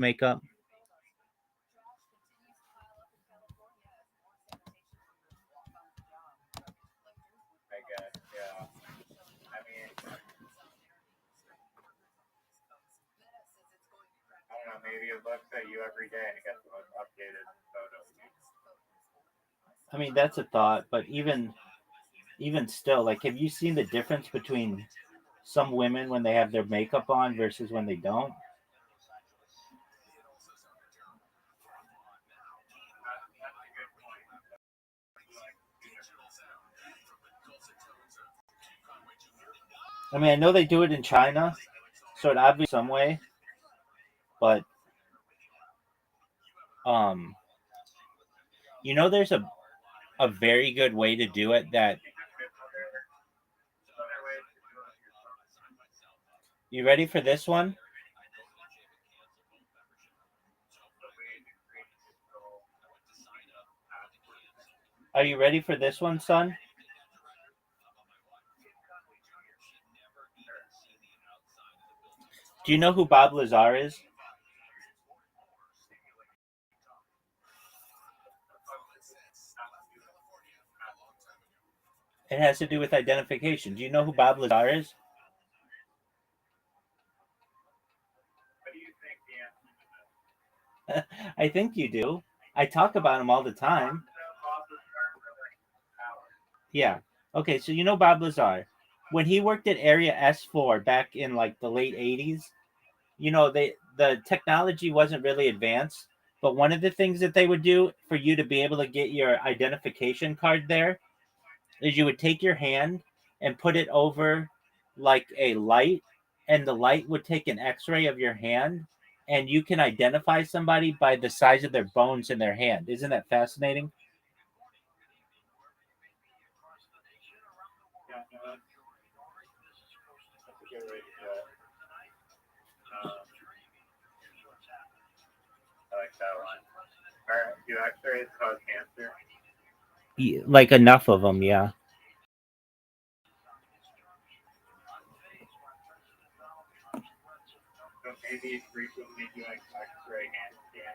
makeup? I guess, yeah. I mean, I don't know, maybe it looks at you every day and it gets the most updated photos. I mean, that's a thought, but even still, like, have you seen the difference between some women when they have their makeup on versus when they don't? That's a good point. I mean, I know they do it in China, so it obviously some way, but um, there's a very good way to do it. That Other ways to do it. you ready for this one? The way to create digital Are you ready for this one, son? Do you know who Bob Lazar is? It has to do with identification. Do you know who Bob Lazar is? What do you think the answer to this? I think you do. I talk about him all the time. Bob was for like hours. Yeah. Okay, so you know Bob Lazar. When he worked at Area S4 back in like the late 80s, the technology wasn't really advanced, but one of the things that they would do for you to be able to get your identification card there is you would take your hand and put it over like a light, and the light would take an x-ray of your hand, and you can identify somebody by the size of their bones in their hand. Isn't that fascinating? Yeah, no, that's a good way to do it. I like that one. Do X-rays cause cancer? Like enough of them, yeah. So maybe frequently doing X-ray and scan.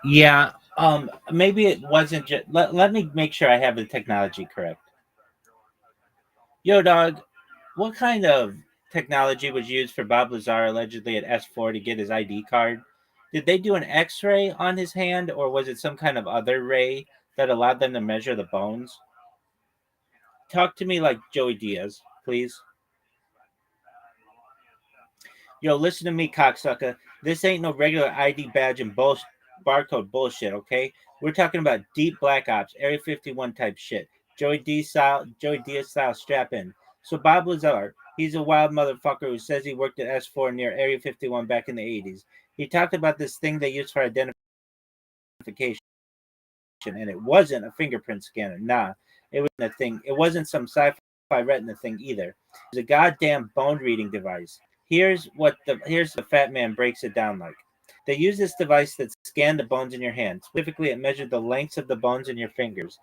Yeah, maybe it wasn't just. Let me make sure I have the technology correct. Yo, dog, what kind of technology was used for Bob Lazar allegedly at S4 to get his ID card? Did they do an x ray on his hand, or was it some kind of other ray that allowed them to measure the bones? Talk to me like Joey Diaz, please. Yo, listen to me, cocksucker. This ain't no regular ID badge and barcode bullshit, okay? We're talking about deep black ops, Area 51 type shit. Joey Diaz style strap in. So Bob Lazar, he's a wild motherfucker who says he worked at S4 near Area 51 back in the 80s. He talked about this thing they used for identification, and it wasn't a fingerprint scanner. Nah, it wasn't a thing. It wasn't some sci-fi retina thing either. It was a goddamn bone reading device. Here's the fat man breaks it down like. They use this device that scanned the bones in your hand. Specifically, it measured the lengths of the bones in your fingers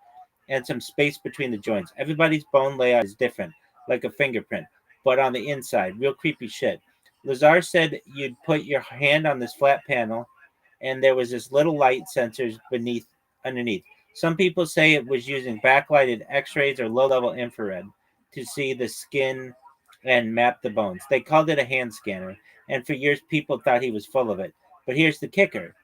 and some space between the joints. Everybody's bone layout is different, like a fingerprint, but on the inside, real creepy shit. Lazar said you'd put your hand on this flat panel, and there was this little light sensors underneath. Some people say it was using backlighted X-rays or low-level infrared to see the skin and map the bones. They called it a hand scanner, and for years people thought he was full of it. But here's the kicker: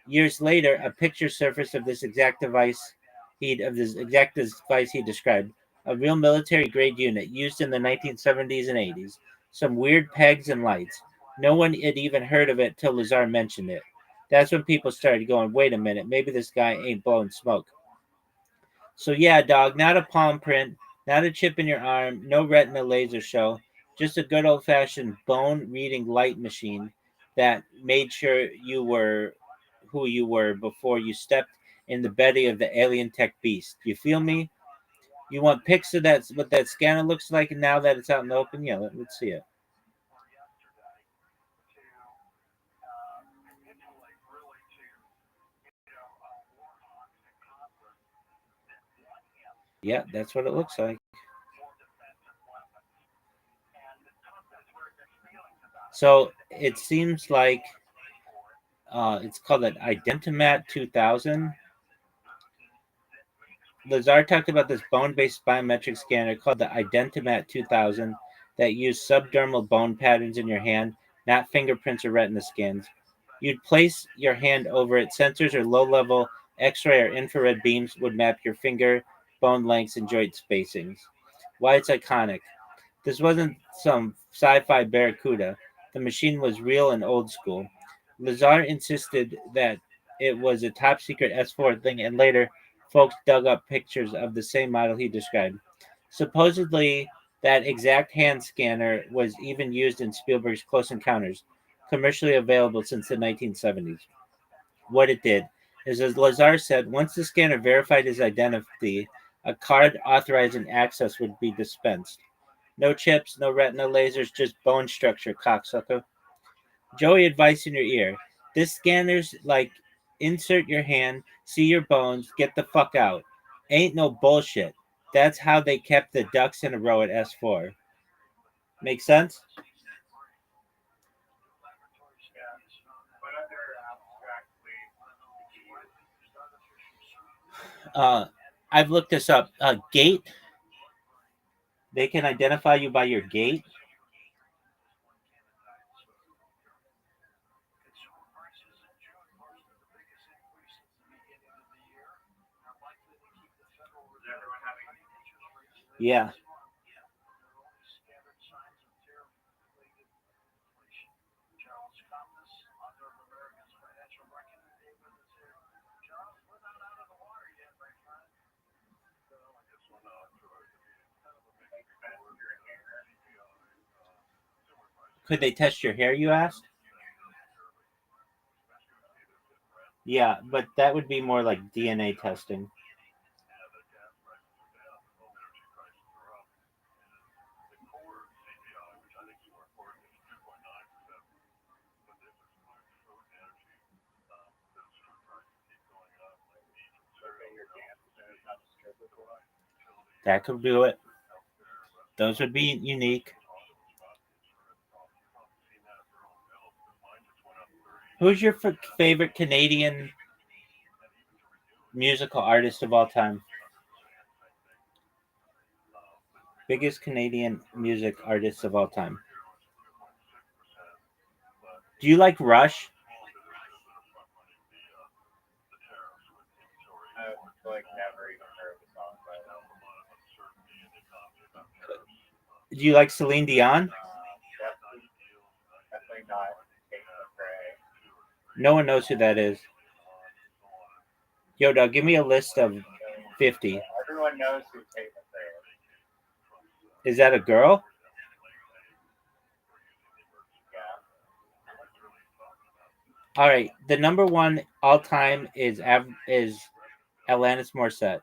years later, a picture surfaced of this exact device he described, a real military-grade unit used in the 1970s and 80s. Some weird pegs and lights. No one had even heard of it till Lazar mentioned it. That's when people started going, wait a minute, maybe this guy ain't blowing smoke. So yeah, dog, not a palm print, not a chip in your arm, no retina laser show, just a good old fashioned bone reading light machine that made sure you were who you were before you stepped in the belly of the alien tech beast. You feel me? You want pics of that what that scanner looks like now that it's out in the open? Yeah, let's see it. Yeah, that's what it looks like. So it seems like it's called an Identimat 2000. Lazar talked about this bone-based biometric scanner called the Identimat 2000 that used subdermal bone patterns in your hand, not fingerprints or retina scans. You'd place your hand over it. Sensors or low-level X-ray or infrared beams would map your finger, bone lengths, and joint spacings. Why it's iconic. This wasn't some sci-fi barracuda. The machine was real and old school. Lazar insisted that it was a top secret S4 thing, and later folks dug up pictures of the same model he described. Supposedly, that exact hand scanner was even used in Spielberg's Close Encounters, commercially available since the 1970s. What it did is, as Lazar said, once the scanner verified his identity, a card authorizing access would be dispensed. No chips, no retina lasers, just bone structure, cocksucker. Joey, advice in your ear. This scanner's like insert your hand, see your bones, get the fuck out. Ain't no bullshit. That's how they kept the ducks in a row at S4. Make sense? Yeah. What other abstractly Uh, I've looked this up. Gait. They can identify you by your gait. everyone having Yeah. Could they test your hair, you asked? Yeah, but that would be more like DNA testing. That could do it. Those would be unique. Who's your favorite Canadian musical artist of all time? Biggest Canadian music artist of all time. Do you like Rush? I've like never even heard the song by them. Do you like Celine Dion? Definitely not Take the Prey. No one knows who that is. Yo, dog, give me a list of 50. Everyone knows who Take the Prey is. Is that a girl? Yeah. All right. The number one all time is Alanis Morissette.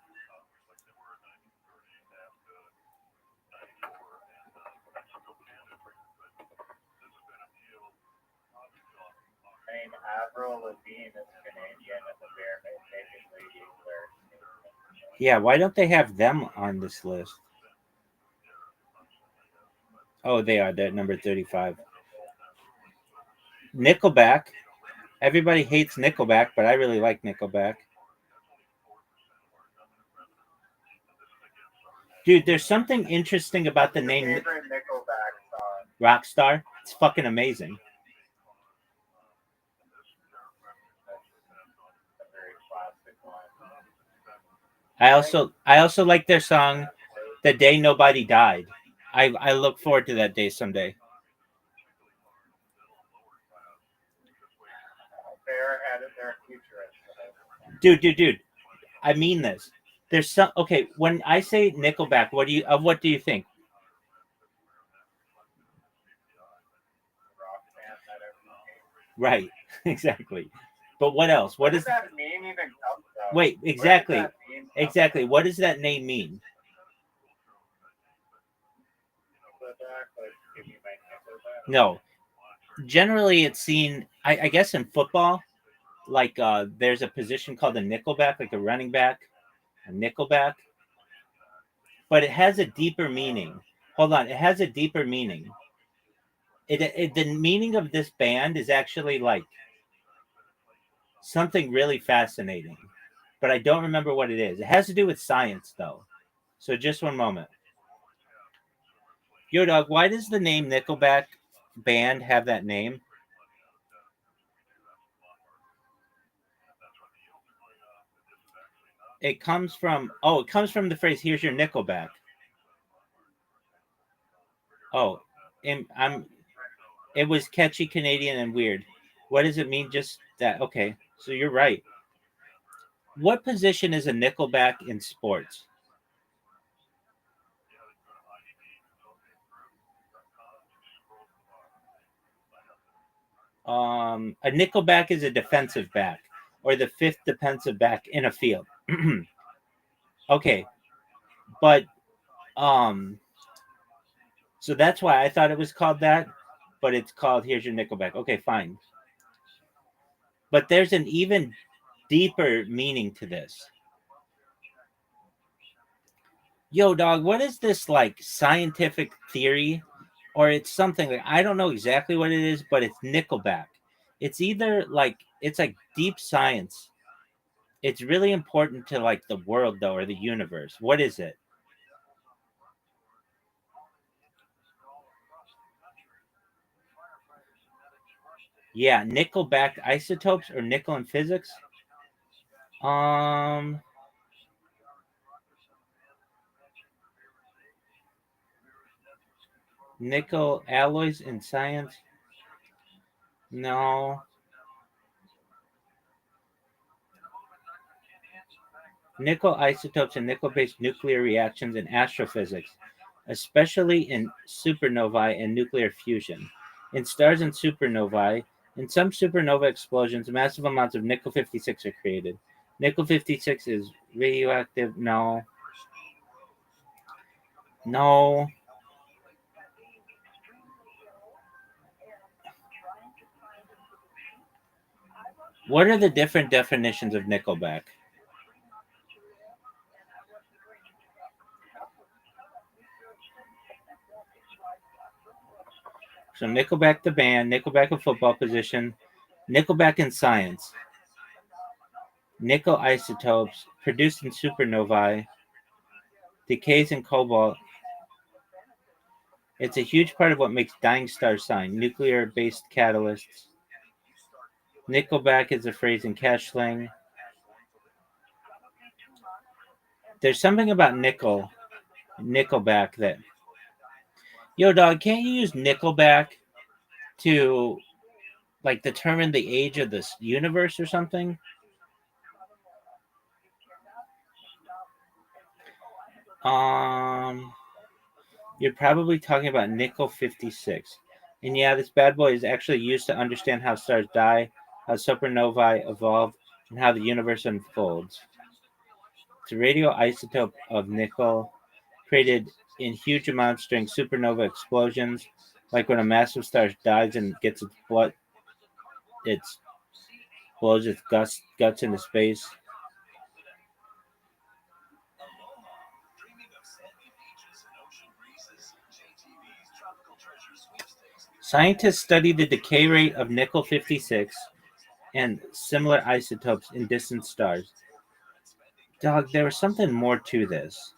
I mean, Avril Lavigne is Canadian and the Bare Naked Ladies are Canadian. Yeah, why don't they have them on this list? Oh, they are. They're at number 35. Nickelback. Everybody hates Nickelback, but I really like Nickelback. Dude, there's something interesting about the Your name favorite Nickelback song? Rockstar. It's fucking amazing. A very classic one. I also like their song "The Day Nobody Died." I look forward to that day someday. They're ahead of their futurist. Dude. I mean this. There's some okay. When I say Nickelback, what do you think? Rock band that everyone hates. Right, exactly. But what else? Where does that name even come from? Wait, Where does exactly, that name come exactly. from? What does that name mean? Nickelback, like, give me my Nickelback. No. Generally, it's seen. I guess in football, like there's a position called a nickelback, like a running back, a nickelback. But it has a deeper meaning. Hold on, it has a deeper meaning. The meaning of this band is actually like something really fascinating, but I don't remember what it is. It has to do with science, though. So just one moment. Yo, dog, why does the name Nickelback band have that name? It comes from the phrase "Here's your Nickelback." Oh, and I'm. It was catchy, Canadian, and weird. What does it mean? Just that? Okay, so you're right. What position is a Nickelback in sports? A Nickelback is a defensive back, or the fifth defensive back in a field. Okay, but um, so that's why I thought it was called that, but it's called "Here's Your Nickelback." Okay, fine. But there's an even deeper meaning to this. Yo, dog, what is this like scientific theory? Or it's something like I don't know exactly what it is, but it's Nickelback. It's either like it's like deep science. It's really important to like the world though, or the universe. What is it? Yeah, Nickelback isotopes or nickel in physics. Um, Nickel alloys in science. No, nickel isotopes and nickel-based nuclear reactions in astrophysics, especially in supernovae and nuclear fusion. In stars and supernovae, in some supernova explosions, massive amounts of nickel 56 are created. Nickel 56 is radioactive. No. No. What are the different definitions of Nickelback? So Nickelback the band, Nickelback a football position, Nickelback in science, nickel isotopes produced in supernovae, decays in cobalt. It's a huge part of what makes dying stars shine. Nuclear-based catalysts. Nickelback is a phrase in cash slang. There's something about Nickelback that. Yo, dog, can't you use Nickelback to like determine the age of this universe or something? Um, you're probably talking about Nickel 56. And yeah, this bad boy is actually used to understand how stars die, how supernovae evolve, and how the universe unfolds. It's a radioisotope of nickel created in huge amounts during supernova explosions, like when a massive star dies and gets it blows its guts into space. Scientists study the decay rate of nickel 56 and similar isotopes in distant stars. Dog, there was something more to this.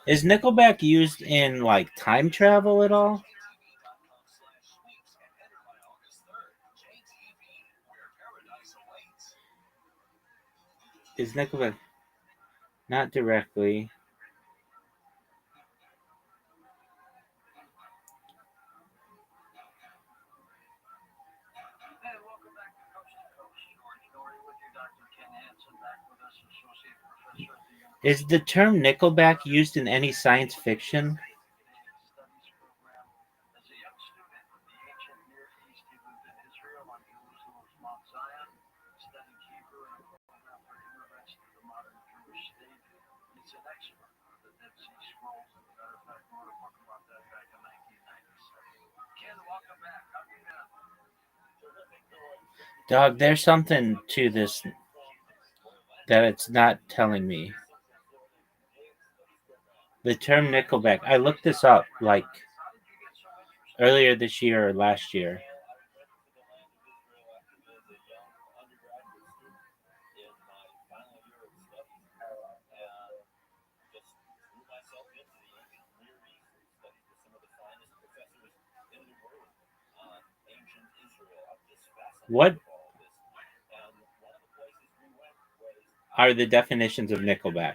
Is Nickelback used in like time travel at all? Is Nickelback not directly? Is the term Nickelback used in any science fiction? Dog, there's something to this that it's not telling me. The term Nickelback. I looked this up like earlier this year or last year. What are the definitions of Nickelback?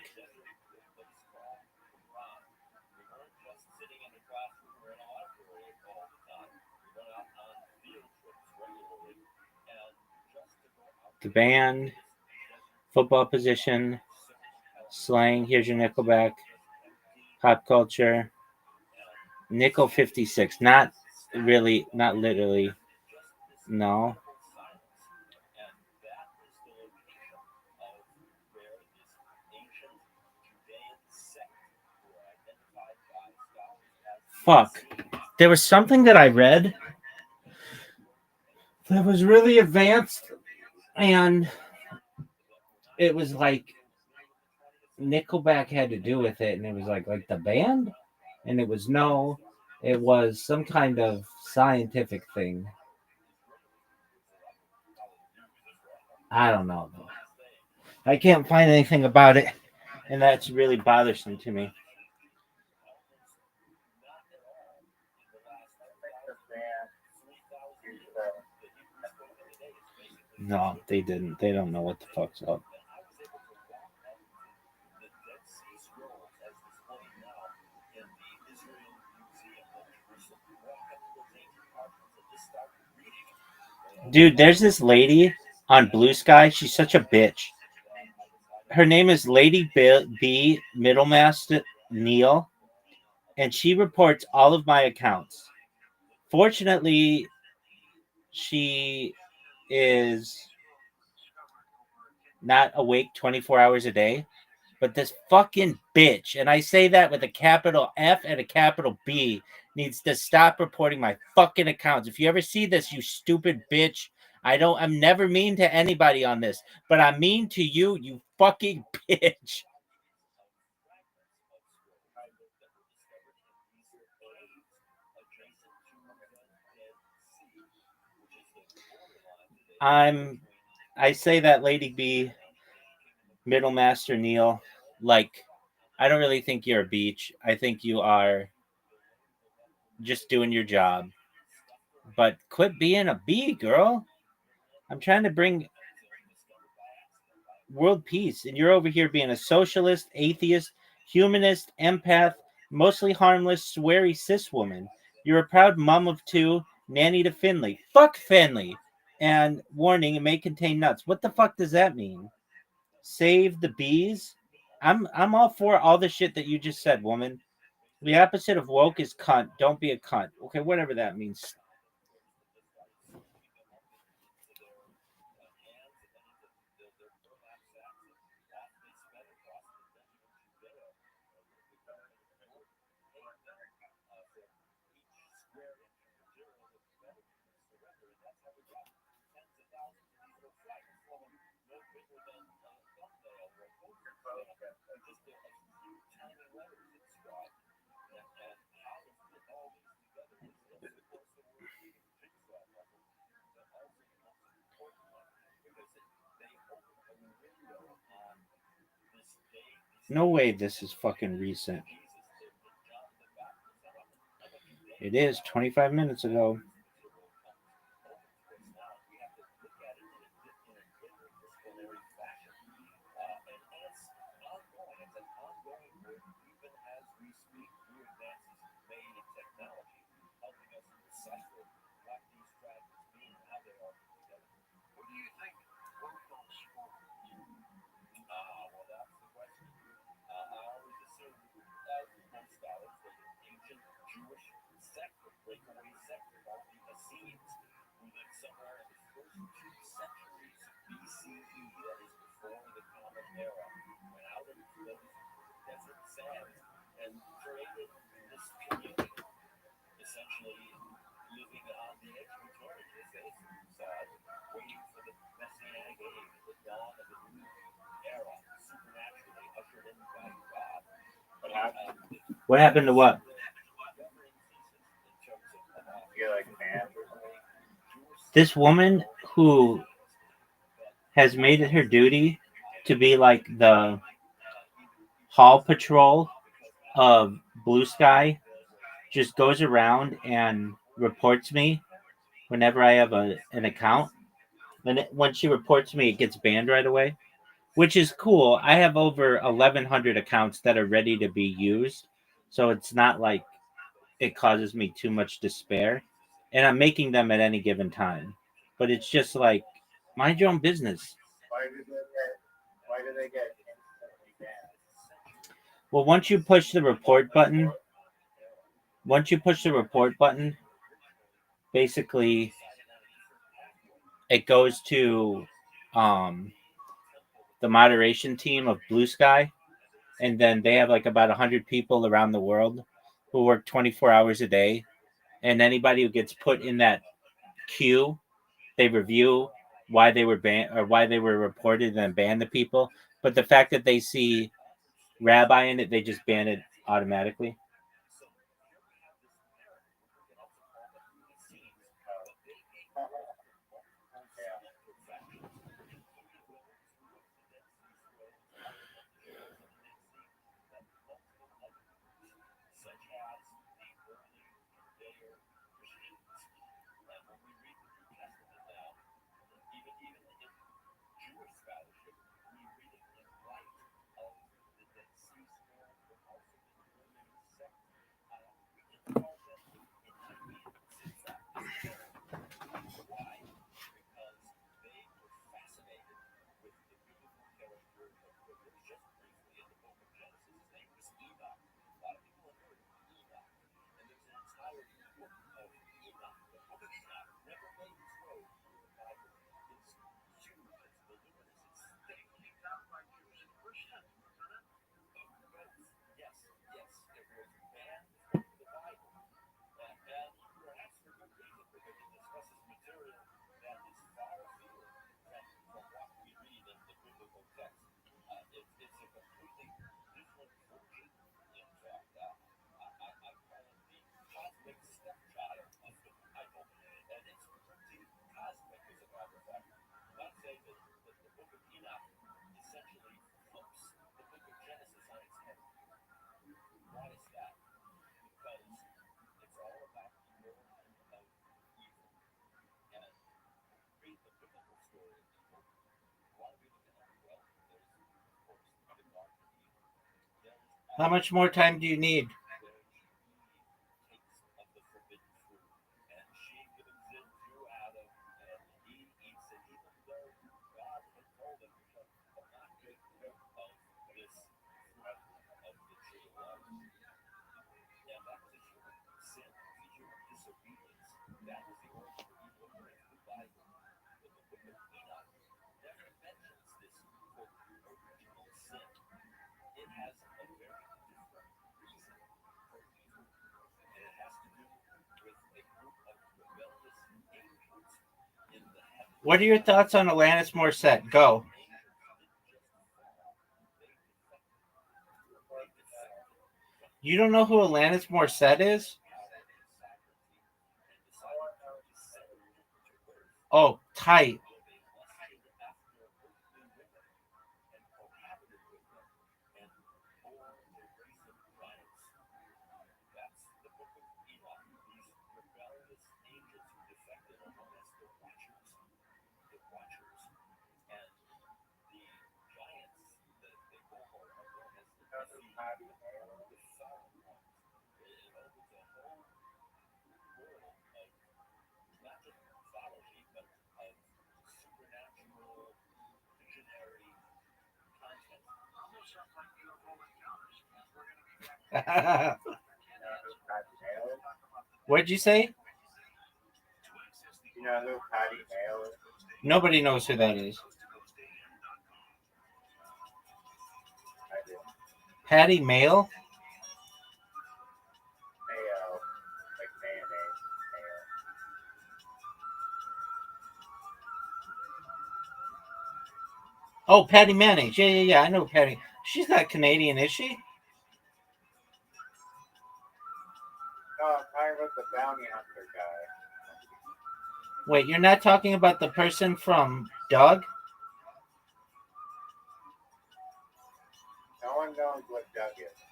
The band, football position, slang. Here's your Nickelback. Pop culture. Nickel 56. Not really, not literally. No. Fuck. There was something that I read that was really advanced, and it was like Nickelback had to do with it, and it was like the band, and it was no, it was some kind of scientific thing. I don't know though. I can't find anything about it, and that's really bothersome to me. I think the band used No, they didn't. They don't know what the fuck's up. Dude, there's this lady on Blue Sky. She's such a bitch. Her name is Lady B Middlemaster Neil, and she reports all of my accounts. Fortunately, she is not awake 24 hours a day, but this fucking bitch, and I say that with a capital F and a capital B, needs to stop reporting my fucking accounts. If you ever see this, you stupid bitch, I'm never mean to anybody on this, but I'm mean to you, you fucking bitch. I'm I say that Lady B, Middle Master Neil, like I don't really think you're a beach. I think you are just doing your job. But quit being a bee, girl. I'm trying to bring world peace, and you're over here being a socialist, atheist, humanist, empath, mostly harmless, sweary cis woman. You're a proud mom of two, nanny to Finley. Fuck Finley. And warning, it may contain nuts. What the fuck does that mean? Save the bees? I'm all for all the shit that you just said, woman. The opposite of woke is cunt. Don't be a cunt. Okay, whatever that means. No way this is fucking recent. It is 25 minutes ago. what happened. What happened to what? Get like fans or something. This woman who has made it her duty to be like the hall patrol of Blue Sky just goes around and reports me whenever I have an account. And when she reports me, it gets banned right away, which is cool. I have over 1,100 accounts that are ready to be used. So it's not like it causes me too much despair. And I'm making them at any given time. But it's just like, mind your own business. Why do they get instantly banned? Well, once you push the report button, basically it goes to um, the moderation team of Blue Sky, and then they have like about 100 people around the world who work 24 hours a day, and anybody who gets put in that queue, they review why they were banned or why they were reported and ban the people. But the fact that they see Rabbi in it, they just ban it automatically. Yeah. How much more time do you need? What are your thoughts on Alanis Morissette? Go. You don't know who Alanis Morissette is? Oh, tight. You know who Patty Mayo is? What'd you say? You know who Patty Mayo is? Nobody knows who that is. I do. Patty Mail? Mayo, like mayonnaise, mayo. Oh, Patty Mayonnaise. Yeah, yeah, yeah. I know Patty. She's not Canadian, is she? No, I'm talking about the bounty hunter guy. Wait, you're not talking about the person from Doug? No one knows what Doug is.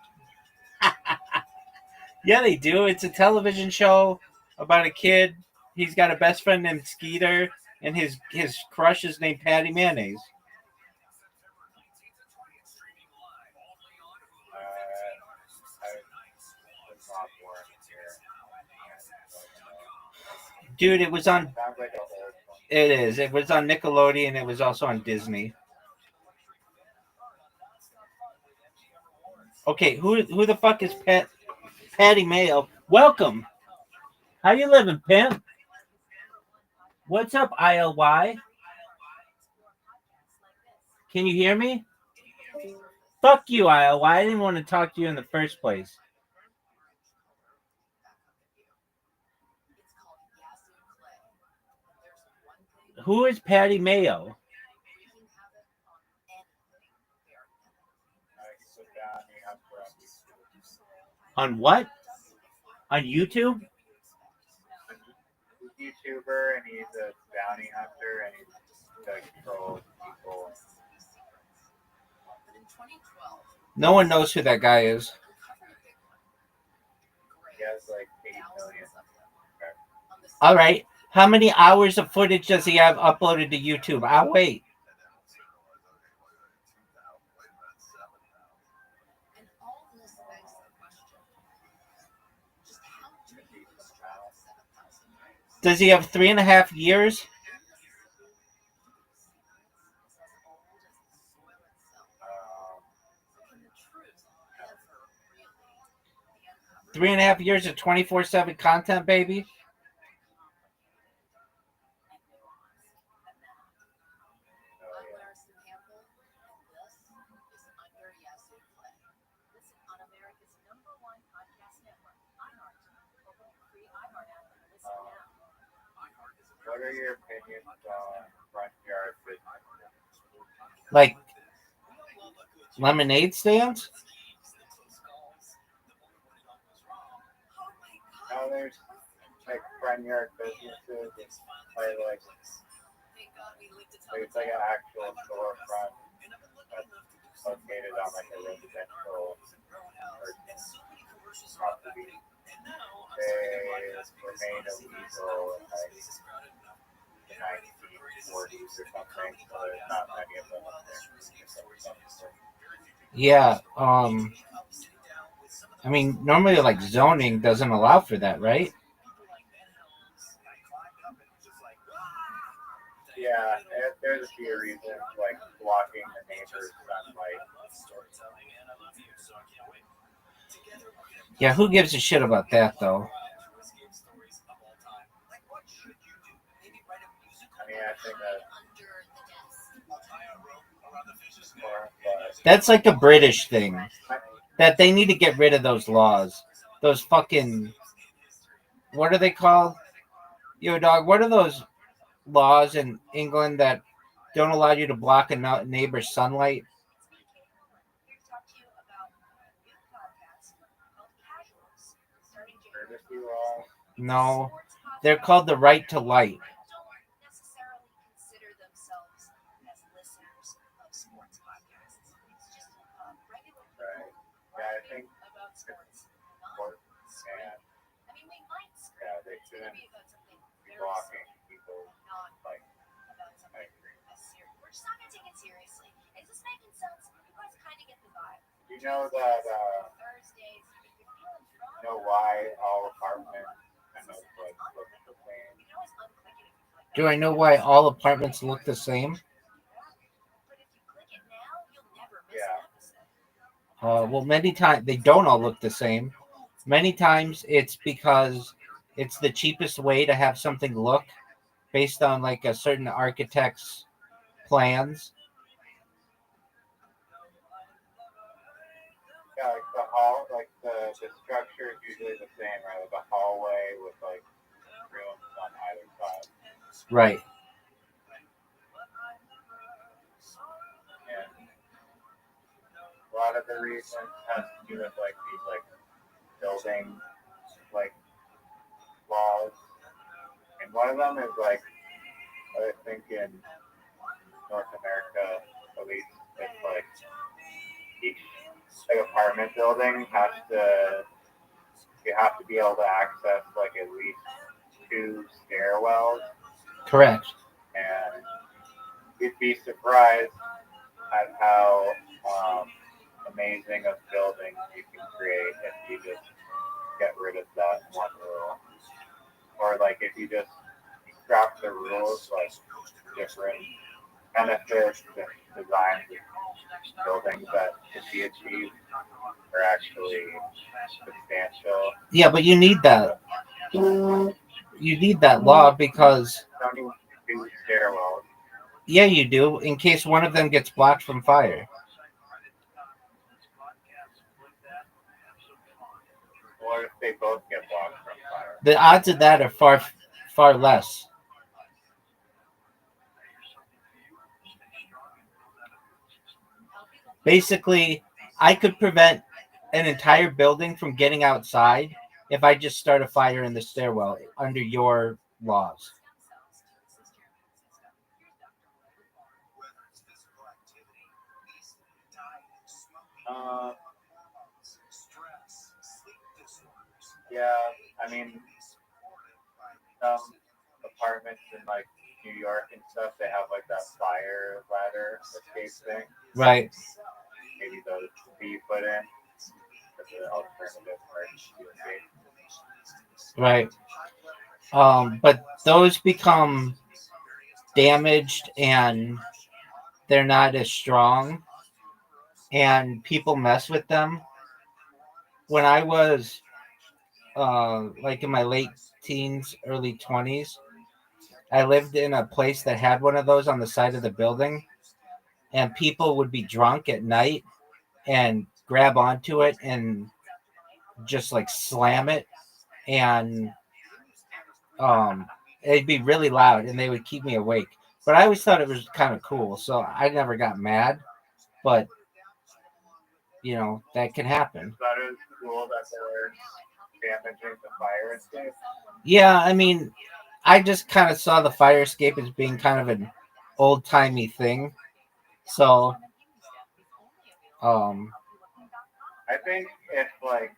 Yeah, they do. It's a television show about a kid. He's got a best friend named Skeeter, and his crush is named Patty Mayonnaise. I was not born here. Dude, it was on. Sounds like a old one. It is. It was on Nickelodeon. It was also on Disney. Okay, who the fuck is Patty Mayo? Welcome. How you living, pimp? What's up, ILY? Can you hear me? Fuck you, ILY. I didn't want to talk to you in the first place. Who is Patty Mayo? He's a bounty hunter On what? On YouTube? He's a YouTuber and he's a bounty hunter and he's like trolls people. No one knows who that guy is. He has like 8 million. All right. How many hours of footage does he have uploaded to YouTube? I'll wait. Does he have 3.5 years? Um, 3.5 years of 24/7 content, baby? what are your opinions on front yard business? Like lemonade stands? Now there's like front yard businesses. It's like an actual storefront that's located on like a residential property. They were made illegal in like the 1940s or something, so there's not many of them up there. Yeah. I mean, normally like zoning doesn't allow for that, right? Yeah, there's a few reasons, like blocking the neighbor's sunlight. Yeah, who gives a shit about that though? I mean, I think That's like a British thing. That they need to get rid of those laws. Those fucking, what are they called? Yo, dog, what are those laws in England that don't allow you to block a neighbor's sunlight? privacy laws. No, they're called the right to light. Right. Yeah, I think it's important, and yeah, they shouldn't be blocking people. Like, I agree. You know that, you know why all apartments kind of like look the same? Do I know why all apartments look the same? Yeah. Well, many times they don't all look the same. Many times it's because it's the cheapest way to have something look based on like a certain architect's plans. Yeah, like the structure is usually the same, right? Like a hallway with like rooms on either side. Right. And a lot of the reasons has to do with like these like building like laws, and one of them is like I think in North America, at least, it's like each like apartment building has to you have to be able to access like at least two stairwells, Correct. and you'd be surprised at how amazing of buildings you can create if you just get rid of that one rule, or like if you just scrap the rules like different benefits and designs of buildings that could be achieved are actually substantial. Yeah, but you need that. You need that law because Don't need two stairwells. yeah, you do in case one of them gets blocked from fire. Or if they both get blocked from fire. The odds of that are far less. Basically, I could prevent an entire building from getting outside if I just start a fire in the stairwell under your laws. Uh, yeah, I mean, some apartments in like New York and stuff, they have like that fire ladder escape thing. Right, Maybe those could be put in as an alternative emergency escape. right. But those become damaged and they're not as strong, and people mess with them. When I was like in my late teens, early 20s, I lived in a place that had one of those on the side of the building, and people would be drunk at night and grab onto it and just like slam it, and um, it'd be really loud, and they would keep me awake. But I always thought it was kind of cool, so I never got mad. But that can happen. That is cool that they're damaging the fire escape. Yeah, I mean, I just kind of saw the fire escape as being kind of an old timey thing. So, um, I think if like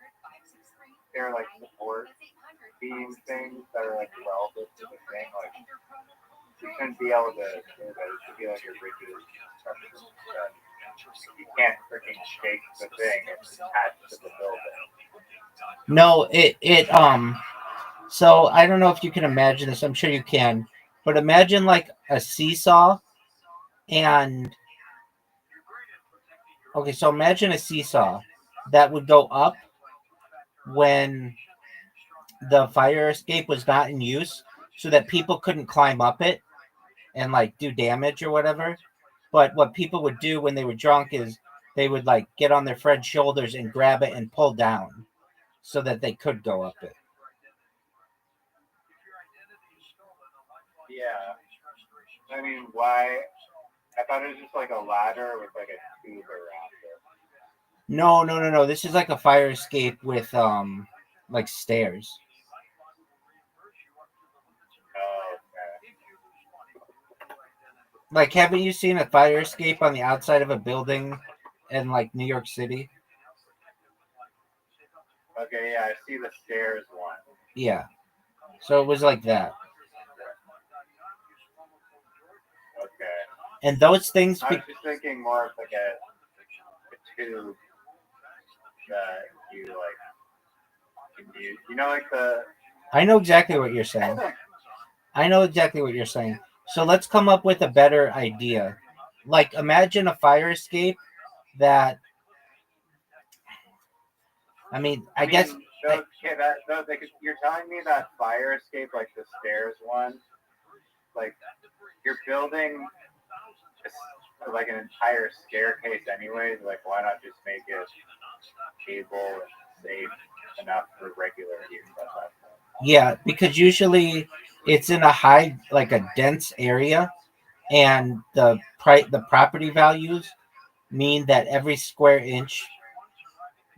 they're like support team things that are like relevant to the thing, like you shouldn't be able to do that. It should be like a rigid structure that you can't freaking shake the thing. It's attached to the building. no, so I don't know if you can imagine this. I'm sure you can, but imagine like a seesaw, and okay, so imagine a seesaw that would go up when the fire escape was not in use, so that people couldn't climb up it and like do damage or whatever. But what people would do when they were drunk is they would like get on their friend's shoulders and grab it and pull down so that they could go up it. Yeah. I mean, why? I thought it was just like a ladder with like a tube around it. No, no, no, no. This is like a fire escape with like stairs. Oh, okay. Like, haven't you seen a fire escape on the outside of a building in like New York City? Okay, yeah, I see the stairs one. Yeah. So it was like that. Okay. And those things I was just thinking more of like a tube that you like can use. You know, like the. I know exactly what you're saying. I know exactly what you're saying. So let's come up with a better idea. Like, imagine a fire escape that, I mean, I guess. Those, okay, you're telling me that fire escape, like the stairs one, like you're building like an entire staircase anyways. Like, why not just make it stable and safe enough for regular use at that point? Yeah, because usually it's in like a dense area, and the property values mean that every square inch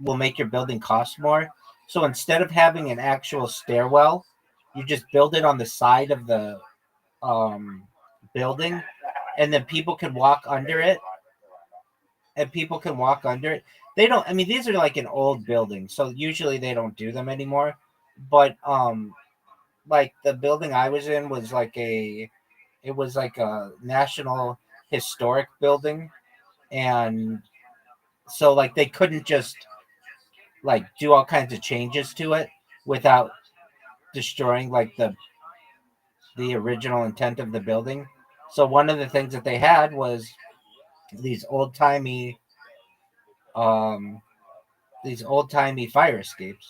will make your building cost more. So instead of having an actual stairwell, you just build it on the side of the um, building, and then people can walk under it. And people can walk under it. They don't. I mean, these are like an old building, so usually they don't do them anymore. But like the building I was in was like it was like a national historic building, and so like they couldn't just like do all kinds of changes to it without destroying like the original intent of the building. So one of the things that they had was these old timey um fire escapes.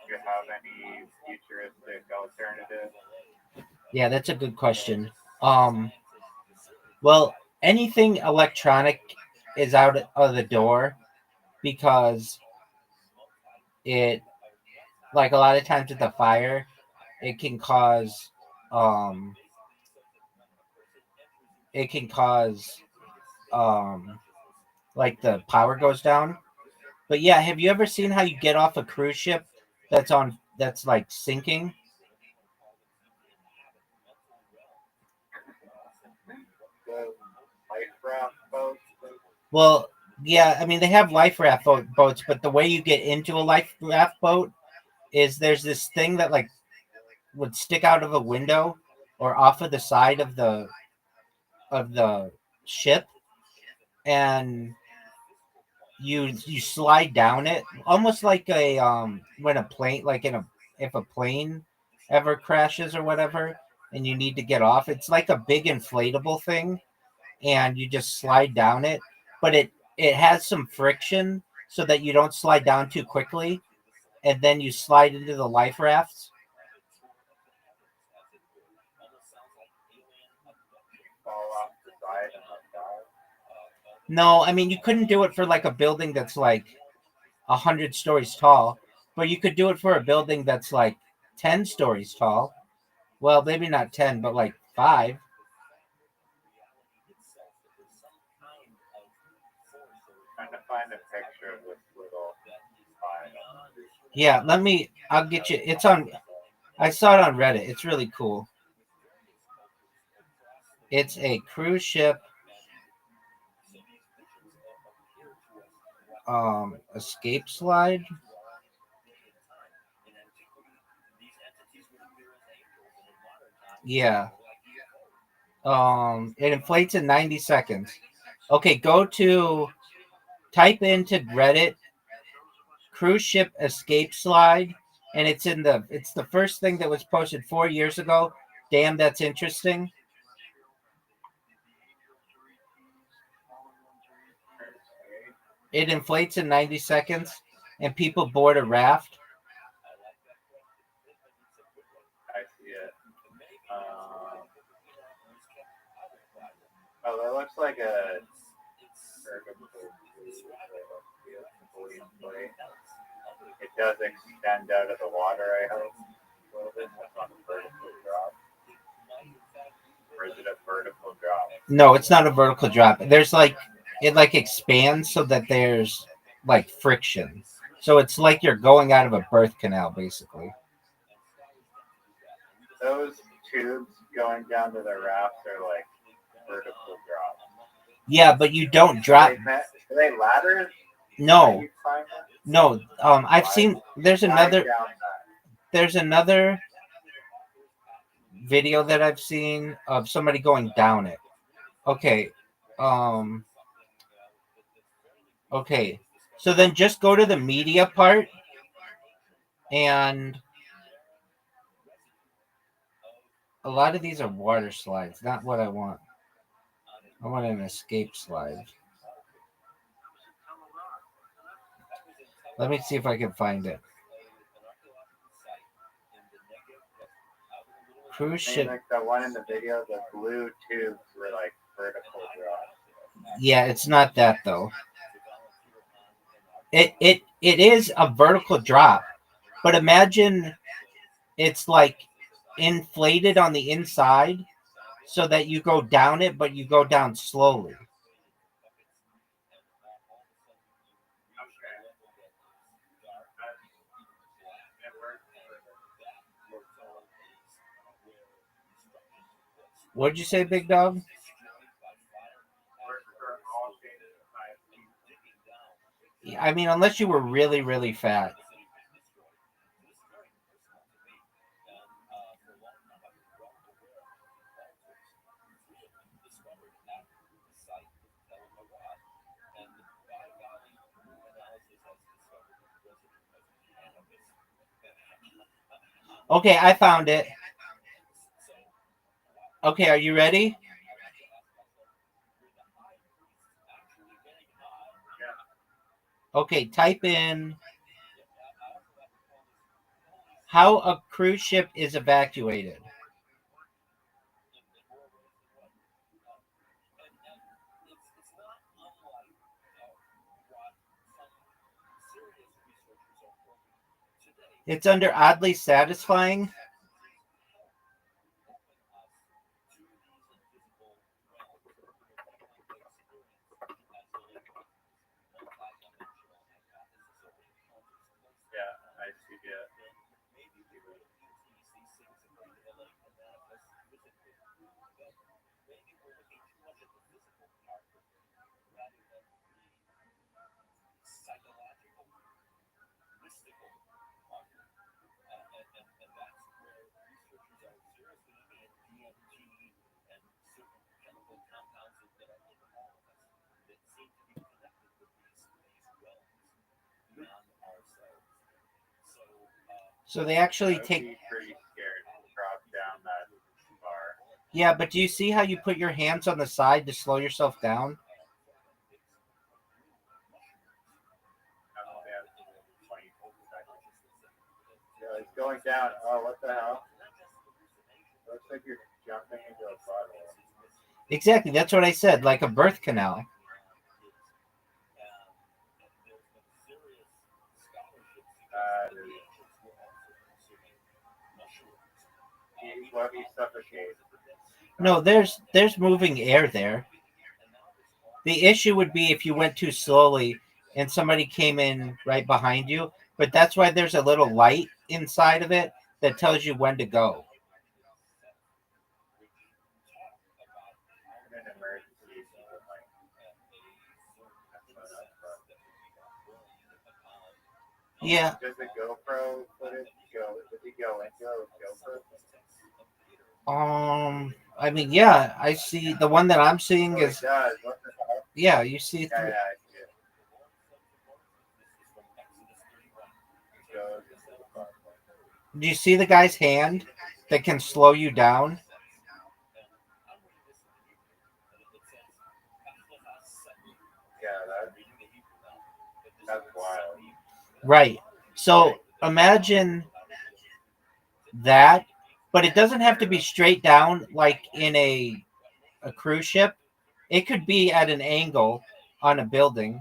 Do you have any futuristic alternatives? Yeah, that's a good question. Um well, anything electronic is out of the door because it like a lot of times with the fire it can cause um it can cause um like the power goes down. But yeah, have you ever seen how you get off a cruise ship that's like sinking? The life raft boats? Well, yeah, I mean they have life raft boats, but the way you get into a life raft boat is there's this thing that like would stick out of a window or off of the side of the ship, and you slide down it almost like a when a plane like in a if a plane ever crashes or whatever and you need to get off, it's like a big inflatable thing, and you just slide down it, but it has some friction so that you don't slide down too quickly, and then you slide into the life rafts. Fall off the side and let die? No, I mean you couldn't do it for like a building that's like 100 stories tall, but you could do it for a building that's like 10 stories tall. Well, maybe not 10, but like 5. Trying to find a picture of this little side. Yeah, I'll get you. It's on, I saw it on Reddit. It's really cool. It's a cruise ship escape slide. Yeah. It inflates in 90 seconds. Okay, type into Reddit cruise ship escape slide, and it's the first thing that was posted 4 years ago. Damn, that's interesting. It inflates in 90 seconds, and people board a raft. I see it. Um, oh, that looks like a it does extend out of the water, I hope. A little bit. That's not a vertical drop. Or is it a vertical drop? No, it's not a vertical drop. There's like it like expands so that there's like friction. So it's like you're going out of a birth canal, basically. Those tubes going down to the rafts are like vertical drops. Yeah, but you don't drop. Are they ladders? No, You climb them? no. I've seen. Slide down that. There's another video that I've seen of somebody going down it. Okay. Um. Okay. So then just go to the media part and a lot of these are water slides, not what I want. I want an escape slide. Let me see if I can find it. Cruise Maybe ship. like the one in the video, the blue tubes were like vertical drops. Yeah, it's not that though. It is a vertical drop, but imagine it's like inflated on the inside so that you go down it, but you go down slowly. What'd you say, big dog? Works for all shapes and sizes. I mean, unless you were really, really fat. Okay, I found it. Okay, are you ready? Okay, type in how a cruise ship is evacuated. It's under oddly satisfying. Yeah, I see it. So they actually I would take. be pretty scared to drop down that far. Yeah, but do you see how you put your hands on the side to slow yourself down? I only have 20 seconds. Yeah, it's going down. Oh, what the hell? Looks like you're jumping into a butthole. Exactly, that's what I said, like a birth canal. Is, what if you suffocate? No, there's moving air there. The issue would be if you went too slowly and somebody came in right behind you, but that's why there's a little light inside of it that tells you when to go. In an emergency, something like Yeah. does the GoPro footage go? Does he go into it with GoPro? I mean, yeah, I see the one that I'm seeing Oh, it is, does. What the hell? yeah, you see Yeah, through. yeah, I see it. It goes into the butthole. Do you see the guy's hand that can slow you down? Yeah, that's wild. Right. So imagine that, but it doesn't have to be straight down like in a cruise ship. It could be at an angle on a building.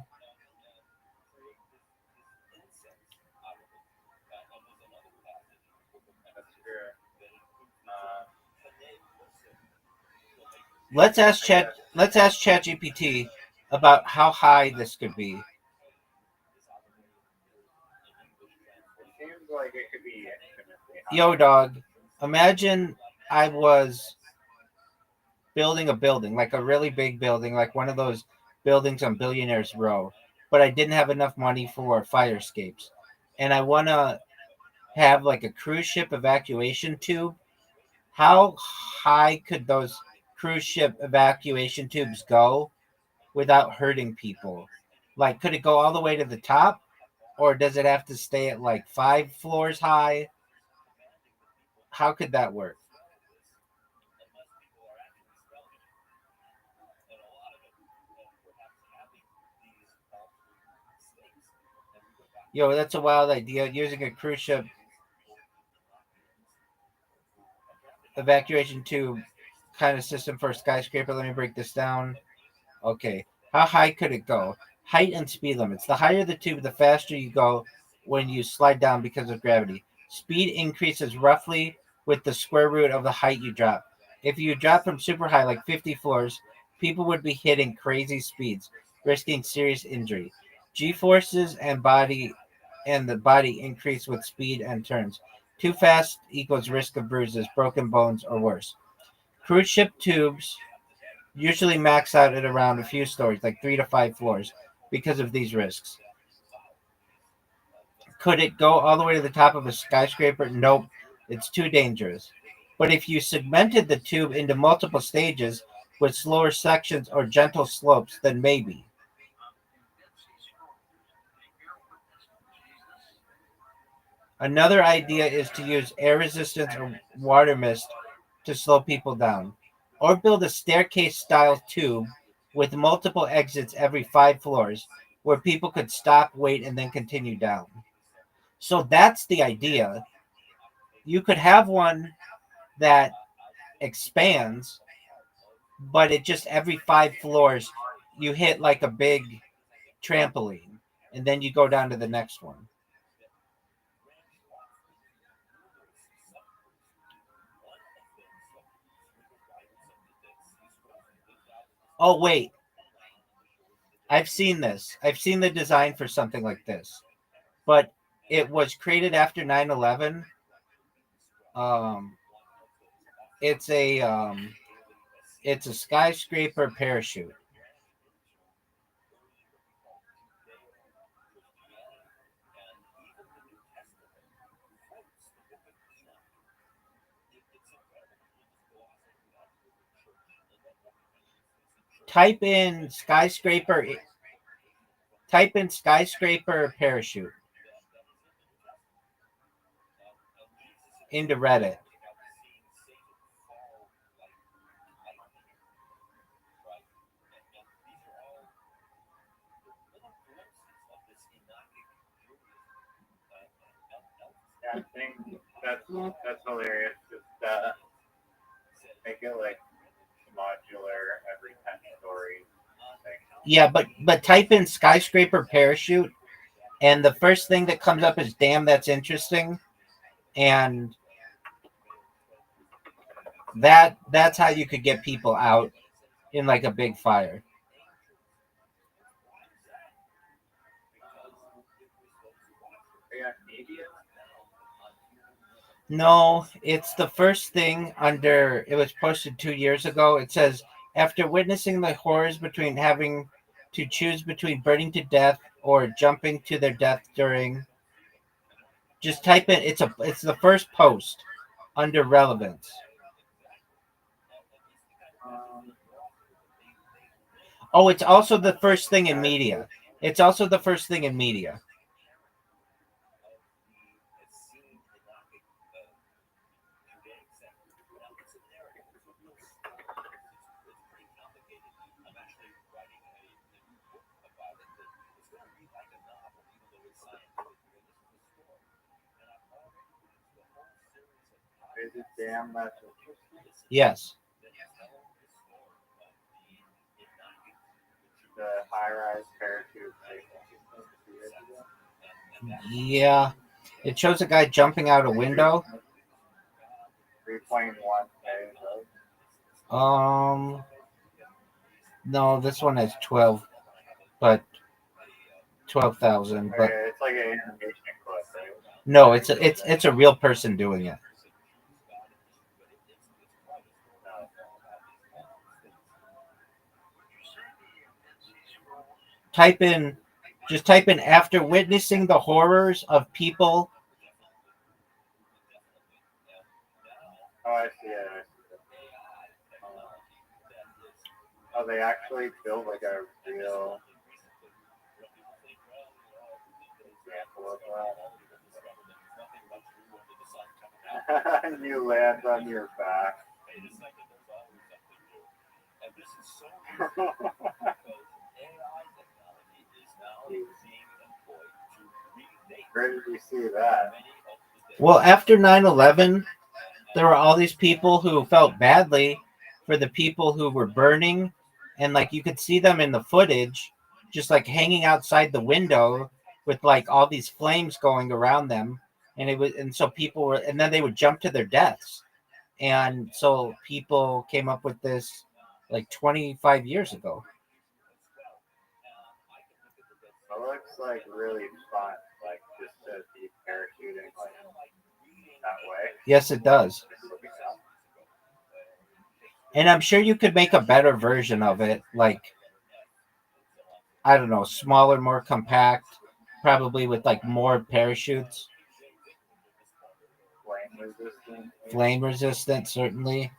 That's true. Uh, Let's ask I Chat. guess Let's ask ChatGPT about how high this could be. it seems like it could be infinitely Yo, high. dog. Imagine I was building a building, like a really big building, like one of those buildings on Billionaires Row, but I didn't have enough money for fire escapes, and I want to have like a cruise ship evacuation tube. How high could those cruise ship evacuation tubes go without hurting people? Like, could it go all the way to the top, or does it have to stay at like 5 floors high? How could that work? Yo, that's a wild idea. Using a cruise ship evacuation tube kind of system for a skyscraper. Let me break this down. Okay. How high could it go? Height and speed limits. The higher the tube, the faster you go when you slide down because of gravity. Speed increases roughly with the square root of the height you drop. If you drop from super high, like 50 floors, people would be hitting crazy speeds, risking serious injury. G forces and the body increase with speed and turns. Too fast equals risk of bruises, broken bones, or worse. Cruise ship tubes usually max out at around a few stories, like 3 to 5 floors, because of these risks. Could it go all the way to the top of a skyscraper? Nope, it's too dangerous. But if you segmented the tube into multiple stages with slower sections or gentle slopes, then maybe. Another idea is to use air resistance or water mist to slow people down, or build a staircase style tube with multiple exits every 5 floors where people could stop, wait, and then continue down. So that's the idea. You could have one that expands, but it just every 5 floors you hit like a big trampoline, and then you go down to the next one. Oh, wait, I've seen this. I've seen the design for something like this, but it was created after 9/11. Um, it's a it's a skyscraper parachute. Type in skyscraper. Type in skyscraper parachute into Reddit. Yeah, I think that's hilarious. Just make it like modular every 10 stories thing. Yeah, but type in skyscraper parachute, and the first thing that comes up is damn, that's interesting, and that's how you could get people out in like a big fire. Yeah, media. No, it's the first thing under. It was posted 2 years ago. It says after witnessing the horrors between having to choose between burning to death or jumping to their death during. Just type in. It's the first post under relevance. Um, Oh, it's also the first thing in yeah, media. It's also the first thing in media. is it damn that's interesting? Yes. The high-rise parachute thing. 2 years ago. Yeah. It shows a guy jumping out a window. 3.1 K. Um. No, this one has 12, but 12,000. But Okay, it's like an animation clip, right? no, it's a real person doing it. No. Type in, just type in after witnessing the horrors of people. Oh, I see it. I see it. Oh, they actually built like a real example of that. You land on your back. Where did you see that? Well, after 9/11, there were all these people who felt badly for the people who were burning, and like you could see them in the footage, just like hanging outside the window with like all these flames going around them, and so people were, and then they would jump to their deaths, and so people came up with this like 25 years ago. It looks like really fun, like just to be parachuting like that way. Yes, it does. Just looking up. And I'm sure you could make a better version of it, like I don't know, smaller, more compact, probably with like more parachutes, Flame resistant. flame resistant, certainly.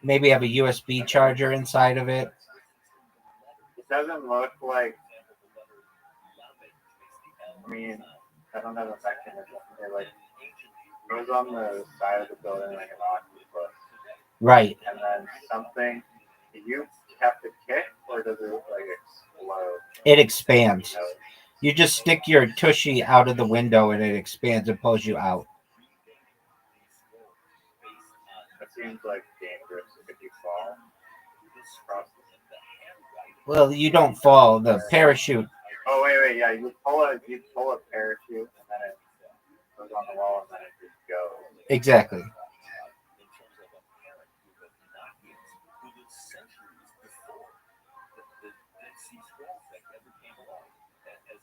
Maybe have a USB charger inside of it. It doesn't look like. I mean, I don't know the mechanism. It like goes on the side of the building like an octopus, Right. and then something. Do you have to kick, or does it like explode? It expands. No, You just stick your tushy out of the window and it expands and pulls you out. it seems like dangerous if you fall across the. Well, you don't fall. The parachute. Oh wait, yeah. You pull a parachute, and then it goes on the wall, and then it just goes. Exactly.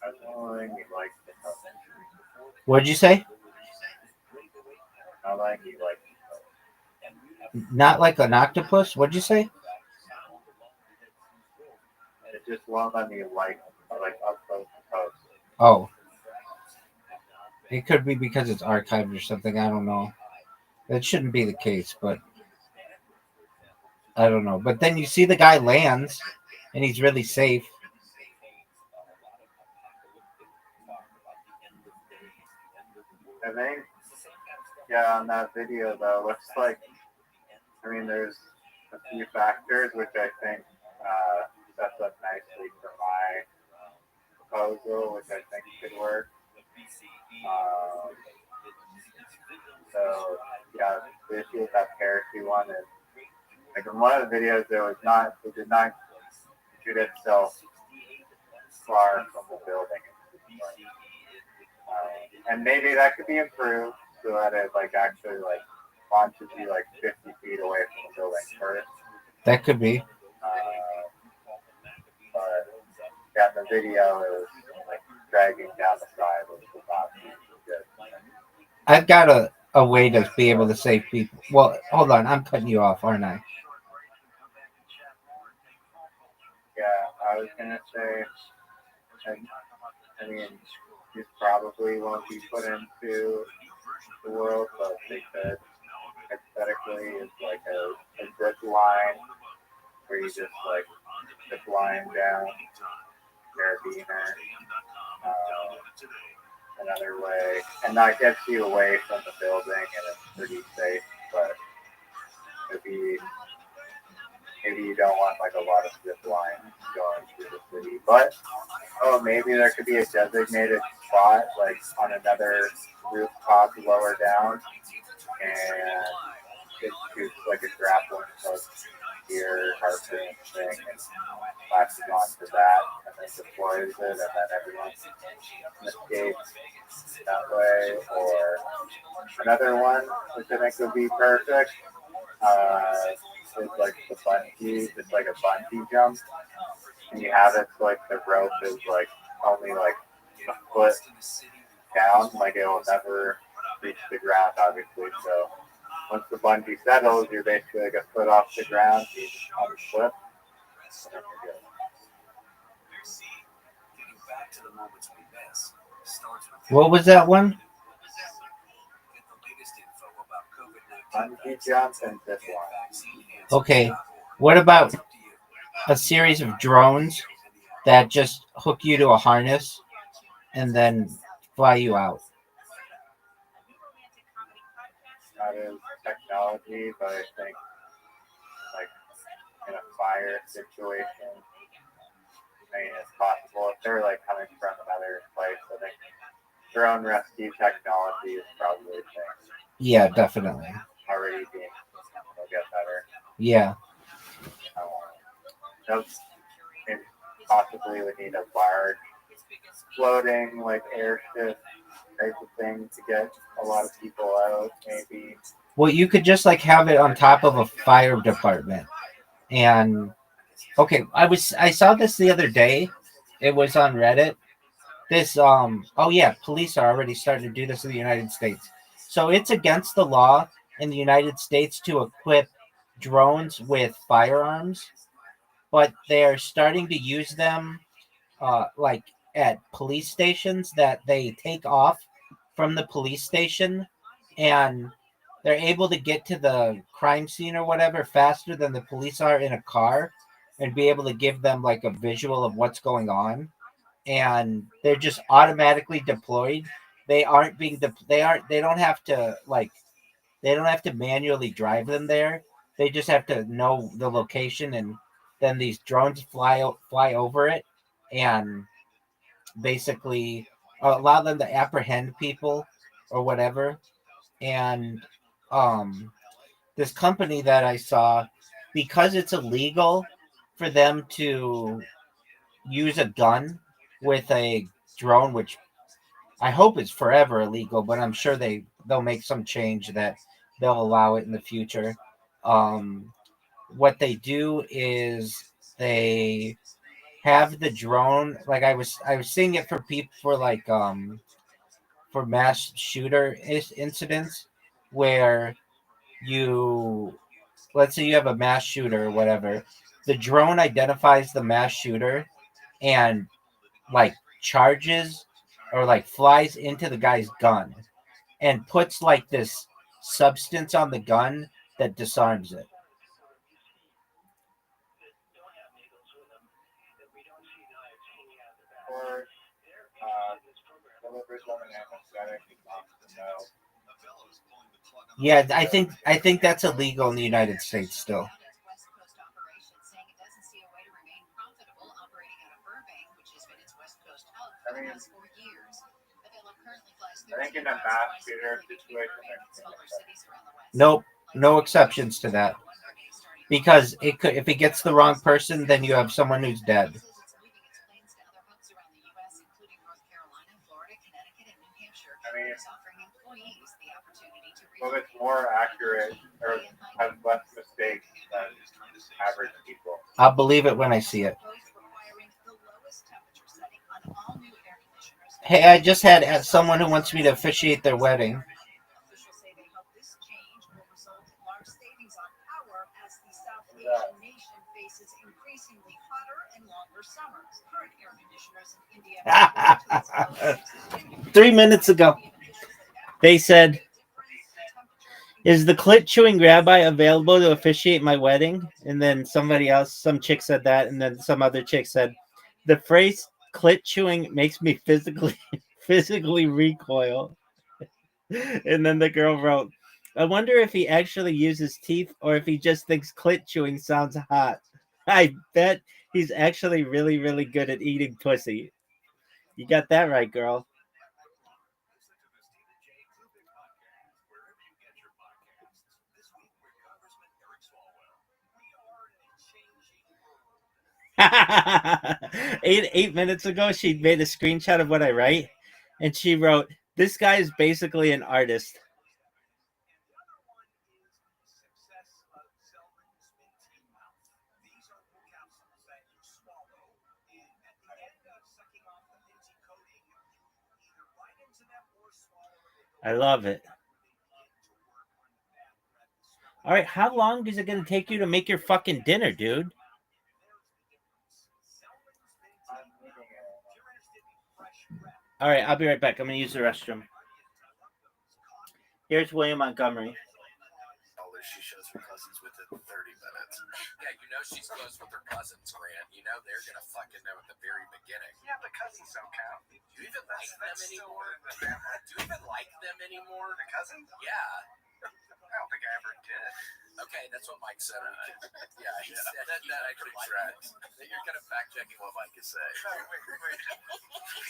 That's the only thing you like. What'd you say? I like you like. Not like an octopus? What'd you say? It just won't let me like up close to post. Oh, it could be because it's archived or something. I don't know. That shouldn't be the case, but I don't know. But then you see the guy lands and he's really safe. I think, yeah, on that video though, looks like. I mean, there's a few factors which I think sets up nicely for my proposal, which I think could work. Um, so yeah, the issue with that parachute one is like in one of the videos it did not shoot itself far from the building. And maybe that could be improved so that it like actually like launches you like 50 feet away from the building first. That could be. But yeah, the video is like dragging down the side, which is not good. I've got a way to be able to save people. Well, hold on. I'm cutting you off, aren't I? Yeah, I was gonna say, I mean, this probably won't be put into the world, but they could hypothetically is like a zip line where you just like zip line down carabiner another way, and that gets you away from the building, and it's pretty safe. But maybe you don't want like a lot of zip lines going through the city. But maybe there could be a designated spot like on another rooftop lower down, and it shoots like a grappling hook here, harpoon thing, and latches onto that, and then deploys it, and then everyone escapes that way. Or another one, which I think would be perfect, is like the bungee. It's like a bungee jump, and you have it so like the rope is like only like a foot down, like it will never reach the ground, obviously. So once the bungee settles, you're basically like a foot off the ground, you just on the flip, and then you're good. What was that one? Bungee jump and zip line. Okay. What about a series of drones that just hook you to a harness and then fly you out? That is technology, but I think like in a fire situation, I mean it's possible if they're like coming from another place. I think drone rescue technology is probably a thing. Yeah, definitely. Already being will get better. Yeah. Maybe possibly we need a barge, floating like airship type of thing to get a lot of people out. Maybe. Well, you could just like have it on top of a fire department. And okay, I saw this the other day. It was on Reddit. This oh yeah, police are already starting to do this in the United States. So it's against the law in the United States to equip drones with firearms, but they're starting to use them like at police stations that they take off from the police station and they're able to get to the crime scene or whatever faster than the police are in a car and be able to give them like a visual of what's going on, and they're just automatically deployed. They aren't being they don't have to like they don't have to manually drive them there. They just have to know the location, and then these drones fly over it and basically allow them to apprehend people or whatever. And um, this company that I saw, because it's illegal for them to use a gun with a drone, which I hope is forever illegal, but I'm sure they'll make some change that they'll allow it in the future. Um, what they do is they have the drone, like I was seeing it for people for mass shooter incidents where you, let's say you have a mass shooter or whatever, the drone identifies the mass shooter and like charges or like flies into the guy's gun and puts like this substance on the gun that disarms it. Or delivers them an anesthetic and wants to know. Yeah, I think that's illegal in the United States still. I mean, I think in a mass shooter situation, there's no exception. Nope, no exceptions to that. Because it could, if it gets the wrong person, then you have someone who's dead. I mean, well, it's more accurate or has less mistakes than average people. I'll believe it when I see it. Hey, I just had someone who wants me to officiate their wedding. That 3 minutes ago, they said, "Is the clit chewing rabbi available to officiate my wedding?" And then somebody else, some chick said that, and then some other chick said, "The phrase clit chewing makes me physically physically recoil." And then the girl wrote, "I wonder if he actually uses teeth or if he just thinks clit chewing sounds hot. I bet he's actually really, really good at eating pussy." You got that right, girl. 8 minutes ago, she made a screenshot of what I write, and she wrote, "This guy is basically an artist." I love it. All right, how long is it going to take you to make your fucking dinner, dude? I'm moving it. All right, I'll be right back. I'm going to use the restroom. Here's William Montgomery. She shows her cousins within 30 minutes. Yeah, you know she's close with her cousins, Grant. You know they're gonna fucking know at the very beginning. Yeah, but cousins don't count. Do you even like them anymore? Do you even like them anymore? The cousins? Yeah. I don't think I ever did. Okay, that's what Mike said. Yeah, he said that actually tracks. You're kind of fact checking what Mike is saying. Wait.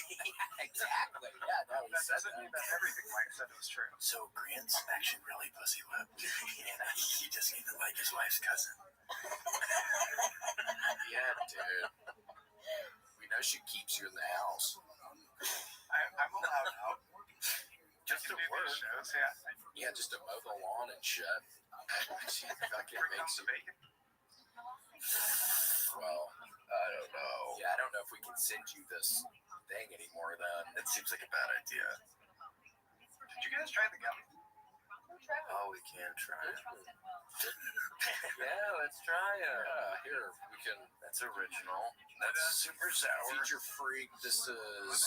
Yeah, exactly. Yeah, no, he said that. Everything Mike said was true. So Grant's actually really pussy whipped. Yeah, he just even like his wife's cousin. Yeah, dude. We know she keeps you in the house. I'm allowed out. Just to work. Shows, yeah, just to mow the lawn and shit. She fucking makes you. Well, I don't know. Yeah, I don't know if we can send you this thing anymore then. That seems like a bad idea. Did you guys try the gum? Oh, we can try it. Yeah, let's try it. Here, we can. That's original. That's super sour. Feed Your Freak. This is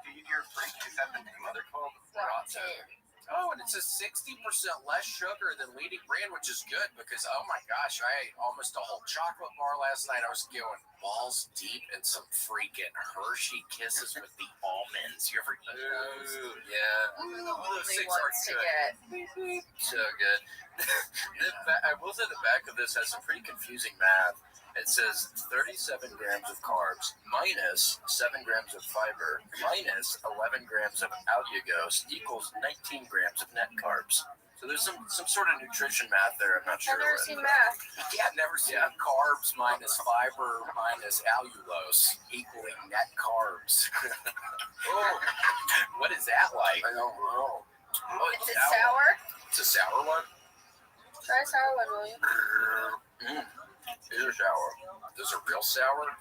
Feed Your Freak. Is that the name of it called? Rothschild. Oh, and it's a 60% less sugar than leading brand, which is good because, oh my gosh, I ate almost a whole chocolate bar last night. I was going balls deep in some freaking Hershey Kisses with the almonds. You ever eat those? Yeah. Those things are good. So good. I will say the back of this has some pretty confusing math. It says 37 grams of carbs minus 7 grams of fiber minus 11 grams of allulose equals 19 grams of net carbs. So there's some sort of nutrition math there. I'm not sure. I've never seen math. Yeah, I've never seen carbs minus fiber minus allulose equaling net carbs. Oh, what is that like? I don't know. Oh, Is it sour? It's a sour one? Try a sour one, will you? These are sour. Those are real sour?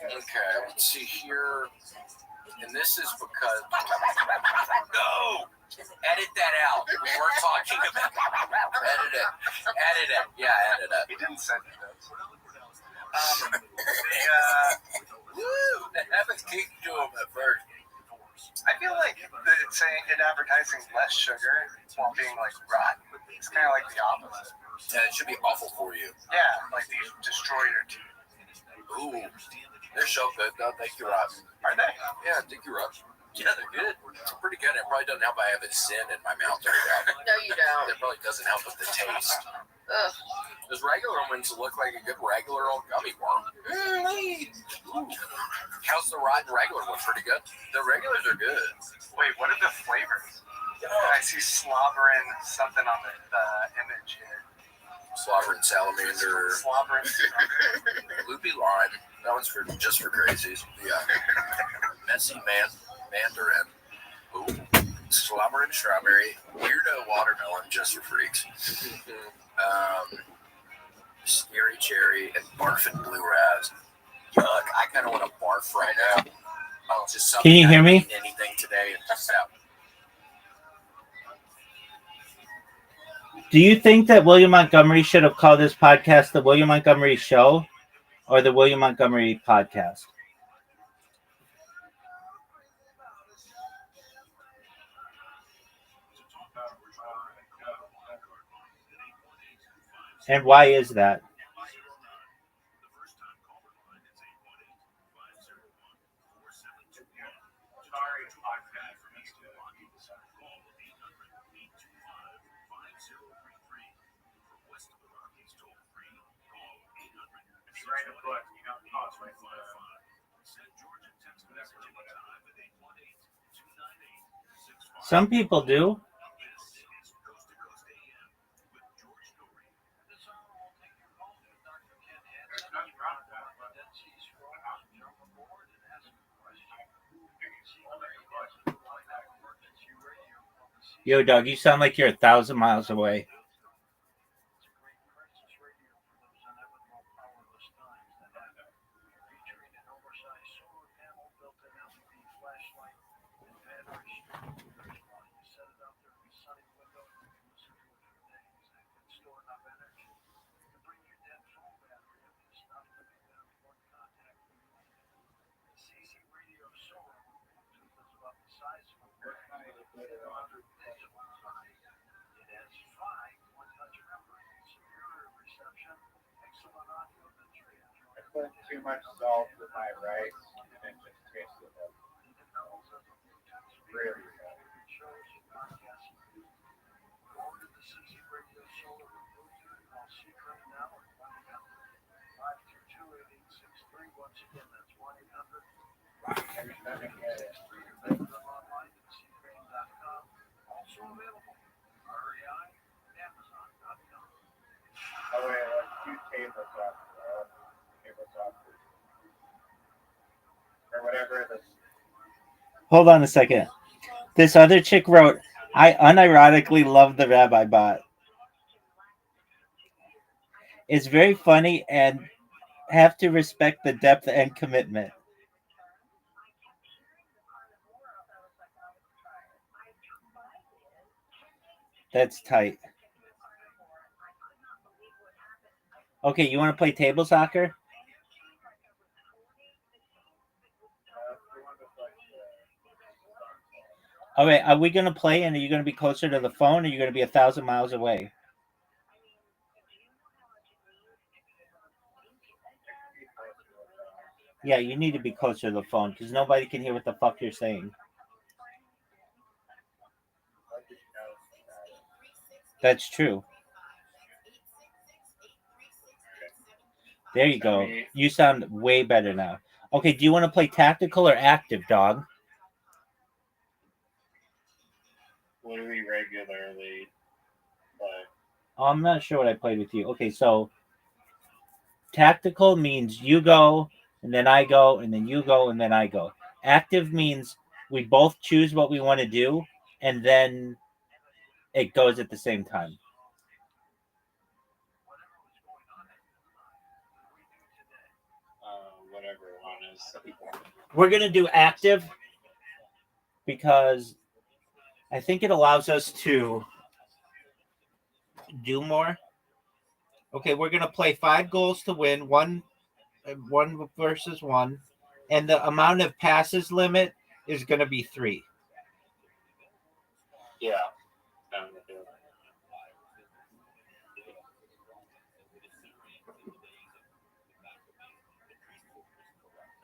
Okay, let's see here. And this is because... No! Edit that out. We weren't talking about... Edit it. Edit it. Yeah, edit it. He didn't send it those. Woo! That haven't kicked to him at first. I feel like it's saying in advertising less sugar while being like rotten. It's kind of like the opposite. Yeah, it should be awful for you. Yeah, like these destroy your teeth. Ooh, they're so good though. Thank you, Rob. Are they? Yeah, thank you, Rob. Yeah, they're good. They're pretty good. It probably doesn't help I have a sin in my mouth right now. No, you don't. It probably doesn't help with the taste. Ugh. Those regular ones look like a good regular old gummy worm. How's the rotten regular one? Pretty good. The regulars are good. Wait, what are the flavors? I see slobbering something on the image here. Slobber and salamander. Slobbering. Loopy lime. That one's just for crazies. Yeah. Messy mandarin. Ooh. Slobber and strawberry. Weirdo watermelon just for freaks. Scary cherry and barf and blue raz. Yuck! I kind of want to barf right now. Oh, just Can you hear me? Anything today and just out. Do you think that William Montgomery should have called this podcast the William Montgomery Show or the William Montgomery Podcast? And why is that? Some people do. Yo, dog, you sound like you're 1,000 miles away. I put too much salt with my rice and it just tasted like really good. Every time I get it. Oh wait, like 2 tablespoons. Or whatever this. Hold on a second. This other chick wrote, I unironically love the Rabbi Bot. It's very funny and have to respect the depth and commitment. That's tight. Okay, you want to play table soccer? All right, are we going to play and are you going to be closer to the phone or are you going to be 1,000 miles away? Yeah, you need to be closer to the phone because nobody can hear what the fuck you're saying. That's true. There you go. You sound way better now. Okay, do you want to play tactical or active, dog? What do we regularly play? Oh, I'm not sure what I played with you. Okay, so tactical means you go, and then I go, and then you go, and then I go. Active means we both choose what we want to do, and then it goes at the same time. Whatever one is. We're going to do active because I think it allows us to do more. Okay, we're going to play 5 goals to win, one versus one, and the amount of passes limit is going to be 3. Yeah. I'm gonna do it.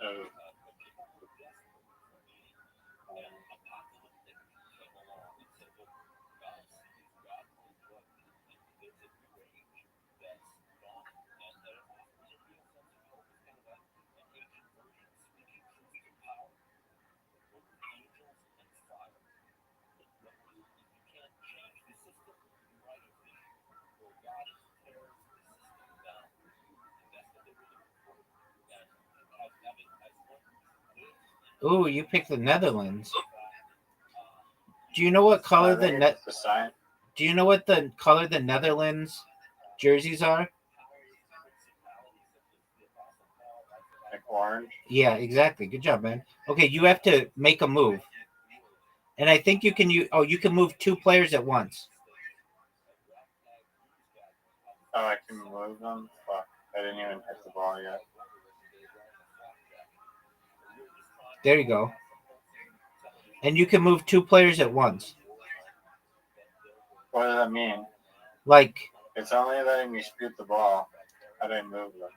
Oh. Ooh, you picked the Netherlands. Do you know what color Do you know what the color the Netherlands jerseys are? Like orange. Yeah, exactly. Good job, man. Okay, you have to make a move. And I think you can you can move 2 players at once. Oh, I can move them? Fuck. I didn't even hit the ball yet. There you go. And you can move 2 players at once. What does that mean? Like, it's only letting me shoot the ball. How do I move them?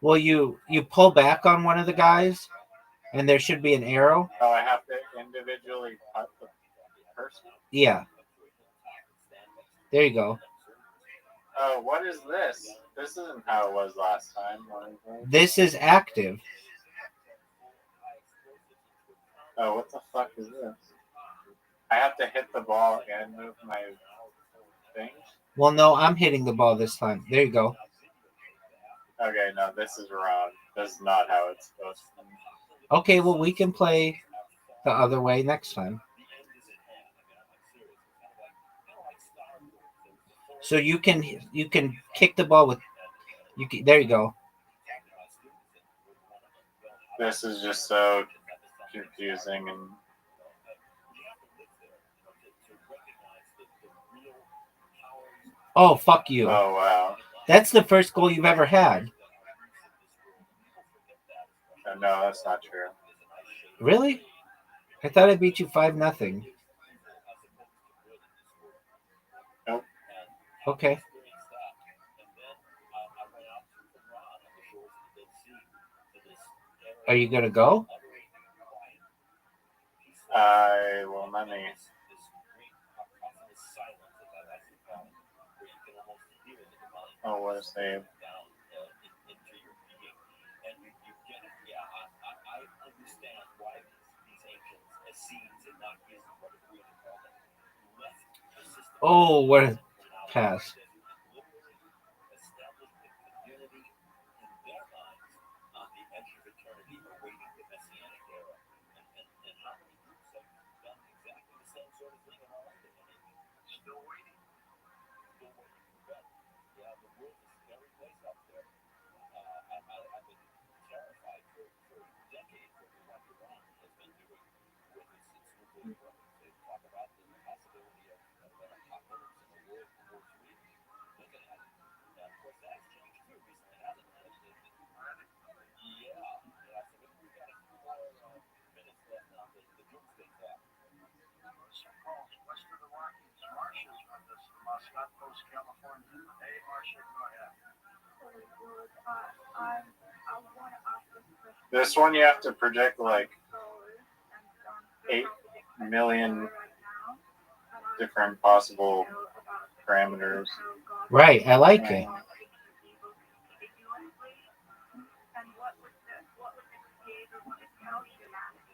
Well, you pull back on one of the guys, and there should be an arrow. Oh, I have to individually cut the person? Yeah. There you go. Oh, what is this? This isn't how it was last time. This is active. Oh, what the fuck is this? I have to hit the ball and move my things? Well, no, I'm hitting the ball this time. There you go. Okay, no, this is wrong. This is not how it's supposed to be. Okay, well, we can play the other way next time. So you can kick the ball with there you go. This is just so confusing and Oh, fuck you. oh wow. That's the first goal you've ever had. No, that's not true. Really? I thought I beat you 5-0. Nope. Okay. Are you gonna go? Well, let me. Oh, what a save. Oh, what a pass. This one you have to predict like 8 million different possible parameters. Right, I like it.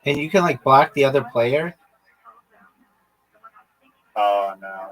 And you can like block the other player. Oh no.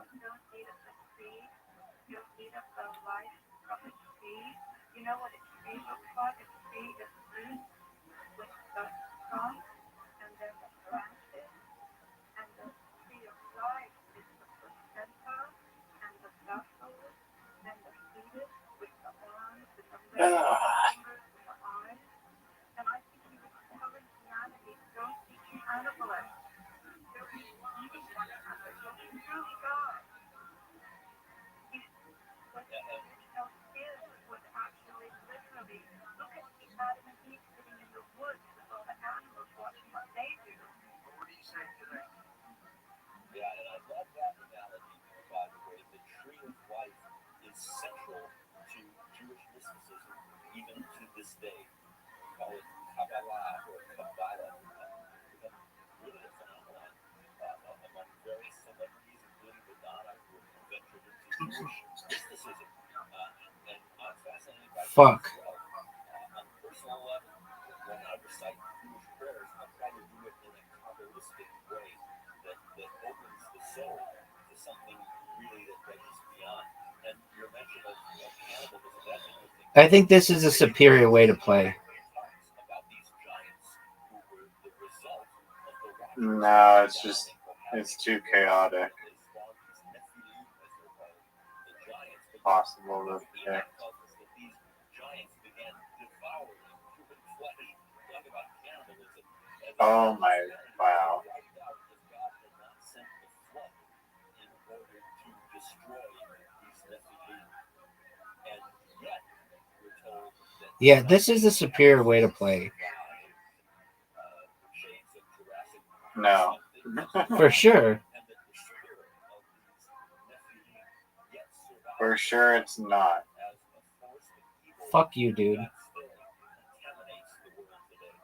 Yeah, and I love that analogy, by the way. The tree of life is central to Jewish mysticism, even to this day. Call it Kabbalah or Kabbalah. Become really a phenomenon among various celebrities, including Madonna, who ventured into Jewish mysticism. And I'm fascinated by that Fuck. as well. On a personal level, when I recite Jewish prayers, I try to do it in a Kabbalistic way that opens the soul to something really that reaches beyond. And your mention of cannibalism, that's interesting. I think this is a superior way to play. Talks about these giants who were the result of the No, it's too chaotic. Possible to predict. These giants began devouring human flesh. Talk about cannibalism. Oh my, wow. Wiped out if God had not sent the flood in order to destroy these Nephilim. And yet, we're told that Yeah, this is a superior way to play. shades of Jurassic No. For sure. and that the spirit of these Nephilim yet survives For sure it's not. as a force of evil Fuck you, dude. that still contaminates the world today.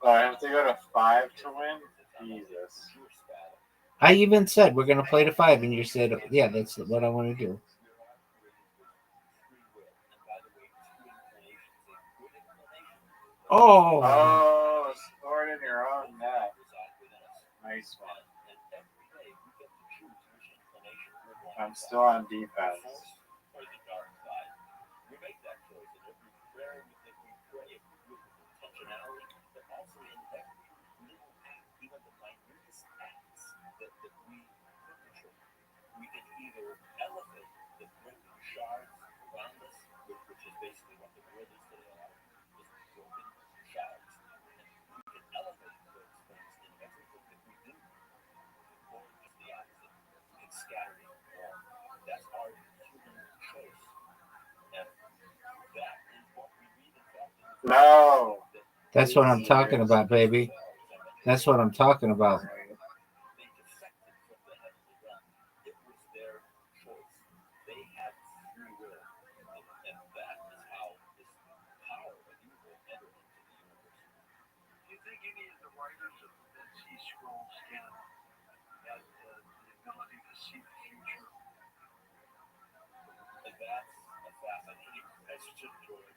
Oh, I have to go to 5 to win? Jesus. Jewish battle. I even said we're gonna play to 5, and you said, yeah, that's what I want to do. We are all created with free will. And by the way, two inclinations. A good inclination Oh, Oh, stored in your own net. reside within us. Nice one. And every day we get to choose which inclination we're going I'm to still follow. on defense. The force or the dark side. We make that choice in every prayer that we pray with intentionality, but also in every little act, even the minutest acts that we perpetrate. We can either elevate the broken shards around us, which is basically what the world is today, a lot of just broken shards, and we can elevate those things in everything that we do, or just the opposite. We can scatter it all. That's our human choice. And that is what we read, in fact, in the No. that's what I'm talking about, baby. That's what I'm talking about. they defected from the heavenly realm. It was their choice. They had free will. And that is how this power of evil entered into the universe. Do you think any of the writers of the Dead Sea Scrolls had the ability to see the future? And that's a fascinating question, George.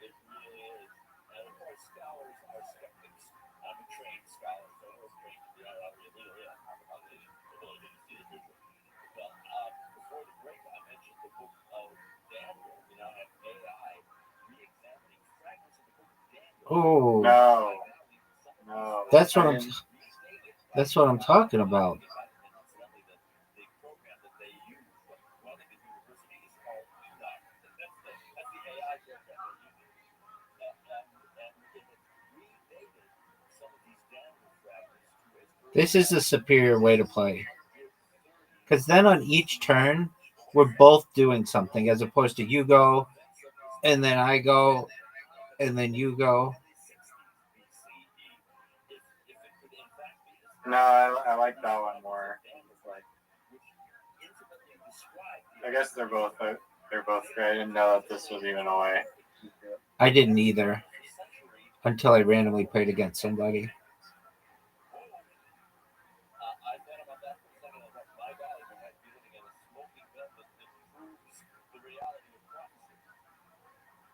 It really is. And of course, scholars are skeptics. I'm a trained scholar, so I was trained to be talk about the ability to see the future. Well, before the break, I mentioned the book of Daniel. We now have AI re-examining fragments of the book of Daniel. Oh, No. No. That's what I I'm. didn't- That's what I'm talking about. And incidentally, the program that they use running the university is called UNOC. That's the AI program they're using. And it had redated some of these Daniel fragments to as early This is a as superior way to play. year 30. Because then on each turn, we're both doing something, as opposed to you go, and then I go, and then you go. No, I like that one more. It's like, I guess they're both great. I didn't know that this was even a way. I didn't either until I randomly played against somebody.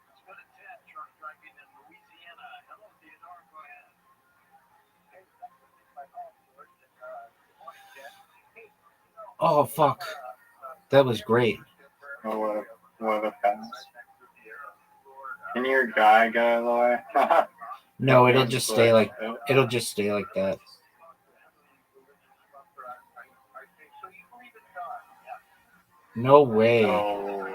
Let's go to Ted, truck driving in Louisiana. Hello, Theodore. Go ahead. Hey, my home, George. Good morning, Ted. Hey, Oh fuck, that was great. Oh, what a pass. Can your guy go out of the way? No, it'll just stay like that. so you believe in God? Yeah. No way. Oh,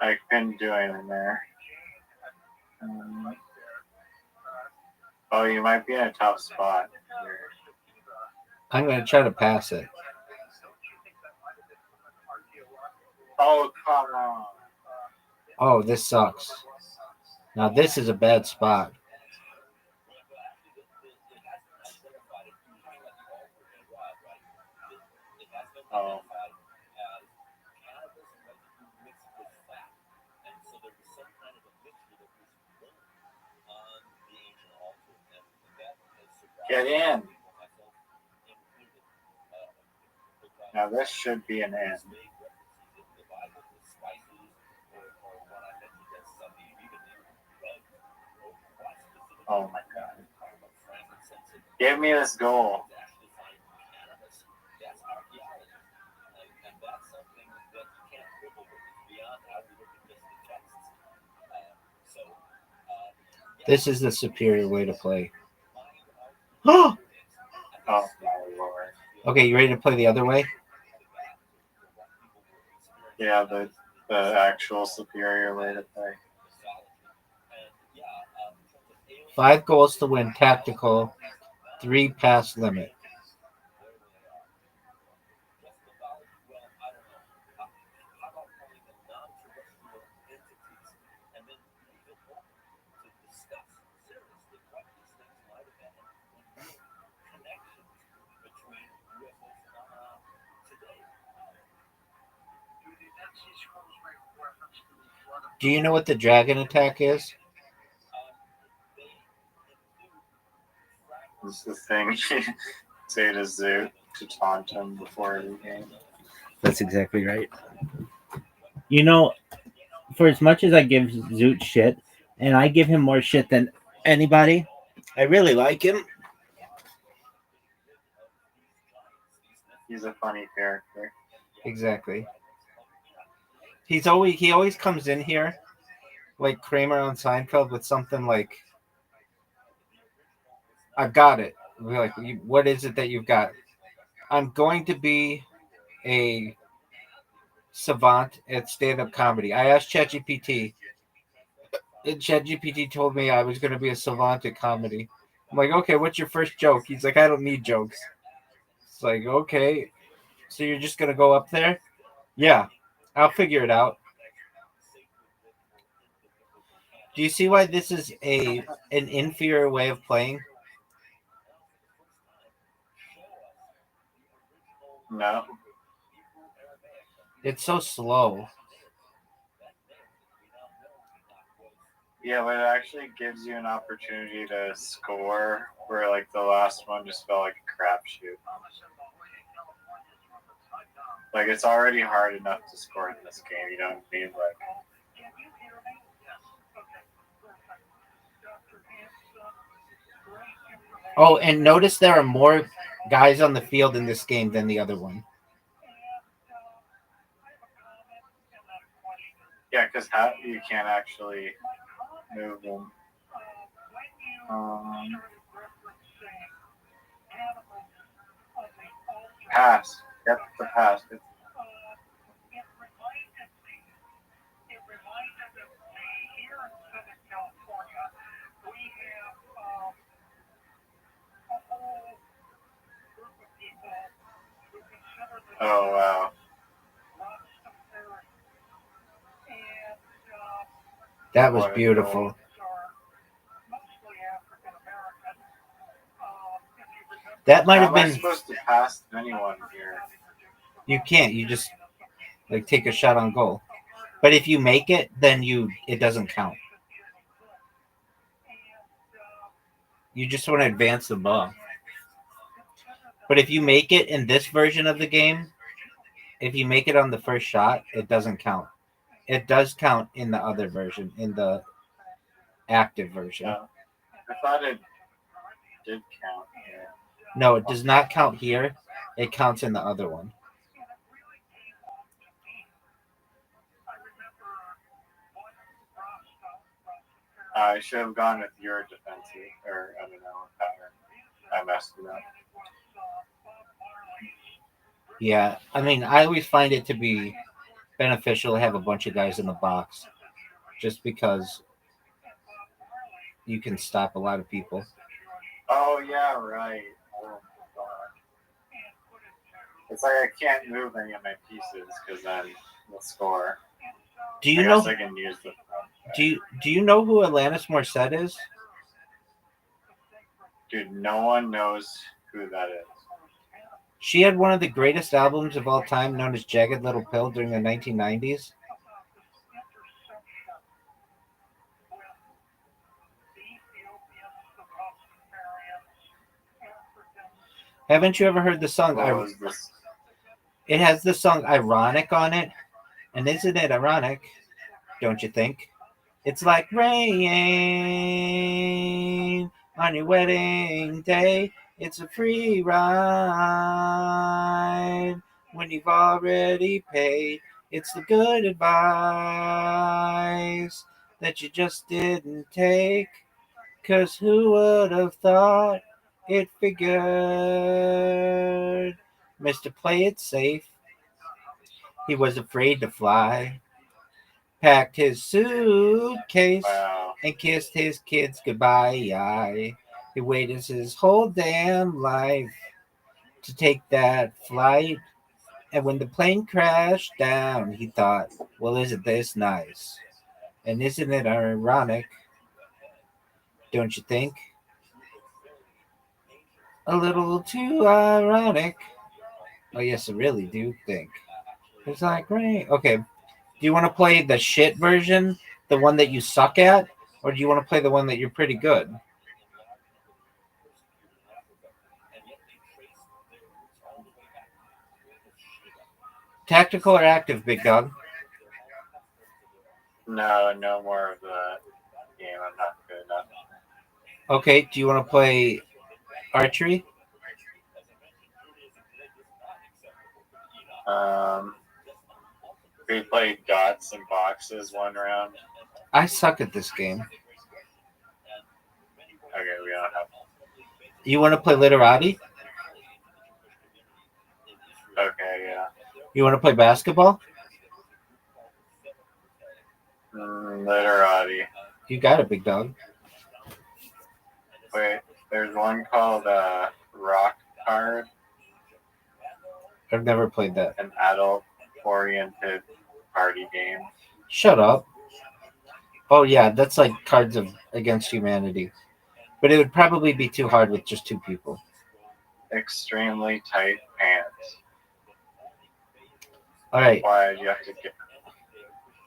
I couldn't do anything there. Oh, you might be in a tough spot here. I'm gonna try to pass it. Oh, come on. Oh, this sucks. Now this is a bad spot. Oh. Get in. Now this should be an end. Oh my god. Give me this goal. This is the superior way to play. Oh, Oh my lord. okay, you ready to play the other way? Yeah, the actual superior way to play. 5 goals to win tactical, 3 pass limit. Do you know what the dragon attack is? This is the thing you say to Zoot to taunt him before every game. That's exactly right. You know, for as much as I give Zoot shit, and I give him more shit than anybody, I really like him. He's a funny character. Exactly. He always comes in here like Kramer on Seinfeld with something like, "I've got it." We're like, "What is it that you've got?" I'm going to be a savant at stand-up comedy. I asked ChatGPT, and ChatGPT told me I was going to be a savant at comedy. I'm like, okay, what's your first joke? He's like, I don't need jokes. It's like, okay, so you're just going to go up there? Yeah, I'll figure it out. Do you see why this is an inferior way of playing? No. It's so slow. Yeah, but it actually gives you an opportunity to score where like the last one just felt like a crapshoot. Like it's already hard enough to score in this game. You don't need like Oh, and notice there are more guys on the field in this game than the other one. yeah, because how you can't actually move them. Pass. Get the pass. Oh wow. That was What a beautiful. goal. mostly African American. If you remember, That might How have am I been. supposed to pass anyone here? You can't. You just like take a shot on goal. But if you make it, then it doesn't count. You just want to advance the ball. But if you make it in this version of the game, if you make it on the first shot, it doesn't count. It does count in the other version, in the active version. No. I thought it did count here. No, it does not count here. It counts in the other one. I should have gone with your defensive, or I don't know, pattern. I messed it up. Yeah, I mean, I always find it to be beneficial to have a bunch of guys in the box, just because you can stop a lot of people. Oh yeah, right. Oh, God. It's like I can't move any of my pieces because then we'll score. Do I you guess know? I can use the. Do you know who Alanis Morissette is? Dude, no one knows who that is. She had one of the greatest albums of all time, known as Jagged Little Pill, during the 1990s. Haven't you ever heard the song? What was this? It has the song "Ironic" on it, and isn't it ironic? Don't you think? It's like rain on your wedding day. It's a free ride when you've already paid. It's the good advice that you just didn't take. 'Cause who would have thought it figured? Mr. Play It Safe, he was afraid to fly. Packed his suitcase Wow. and kissed his kids goodbye. He waited his whole damn life to take that flight. And when the plane crashed down, he thought, well, isn't this nice? And isn't it ironic? Don't you think? A little too ironic. Oh, yes, I really do think. It's like, right. Okay. Do you want to play the shit version, the one that you suck at? Or do you want to play the one that you're pretty good? Tactical or active, big dog? No more of the game. I'm not good enough. Okay. Do you want to play archery? We played dots and boxes one round. I suck at this game. Okay, we don't have. You want to play literati? Okay, yeah. You want to play basketball? Literati. You got it, big dog. Wait, there's one called Rock Card, I've never played that. an adult-oriented party game. Shut up. Oh, yeah, that's like Cards of Against Humanity. But it would probably be too hard with just two people. Extremely tight pants. All right. Why do you have to get?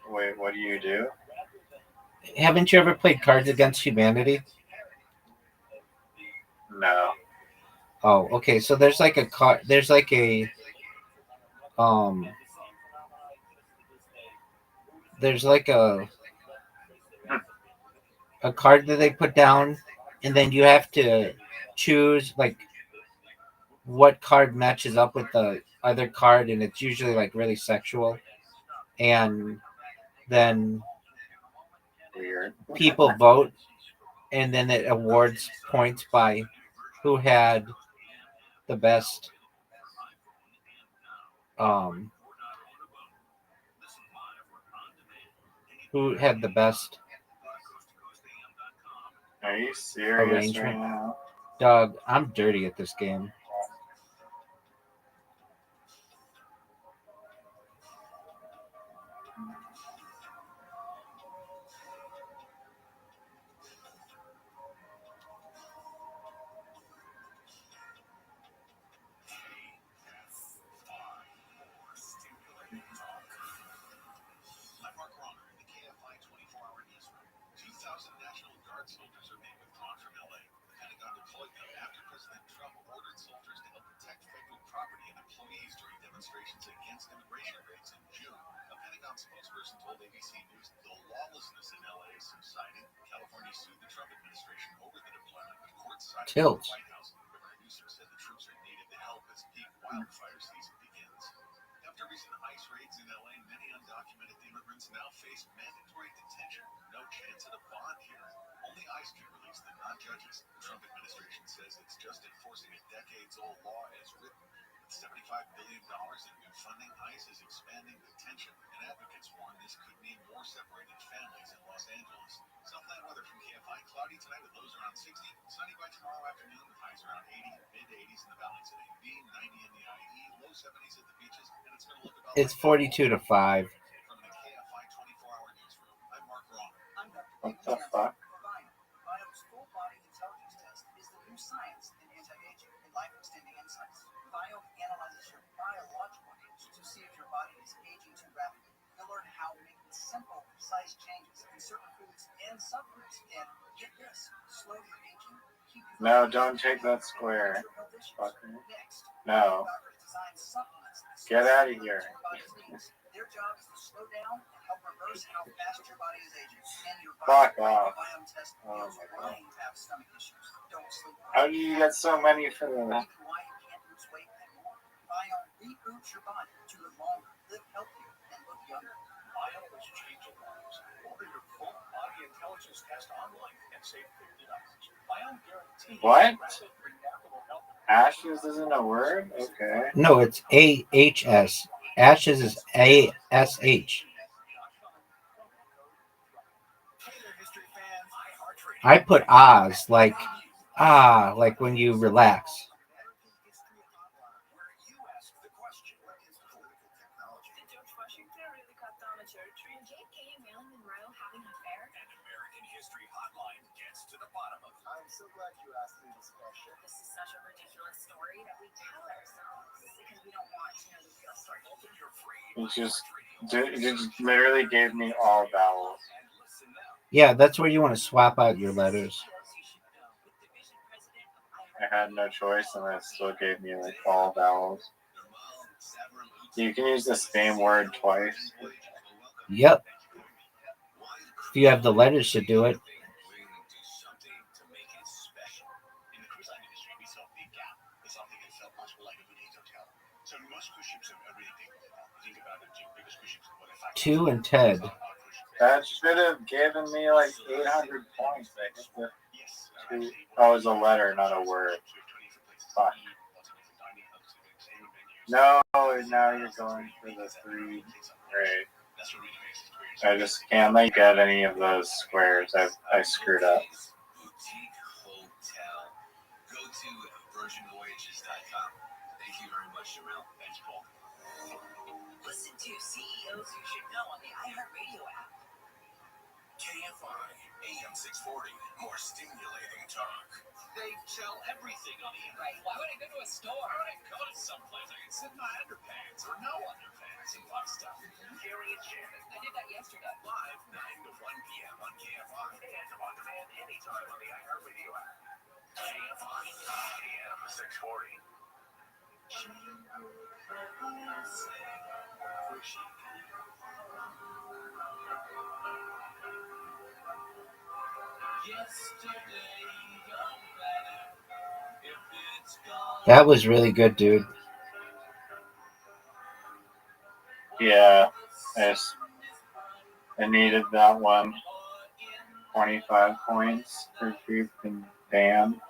Wait, what do you do? Haven't you ever played Cards Against Humanity? No. Oh, okay. So there's like a card. There's like um. There's like a card that they put down, and then you have to choose like what card matches up with the other card, and it's usually like really sexual. And then Weird. people vote, and then it awards points by who had the best um who had the best Are you serious arrangement. right now? Dog, I'm dirty at this game. soldiers are being withdrawn from LA. The Pentagon deployed them after President Trump ordered soldiers to help protect federal property and employees during demonstrations against immigration raids in June. A Pentagon spokesperson told ABC News the lawlessness in LA is subsiding. California sued the Trump administration over the deployment, but court sided with the White House. Governor Newsom said the troops are needed to help as peak wildfire season begins. After recent ICE raids in LA, many undocumented immigrants now face mandatory detention. No chance at a bond hearing. Only ICE can release them, not judges. The Trump administration says it's just enforcing a decades-old law as written. With $75 billion in new funding, ICE is expanding detention, and advocates warn this could mean more separated families in Los Angeles. Southland weather from KFI. Cloudy tonight with lows around 60. Sunny by tomorrow afternoon with highs around 80. Mid-80s in the valley today. B, 90 in the IE. Low 70s at the beaches. And it's going to look about It's 42 to 5. From the KFI 24-hour newsroom, I'm Mark Roman. What the fuck? Biome's full body intelligence test is the new science in anti-aging and life-extending insights. Biome analyzes your biological age to see if your body is aging too rapidly. You'll learn how making simple, precise changes in certain foods and subfoods can, get this, slow your aging, keep you No, don't take that square. Fucker. No. Get out of here. Their job is to slow down and help reverse how fast your body is aging. And your Fuck off. biome test reveals why you have stomach issues. Don't sleep. How do you get so many for that? Why you can't lose weight anymore. Biome reboots your body to live longer, live healthier, and look younger. Biome is changing lives. Order your full body intelligence test online and save $50. Biome guarantees What? rapid remarkable health. Ashes isn't a word? Okay. No, it's AHS. Ashes is ASH. Taylor history fans, iHeartRadio. I put Oz, like when you relax. Where you ask the question, what is political technology? Did George Washington really cut down a cherry tree? JFK and Marilyn Monroe having an affair? An American History Hotline gets to the bottom of it. I'm so glad you asked me this question. This is such a ridiculous story that we tell ourselves because we don't want to know the real story. Open your free It just iHeartRadio it literally gave me all vowels. and listen now. Yeah, that's where you want to swap out your letters. I had no choice and it still gave me like all vowels. You can use the same word twice. Yep. If you have the letters to do it. Two and Ted. That should have given me like 800 points. I hit the two. Oh, it was a letter, not a word. Fuck. No, now you're going for the 3. Great. I just can't like get any of those squares. I screwed up. Boutique Hotel. Go to virginvoyages.com. Thank you very much, Jamel. Thanks, Paul. Listen to CEOs You Should Know on the iHeartRadio app. KFI AM 640. More stimulating talk. They sell everything on the internet. Right. Why would I go to a store? Why would I go to someplace I can sit in my underpants or no underpants and buy stuff? Gary and Shannon. I did that yesterday. Live 9 to 1 p.m. on KFI. And on demand anytime on the iHeartRadio app. KFI AM 640. That was really good, dude. Yeah, I needed that one. 25 points for freaking damn.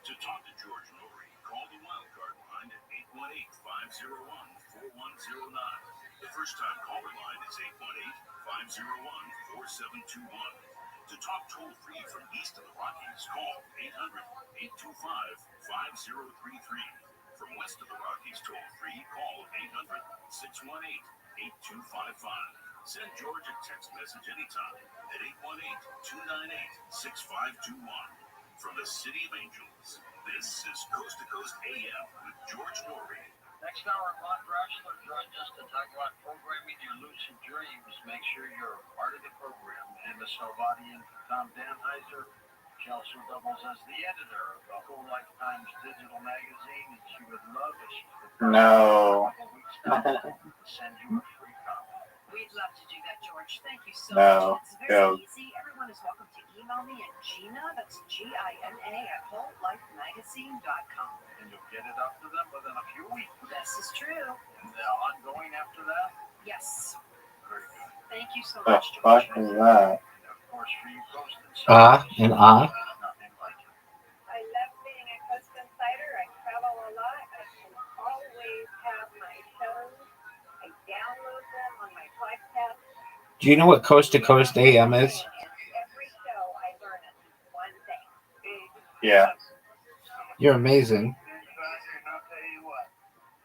To talk to George Norrie, call the wildcard line at 818-501-4109. The first-time caller line is 818-501-4721. To talk toll-free from east of the Rockies, call From west of the Rockies, toll free, call 800-618-8255. Send George a text message anytime at 818-298-6521. From the City of Angels, this is Coast to Coast AM with George Norrie. Next hour, Rabbi Rothschild joins us to talk about programming your lucid dreams. Make sure you're part of the program. Anna Salvati and Tom Danheiser. She also doubles as the editor of the Whole Lifetime's digital magazine, and she would love if she could No. send you a free copy. We'd love to do that, George. Thank you so No. much. It's very No. easy. Everyone is welcome to email me at Gina, that's Gina, at wholelifemagazine.com. And you'll get it up to them within a few weeks. This is true. And ongoing after that? Yes. Very good. Thank you so The much, George. fuck is that? And of course, for you Coast And nothing like it. I love being a Coast Insider. I travel a lot. I can always have my shows. I download them on my podcast. Do you know what Coast to Coast AM is? And every show I learn at least one thing. Yeah. You're amazing. And I'll tell you what,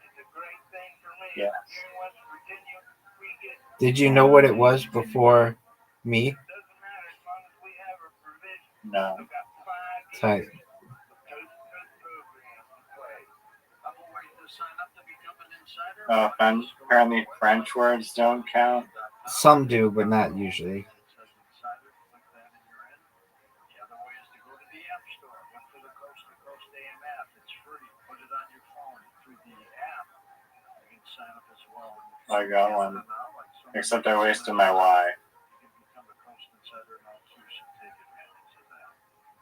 it's a great thing for me. Yeah. Here in West Virginia, we get, Did you know what it was before me? doesn't matter as long as we have a provision. No. We've got 5 Tight. years of good programs to play. Couple ways to sign up to become an insider. Apparently French words don't count. Some do, but not usually. It says insider, click that and you're in. The other way is to go to the App Store. Look for the Coast to Coast AM app. It's free. Put it on your phone through the app. You can sign up as well. I got one. Except I wasted my Y. You can become a Coast Insider and all too, so take advantage of that.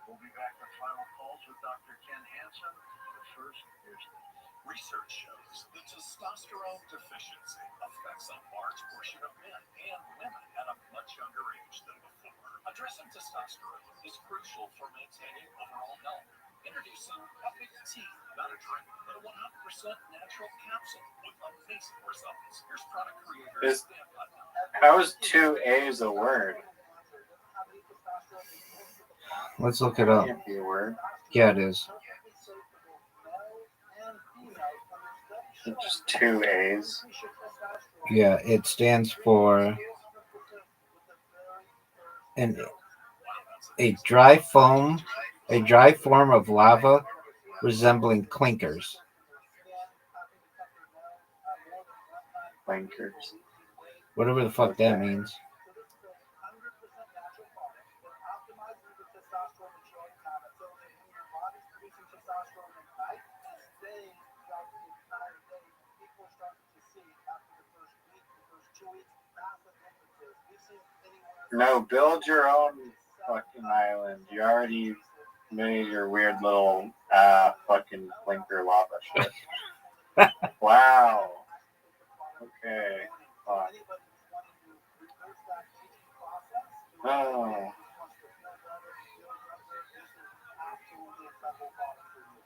We'll be back with final calls with Dr. Ken Hansen. But first, here's this. Research shows that testosterone deficiency affects a large portion of men and women at a much younger age than before. Addressing testosterone is crucial for maintaining overall health. Introducing Epic Tea, not a drink, but a 100% natural capsule with amazing results. Here's product creator Is- Stan Putnam. How is 2 A's a word? Let's look it up. Can't be a word. Yeah, it is. It's just 2 A's. Yeah, it stands for a dry form of lava resembling clinkers. Blinkers. Whatever the fuck that means. No, build your own fucking island. You already made your weird little fucking blinker lava shit. Wow. Okay. Fuck. Oh.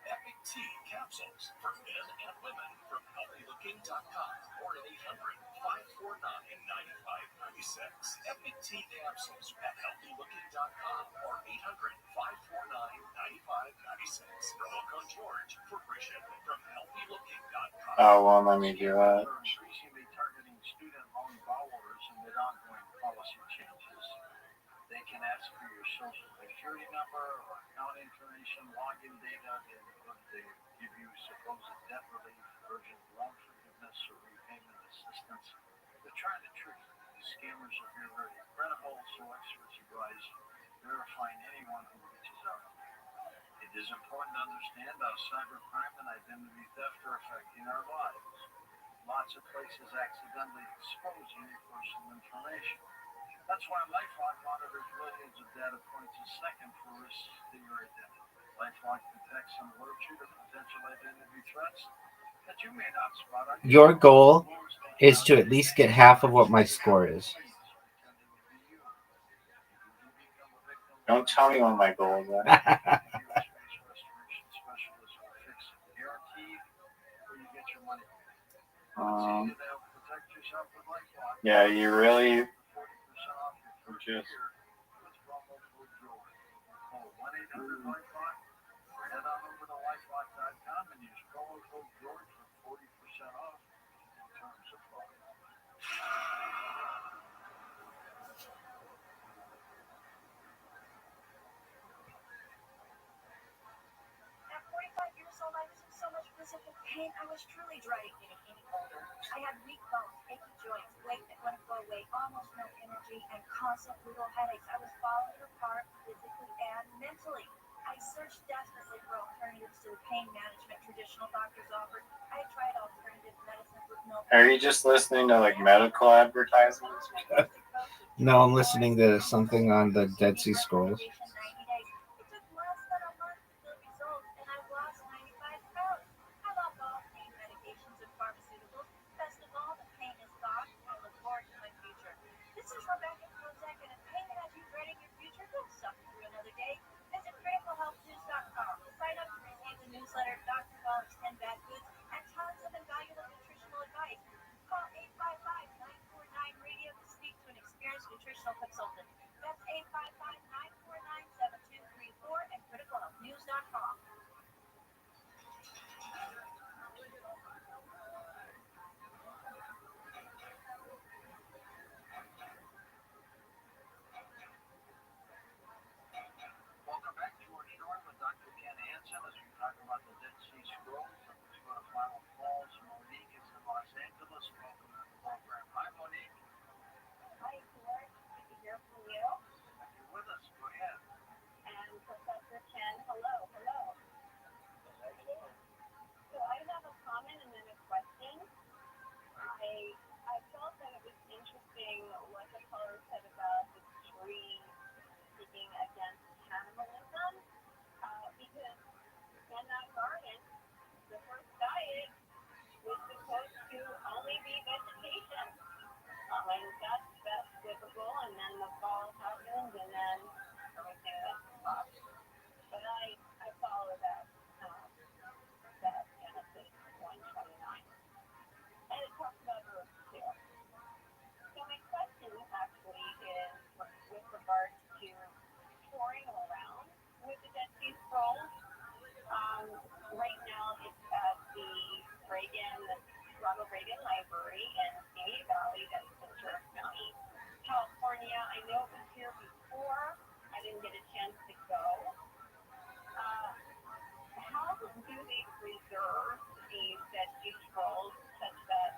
Epic Tea capsules for men and women from healthylooking.com or at 800-549-9596. Epic Tea capsules at healthylooking.com or 800-549-9596. Promo code George for free shipping from healthylooking.com. Oh, well, let me do that. We're increasingly targeting student loan borrowers amid ongoing policy changes. They can ask for your social security number or account information, login data, and they give you supposed debt relief, urgent loan forgiveness, or repayment assistance. They're trying to trick you. These scammers are very credible, so experts advise verifying anyone who reaches out to you. It is important to understand how cybercrime and identity theft are affecting our lives. Lots of places accidentally expose your personal information. That's why LifeLock monitors millions of data points a second for risks to your identity. LifeLock detects and alerts you to potential identity threats that you may not spot on Your goal is to at least get half of what my score is. Don't tell me what my goals are. Yeah, you really just pain. I was truly dreading getting any older. I had weak bones, achy joints, weight that wouldn't go away, almost no energy, and constant brutal headaches. I was falling apart physically and mentally. I searched desperately for alternatives to the pain management traditional doctors offered. I tried alternative medicines with no. Are you just listening to like medical advertisements? No, I'm listening to something on the Dead Sea Scrolls. It took less than a month to feel results, and I lost 95 pounds. I love all pain medications and pharmaceuticals. Best of all, the pain is gone. I look forward to my future. This is Rebecca Kozak, and if pain has you dreading your future, don't suffer through another day. Visit criticalhealthnews.com. Sign up to receive the newsletter, Dr. Wellness 10 Bad Foods, and tons of invaluable nutritional advice. Call 855-949-RADIO to speak to an experienced nutritional consultant. That's 855-949-7234 and criticalhealthnews.com. Welcome back to our show with Dr. Ken Hansen as we talk about the Dead Sea Scrolls. Let's go to Final Falls. Monique is in Los Angeles. Welcome to the program. Hi, Monique. Hi, George. Good to hear from you. You're with us. Go ahead. And Professor Chen, hello, hello. So I have a comment and then a question. I felt that it was interesting what the caller said about the tree speaking against cannibalism, because in that garden, the first diet was supposed to only be vegetation. And that's typical, and then the fall happens, and then everything was stopped. But I follow that Genesis 1:29, and it talks about herbs too. So my question actually is with regards to touring around with the Dead Sea Scrolls. Right now it's at the Ronald Reagan Library in Simi Valley, that's Ventura County, California. I know it was here before. I didn't get a chance to go. How do they preserve these Dead Sea Scrolls such that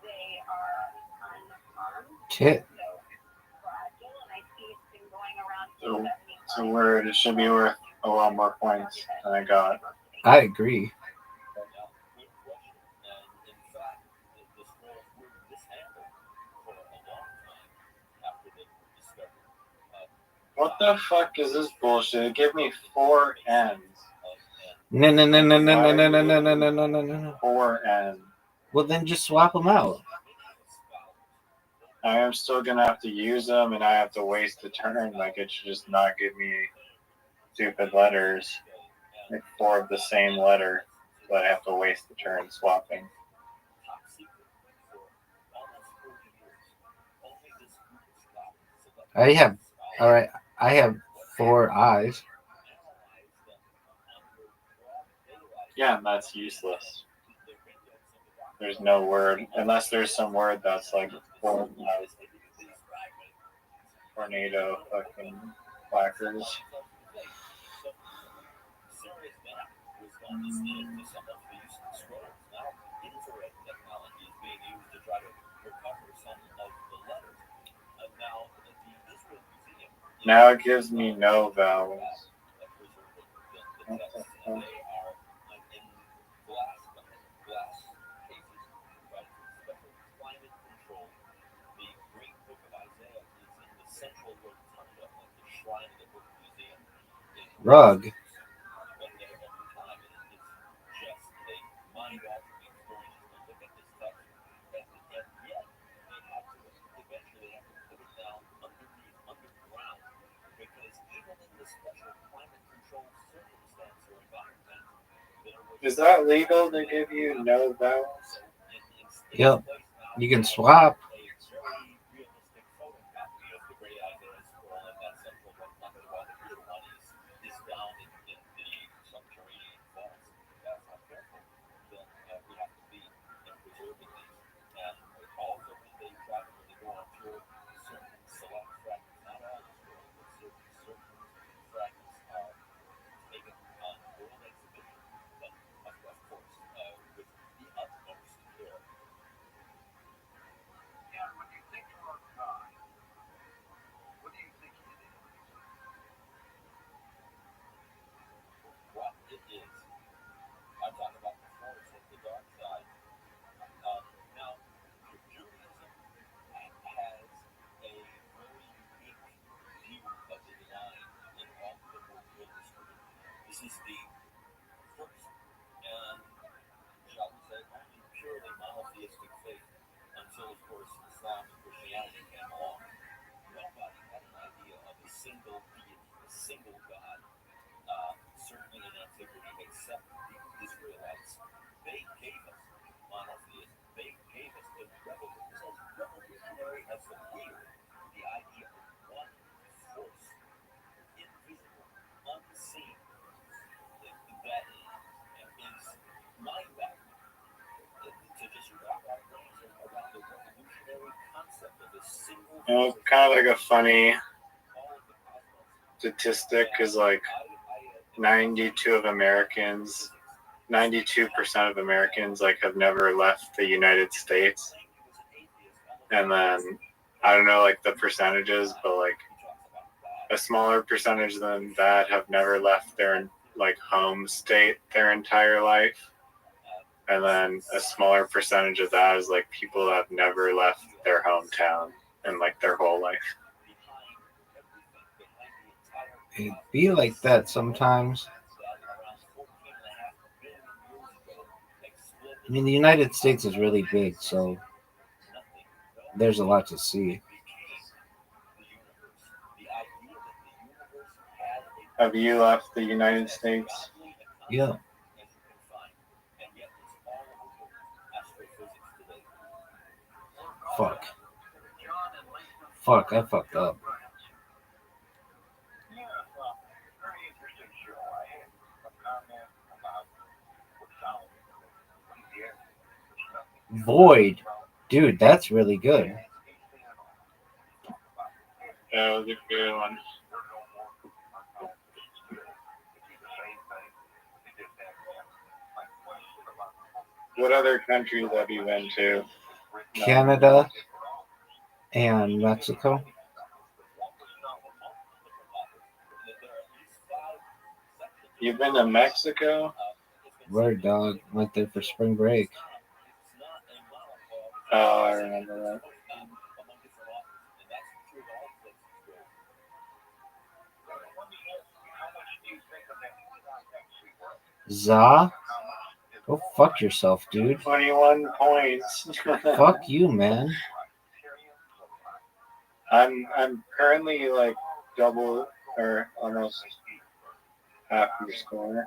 they are unharmed? Shit. So fragile, and I see it's been going around for 75 It's a word. It should be worth a lot more points than I got. I agree. What the fuck is this bullshit? Give me 4 N's. No, no, no, no, no, no, no, no, no, no, no, no, no. 4 N's. Well, then just swap them out. I am still gonna have to use them, and I have to waste the turn. Like, it should just not give me stupid letters. Like 4 of the same letter, but I have to waste the turn swapping. All right, I have 4 eyes. Yeah, and that's useless. There's no word, unless there's some word that's like tornado fucking clackers. Now it gives me no vowels. What the fuck? Rug. Is that legal to give you no vowels? Yep. You can swap. and shall we say, only purely monotheistic faith until, of course, Islam and Christianity came along. Nobody had an idea of a single deity, a single God, certainly in antiquity, except the Israelites. They gave us monotheism. They gave us the revolutionary as the weird, the idea of one force, invisible, unseen, that is mind-boggling to just wrap our brains around the revolutionary concept of a single force. Kind of like a funny All of the cosmos. statistic is like 92 of Americans, 92% of Americans like have never left the United States. And then I don't know like the percentages, but like a smaller percentage than that have never left their like home state their entire life. And then a smaller percentage of that is like people that have never left their hometown in like their whole life. It be like that sometimes. I mean, the United States is really big, so there's a lot to see. Have you left the United States? Yeah. Fuck, I fucked up. Very interesting show. I had a comment about Void. Dude, that's really good. That was a good one. What other countries have you been to? Canada and Mexico. You've been to Mexico? Word, dog. Went there for spring break. Oh, I remember that. Za? Go fuck yourself, dude. 21 points. Fuck you, man. I'm currently like double or almost half your score.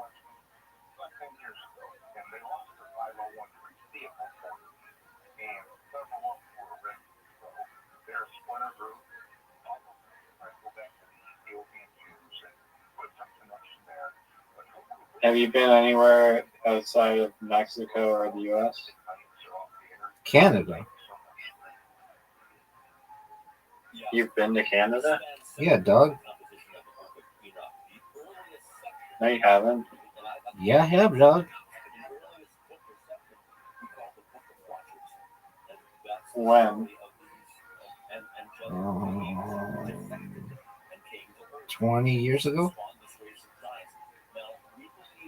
Have you been anywhere outside of Mexico or the U.S.? Canada. You've been to Canada? Yeah, dog. No, you haven't. Yeah, I have, dog. When? 20 years ago.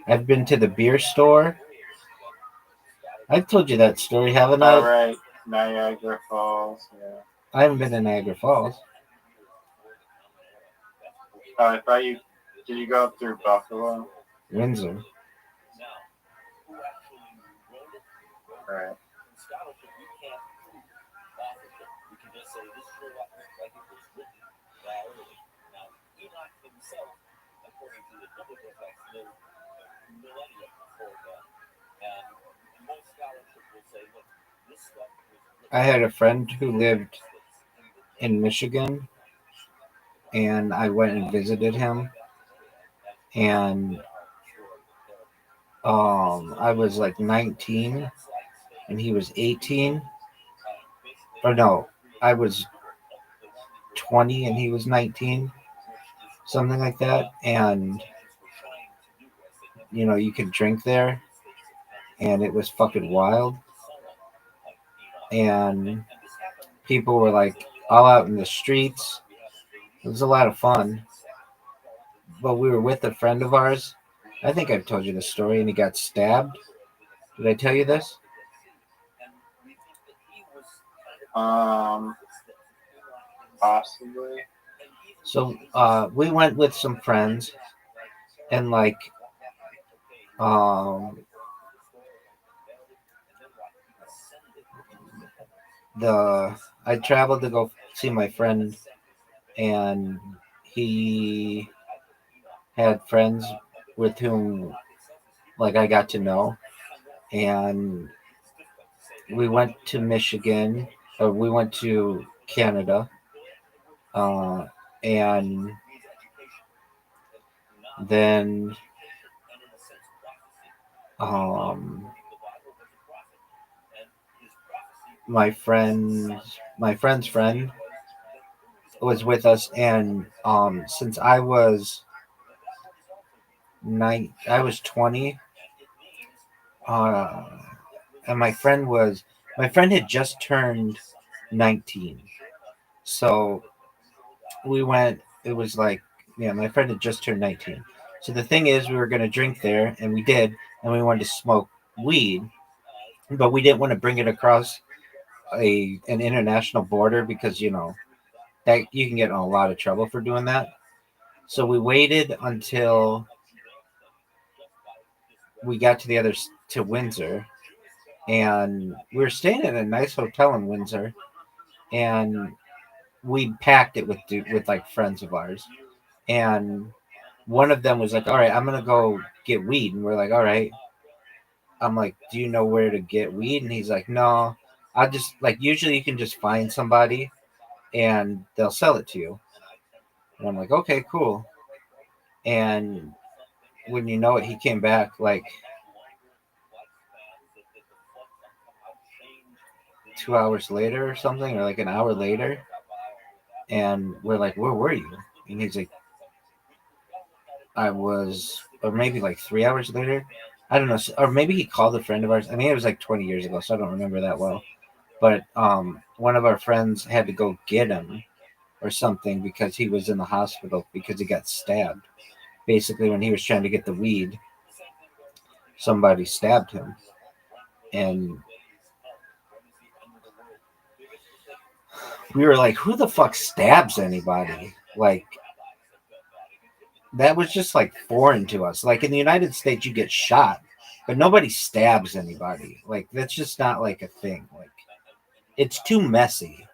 I've been to the beer store. I've told you that story, haven't I? All right, Niagara Falls. Yeah. I haven't been to Niagara Falls. Oh, I thought you. Did you go up through Buffalo? Windsor. Right. I had a friend who lived in Michigan, and I went and visited him, and I was like 19 and he was 18, or no, I was 20 and he was 19, something like that. And you know, you could drink there, and it was fucking wild, and people were like all out in the streets. It was a lot of fun, but we were with a friend of ours. I think I've told you this story, and he got stabbed. Did I tell you this? Possibly. So we went with some friends, and like Um, I traveled to go see my friend, and he had friends with whom like I got to know, and we went to Michigan, or we went to Canada, uh, and then um, my friend's friend was with us, and since I was 20, uh, and my friend had just turned 19, so we went. It was like, yeah, my friend had just turned 19. So the thing is, we were gonna drink there, and we did, and we wanted to smoke weed, but we didn't want to bring it across an international border because that you can get in a lot of trouble for doing that. So we waited until we got to to Windsor, and we were staying at a nice hotel in Windsor, and we packed it with like friends of ours, and one of them was like, "All right, I'm gonna go get weed," and we're like, "All right." I'm like, "Do you know where to get weed?" And he's like, "No, I just like usually you can just find somebody and they'll sell it to you." And I'm like, "Okay, cool." And when you know it, he came back like 2 hours later or something, or like an hour later, and we're like, "Where were you?" And he's like, "I was," or maybe like 3 hours later. I don't know, or maybe he called a friend of ours. I mean, it was like 20 years ago, so I don't remember that well. But one of our friends had to go get him or something because he was in the hospital because he got stabbed. Basically, when he was trying to get the weed, somebody stabbed him, and we were like, "Who the fuck stabs anybody?" Like that was just like foreign to us. Like in the United States, you get shot, but nobody stabs anybody. Like that's just not like a thing. Like it's too messy.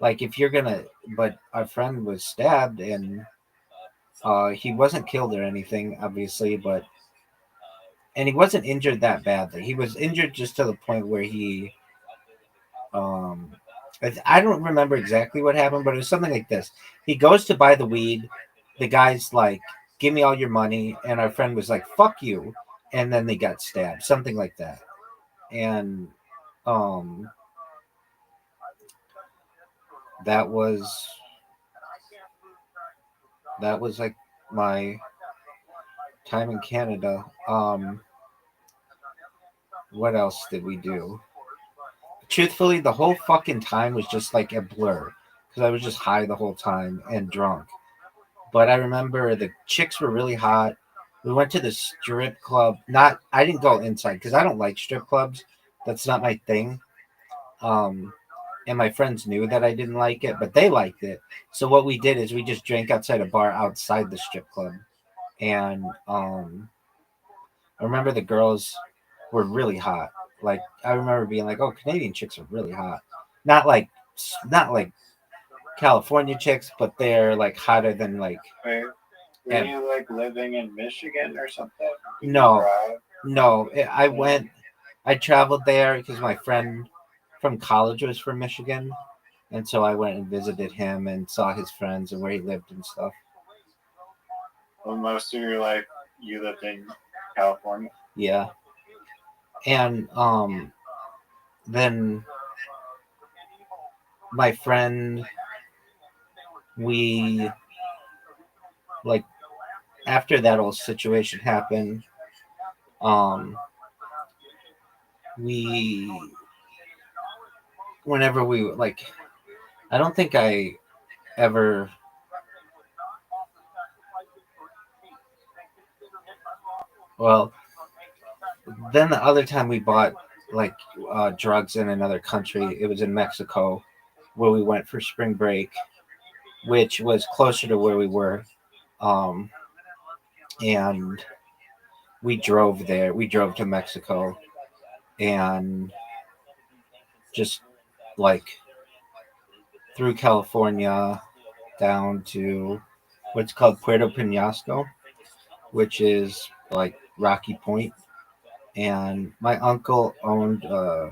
Like if you're gonna, but our friend was stabbed, and he wasn't killed or anything, obviously, but and he wasn't injured that badly. He was injured just to the point where he, um, I don't remember exactly what happened, but it was something like this. He goes to buy the weed. The guy's like, "Give me all your money," and our friend was like, "Fuck you," and then they got stabbed, something like that. And um, that was like my time in Canada. What else did we do? Truthfully, the whole fucking time was just like a blur because I was just high the whole time and drunk. But I remember the chicks were really hot. We went to the strip club. Not, I didn't go inside because I don't like strip clubs. That's not my thing. Um, and my friends knew that I didn't like it, but they liked it. So what we did is we just drank outside a bar outside the strip club. And I remember the girls were really hot. Like I remember being like, "Oh, Canadian chicks are really hot." Not like not like California chicks, but they're like hotter than like. Wait, were And you like living in Michigan or something? Did you no, drive? no, I traveled there because my friend from college was from Michigan, and so I went and visited him and saw his friends and where he lived and stuff. Well, most of your life you lived in California. Yeah, and then my friend, we like after that whole situation happened, um, we whenever we like, I don't think I ever. Well, then the other time we bought like drugs in another country, it was in Mexico, where we went for spring break, which was closer to where we were, and we drove there. We drove to Mexico and just like through California down to what's called Puerto Penasco, which is like Rocky Point. And my uncle owned the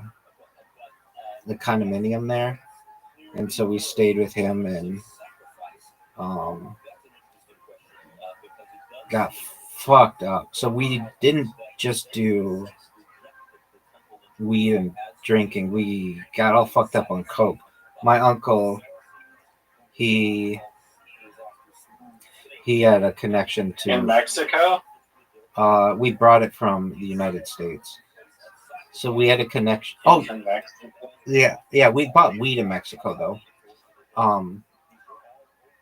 condominium there, and so we stayed with him and um, got fucked up. So we didn't just do weed and drinking. We got all fucked up on coke. My uncle, he he had a connection In to. Mexico? We brought it from the United States, so we had a connection. Oh In Mexico? yeah. We bought weed in Mexico though.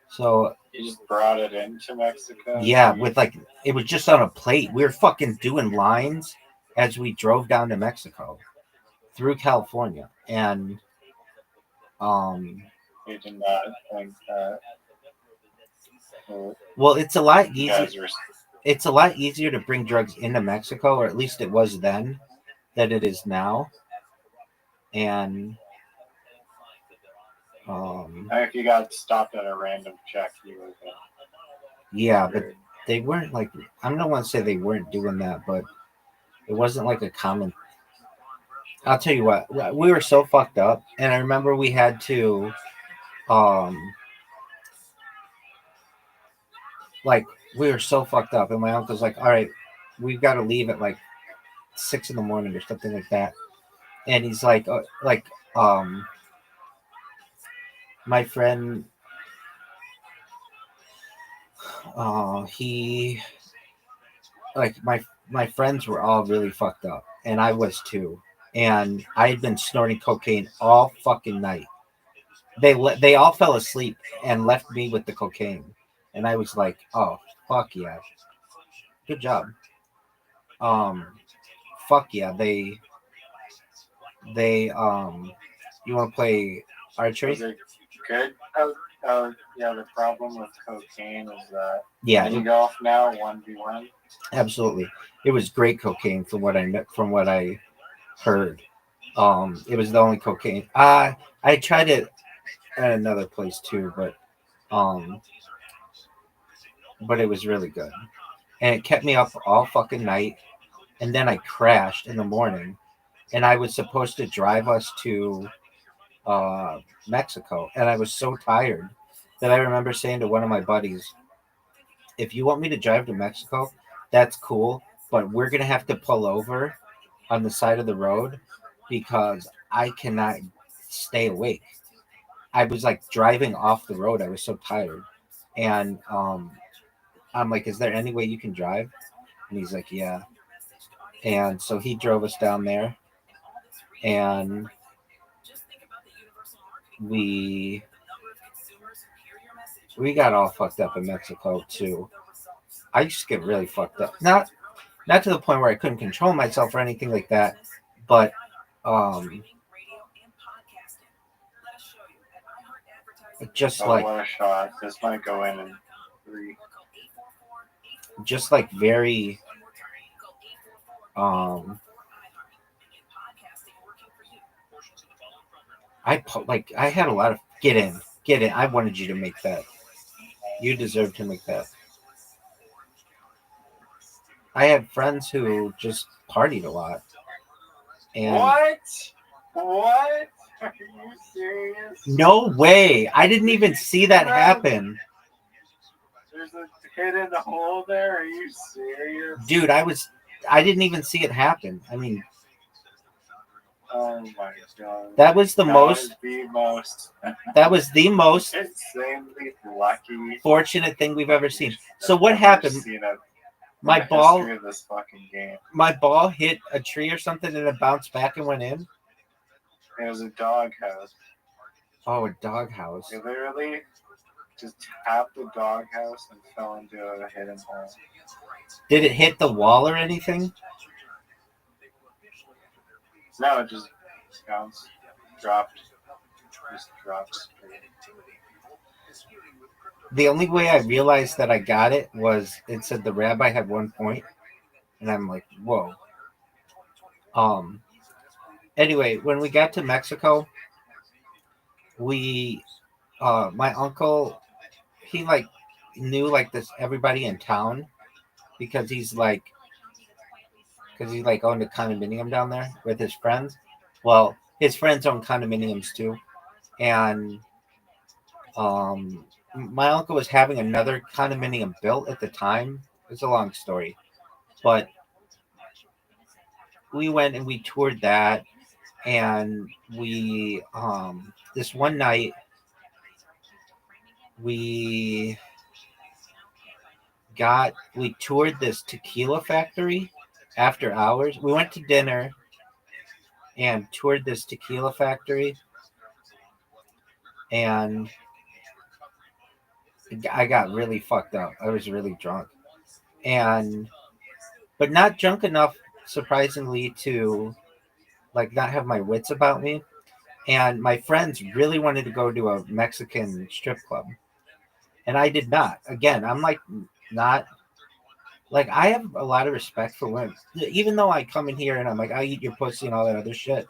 So You just brought it into Mexico? yeah, with like it was just on a plate. We were fucking doing lines as we drove down to Mexico through California, and You did not think that. well, it's a lot You easier. guys were. It's a lot easier to bring drugs into Mexico, or at least it was then, than it is now. And If you got stopped at a random check, you would have. yeah, but they weren't like I don't want to say they weren't doing that, but it wasn't like a common. I'll tell you what, we were so fucked up, and I remember we had to, um, like we were so fucked up, and my uncle's like, "All right, we've got to leave at like 6 in the morning or something like that," and he's like, my friend, he like my friends were all really fucked up, and I was too, and I had been snorting cocaine all fucking night. They all fell asleep and left me with the cocaine, and I was like, "Oh fuck yeah, good job." Um, fuck yeah, they. You want to play archery? Was it good? Yeah, the problem with cocaine is that Yeah, mini golf now, 1v1. absolutely. It was great cocaine from what I heard. It was the only cocaine. I tried it at another place too, um, but it was really good, and it kept me up all fucking night. And then I crashed in the morning, and I was supposed to drive us to uh, Mexico, and I was so tired that I remember saying to one of my buddies, "If you want me to drive to Mexico, that's cool, but we're gonna have to pull over on the side of the road because I cannot stay awake." I was like driving off the road. I was so tired, and I'm like, "Is there any way you can drive?" And he's like, "Yeah." And so he drove us down there, and we we got all fucked up in Mexico too. I used to get really fucked up. Not to the point where I couldn't control myself or anything like that, but just Oh, like what a shot. This might go in 3. just like very um I had a lot of get in. I wanted you to make that. You deserve to make that. I had friends who just partied a lot. And What? What? Are you serious? no way. I didn't even see that happen. There's a hidden hole there? Are you serious? Dude, I didn't even see it happen. I mean, Oh my god. that was the That most is the most that was the most insanely lucky fortunate thing we've ever seen. So what I've happened? seen in My the ball history of this fucking game. my ball hit a tree or something and it bounced back and went in. It was a doghouse. Oh, a doghouse. It literally just tapped the doghouse and fell into a hidden hole. Did it hit the wall or anything? No, it just bounced, dropped, just dropped. The only way I realized that I got it was it said the rabbi had 1 point. And I'm like, whoa. Um. Anyway, when we got to Mexico, we my uncle, he like knew like this everybody in town because he's like owned a condominium down there with his friends. Well, his friends own condominiums too, and um, my uncle was having another condominium built at the time. It's a long story, but we went and we toured that, and we this one night we we toured this tequila factory after hours. We went to dinner and toured this tequila factory, and I got really fucked up. I was really drunk, and but not drunk enough, surprisingly, to like not have my wits about me. And my friends really wanted to go to a Mexican strip club, and I did not. Again, I'm like not like I have a lot of respect for women, even though I come in here and I'm like I eat your pussy and all that other shit.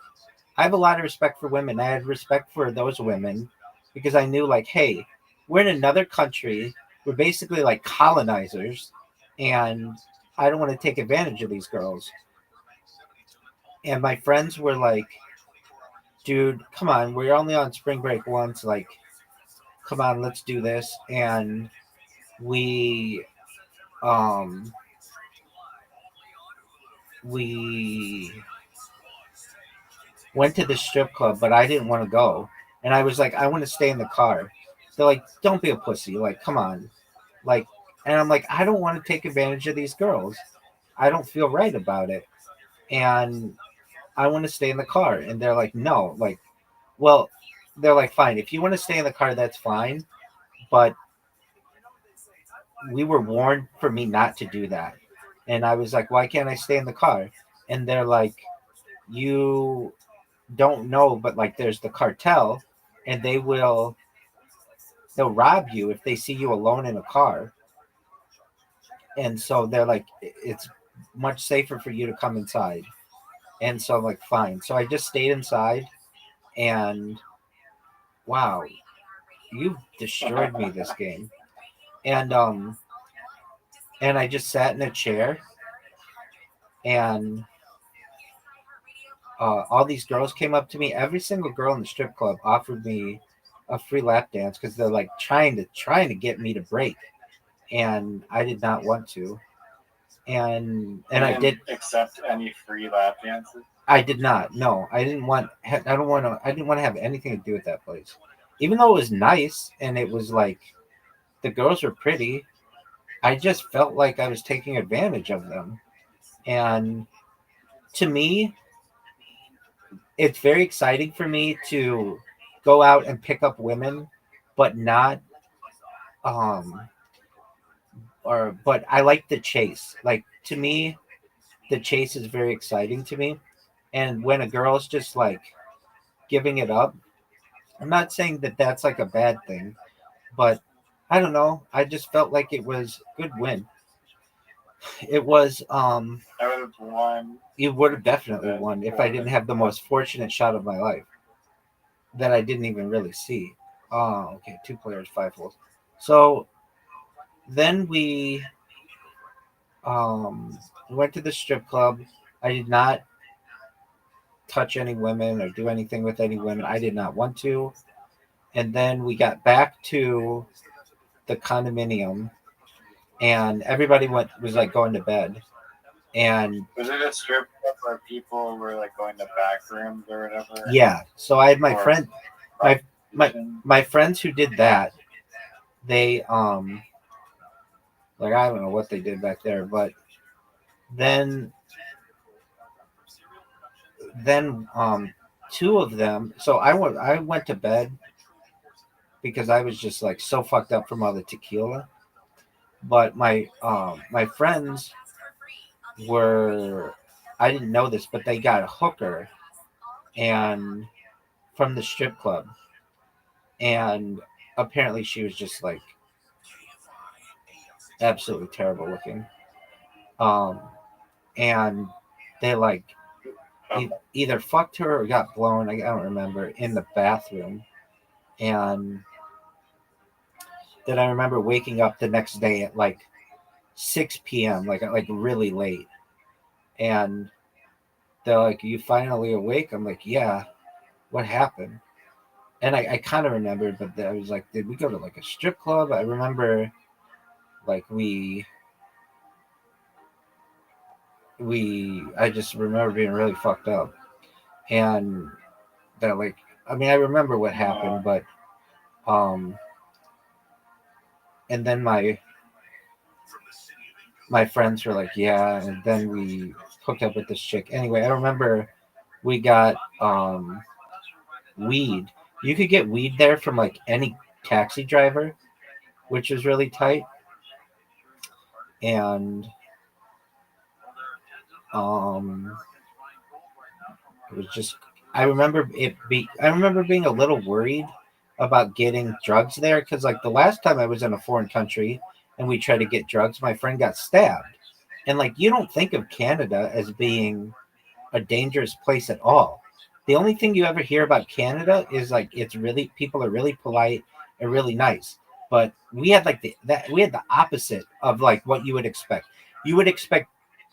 I have a lot of respect for women. I had respect for those women because I knew like, hey, we're in another country. We're basically like colonizers, and I don't want to take advantage of these girls. And my friends were like, dude, come on, we're only on spring break once. Like, come on, let's do this. And we um we went to the strip club, but I didn't want to go. And I was like, I want to stay in the car. They're like, don't be a pussy. Like, come on. Like, and I'm like, I don't want to take advantage of these girls. I don't feel right about it. And I want to stay in the car. And they're like, no. Like, well, they're like, fine. If you want to stay in the car, that's fine. But we were warned for me not to do that. And I was like, why can't I stay in the car? And they're like, you don't know, but like there's the cartel and they'll rob you if they see you alone in a car. And so they're like, it's much safer for you to come inside. And so I'm like, fine. So I just stayed inside, and wow, you destroyed me this game. And and I just sat in a chair, and all these girls came up to me. Every single girl in the strip club offered me a free lap dance because they're like trying to get me to break, and I did not want to. And I did accept any free lap dances. I did not. No, I didn't want. I don't want to. I didn't want to have anything to do with that place, even though it was nice and it was like the girls were pretty. I just felt like I was taking advantage of them, and to me, it's very exciting for me to go out and pick up women, but not um or but I like the chase. Like to me, the chase is very exciting to me, and when a girl's just like giving it up, I'm not saying that that's like a bad thing, but I don't know. I just felt like it was a good win. It was I would have won. you would have definitely won if I didn't have the most fortunate shot of my life that I didn't even really see. Oh, okay, two players, five holes. So then we went to the strip club. I did not touch any women or do anything with any women. I did not want to. And then we got back to the condominium, and everybody was like going to bed. And Was it a strip club where people were like going to back rooms or whatever? yeah, so I had my Or friend, my my friends who did that. They like I don't know what they did back there, but then then two of them. So I went to bed because I was just like so fucked up from all the tequila. But my friends were, I didn't know this, but they got a hooker and from the strip club, and apparently she was just like absolutely terrible looking. Um, and they like either fucked her or got blown. I don't remember, in the bathroom. And then I remember waking up the next day at like 6 p.m. like really late, and they're like, "You finally awake?" I'm like, "Yeah." What happened? And I kind of remembered, but I was like, "Did we go to like a strip club?" I remember like I just remember being really fucked up, and that like I mean I remember what happened, but and then my friends were like, yeah, and then we hooked up with this chick. Anyway, I remember we got weed. You could get weed there from like any taxi driver, which was really tight. And it was just I remember being a little worried about getting drugs there, because like the last time I was in a foreign country and we tried to get drugs, my friend got stabbed. And like you don't think of Canada as being a dangerous place at all. The only thing you ever hear about Canada is like people are really polite and really nice. But we had like we had the opposite of like what you would expect. You would expect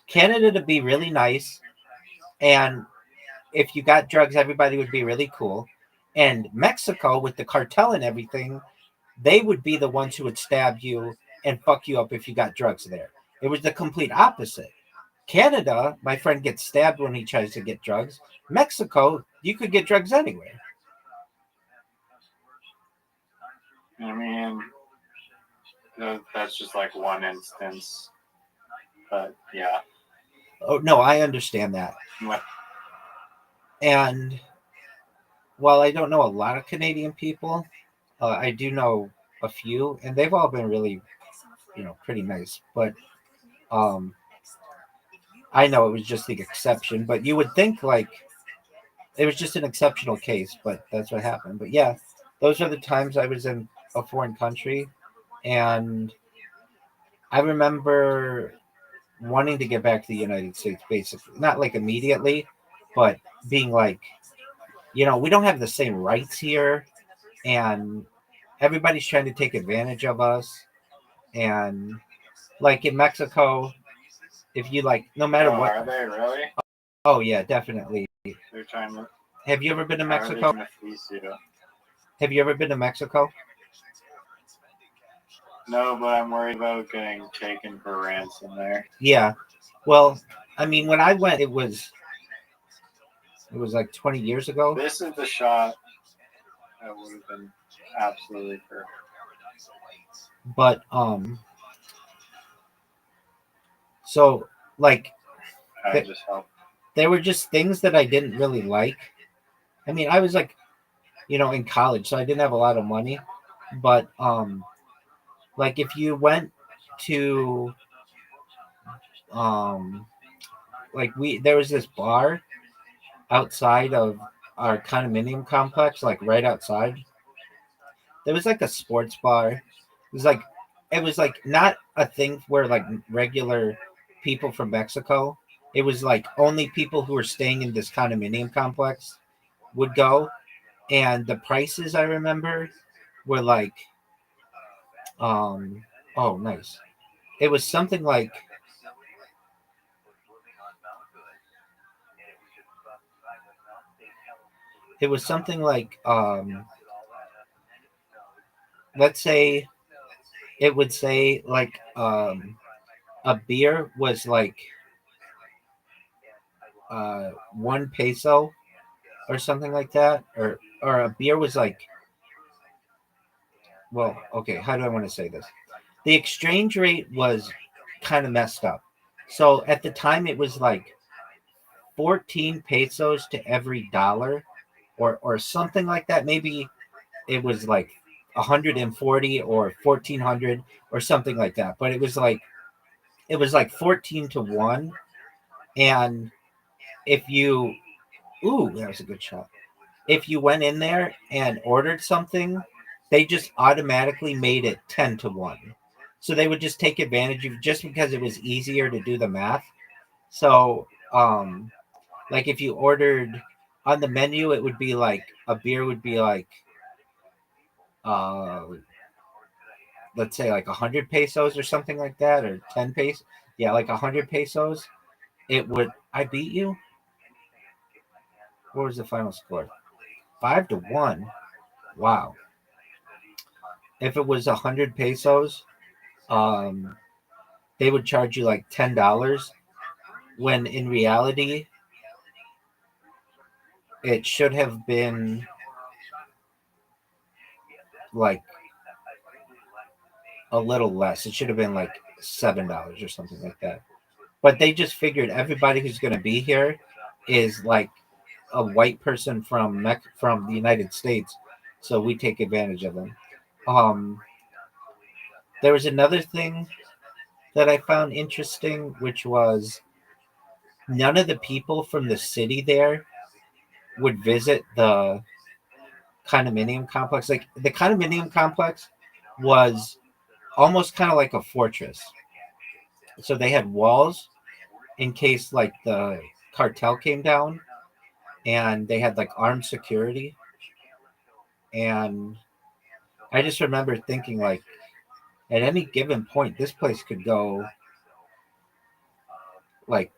Canada to be really nice, and if you got drugs, everybody would be really cool. And Mexico, with the cartel and everything, they would be the ones who would stab you and fuck you up if you got drugs there. It was the complete opposite. Canada, my friend gets stabbed when he tries to get drugs. Mexico, you could get drugs anywhere. I mean, that's just like one instance. But yeah. Oh, no, I understand that. And while I don't know a lot of Canadian people, I do know a few, and they've all been really, pretty nice. But I know it was just the exception. But you would think like it was just an exceptional case, but that's what happened. But yeah, those are the times I was in a foreign country, and I remember wanting to get back to the United States, basically, not like immediately, but being like, we don't have the same rights here, and everybody's trying to take advantage of us. And like in Mexico, if you like, no matter what, are they really? Oh yeah, definitely. They're trying to. Have you ever been to Mexico? Have you ever been to Mexico? No, but I'm worried about getting taken for ransom there. Yeah. Well, I mean, when I went, it was like 20 years ago. This is the shot that would have been absolutely perfect. But so like there were just things that I didn't really like. I mean, I was like, in college, so I didn't have a lot of money. But like if you went to like there was this bar outside of our condominium complex, like right outside. There was like a sports bar. It was like not a thing where like regular people from Mexico. It was like only people who were staying in this condominium complex would go. And the prices I remember were like oh nice. It was something like let's say it would say like a beer was like 1 peso or something like that, or a beer was like, well, okay, how do I want to say this? The exchange rate was kind of messed up. So at the time it was like 14 pesos to every dollar, or something like that. Maybe it was like 140 or 1400 or something like that. But it was like 14 to 1. And if you that was a good shot. If you went in there and ordered something, they just automatically made it 10 to 1. So they would just take advantage of, just because it was easier to do the math. So, like if you ordered on the menu, it would be like a beer would be like, uh, let's say like 100 pesos or something like that, or 10 pesos. Yeah, like 100 pesos. It would. I beat you. What was the final score? 5-1. Wow. If it was 100 pesos, um, they would charge you like $10. When in reality, it should have been like a little less. It should have been like $7 or something like that. But they just figured everybody who's going to be here is like a white person from the United States, so we take advantage of them. Um, there was another thing that I found interesting, which was none of the people from the city there would visit the condominium complex. Like the condominium complex was almost kind of like a fortress. So they had walls in case like the cartel came down, and they had like armed security. And I just remember thinking like at any given point this place could go like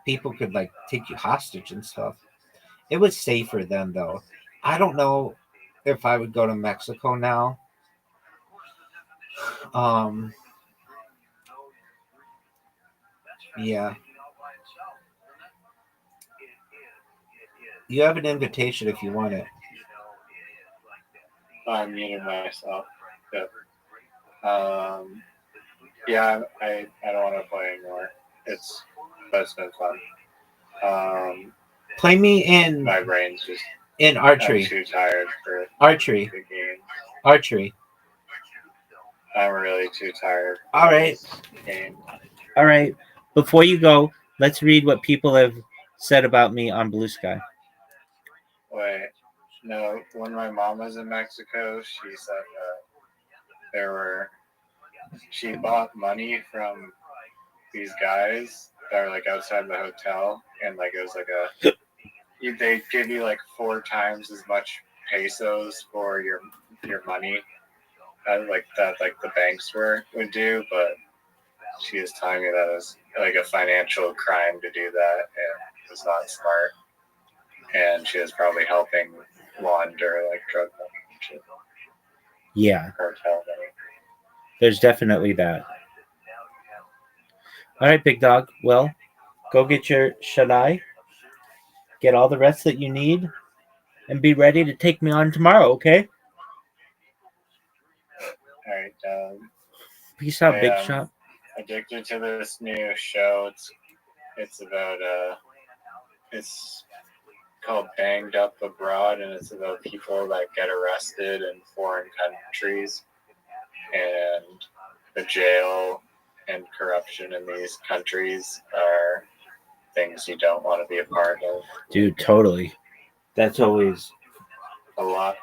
people could like take you hostage and stuff. It was safer then though. I don't know if I would go to Mexico now. Um yeah. You have an invitation if you want it. I'm muting myself. Yep. Yeah, I don't want to play anymore. But it's been fun. Play me in My brain's just in I'm archery. too tired for Archery. the game. Archery. I'm really too tired. All right. Game. All right. Before you go, let's read what people have said about me on Blue Sky. Wait, no. When my mom was in Mexico, she said she bought money from these guys that were like outside the hotel, and like it was like they give you like 4 times as much pesos for your money like the banks would do, but she was telling me that it was like a financial crime to do that, and it was not smart, and she was probably helping launder like drug money and shit, Yeah, cartel money. there's definitely that. All right, big dog. Well, go get your shadai, get all the rest that you need, and be ready to take me on tomorrow, okay? All right, Peace out, I big am shot. addicted to this new show. It's about it's called Banged Up Abroad, and it's about people that get arrested in foreign countries, and the jail and corruption in these countries are things you don't want to be a part of. Dude, totally. That's always A lot.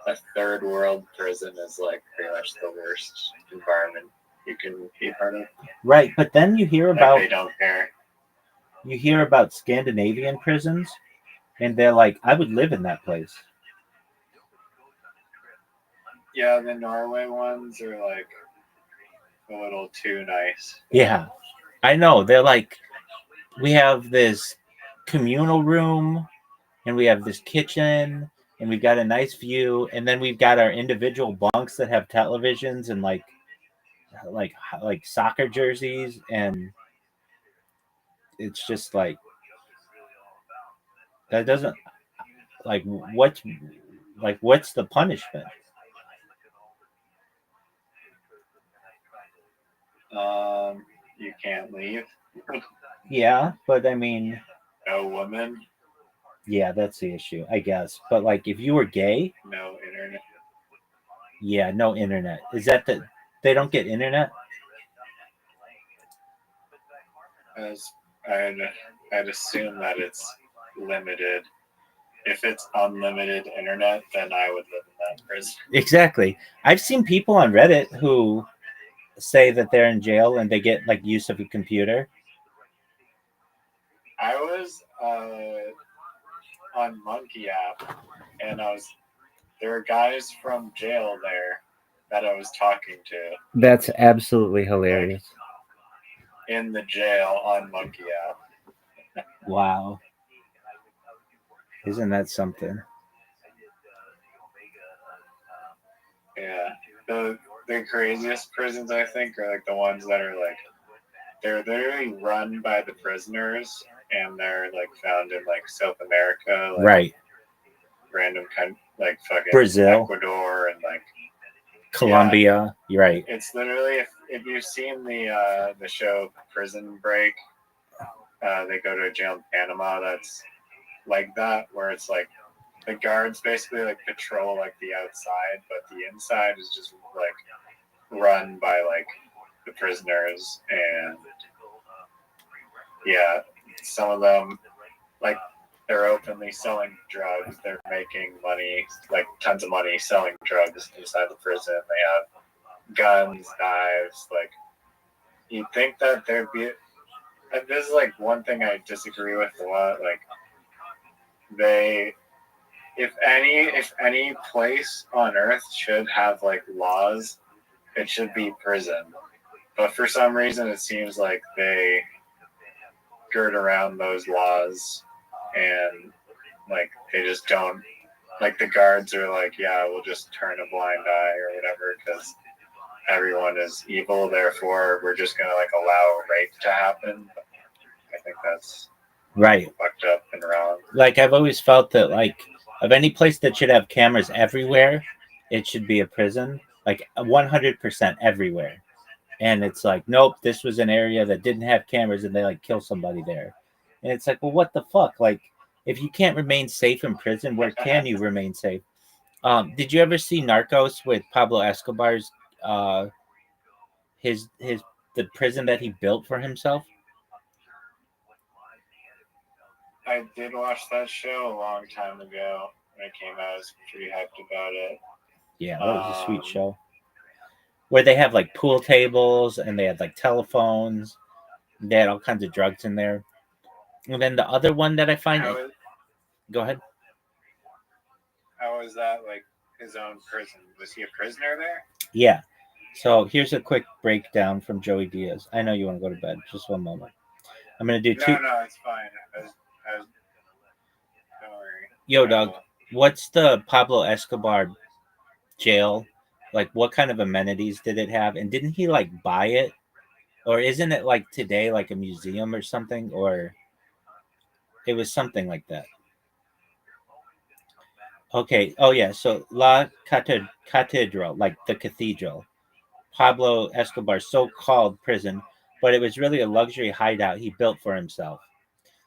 A third world prison is like pretty much the worst environment you can be part of. right. But then you hear Like about they don't care. Scandinavian prisons, and they're like, I would live in that place. Yeah, the Norway ones are like a little too nice. Yeah, I know. They're like, we have this communal room, and we have this kitchen, and we've got a nice view, and then we've got our individual bunks that have televisions and like soccer jerseys, and it's just like that doesn't like what's the punishment? You can't leave. Yeah, but I mean, No woman, yeah, that's the issue, I guess. But like, if you were gay, no internet. yeah, no internet. Is that they don't get internet? As I'd assume that it's limited. If it's unlimited internet, then I would live in that prison. Exactly. I've seen people on Reddit who say that they're in jail and they get like use of a computer. I was on Monkey app, and there were guys from jail there that I was talking to That's absolutely hilarious. in the jail on Monkey app. Wow. Isn't that something? Yeah, the craziest prisons I think are like the ones that are like they're literally run by the prisoners, and they're like found in like South America, like Right. random like fucking Brazil. Ecuador, and like Colombia. You're right. it's literally if you've seen the show Prison Break, they go to a jail in Panama that's like that, where it's like the guards basically like patrol like the outside, but the inside is just like run by like the prisoners. And yeah, some of them like they're openly selling drugs. They're making money, like tons of money selling drugs inside the prison. They have guns, knives. Like you'd think that there'd be. This is like one thing I disagree with a lot. Like if any place on earth should have like laws, it should be prison. But for some reason, it seems like they skirt around those laws, and like they just don't. Like the guards are like, yeah, we'll just turn a blind eye or whatever because everyone is evil. Therefore, we're just gonna like allow rape to happen. I think that's right. Fucked up and wrong. Like I've always felt that like of any place that should have cameras everywhere, it should be a prison. Like 100% everywhere. And it's like, nope, this was an area that didn't have cameras and they like kill somebody there. And it's like, well, what the fuck? Like, if you can't remain safe in prison, where can you remain safe? Did you ever see Narcos with Pablo Escobar's his the prison that he built for himself? I did watch that show a long time ago when it came out. I was pretty hyped about it. Yeah, that was a sweet show. Where they have like pool tables and they had like telephones. They had all kinds of drugs in there. And then the other one that I find go ahead. How was that like his own prison? Was he a prisoner there? Yeah. So here's a quick breakdown from Joey Diaz. I know you want to go to bed. Just one moment. I'm gonna do two. No, it's fine. Don't worry. Yo, dog. What's the Pablo Escobar jail? Like, what kind of amenities did it have? And didn't he like buy it, or isn't it like today like a museum or something? Or it was something like that. Okay. Oh yeah. So La Catedral, like the cathedral, Pablo Escobar's so-called prison, but it was really a luxury hideout he built for himself.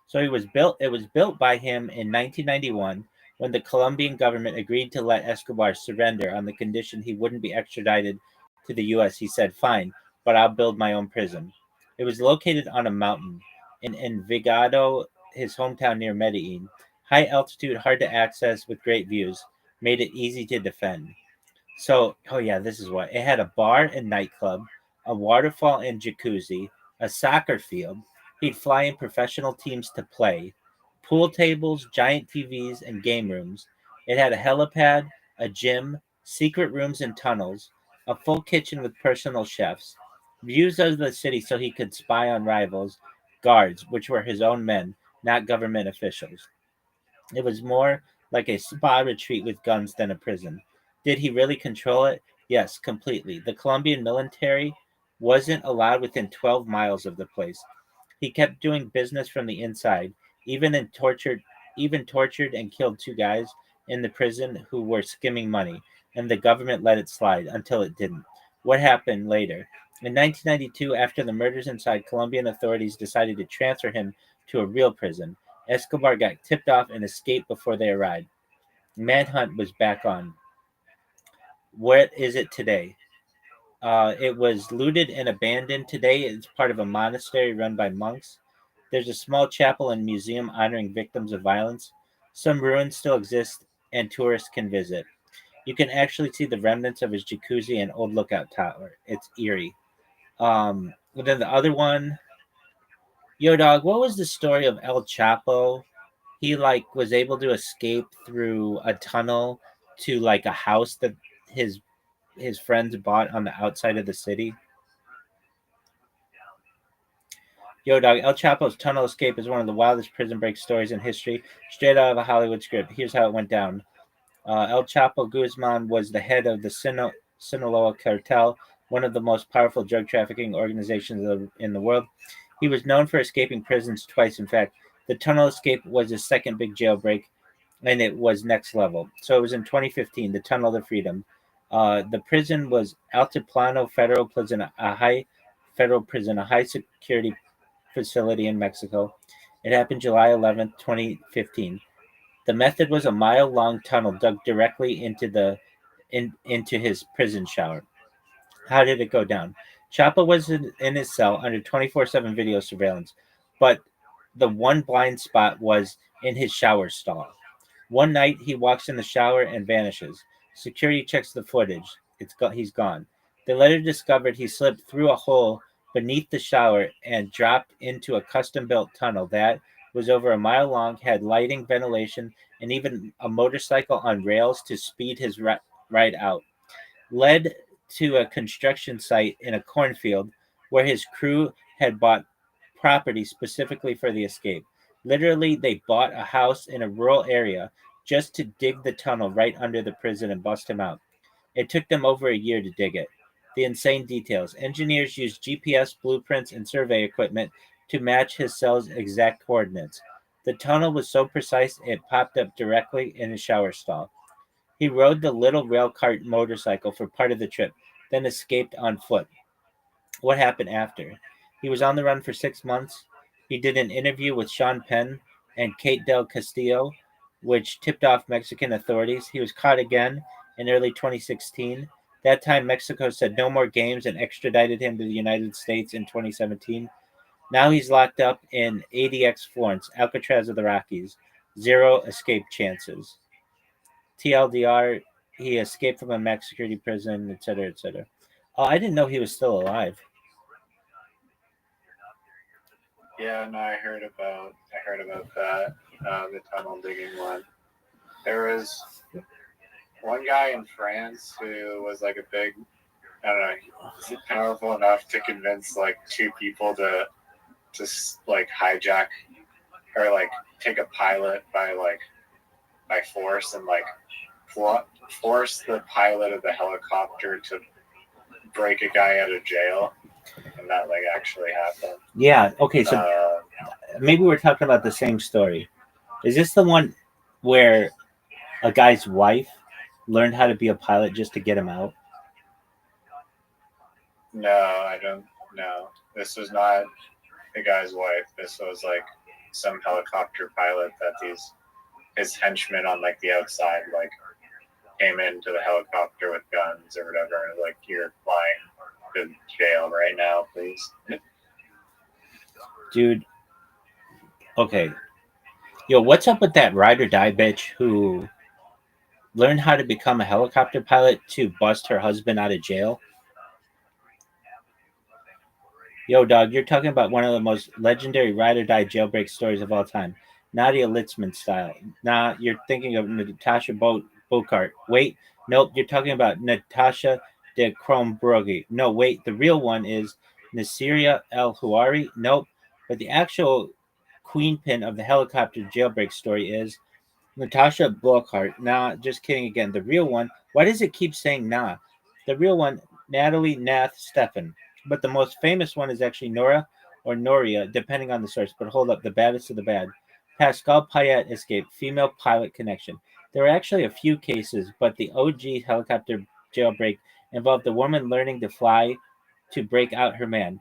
So it was built by him in 1991 when the Colombian government agreed to let Escobar surrender on the condition he wouldn't be extradited to the US. He said, "Fine, but I'll build my own prison." It was located on a mountain in Envigado, his hometown near Medellin. High altitude, hard to access with great views, made it easy to defend. So, oh yeah, this is what it had: a bar and nightclub, a waterfall and jacuzzi, a soccer field. He'd fly in professional teams to play, pool tables, giant TVs, and game rooms. It had a helipad, a gym, secret rooms and tunnels, a full kitchen with personal chefs, views of the city so he could spy on rivals, guards, which were his own men, not government officials. It was more like a spa retreat with guns than a prison. Did he really control it? Yes, completely. The Colombian military wasn't allowed within 12 miles of the place. He kept doing business from the inside, even in tortured even tortured and killed two guys in the prison who were skimming money, and the government let it slide until it didn't. What happened later? In 1992, after the murders inside, Colombian authorities decided to transfer him to a real prison. Escobar got tipped off and escaped before they arrived. Manhunt was back on. What is it today? It was looted and abandoned. Today, it's part of a monastery run by monks. There's a small chapel and museum honoring victims of violence. Some ruins still exist, and tourists can visit. You can actually see the remnants of his jacuzzi and old lookout tower. It's eerie. But then the other one, Yo, dog, what was the story of El Chapo? He like was able to escape through a tunnel to like a house that his his friends bought on the outside of the city. Yo, dog, El Chapo's tunnel escape is one of the wildest prison break stories in history, straight out of a Hollywood script. Here's how it went down. El Chapo Guzman was the head of the Sinaloa cartel, one of the most powerful drug trafficking organizations in the world. He was known for escaping prisons twice. In fact, the tunnel escape was his second big jailbreak, and it was next level. So it was in 2015, the Tunnel of Freedom. The prison was Altiplano Federal Prison, a high security facility in Mexico. It happened July 11th, 2015. The method was a mile-long tunnel dug directly into his prison shower. How did it go down? Chapo was in his cell under 24/7 video surveillance, but the one blind spot was in his shower stall. One night, he walks in the shower and vanishes. Security checks the footage. He's gone. They later discovered he slipped through a hole beneath the shower and dropped into a custom-built tunnel that was over a mile long, had lighting, ventilation, and even a motorcycle on rails to speed his ride out. Led to a construction site in a cornfield where his crew had bought property specifically for the escape. Literally, they bought a house in a rural area just to dig the tunnel right under the prison and bust him out. It took them over a year to dig it. The insane details. Engineers used GPS blueprints and survey equipment to match his cell's exact coordinates. The tunnel was so precise it popped up directly in his shower stall. He rode the little rail cart motorcycle for part of the trip, then escaped on foot. What happened after? He was on the run for 6 months. He did an interview with Sean Penn and Kate Del Castillo, which tipped off Mexican authorities. He was caught again in early 2016. That time, Mexico said no more games and extradited him to the United States in 2017. Now he's locked up in ADX Florence, Alcatraz of the Rockies. Zero escape chances. TLDR, he escaped from a max security prison, etc., etc. Oh, I didn't know he was still alive. Yeah, no, I heard about that. The tunnel digging one. There was one guy in France who was like a big, I don't know, powerful enough to convince like two people to like hijack or like take a pilot by force and like force the pilot of the helicopter to break a guy out of jail, and that like actually happened. Yeah, okay, so maybe we're talking about the same story. Is this the one where a guy's wife learned how to be a pilot just to get him out? No, I don't know. This was not the guy's wife. This was like some helicopter pilot that his henchmen on like the outside like came into the helicopter with guns or whatever, and like, you're flying to jail right now, please. Dude, okay. Yo, what's up with that ride or die bitch who learned how to become a helicopter pilot to bust her husband out of jail? Yo, dog, you're talking about one of the most legendary ride or die jailbreak stories of all time. Nadia Litzman style. Nah, you're thinking of Natasha Bokart. Wait, nope, you're talking about Natasha de Kronbrugge. No, wait, the real one is Nasiria El Houari. Nope, but the actual queen pin of the helicopter jailbreak story is Natasha Bokart. Nah, just kidding again. The real one, why does it keep saying nah? The real one, Natalie Nath Stefan. But the most famous one is actually Nora or Noria, depending on the source. But hold up, the baddest of the bad. Pascal Payette escape, female pilot connection. There were actually a few cases, but the OG helicopter jailbreak involved a woman learning to fly to break out her man.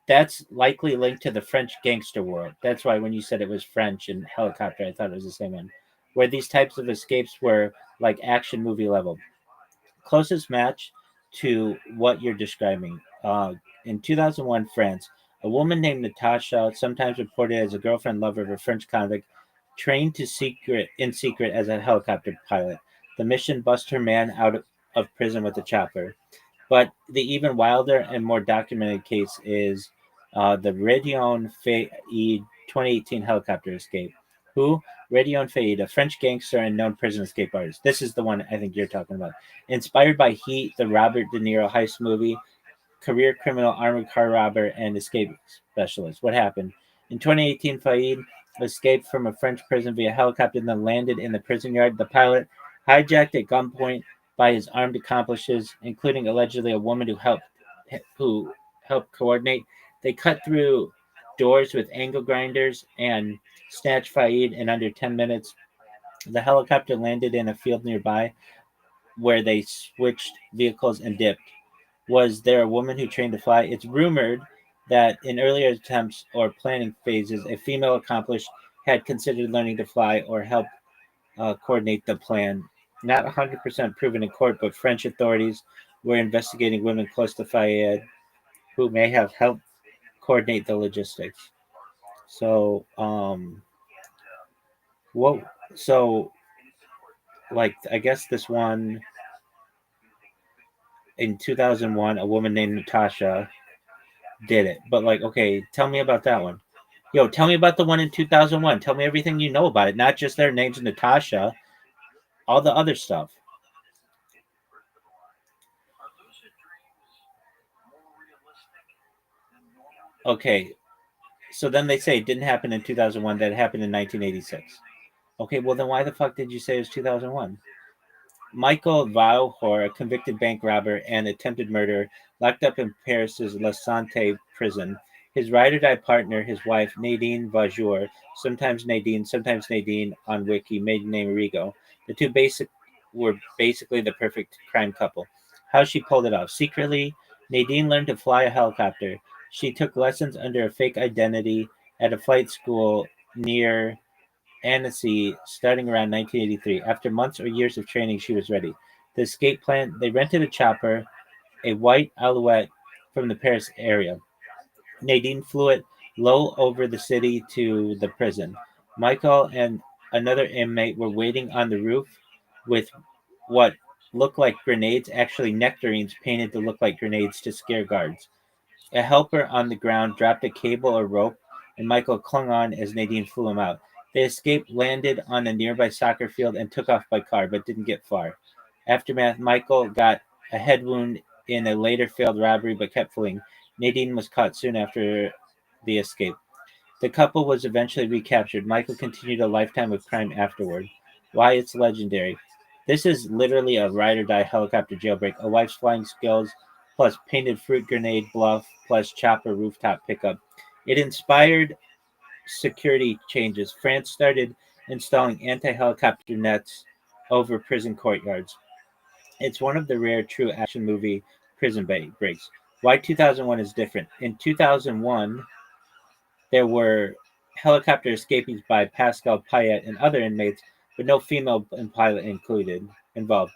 That's likely linked to the French gangster world. That's why when you said it was French and helicopter, I thought it was the same one. Where these types of escapes were like action movie level. Closest match to what you're describing. In 2001, France, a woman named Natasha, sometimes reported as a girlfriend lover of a French convict, trained in secret as a helicopter pilot. The mission bust her man out of prison with a chopper. But the even wilder and more documented case is The Redion Fayed 2018 helicopter escape. Who? Redion Fayed, a French gangster and known prison escape artist. This is the one I think you're talking about. Inspired by Heat, the Robert De Niro heist movie, career criminal, armored car robber, and escape specialist. What happened? In 2018, Fayed escaped from a French prison via helicopter and then landed in the prison yard. The pilot, hijacked at gunpoint by his armed accomplices, including allegedly a woman who helped coordinate. They cut through doors with angle grinders and snatched Fayed in under 10 minutes. The helicopter landed in a field nearby where they switched vehicles and dipped. Was there a woman who trained to fly? It's rumored that in earlier attempts or planning phases, a female accomplice had considered learning to fly or help coordinate the plan. Not 100% proven in court, but French authorities were investigating women close to Fayed who may have helped coordinate the logistics. So, what? So, like, I guess this one in 2001, a woman named Natasha did it. But like, okay, tell me about that one. Yo, tell me about the one in 2001. Tell me everything you know about it, not just their names, Natasha, all the other stuff. Okay, so then they say it didn't happen in 2001, that it happened in 1986. Okay, well then why the fuck did you say it was 2001? Michael Valhor, a convicted bank robber and attempted murderer, locked up in Paris's La Santé prison. His ride or die partner, his wife, Nadine Vajour, sometimes Nadine on Wiki, maiden name Rigo. The two were basically the perfect crime couple. How she pulled it off. Secretly, Nadine learned to fly a helicopter. She took lessons under a fake identity at a flight school near Annecy starting around 1983. After months or years of training, she was ready. The escape plan, they rented a chopper, a white Alouette from the Paris area. Nadine flew it low over the city to the prison. Michael and another inmate were waiting on the roof with what looked like grenades, actually nectarines painted to look like grenades to scare guards. A helper on the ground dropped a cable or rope, and Michael clung on as Nadine flew him out. They escaped, landed on a nearby soccer field, and took off by car, but didn't get far. Aftermath: Michael got a head wound in a later failed robbery, but kept fleeing. Nadine was caught soon after the escape. The couple was eventually recaptured. Michael continued a lifetime of crime afterward. Why it's legendary. This is literally a ride or die helicopter jailbreak. A wife's flying skills, plus painted fruit grenade bluff, plus chopper rooftop pickup. It inspired security changes. France started installing anti helicopter nets over prison courtyards. It's one of the rare true action movie prison breaks. Why 2001 is different. In 2001, there were helicopter escapings by Pascal Payet and other inmates, but no female pilot involved.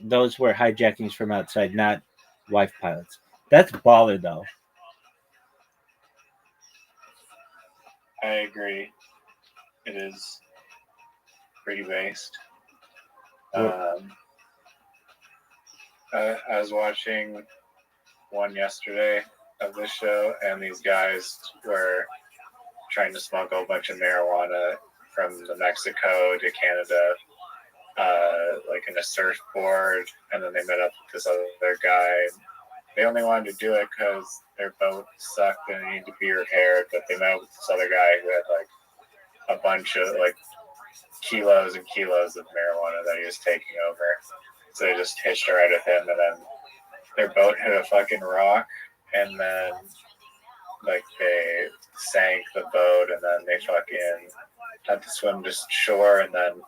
Those were hijackings from outside, not wife pilots. That's baller though. I agree. It is pretty based. I was watching one yesterday of this show, and these guys were trying to smuggle a bunch of marijuana from the Mexico to Canada, like in a surfboard, and then they met up with this other guy. They only wanted to do it because their boat sucked and they needed to be repaired, but they met up with this other guy who had like a bunch of like kilos and kilos of marijuana that he was taking over. So they just hitched a ride with him, and then their boat hit a fucking rock, and then like they sank the boat, and then they fucking had to swim to shore, and then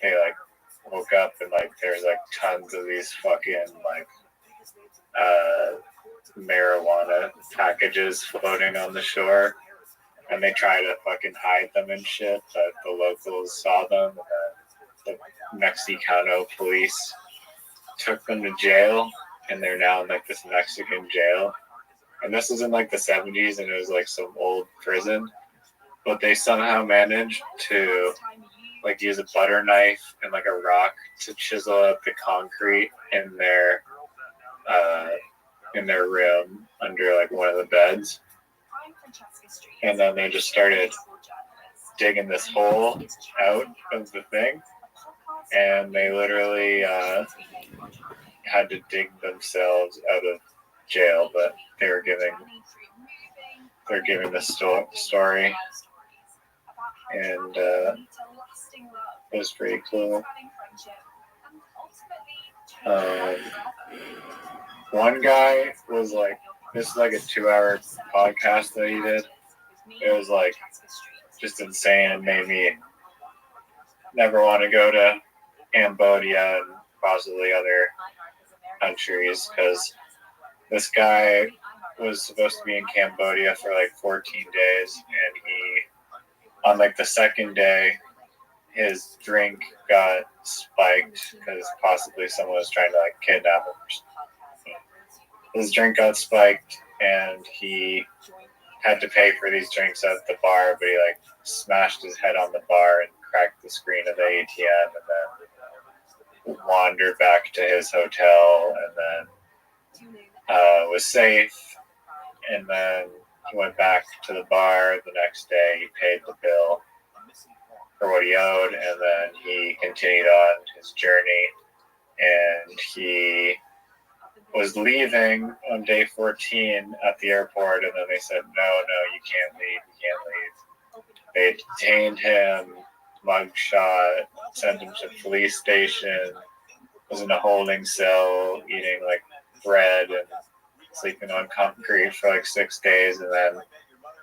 they like woke up and like there's like tons of these fucking like marijuana packages floating on the shore, and they try to fucking hide them and shit, but the locals saw them, and the Mexicano police took them to jail, and they're now in like this Mexican jail. And this is in like the 70s, and it was like some old prison, but they somehow managed to like use a butter knife and like a rock to chisel up the concrete in their in their room under like one of the beds, and then they just started digging this hole out of the thing, and they literally had to dig themselves out of jail, but they're giving the story, and it was pretty cool. One guy was like, this is like a 2-hour podcast that he did. It was like just insane and made me never want to go to Cambodia and possibly other countries, because this guy was supposed to be in Cambodia for like 14 days, and he, on like the second day, his drink got spiked because possibly someone was trying to like kidnap him. His drink got spiked, and he had to pay for these drinks at the bar, but he like smashed his head on the bar and cracked the screen of the ATM, and then wandered back to his hotel, and then was safe, and then he went back to the bar the next day. He paid the bill for what he owed, and then he continued on his journey, and he was leaving on day 14 at the airport, and then they said, no, you can't leave. They detained him, mugshot, sent him to police station, was in a holding cell, eating like bread and sleeping on concrete for like 6 days, and then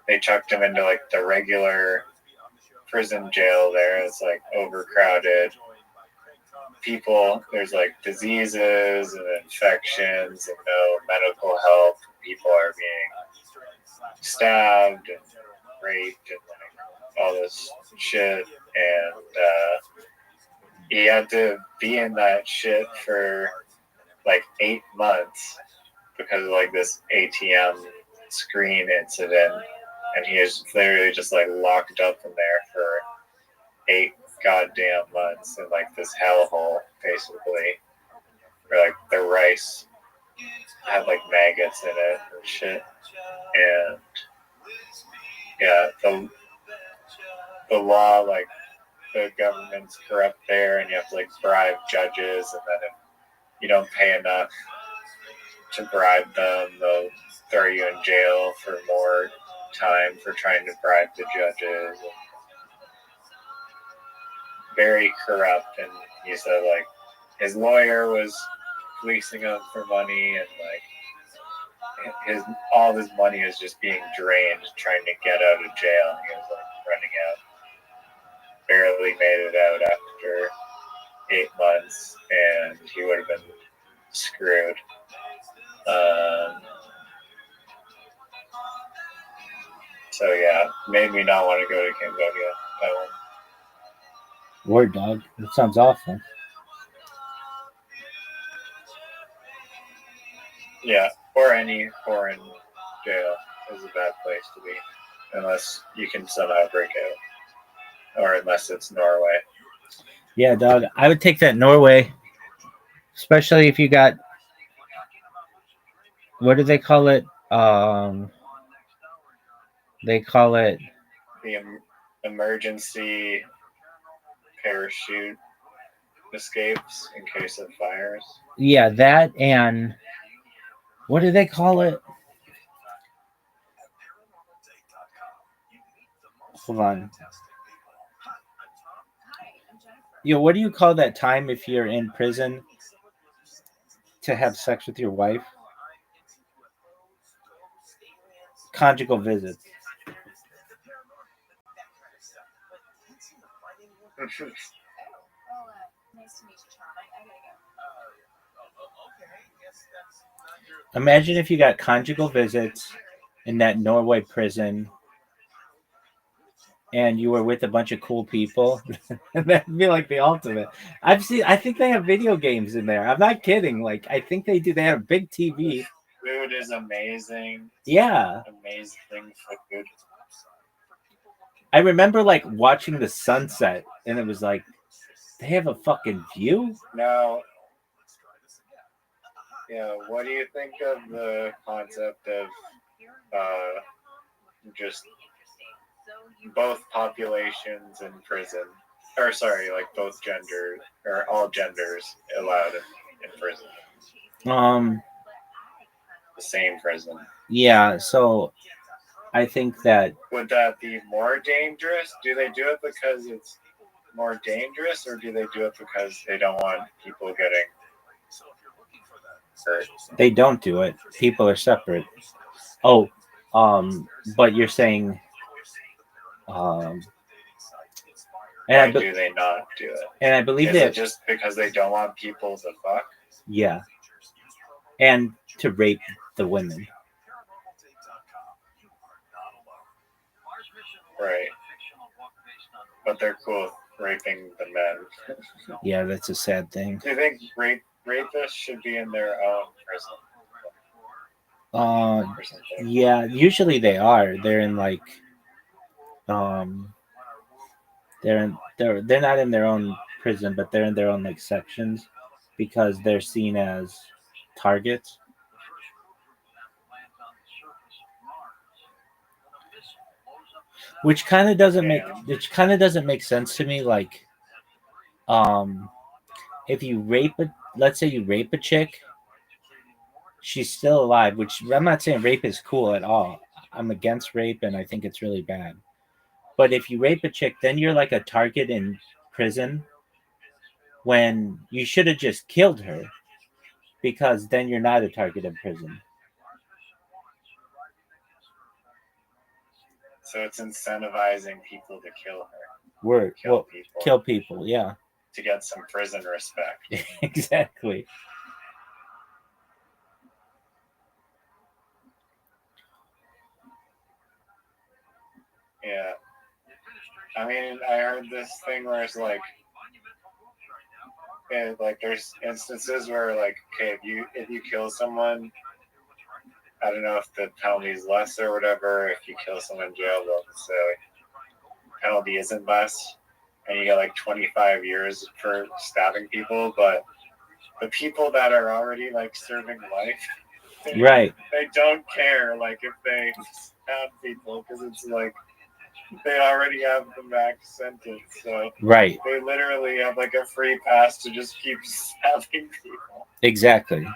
they chucked him into like the regular prison jail there. It's like overcrowded. People, there's like diseases and infections and no medical help. People are being stabbed and raped and like all this shit, and he had to be in that shit for like 8 months because of like this ATM screen incident, and he is literally just like locked up in there for 8 goddamn months in like this hellhole, basically, where like the rice had like maggots in it and shit. And yeah, the law, like the government's corrupt there, and you have to like bribe judges, and then if you don't pay enough to bribe them, they'll throw you in jail for more time for trying to bribe the judges. Very corrupt, and he said like his lawyer was fleecing him for money, and like all his money is just being drained trying to get out of jail, and he was like running out. Barely made it out after 8 months, and he would have been screwed. So yeah, made me not want to go to Cambodia. That one. Word, dog. That sounds awful. Yeah, or any foreign jail is a bad place to be, unless you can somehow break out, or unless it's Norway. Yeah, dog. I would take that Norway, especially if you got, what do they call it? They call it The emergency parachute escapes in case of fires. Yeah, that, and what do they call it? Hold on. What do you call that time if you're in prison to have sex with your wife? Conjugal visits. Nice to meet you, Tom. I gotta go. Imagine if you got conjugal visits in that Norway prison and you were with a bunch of cool people. That'd be like the ultimate. I think they have video games in there. I'm not kidding. Like, I think they do. They have a big TV. Food is amazing. Yeah. Amazing food. I remember like watching the sunset, and it was like, they have a fucking view? No. Yeah, what do you think of the concept of just both populations in prison? Or sorry, like both genders or all genders allowed in prison. Um, The same prison. yeah, so I think that Would that be more dangerous? Do they do it because it's more dangerous, or do they do it because they don't want people getting hurt? they don't do it. People are separate. Oh, but you're saying, um, and Why do they not do it? and I believe Is that it just because they don't want people to fuck? yeah, and to rape the women. Right. But they're cool with raping the men. Yeah, that's a sad thing. Do you think rapists should be in their own prison Uh, or something? yeah, usually they are. They're in like, um, they're not in their own prison, but they're in their own like sections because they're seen as targets. Which kind of doesn't make Damn. which kind of doesn't make sense to me. Like, um, if you let's say you rape a chick, she's still alive. Which I'm not saying rape is cool at all. I'm against rape, and I think it's really bad. But if you rape a chick, then you're like a target in prison when you should have just killed her because then you're not a target in prison. So it's incentivizing people to kill her, We're kill people, kill people. Yeah, to get some prison respect. exactly. Yeah. I mean, I heard this thing where it's like there's instances where like, okay, if you kill someone, I don't know if the penalty is less or whatever. If you kill someone in jail, they'll say penalty isn't less, and you get like 25 years for stabbing people. But the people that are already like serving life, Right. they don't care like if they stab people because it's like they already have the max sentence, so Right. they literally have like a free pass to just keep stabbing people. Exactly.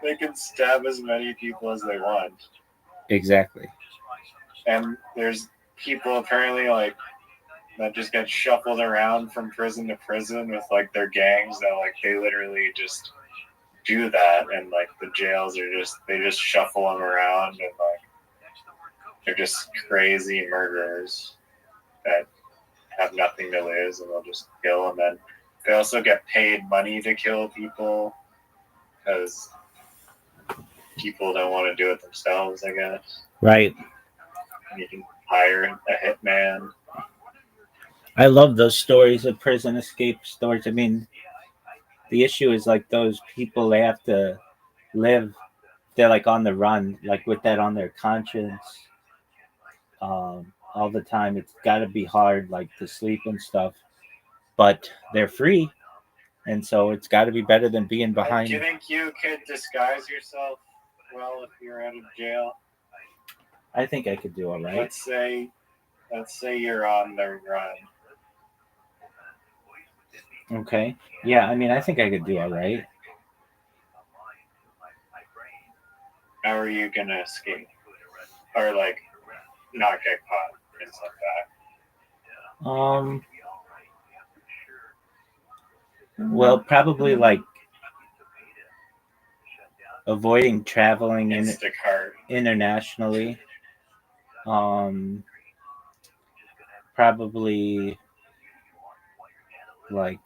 They can stab as many people as they want. Exactly. And there's people apparently like that just get shuffled around from prison to prison with like their gangs that like they literally just do that, and like the jails are just they just shuffle them around, and like they're just crazy murderers that have nothing to lose, and they'll just kill them. And they also get paid money to kill people because people don't want to do it themselves, I guess. Right. And you can hire a hitman. I love those stories of prison escape stories. I mean, the issue is like those people, they have to live, they're like on the run, like with that on their conscience, all the time. It's got to be hard, like to sleep and stuff, but they're free. And so it's got to be better than being Do behind. you think you could disguise yourself well if you're out of jail? I think I could do all right. Let's say you're on the run. Okay. Yeah, I mean, I think I could do all right. How are you gonna escape? Or like not get caught? Things like that. Well, probably like avoiding traveling Instacart. internationally. Probably like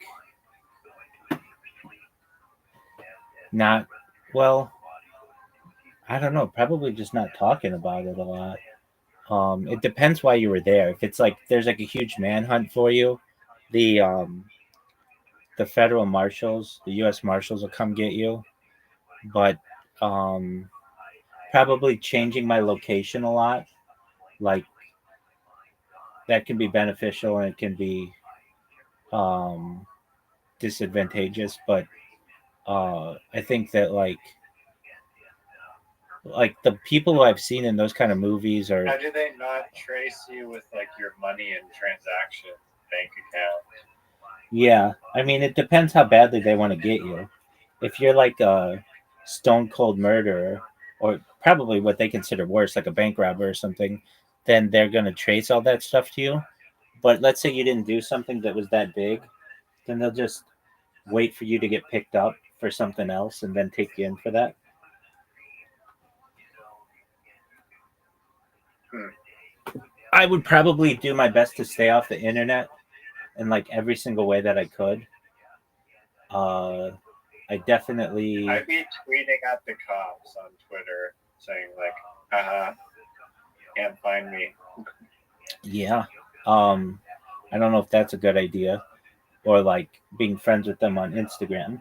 not, well, I don't know, probably just not talking about it a lot. It depends why you were there. If it's like there's like a huge manhunt for you, the the federal marshals, the US marshals will come get you. But um probably changing my location a lot, like that can be beneficial and it can be um disadvantageous, but I think that like Like the people who I've seen in those kind of movies are. How do they not trace you with like your money and transaction bank account? Yeah, I mean, it depends how badly they want to get you. If you're like a stone cold murderer, or probably what they consider worse, like a bank robber or something, then they're going to trace all that stuff to you. But let's say you didn't do something that was that big, then they'll just wait for you to get picked up for something else and then take you in for that. I would probably do my best to stay off the internet in like every single way that I could. Uh, I definitely. I'd be tweeting at the cops on Twitter saying like, haha, can't find me. Yeah. Um, I don't know if that's a good idea, or like being friends with them on Instagram.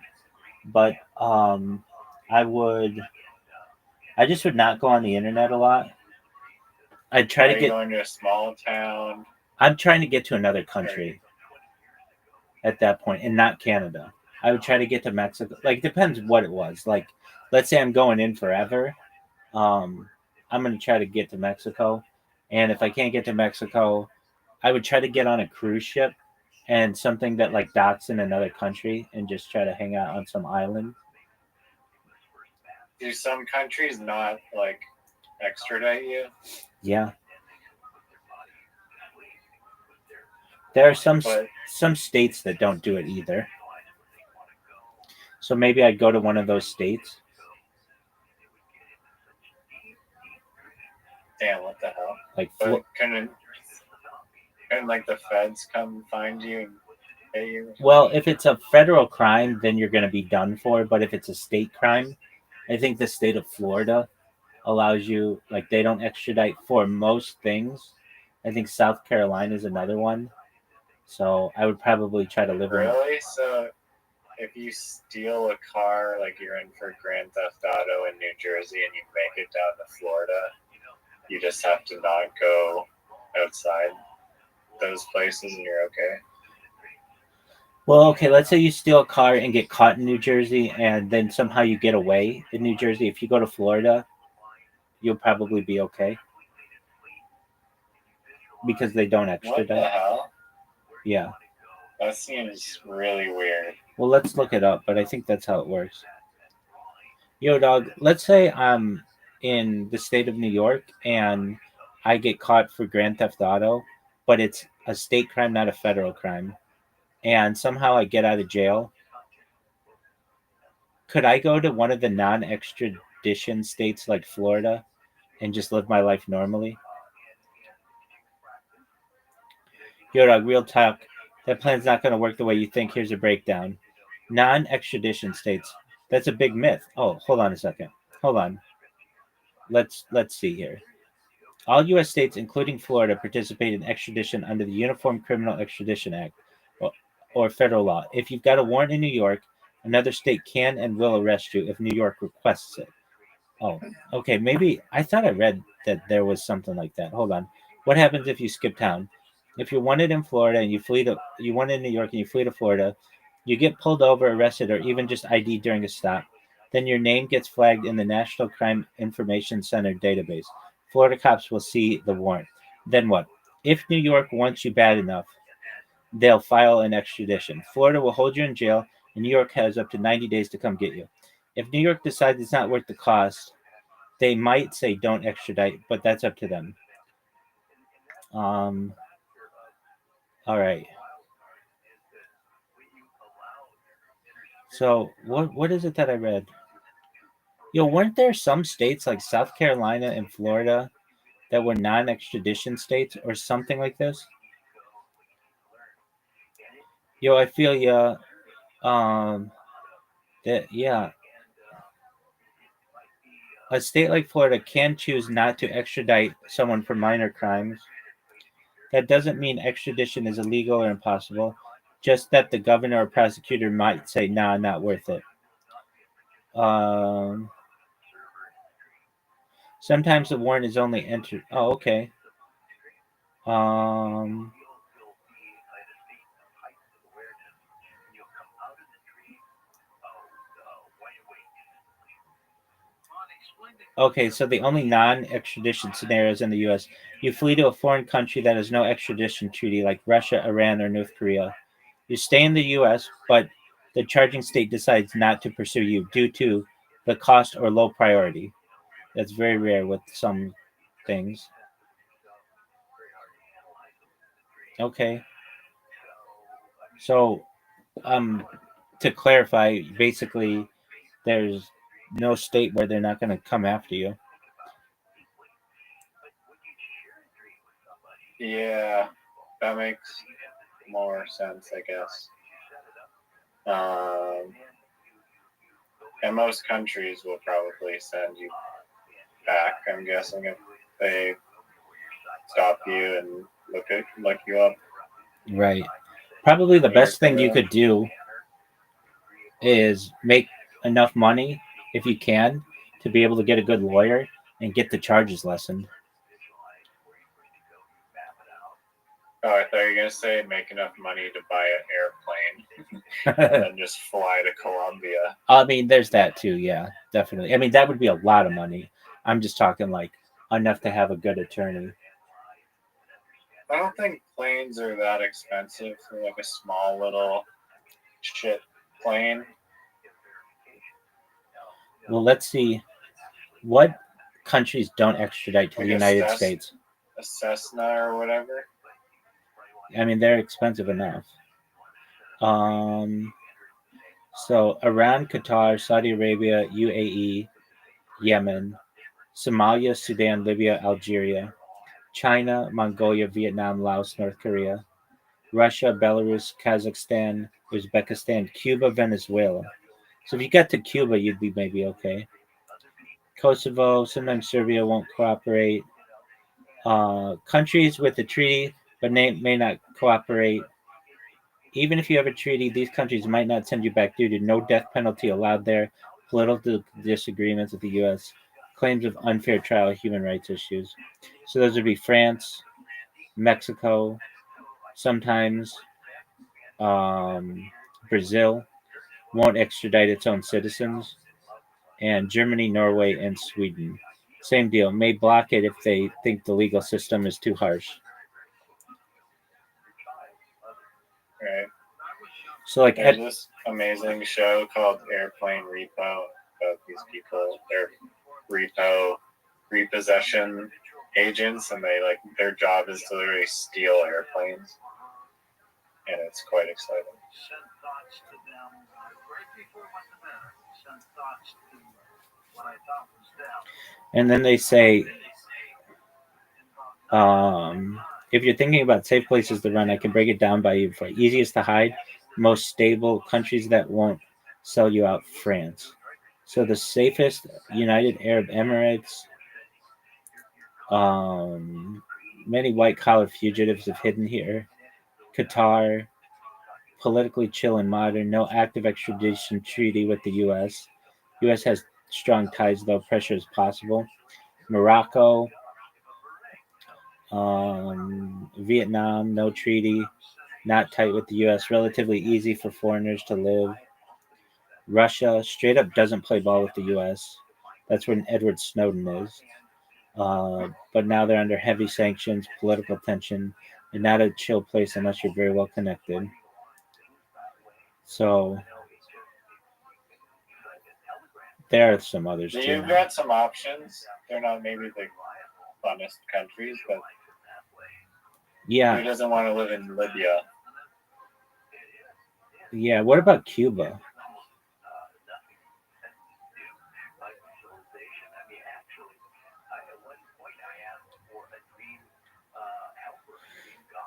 But I would. I just would not go on the internet a lot. I'd try Are to you get. going to a small town? I'm trying to get to another country at that point, and not Canada. I would try to get to Mexico. Like, it depends what it was. Like, let's say I'm going in forever. Um, I'm gonna try to get to Mexico, and if I can't get to Mexico, I would try to get on a cruise ship and something that like docks in another country and just try to hang out on some island. Do some countries not like extradite you? Yeah, there are But some states that don't do it either. So maybe I'd go to one of those states. damn, what the hell? Like, But couldn't like the feds come find you and pay you? well, if it's a federal crime, then you're going to be done for. But if it's a state crime, I think the state of Florida allows you, like, they don't extradite for most things. I think South Carolina is another one. So I would probably try to live in. Really? So if you steal a car, like you're in for Grand Theft Auto in New Jersey, and you make it down to Florida, you just have to not go outside those places, and you're okay. Well, okay, let's say you steal a car and get caught in New Jersey, and then somehow you get away in New Jersey. If you go to Florida, you'll probably be okay because they don't What the extradite. hell? Yeah. That seems really weird. Well, let's look it up, but I think that's how it works. Yo, dog, let's say I'm in the state of New York and I get caught for Grand Theft Auto, but it's a state crime, not a federal crime, and somehow I get out of jail. Could I go to one of the non extradition states like Florida and just live my life normally? Yo, dog, real talk. That plan's not going to work the way you think. Here's a breakdown. Non extradition states. That's a big myth. Oh, hold on a second. Hold on. Let's see here. All U.S. states, including Florida, participate in extradition under the Uniform Criminal Extradition Act, or federal law. If you've got a warrant in New York, another state can and will arrest you if New York requests it. Oh, okay. Maybe I thought I read that there was something like that. Hold on. What happens if you skip town? If you're wanted in Florida and you wanted in New York and you flee to Florida, you get pulled over, arrested, or even just ID during a stop. Then your name gets flagged in the National Crime Information Center database. Florida cops will see the warrant. Then what? If New York wants you bad enough, they'll file an extradition. Florida will hold you in jail, and New York has up to 90 days to come get you. If New York decides it's not worth the cost, they might say don't extradite, but that's up to them. Um, all right. So what is it that I read? Yo, weren't there some states like South Carolina and Florida that were non-extradition states or something like this? Yo, I feel ya. That yeah, a state like Florida can choose not to extradite someone for minor crimes. That doesn't mean extradition is illegal or impossible, just that the governor or prosecutor might say, nah, not worth it. Um, Sometimes the warrant is only entered. Oh, okay. Um, Okay, so the only non-extradition scenarios in the U.S. You flee to a foreign country that has no extradition treaty, like Russia, Iran, or North Korea. You stay in the U.S., but the charging state decides not to pursue you due to the cost or low priority. That's very rare with some things. Okay, so um, to clarify, basically, there's no state where they're not going to come after you. Yeah, that makes more sense, I guess. And most countries will probably send you back. I'm guessing if they stop you and look you up. Right. Probably the When you're best thing you criminal. could do is make enough money if you can to be able to get a good lawyer and get the charges lessened. Oh, I thought you were gonna say make enough money to buy an airplane and then just fly to Colombia. I mean, there's that too. Yeah, definitely. I mean, that would be a lot of money. I'm just talking like enough to have a good attorney. I don't think planes are that expensive for like a small little shit plane. Well, let's see what countries don't extradite to Like the United States. a Cessna or whatever. I mean, they're expensive enough. Um, so Iran, Qatar, Saudi Arabia, UAE, Yemen, Somalia, Sudan, Libya, Algeria, China, Mongolia, Vietnam, Laos, North Korea, Russia, Belarus, Kazakhstan, Uzbekistan, Cuba, Venezuela. So if you got to Cuba, you'd be maybe okay. Kosovo, sometimes Serbia won't cooperate. Countries with a treaty but may not cooperate. Even if you have a treaty, these countries might not send you back due to no death penalty allowed there, political disagreements with the U.S., claims of unfair trial, human rights issues. So those would be France, Mexico, sometimes Brazil won't extradite its own citizens, and Germany, Norway, and Sweden. Same deal, may block it if they think the legal system is too harsh. Right. So, like, There's this amazing show called Airplane Repo about these people. They're repossession agents, and they like their job is to literally steal airplanes, and it's quite exciting. Send thoughts to them right before I went to bed. Send thoughts to what I thought was them. and then they say, if you're thinking about safe places to run, I can break it down by you for easiest to hide, most stable countries that won't sell you out. France. So the safest, United Arab Emirates. Many white collar fugitives have hidden here. Qatar, politically chill and modern, no active extradition treaty with the U.S. U.S. has strong ties, though pressure is possible. Morocco, Vietnam, no treaty, not tight with the U.S., relatively easy for foreigners to live. Russia, straight up doesn't play ball with the U.S. That's where Edward Snowden is. But now they're under heavy sanctions, political tension, and not a chill place unless you're very well connected. So there are some others too. You've got some options. They're not maybe the funnest countries, but who Yeah, doesn't want to live in Libya? yeah. What about Cuba?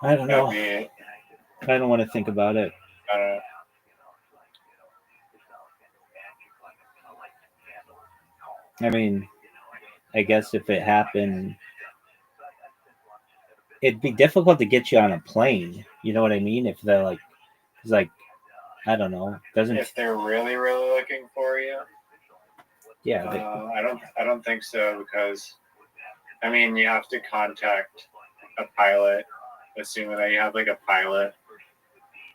I don't know. That'd be, I don't want to think about it. I don't know. I mean, I guess if it happened, it'd be difficult to get you on a plane. You know what I mean? If they're like, it's like, I don't know, doesn't. If they're really, really looking for you, Yeah, I don't think so, because I mean you have to contact a pilot, assuming that you have like a pilot,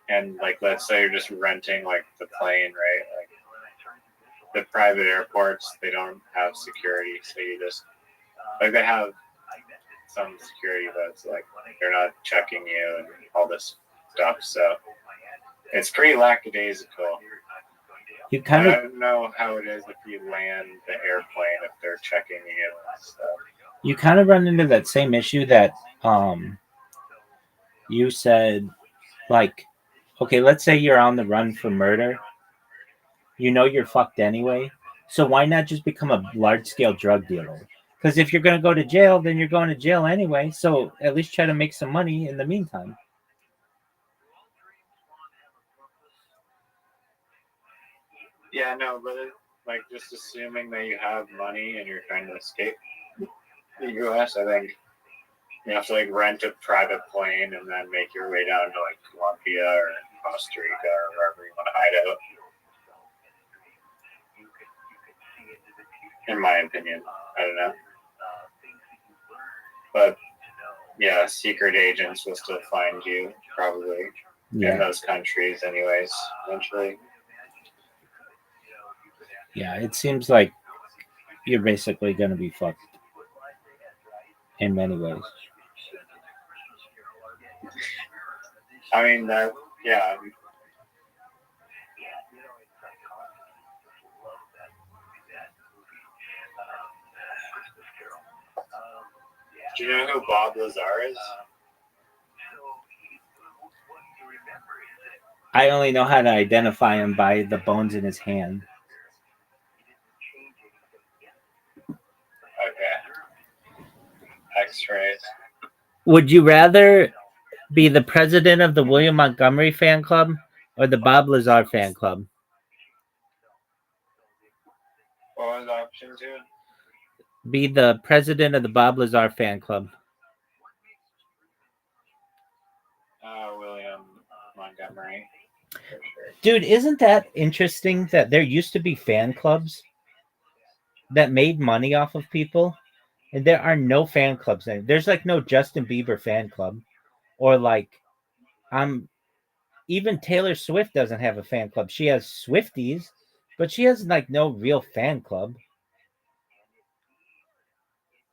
and like let's say you're just renting like the plane, right? Like the private airports, they don't have security, so you just like they have some security, but it's like they're not checking you and all this stuff. So it's pretty lackadaisical. You kind I of don't know how it is if you land the airplane if they're checking you and stuff. run into that same issue that you said, like, okay, let's say you're on the run for murder. You know you're fucked anyway. So why not just become a large scale drug dealer? Because if you're gonna go to jail, then you're going to jail anyway. So at least try to make some money in the meantime. Yeah, no, but like just assuming that you have money and you're trying to escape the U.S., I think you have to like rent a private plane and then make your way down to like Colombia or Costa Rica or wherever you want to hide out. In my opinion, I don't know, but yeah, secret agents will still find you probably in those countries, anyways. Eventually, Yeah, it seems like you're basically gonna be fucked in many ways. I mean that. Yeah, do you know who Bob Lazar is? I only know how to identify him by the bones in his hand. Okay. X-rays. Would you rather be the president of the William Montgomery fan club or the Bob Lazar fan club? What was option 2? Be the president of the Bob Lazar fan club. William Montgomery. For sure. Dude, isn't that interesting that there used to be fan clubs that made money off of people, and there are no fan clubs anymore. There's like no Justin Bieber fan club, or like even Taylor Swift doesn't have a fan club. She has Swifties, but she has like no real fan club.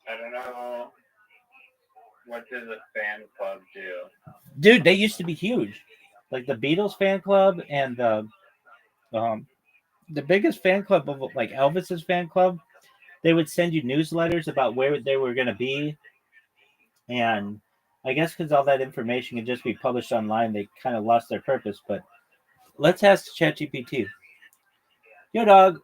I don't know. What does a fan club do? Dude, they used to be huge. Like the Beatles fan club and the biggest fan club of like Elvis's fan club, they would send you newsletters about where they were going to be, and I guess because all that information could just be published online, they kind of lost their purpose. But let's ask ChatGPT. Yo, dog,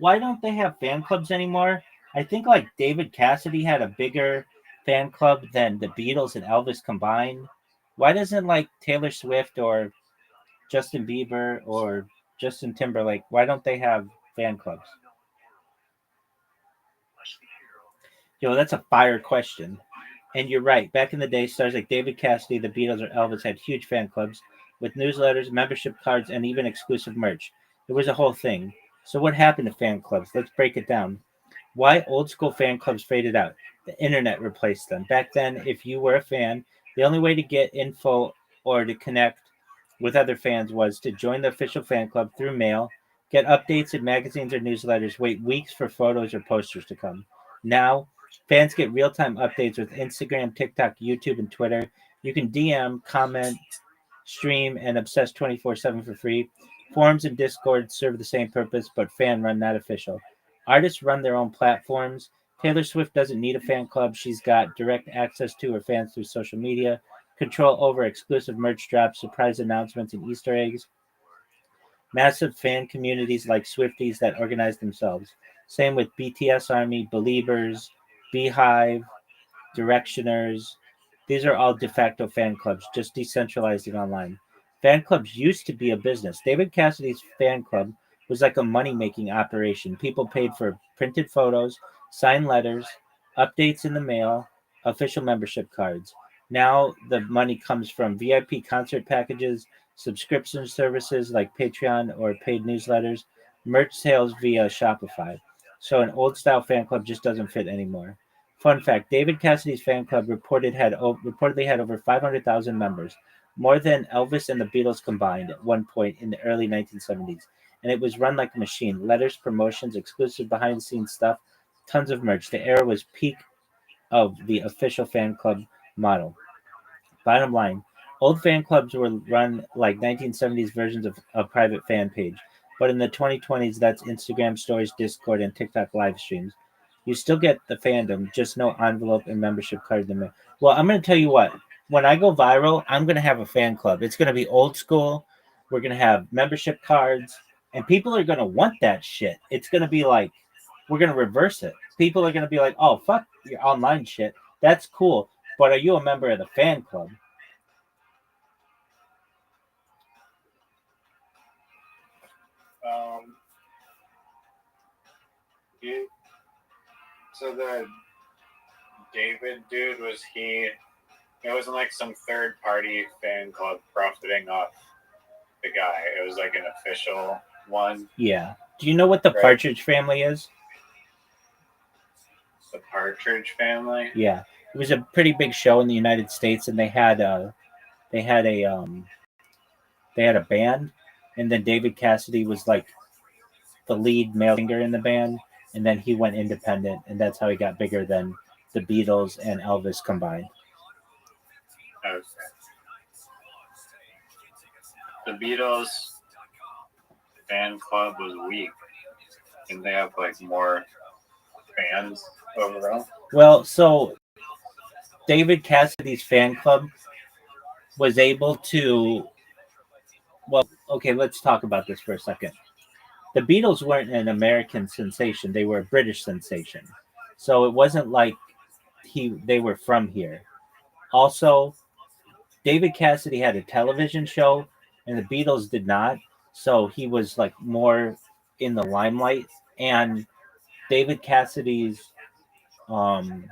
why don't they have fan clubs anymore? I think like David Cassidy had a bigger fan club than the Beatles and Elvis combined. Why doesn't like Taylor Swift or Justin Bieber or Justin Timberlake, why don't they have fan clubs? Yo, that's a fire question. And you're right. Back in the day, stars like David Cassidy, the Beatles, or Elvis had huge fan clubs with newsletters, membership cards, and even exclusive merch. It was a whole thing. So what happened to fan clubs? Let's break it down. Why old school fan clubs faded out? The internet replaced them. Back then, if you were a fan, the only way to get info or to connect with other fans was to join the official fan club through mail, get updates in magazines or newsletters, wait weeks for photos or posters to come. Now, fans get real time updates with Instagram, TikTok, YouTube, and Twitter. You can DM, comment, stream, and obsess 24/7 for free. Forums and Discord serve the same purpose, but fan run, not official. Artists run their own platforms. Taylor Swift doesn't need a fan club. She's got direct access to her fans through social media, control over exclusive merch drops, surprise announcements, and Easter eggs. Massive fan communities like Swifties that organize themselves. Same with BTS Army, Beliebers, Beehive, Directioners. These are all de facto fan clubs, just decentralizing online. Fan clubs used to be a business. David Cassidy's fan club was like a money making operation. People paid for printed photos, signed letters, updates in the mail, official membership cards. Now the money comes from VIP concert packages, subscription services like Patreon or paid newsletters, merch sales via Shopify. So an old style fan club just doesn't fit anymore. Fun fact: David Cassidy's fan club reportedly had over 500,000 members, more than Elvis and the Beatles combined at one point in the early 1970s. and it was run like a machine. Letters, promotions, exclusive behind the scenes stuff, tons of merch. The era was peak of the official fan club model. Bottom line, old fan clubs were run like 1970s versions of a private fan page, but in the 2020s, that's Instagram stories, Discord, and TikTok live streams. You still get the fandom, just no envelope and membership card in the mail. Well, I'm going to tell you what. When I go viral, I'm going to have a fan club. It's going to be old school. We're going to have membership cards, and people are going to want that shit. It's going to be like, we're going to reverse it. People are going to be like, oh, fuck your online shit. That's cool. But are you a member of the fan club? You, so the David dude, was he? It wasn't like some third party fan club profiting off the guy. It was like an official one. Yeah. Do you know what the Right. Partridge Family is? The Partridge Family. Yeah. It was a pretty big show in the United States, and they had a band, and then David Cassidy was like the lead male singer in the band, and then he went independent, and that's how he got bigger than the Beatles and Elvis combined. Okay. The Beatles fan club was weak. Didn't they have like more fans overall? Well, so David Cassidy's fan club was able to. Well, okay, let's talk about this for a second. The Beatles weren't an American sensation; they were a British sensation. So it wasn't like they were from here. Also, David Cassidy had a television show, and the Beatles did not. So he was like more in the limelight. And David Cassidy's um,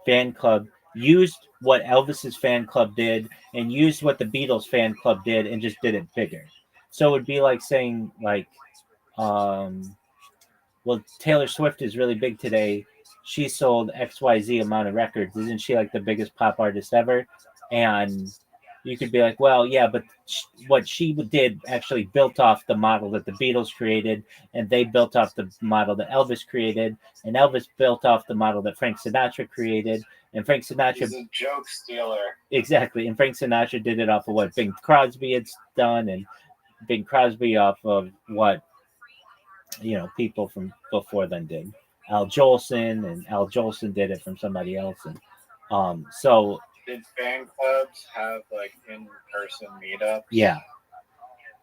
fan club used what Elvis's fan club did and used what the Beatles fan club did and just did it bigger. So it would be like saying like, well, Taylor Swift is really big today. She sold XYZ amount of records. Isn't she like the biggest pop artist ever? And you could be like, well, yeah, but what she did actually built off the model that the Beatles created, and they built off the model that Elvis created, and Elvis built off the model that Frank Sinatra created, and Frank Sinatra... He's a joke stealer. Exactly, and Frank Sinatra did it off of what Bing Crosby had done, and Bing Crosby off of what people from before then did. Al Jolson, and Al Jolson did it from somebody else, and so did fan clubs have like in-person meetups? Yeah.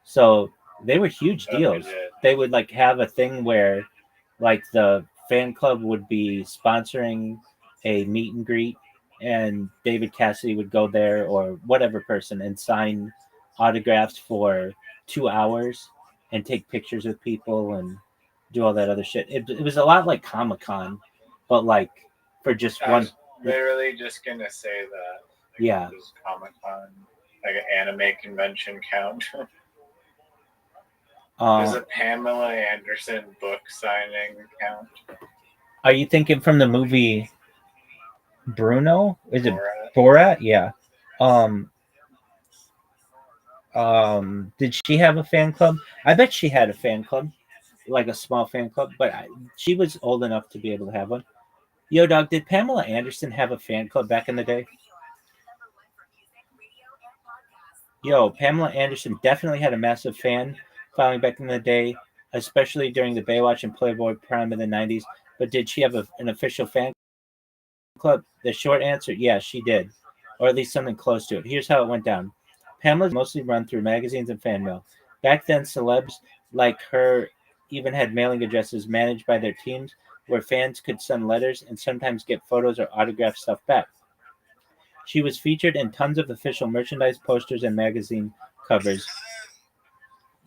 So they were huge deals. They would like have a thing where like the fan club would be sponsoring a meet and greet, and David Cassidy would go there or whatever person and sign autographs for 2 hours and take pictures with people and do all that other shit. It was a lot like Comic-Con, but like for just one. Literally just gonna say that. Like, yeah. Does Comic-Con, like an anime convention, count? Does a Pamela Anderson book signing count? Are you thinking from the movie Bruno? Is it Borat? Borat? Yeah. Did she have a fan club? I bet she had a fan club, like a small fan club, but she was old enough to be able to have one. Yo, dog, did Pamela Anderson have a fan club back in the day? Yo, Pamela Anderson definitely had a massive fan following back in the day, especially during the Baywatch and Playboy prime of the 90s. But did she have an official fan club? The short answer, yeah, she did. Or at least something close to it. Here's how it went down. Pamela's mostly run through magazines and fan mail. Back then, celebs like her even had mailing addresses managed by their teams where fans could send letters and sometimes get photos or autographed stuff back. She was featured in tons of official merchandise, posters, and magazine covers.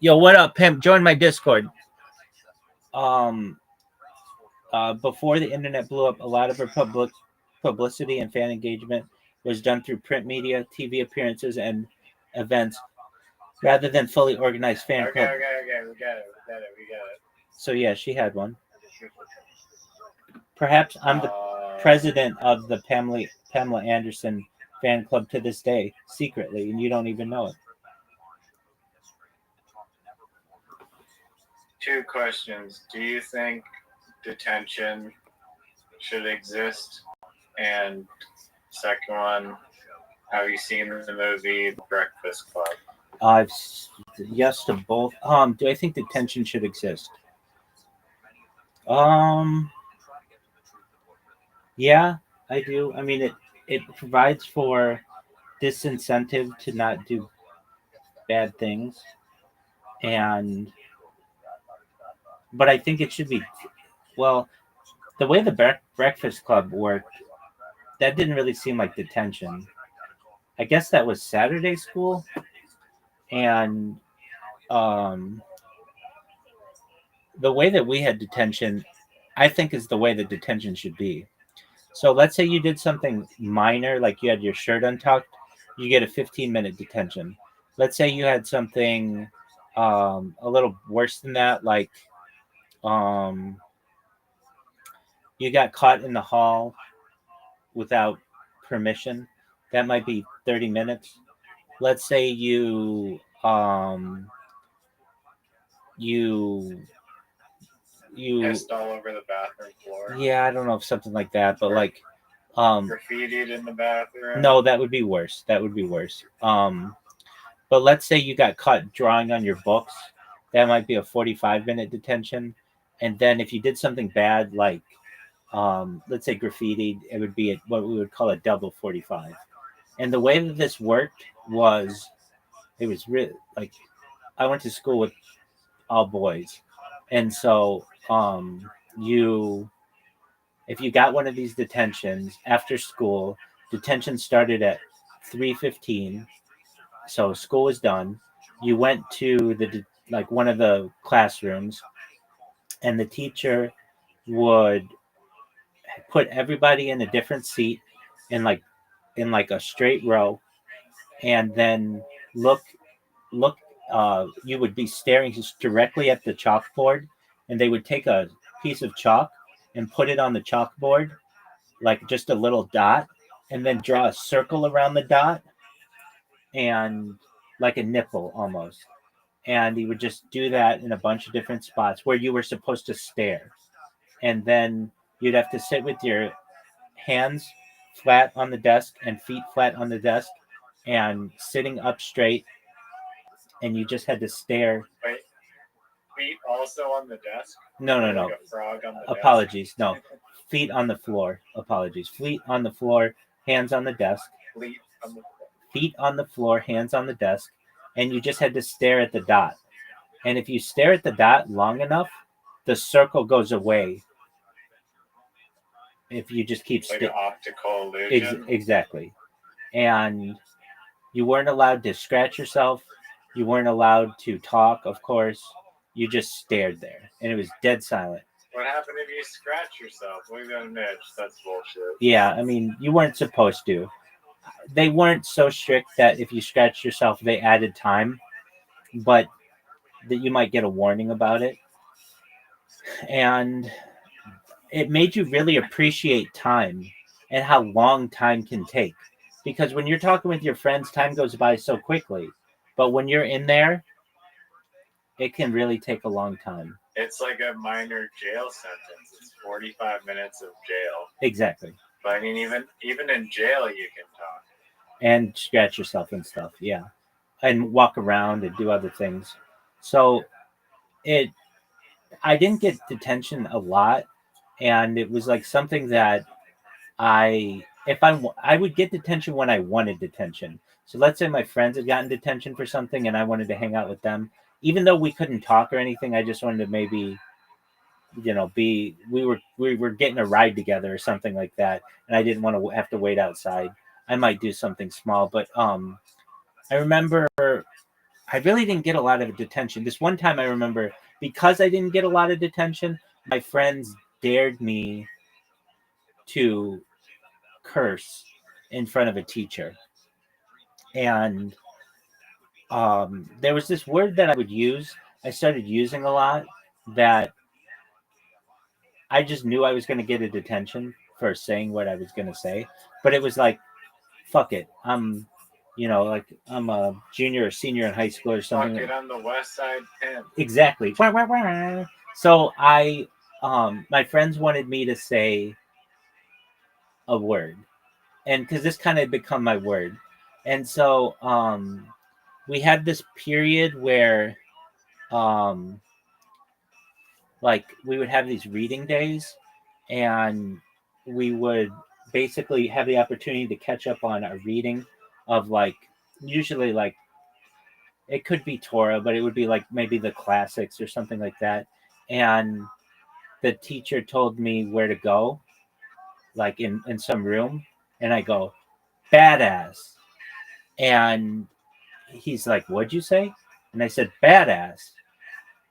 Yo, what up, pimp? Join my Discord. Before the internet blew up, a lot of her publicity and fan engagement was done through print media, TV appearances, and events, rather than fully organized fan club. Okay, we got it. So yeah, she had one. Perhaps I'm the president of the Pamela Anderson fan club to this day, secretly, and you don't even know it. Two questions. Do you think detention should exist? And second one, have you seen the movie The Breakfast Club? I've yes to both. Do I think detention should exist? Um, yeah, I do. I mean, it provides for disincentive to not do bad things, and but I think it should be well. The way the Breakfast Club worked, that didn't really seem like detention. I guess that was Saturday school, and um, the way that we had detention, I think, is the way that detention should be. So let's say you did something minor, like you had your shirt untucked, you get a 15-minute detention. Let's say you had something a little worse than that, like um, you got caught in the hall without permission. That might be 30 minutes. Let's say you you Pissed all over the bathroom floor. yeah, I don't know if something like that, but like um Graffitied in the bathroom. no, that would be worse. That would be worse. But let's say you got caught drawing on your books. That might be a 45-minute detention. And then if you did something bad, like let's say graffiti, it would be what we would call a double 45. And the way that this worked was, it was really like, I went to school with all boys. And so you, if you got one of these detentions after school, detention started at 3:15. So school was done. You went to like one of the classrooms, and the teacher would put everybody in a different seat in like a straight row, and then look look you would be staring just directly at the chalkboard, and they would take a piece of chalk and put it on the chalkboard, like just a little dot, and then draw a circle around the dot, and like a nipple almost. And he would just do that in a bunch of different spots where you were supposed to stare. And then you'd have to sit with your hands flat on the desk and feet flat on the desk and sitting up straight, and you just had to stare. Wait, feet also on the desk? No, no, no. Like a frog on the Apologies. No. Feet on the floor. Apologies. Feet on the floor, hands on the desk. Feet on the Feet on the floor, hands on the desk. And you just had to stare at the dot. And if you stare at the dot long enough, the circle goes away. If you just keep like an optical illusion. Exactly. And you weren't allowed to scratch yourself. You weren't allowed to talk, of course. You just stared there, and it was dead silent. What happened if you scratch yourself? Leave it an itch. That's bullshit. Yeah, I mean, you weren't supposed to. They weren't so strict that if you scratched yourself, they added time, but that you might get a warning about it. And it made you really appreciate time and how long time can take. Because when you're talking with your friends, time goes by so quickly. But when you're in there, it can really take a long time. It's like a minor jail sentence. It's 45 minutes of jail. Exactly. But I mean, even in jail, you can talk. And scratch yourself and stuff, yeah. And walk around and do other things. So I didn't get detention a lot. And it was like something that I would get detention when I wanted detention. So let's say my friends had gotten detention for something and I wanted to hang out with them. Even though we couldn't talk or anything, I just wanted to maybe, we were getting a ride together or something like that, and I didn't want to have to wait outside. I might do something small, but I remember I really didn't get a lot of detention. This one time I remember, because I didn't get a lot of detention, my friends dared me to curse in front of a teacher. And there was this word that I started using a lot, that I just knew I was going to get a detention for saying what I was going to say. But it was like, fuck it. you know, like I'm a junior or senior in high school or Fuck something. it, I'm the West Side Pimp. Exactly. Wah, wah, wah. So my friends wanted me to say a word, and because this kind of become my word, and so we had this period where um, like we would have these reading days, and we would basically have the opportunity to catch up on a reading of like usually like it could be Torah, but it would be like maybe the classics or something like that, and the teacher told me where to go, like in some room, and I go, badass. And he's like, what'd you say? And I said, badass.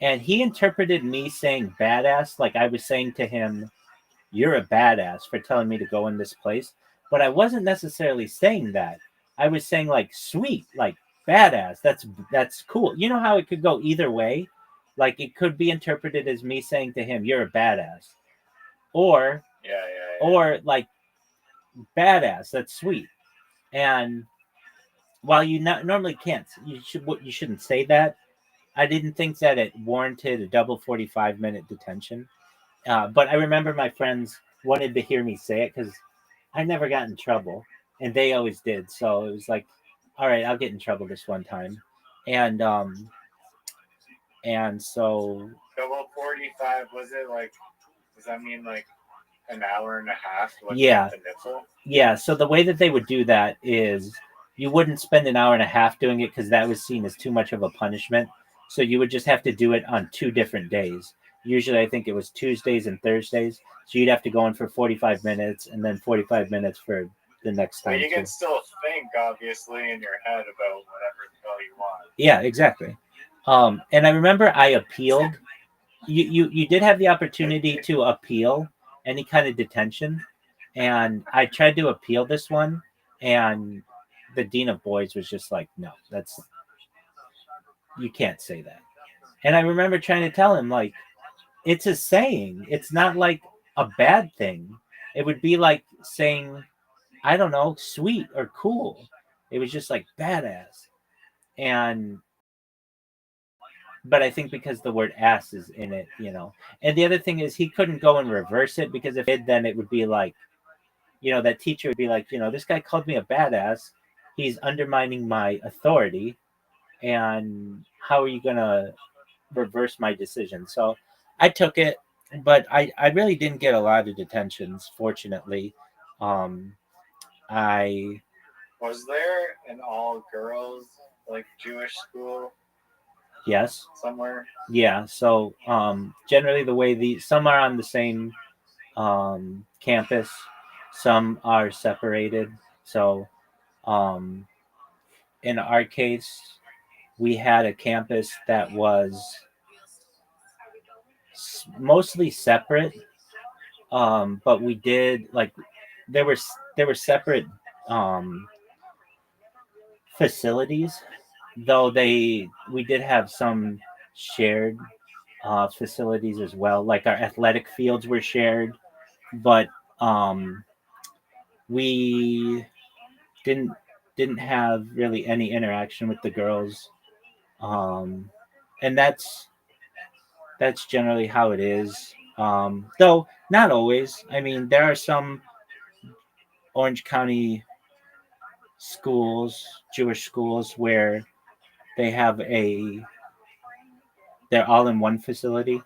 And he interpreted me saying badass like I was saying to him, you're a badass for telling me to go in this place. But I wasn't necessarily saying that. I was saying like sweet, like badass. That's cool. You know how it could go either way? Like it could be interpreted as me saying to him, you're a badass. Or Yeah. or like badass, that's sweet. And while you not normally can't, you shouldn't say that. I didn't think that it warranted a double 45-minute detention. But I remember my friends wanted to hear me say it because I never got in trouble, and they always did. So it was like, all right, I'll get in trouble this one time, and so Double 45, was it like, does that mean like an hour and a half looking Yeah. at the nipple? yeah. So the way that they would do that is you wouldn't spend an hour and a half doing it because that was seen as too much of a punishment. So you would just have to do it on 2 different days. Usually, I think it was Tuesdays and Thursdays. So you'd have to go in for 45 minutes and then 45 minutes for the next But time. you too. can still think, obviously, in your head about whatever the hell you want. Yeah, exactly. And I remember I appealed. You did have the opportunity to appeal any kind of detention, and I tried to appeal this one, and the dean of boys was just like, "No, that's you can't say that." And I remember trying to tell him like, it's a saying. It's not like a bad thing. It would be like saying, I don't know, sweet or cool. It was just like badass. And but I think because the word ass is in it, you know. And the other thing is he couldn't go and reverse it because if it then it would be like, you know, that teacher would be like, you know, this guy called me a badass. He's undermining my authority. And how are you gonna reverse my decision? So I took it, but I really didn't get a lot of detentions, fortunately. Um I Was there an all girls, like, Jewish school yes. somewhere? Yeah. So generally the way some are on the same campus, some are separated. So um, in our case, we had a campus that was mostly separate, but we did like there were separate um, facilities, though we did have some shared facilities as well. Like our athletic fields were shared, but um, we didn't didn't have really any interaction with the girls, um, and that's generally how it is. Though not always. I mean, there are some Orange County schools, Jewish schools, where they have they're all in one facility,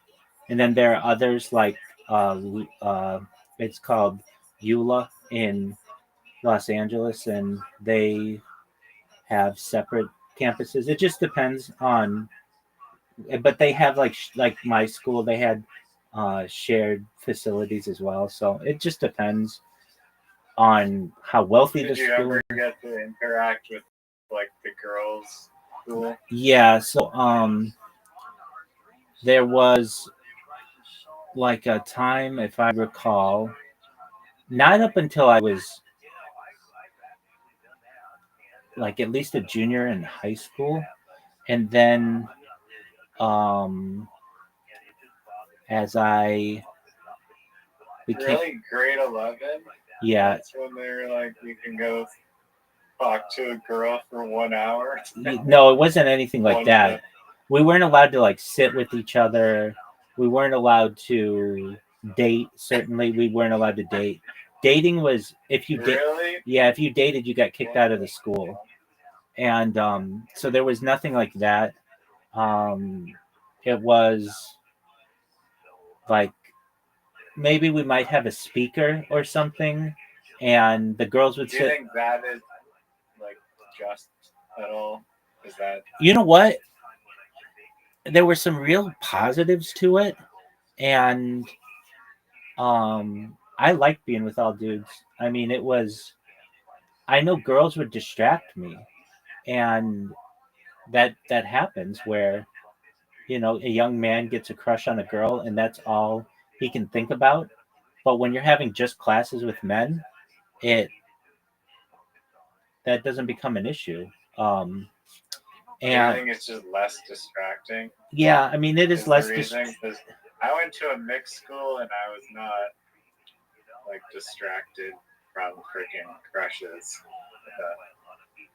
and then there are others like uh, uh, it's called EULA in Los Angeles, and they have separate campuses. It just depends on, but they have like my school, they had shared facilities as well. So it just depends on how wealthy the Did you school. ever get to interact with, like, the girls' school? Yeah. So there was like a time, if I recall, not up until I was like at least a junior in high school, and then um as I became Really? Grade 11? yeah That's when they're like, you can go talk to a girl for 1 hour. No, it wasn't anything like One that. day. We weren't allowed to like sit with each other. We weren't allowed to date. Certainly, we weren't allowed to date. Dating was if you did, Really? yeah, if you dated, you got kicked out of the school, and so there was nothing like that. It was like maybe we might have a speaker or something, and the girls would Do you sit. think that is like just at all? Is that You know what? There were some real positives to it, and I liked being with all dudes. I mean, it was. I know girls would distract me, and that happens where a young man gets a crush on a girl, and that's all he can think about. But when you're having just classes with men, it that doesn't become an issue. Um, do you and think it's just less distracting? yeah, I mean, it is Is the less. reason? Because I went to a mixed school and I was not like distracted from freaking crushes.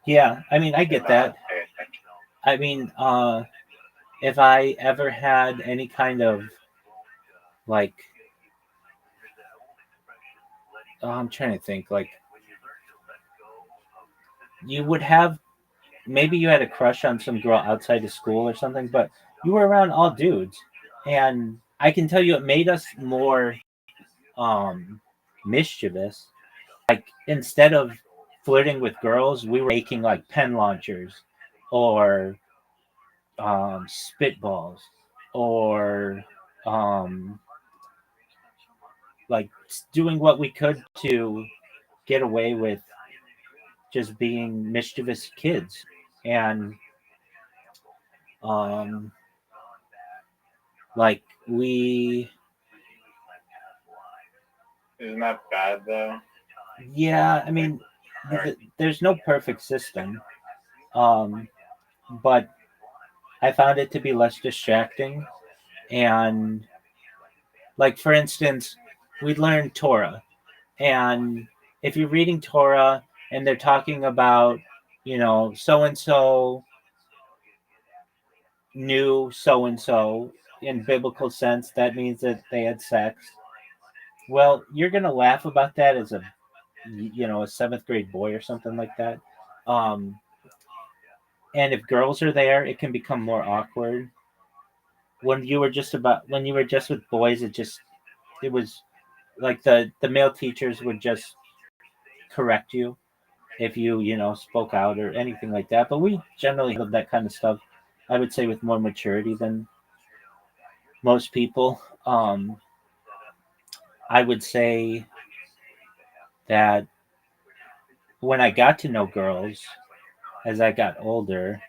Yeah, I mean, I get that. Pay attention. I mean, if I ever had any kind of like, I'm trying to think, like, you would have maybe you had a crush on some girl outside of school or something, but you were around all dudes, and I can tell you it made us more mischievous. Like instead of flirting with girls, we were making like pen launchers or spitballs or um, like doing what we could to get away with just being mischievous kids. And um, like we, Isn't that bad though? yeah, I mean, there's no perfect system, um, but I found it to be less distracting. And like for instance, we learned Torah, and if you're reading Torah and they're talking about, so and so knew so and so in biblical sense, that means that they had sex. Well, you're gonna laugh about that as a seventh grade boy or something like that. Um, and if girls are there, it can become more awkward. When you were just with boys, it was like the male teachers would just correct you if you spoke out or anything like that. But we generally handled that kind of stuff, I would say, with more maturity than most people. I would say that when I got to know girls as I got older,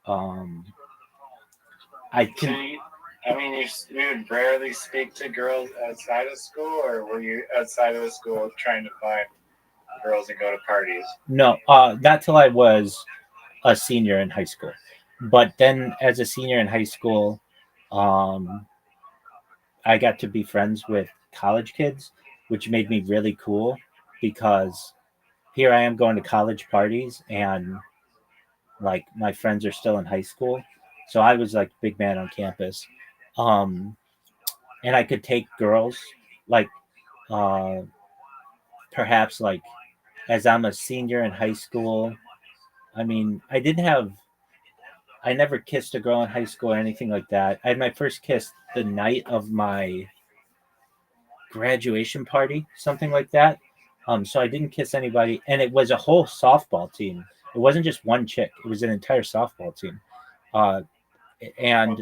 um, I So can. I mean, you would rarely speak to girls outside of school, or were you outside of the school trying to find girls and go to parties? No, not till I was a senior in high school. But then, as a senior in high school, um, I got to be friends with college kids, which made me really cool because here I am going to college parties and like my friends are still in high school. So I was like big man on campus. Um, and I could take girls like uh, perhaps like as I'm a senior in high school. I mean, I never kissed a girl in high school or anything like that. I had my first kiss the night of my graduation party, something like that. So I didn't kiss anybody, and it was a whole softball team. It wasn't just one chick; it was an entire softball team. Uh, and What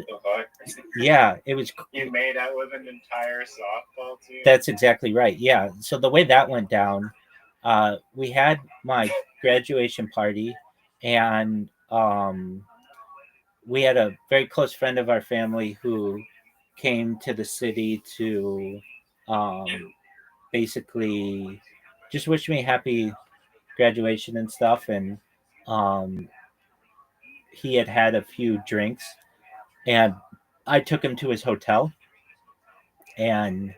the fuck? yeah, it was. You made out with an entire softball team? That's exactly right. Yeah. So the way that went down, we had my graduation party, and we had a very close friend of our family who came to the city to basically just wish me happy graduation and stuff. And um, he had a few drinks, and I took him to his hotel. And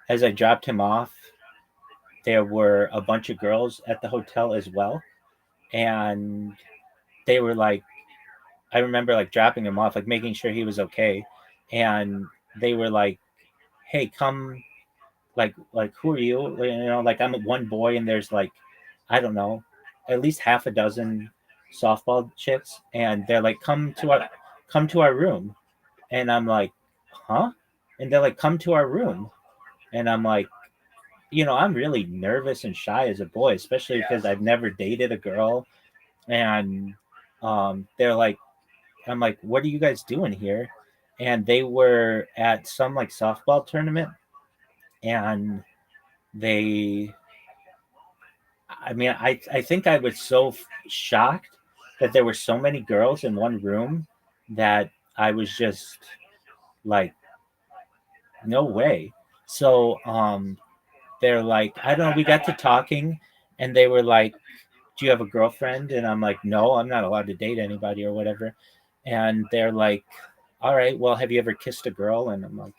as I dropped him off, there were a bunch of girls at the hotel as well. and they were like, I remember like dropping him off, like making sure he was okay, and they were like, "Hey, come, like who are you? Like I'm one boy, and there's like, I don't know, at least half a dozen softball chicks, and they're like, come to our room," and I'm like, "Huh?" And they're like, "Come to our room," and I'm like, I'm really nervous and shy as a boy, especially because I've never dated a girl, and they're like, I'm like, "What are you guys doing here?" And they were at some like softball tournament, and they, I mean, I think I was so shocked that there were so many girls in one room that I was just like, no way. So they're like, I don't know, we got to talking, and they were like, "Do you have a girlfriend?" And I'm like, "No, I'm not allowed to date anybody or whatever." And they're like, "All right, well, have you ever kissed a girl?" And I'm like,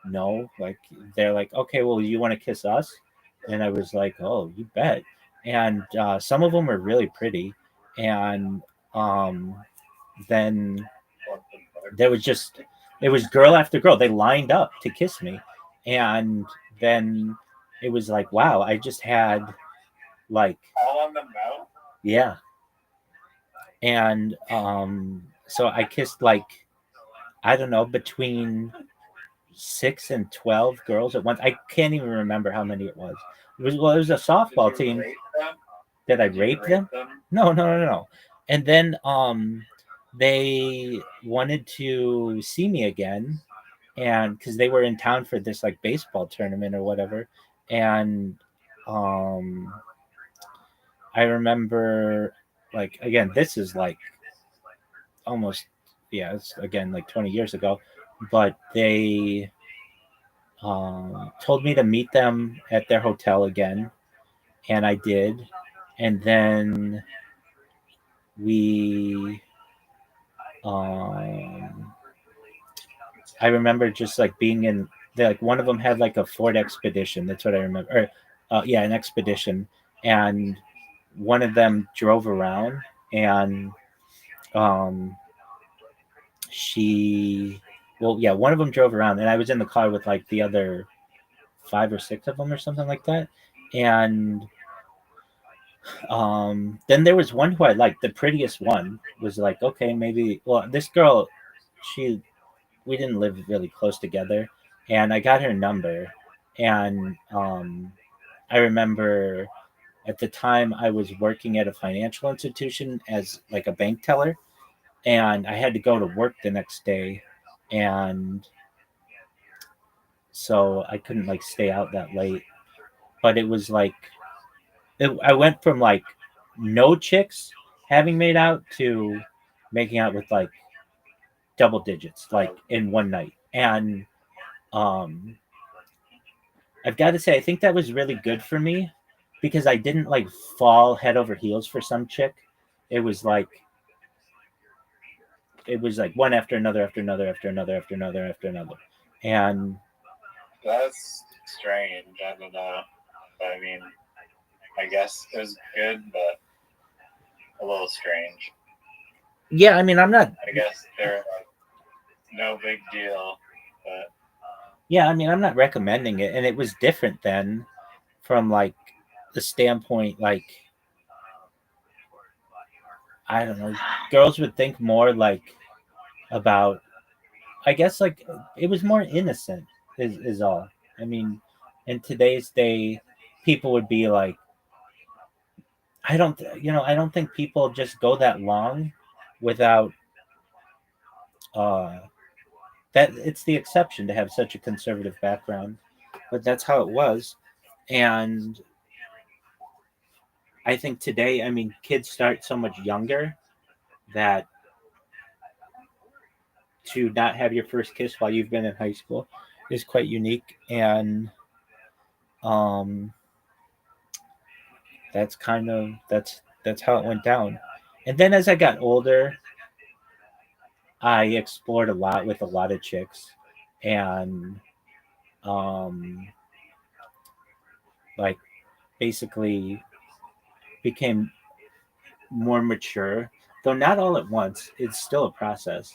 "No." Like, they're like, "Okay, well, you want to kiss us?" And I was like, "Oh, you bet." And some of them were really pretty, and um, then there was just, it was girl after girl. They lined up to kiss me, and then it was like, wow, I just had like, All on the mouth? yeah. And so I kissed like, I don't know, between 6 and 12 girls at once. I can't even remember how many it was. It was a softball Did you team. rape them? Did I Did you rape them? them? No, no, no, no. And then they wanted to see me again, and because they were in town for this like baseball tournament or whatever, and um I remember, like, again, this is like almost, yeah, it's again like 20 years ago, but they told me to meet them at their hotel again, and I did. And then we, um, I remember just like being in, like one of them had like a Ford Expedition. That's what I remember. Or, yeah, an Expedition, and one of them drove around, and um, she, well, yeah, one of them drove around, and I was in the car with like the other 5 or 6 of them or something like that, and then there was one who I liked. The prettiest one was like, okay, maybe. Well, this girl, she, we didn't live really close together, and I got her number, and I remember at the time I was working at a financial institution as like a bank teller, and I had to go to work the next day, and so I couldn't like stay out that late. But it was like, I went from like no chicks having made out to making out with like double digits like in one night. And um I've got to say, I think that was really good for me because I didn't like fall head over heels for some chick. It was like, one after another, after another, after another, after another, after another. And That's strange. I don't know. But I mean, I guess it was good, but a little strange. yeah, I mean, I'm not, I guess they're like, no big deal, but yeah, I mean, I'm not recommending it. And it was different then from like the standpoint, like, I don't know, girls would think more like about, I guess, like it was more innocent, is all. I mean, in today's day, people would be like, I don't think people just go that long without uh that it's the exception to have such a conservative background, but that's how it was. And I think today, I mean, kids start so much younger that to not have your first kiss while you've been in high school is quite unique. And um that's kind of, that's how it went down. And then as I got older, I explored a lot with a lot of chicks, and um like basically became more mature, though not all at once. It's still a process.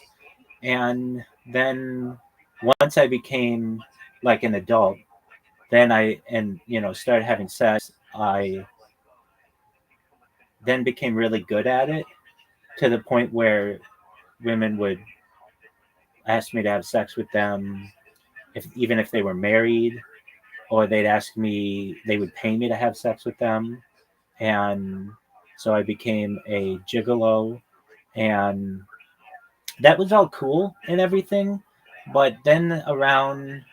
And then once I became like an adult, then started having sex. I then became really good at it to the point where women would ask me to have sex with them, even if they were married, or they would pay me to have sex with them. And so I became a gigolo, and that was all cool and everything. But then around,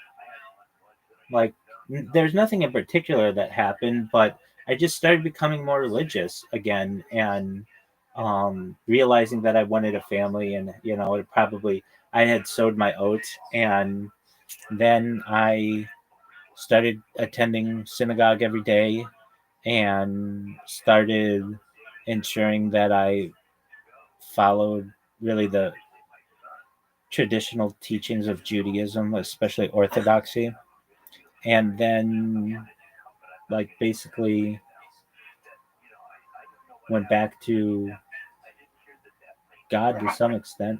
like, there's nothing in particular that happened, but I just started becoming more religious again, and realizing that I wanted a family, and I had sowed my oats, and then I started attending synagogue every day, and started ensuring that I followed really the traditional teachings of Judaism, especially Orthodoxy. And then, like, basically went back to God to some extent.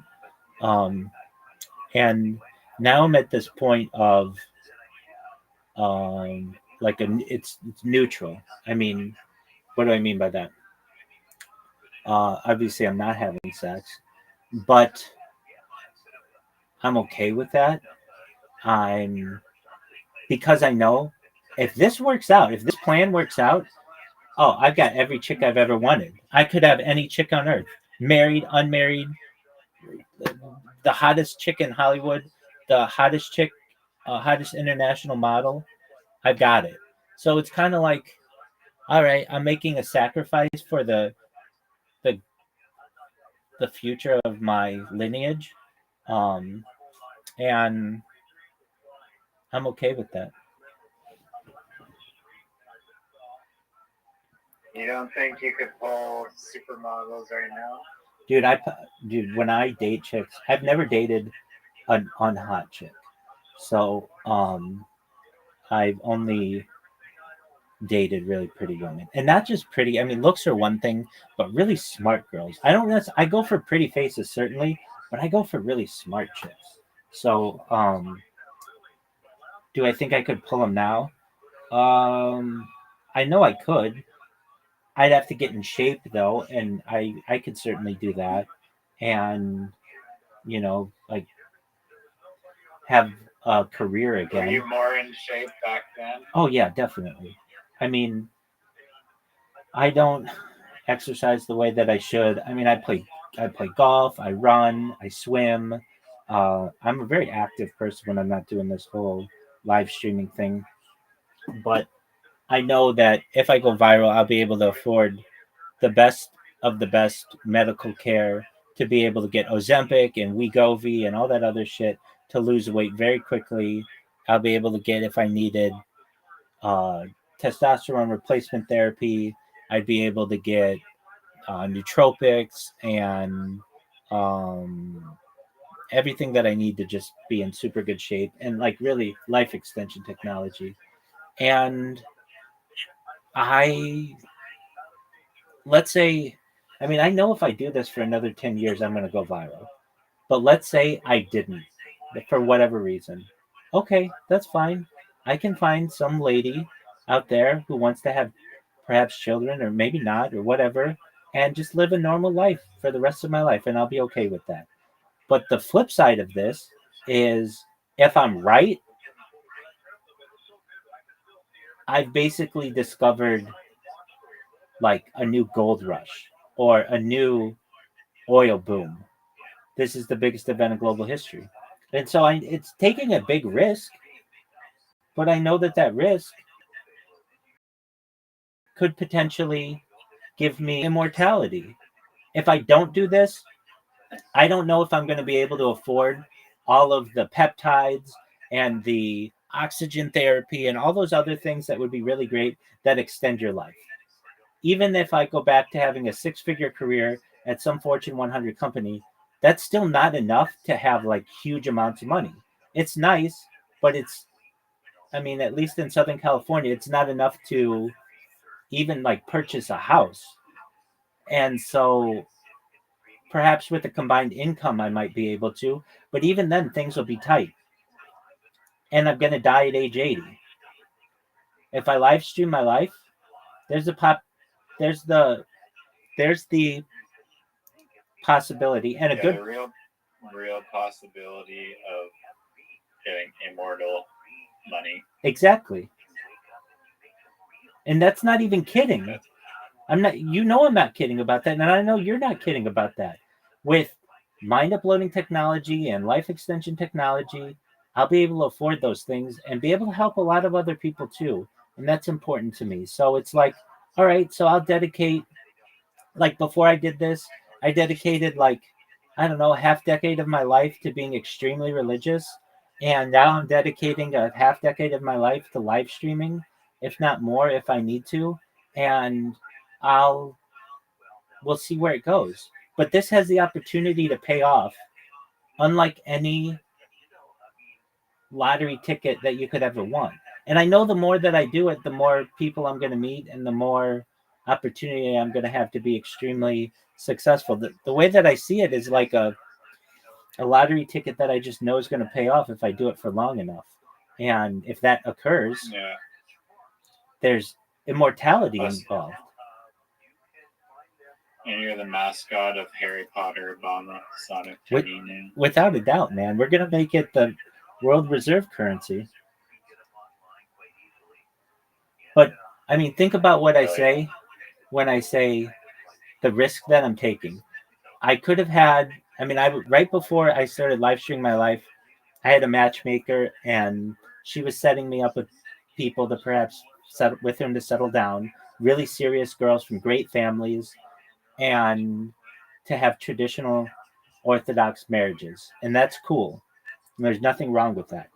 Um, and now I'm at this point of it's neutral. I mean, what do I mean by that? Obviously, I'm not having sex, but I'm okay with that. I'm Because I know if this works out, if this plan works out, oh, I've got every chick I've ever wanted. I could have any chick on earth, married, unmarried, the hottest chick in Hollywood, the hottest chick, hottest international model. I've got it. So it's kind of like, all right, I'm making a sacrifice for the the future of my lineage, um, and I'm okay with that. You don't think you could pull supermodels right now? Dude, when I date chicks, I've never dated an unhot chick. So, I've only dated really pretty women, and not just pretty. I mean, looks are one thing, but really smart girls. I go for pretty faces certainly, but I go for really smart chicks. So, do I think I could pull them now? Um, I know I could. I'd have to get in shape though, and I could certainly do that, and like, have a career Were again. you more in shape back then? Oh yeah, definitely. I mean, I don't exercise the way that I should. I mean, I play golf, I run, I swim. I'm a very active person when I'm not doing this whole live streaming thing. But I know that if I go viral, I'll be able to afford the best of the best medical care, to be able to get Ozempic and Wegovy and all that other shit to lose weight very quickly. I'll be able to get, if I needed, uh, testosterone replacement therapy. I'd be able to get nootropics and um, everything that I need to just be in super good shape, and like really life extension technology. And I, let's say, I mean, I know if I do this for another 10 years, I'm going to go viral. But let's say I didn't, for whatever reason. Okay, that's fine. I can find some lady out there who wants to have perhaps children, or maybe not, or whatever, and just live a normal life for the rest of my life, and I'll be okay with that. But the flip side of this is, if I'm right, I've basically discovered like a new gold rush or a new oil boom. This is the biggest event in global history. And so it's taking a big risk, but I know that that risk could potentially give me immortality. If I don't do this, I don't know if I'm going to be able to afford all of the peptides and the oxygen therapy and all those other things that would be really great that extend your life. Even if I go back to having a six-figure career at some Fortune 100 company, that's still not enough to have like huge amounts of money. It's nice, but I mean, at least in Southern California, it's not enough to even like purchase a house. And so perhaps with a combined income, I might be able to, but even then, things will be tight. And I'm going to die at age 80. If I live stream my life, there's a there's the, there's the possibility and a Yeah, good, the real possibility of getting immortal money. exactly. And that's not even kidding. I'm not, I'm not kidding about that. And I know you're not kidding about that. With mind uploading technology and life extension technology, I'll be able to afford those things and be able to help a lot of other people too. And that's important to me. So it's like, all right, so I'll dedicate, like before I did this, I dedicated like, I don't know, a half decade of my life to being extremely religious. And now I'm dedicating a half decade of my life to live streaming, if not more, if I need to. And I'll we'll see where it goes. But this has the opportunity to pay off, unlike any lottery ticket that you could ever want. And I know the more that I do it, the more people I'm going to meet and the more opportunity I'm going to have to be extremely successful. The way that I see it is like a lottery ticket that I just know is going to pay off if I do it for long enough. And if that occurs, Yeah. there's immortality Plus- involved. And you're the mascot of Harry Potter, Obama, Sonic With- Teddy now. Without a doubt, man. We're going to make it the world reserve currency. But I mean, think about what I say when I say the risk that I'm taking. I could have had, I mean, right before I started live streaming my life, I had a matchmaker and she was setting me up with people to perhaps settle with whom to settle down, really serious girls from great families, and to have traditional Orthodox marriages. And that's cool. And there's nothing wrong with that.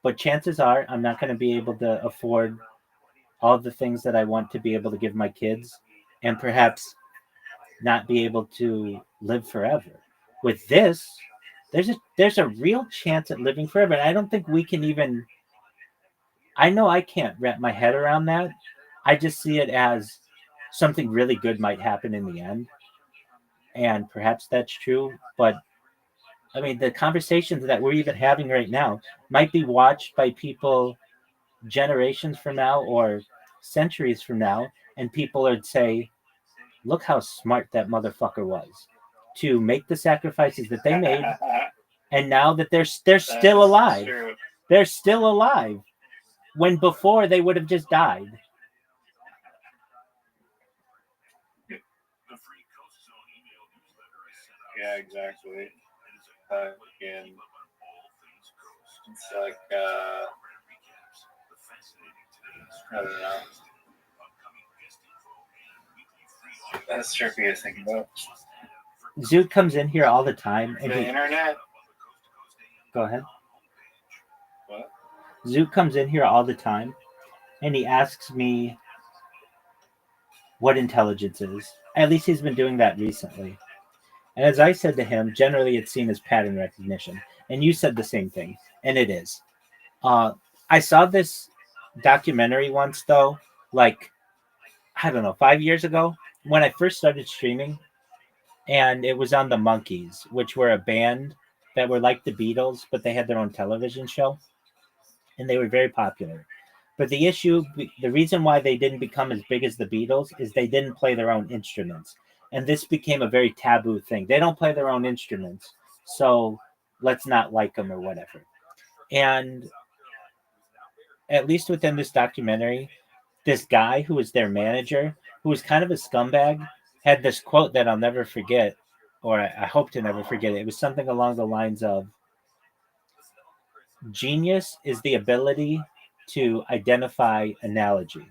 But chances are I'm not going to be able to afford all the things that I want to be able to give my kids and perhaps not be able to live forever. With this, there's a real chance at living forever. And I don't think we can even, I know I can't wrap my head around that. I just see it as something really good might happen in the end. And perhaps that's true. But I mean, the conversations that we're even having right now might be watched by people generations from now or centuries from now. And people would say, look how smart that motherfucker was to make the sacrifices that they made. And now that they're still alive. True. They're still alive. When before they would have just died. Yeah, exactly. Fucking, it's like, I don't know. That's trippy to think about. Zoot comes in here all the time and The he internet. go ahead. What? Zoot comes in here all the time and he asks me what intelligence is. At least he's been doing that recently. And as I said to him, generally it's seen as pattern recognition. And you said the same thing. And it is. I saw this documentary once though, like I don't know, 5 years ago when I first started streaming, and it was on the Monkees, which were a band that were like the Beatles, but they had their own television show, and they were very popular. But the reason why they didn't become as big as the Beatles is they didn't play their own instruments, and this became a very taboo thing. They don't play their own instruments, so let's not like them or whatever. And at least within this documentary, this guy who was their manager, who was kind of a scumbag, had this quote that I'll never forget, or I hope to never forget it. It was something along the lines of genius is the ability to identify analogy.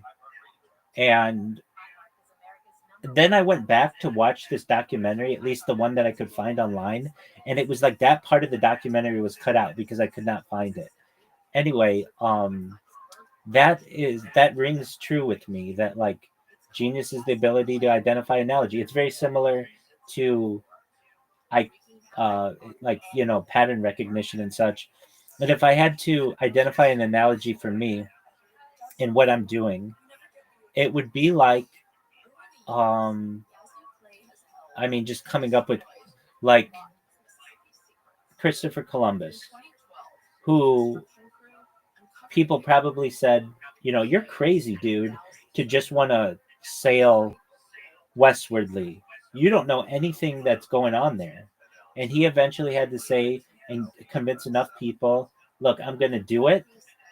And then I went back to watch this documentary, at least the one that I could find online, and it was like that part of the documentary was cut out because I could not find it. Anyway, that rings true with me that like genius is the ability to identify analogy. It's very similar to I like pattern recognition and such. But if I had to identify an analogy for me in what I'm doing, it would be like I mean, just coming up with like Christopher Columbus, who people probably said, you're crazy, dude, to just want to sail westwardly. You don't know anything that's going on there. And he eventually had to say and convince enough people, look, I'm going to do it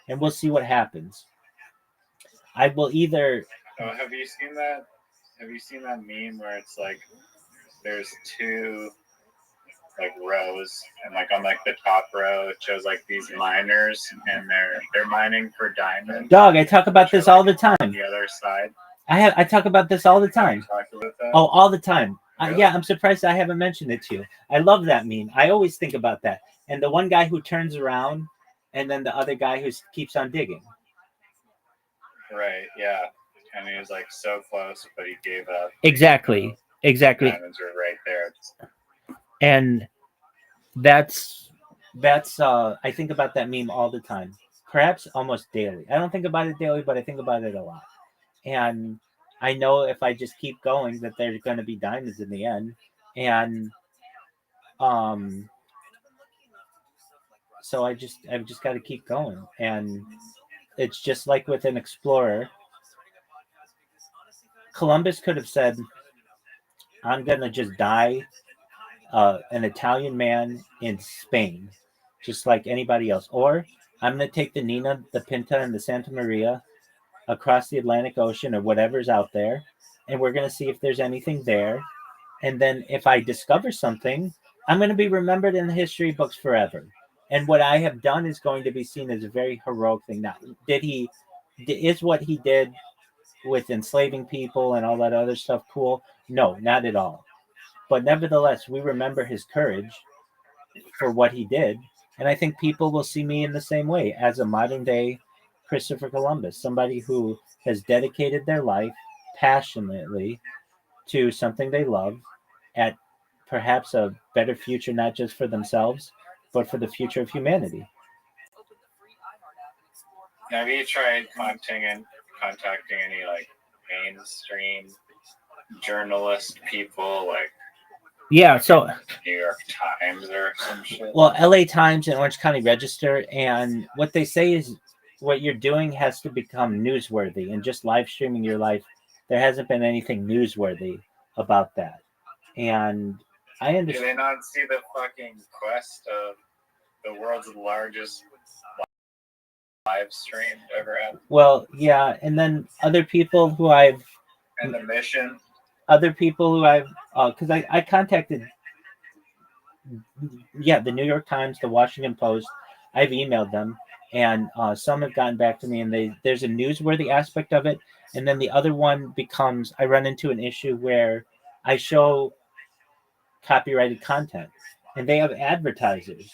and we'll see what happens. I will either. Oh, have you seen that? Have you seen that meme where it's like there's two like rows, and like on like the top row it shows like these miners, and they're mining for diamonds. Dog, I talk about this all the time. On the other side. I talk about this all the time. Oh, all the time. Really? Yeah, I'm surprised I haven't mentioned it to you. I love that meme. I always think about that. And the one guy who turns around, and then the other guy who keeps on digging. Right. Yeah. And he was like so close, but he gave up. Exactly. Diamonds were right there. And that's I think about that meme all the time. Perhaps almost daily. I don't think about it daily, but I think about it a lot. And I know if I just keep going that there's going to be diamonds in the end. And so I've just got to keep going. And it's just like with an explorer. Columbus could have said, I'm going to just die an Italian man in Spain, just like anybody else. Or I'm going to take the Nina, the Pinta, and the Santa Maria across the Atlantic Ocean or whatever's out there, and we're going to see if there's anything there. And then if I discover something, I'm going to be remembered in the history books forever. And what I have done is going to be seen as a very heroic thing. Now, is what he did with enslaving people and all that other stuff cool? No, not at all. But nevertheless, we remember his courage for what he did. And I think people will see me in the same way as a modern day Christopher Columbus, somebody who has dedicated their life passionately to something they love at perhaps a better future, not just for themselves, but for the future of humanity. Have you tried contacting any like mainstream journalist people, like so New York Times or some shit? Well, LA Times and Orange County Register, and what they say is what you're doing has to become newsworthy, and just live streaming your life, there hasn't been anything newsworthy about that. And I Do understand. they not see the fucking quest of the world's largest live stream ever had? Well, yeah, and then other people who I've And the mission? because I contacted, the New York Times, the Washington Post. I've emailed them, and some have gotten back to me, and there's a newsworthy aspect of it, and then the other one becomes I run into an issue where I show copyrighted content, and they have advertisers,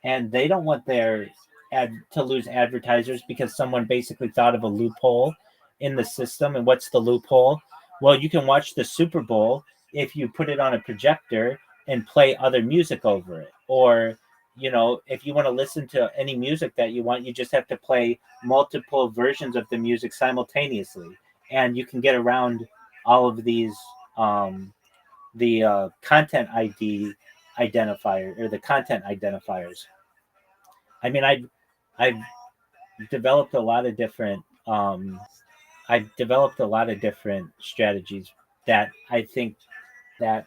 and they don't want their ad to lose advertisers because someone basically thought of a loophole in the system. And what's the loophole? Well, you can watch the Super Bowl if you put it on a projector and play other music over it. Or, if you want to listen to any music that you want, you just have to play multiple versions of the music simultaneously. And you can get around all of these, the content ID identifier or the content identifiers. I mean, I've developed a lot of different, strategies that I think that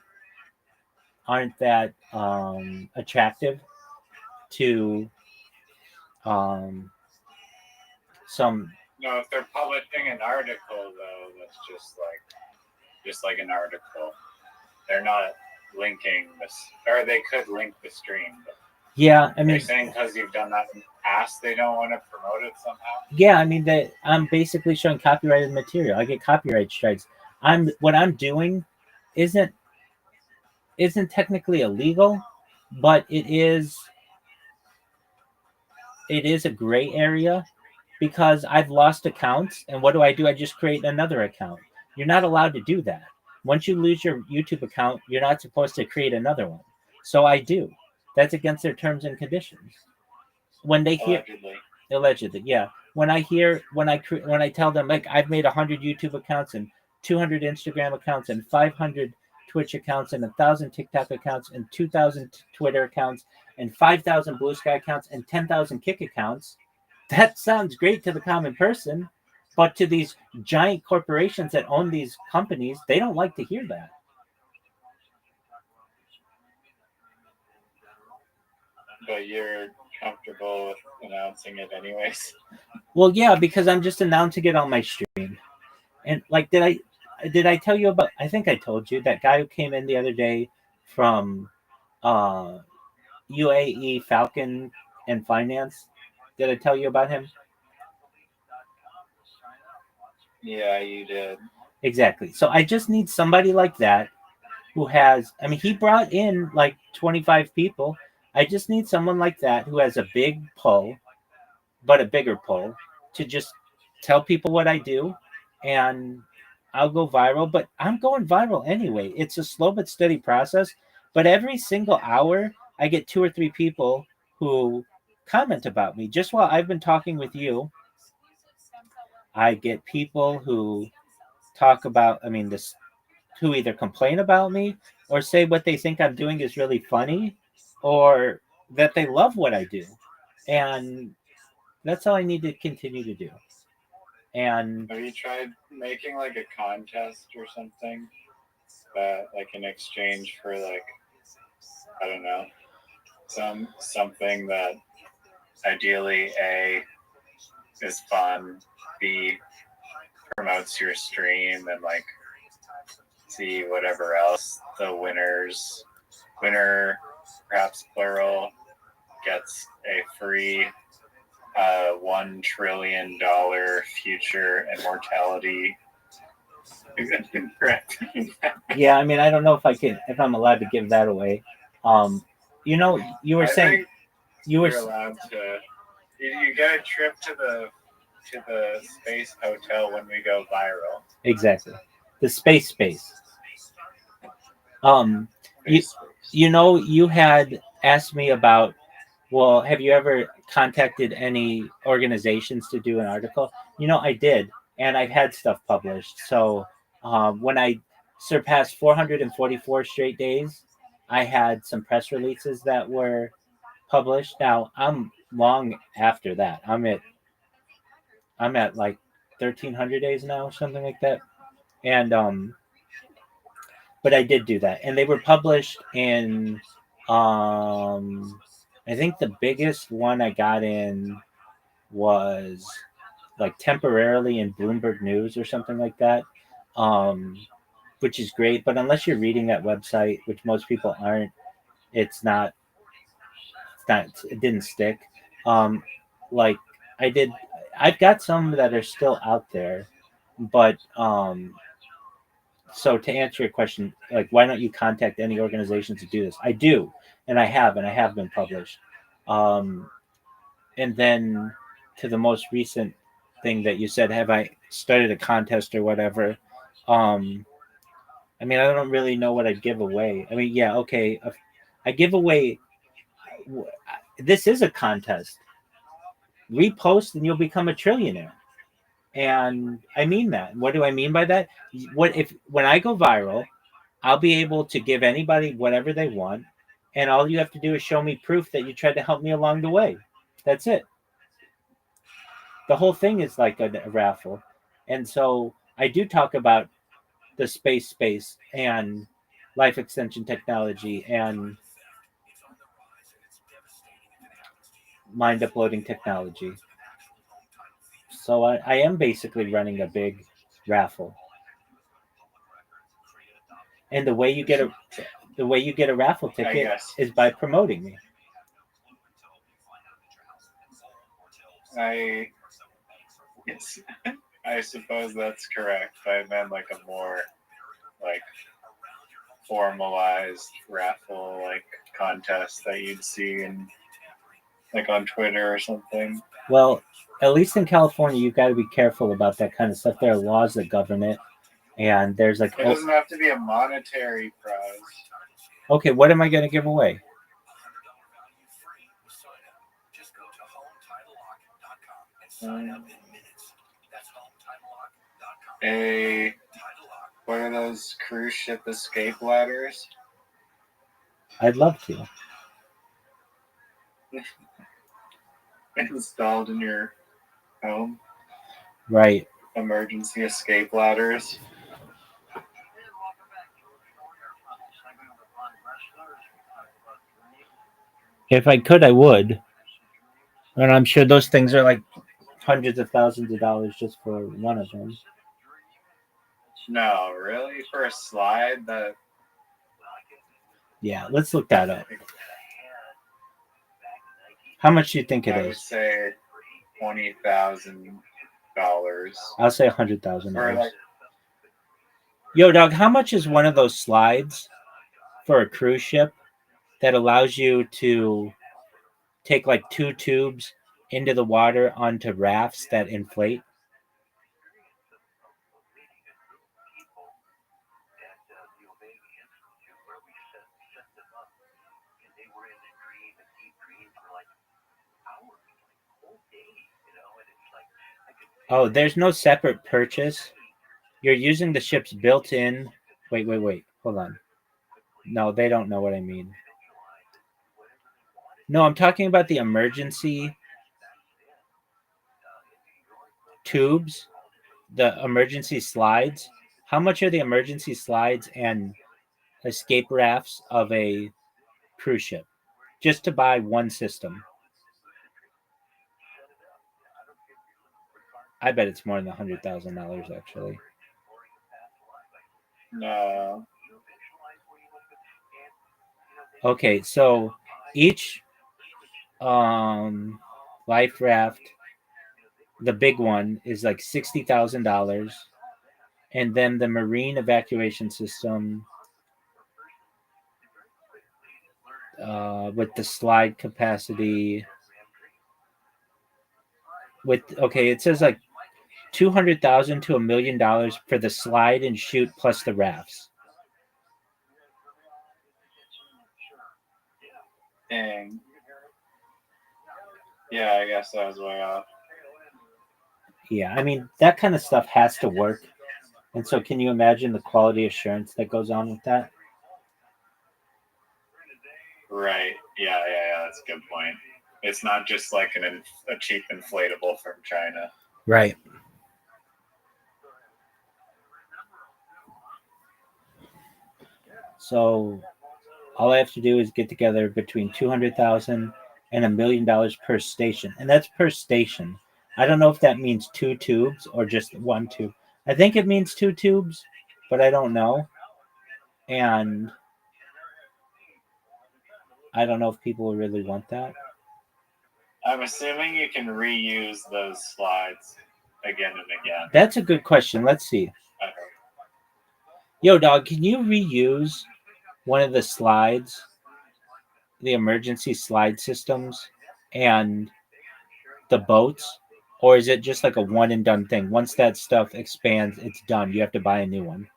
aren't that attractive to some. No, if they're publishing an article though, that's just like an article. They're not linking this, or they could link the stream. But Yeah, I mean, they're saying because you've done that in the past, they don't want to promote it somehow. yeah, I mean that I'm basically showing copyrighted material. I get copyright strikes. What I'm doing isn't technically illegal, but it is a gray area because I've lost accounts, and what do? I just create another account. You're not allowed to do that. Once you lose your YouTube account, you're not supposed to create another one. So I do. That's against their terms and conditions. When they hear allegedly, yeah. When I tell them like I've made 100 YouTube accounts and 200 Instagram accounts and 500 Twitch accounts and 1,000 TikTok accounts and 2,000 Twitter accounts and 5,000 Blue Sky accounts and 10,000 Kick accounts. That sounds great to the common person, but to these giant corporations that own these companies, they don't like to hear that. But you're comfortable with announcing it anyways. Well, yeah, because I'm just announcing it on my stream. And like, did I tell you about? I think I told you that guy who came in the other day from UAE Falcon and Finance. Did I tell you about him? Yeah, you did. Exactly. So I just need somebody like that who has. I mean, he brought in like 25 people. I just need someone like that who has a big pull, but a bigger pull, to just tell people what I do, and I'll go viral. But I'm going viral anyway. It's a slow but steady process. But every single hour, I get 2 or 3 people who comment about me. Just while I've been talking with you, I get people who talk about, I mean, this, who either complain about me or say what they think I'm doing is really funny, or that they love what I do. And that's all I need to continue to do. And Have you tried making like a contest or something that, like, in exchange for, like, I don't know, something that ideally A is fun, B promotes your stream, and like C whatever else the winner, perhaps plural, gets a free $1 trillion future immortality. yeah, I mean, I don't know if I'm allowed to give that away. You know, you were I saying think you were you're allowed to. You get a trip to the space hotel when we go viral. exactly the space. You Space. you know, you had asked me about, well, have you ever contacted any organizations to do an article? You know, I did, and I've had stuff published. So when I surpassed 444 straight days, I had some press releases that were published. Now I'm long after that. I'm at like 1,300 days now, something like that. And but I did do that, and they were published in I think the biggest one I got in was like temporarily in Bloomberg News or something like that, um, which is great. But unless you're reading that website, which most people aren't, it's not. It's not. It didn't stick. Um, like I did. I've got some that are still out there, but so to answer your question, like, why don't you contact any organizations to do this? I do, and I have been published. Um, and then to the most recent thing that you said, have I started a contest or whatever? Um, I mean, I don't really know what I'd give away. I mean, yeah, okay, I give away. This is a contest. Repost and you'll become a trillionaire. And I mean that. What do I mean by that? What if when I go viral, I'll be able to give anybody whatever they want, and all you have to do is show me proof that you tried to help me along the way. That's it. The whole thing is like a raffle. And so I do talk about the space and life extension technology and mind uploading technology. So I am basically running a big raffle. And the way you get a raffle ticket is by promoting me. I suppose that's correct. I meant like a more like formalized raffle like contest that you'd see in like on Twitter or something. Well, at least in California, you've got to be careful about that kind of stuff. There are laws that govern it, and there's like, It doesn't have to be a monetary prize. Okay, what am I going to give away? A What are those cruise ship escape ladders? I'd love to. Installed in your home? Right. Emergency escape ladders? If I could, I would. And I'm sure those things are like hundreds of thousands of dollars just for one of them. No, really? For a slide? That Yeah, let's look that up. How much do you think it I would is? say $20,000. I'll say $100,000. For like, Yo, dog, how much is one of those slides for a cruise ship that allows you to take like 2 tubes into the water onto rafts that inflate? Oh, there's no separate purchase. You're using the ship's built-in. Wait. Hold on. No, they don't know what I mean. No, I'm talking about the emergency tubes, the emergency slides. How much are the emergency slides and escape rafts of a cruise ship? Just to buy one system. I bet it's more than $100,000 actually. no. Okay, so each life raft, the big one, is like $60,000, and then the marine evacuation system with the slide capacity it says like 200,000 to $1 million for the slide and shoot plus the rafts. Dang. Yeah, I guess I was way off. Yeah, I mean that kind of stuff has to work, and so can you imagine the quality assurance that goes on with that? Right. Yeah, that's a good point. It's not just like a cheap inflatable from China. Right. So all I have to do is get together between 200,000 and $1 million per station, and that's per station. I don't know if that means 2 tubes or just 1 tube. I think it means 2 tubes, but I don't know. And I don't know if people really want that. I'm assuming you can reuse those slides again and again. That's a good question. Let's see. Okay. Yo, dog, can you reuse one of the slides, the emergency slide systems, and the boats? Or is it just like a one and done thing? Once that stuff expands, it's done. You have to buy a new one.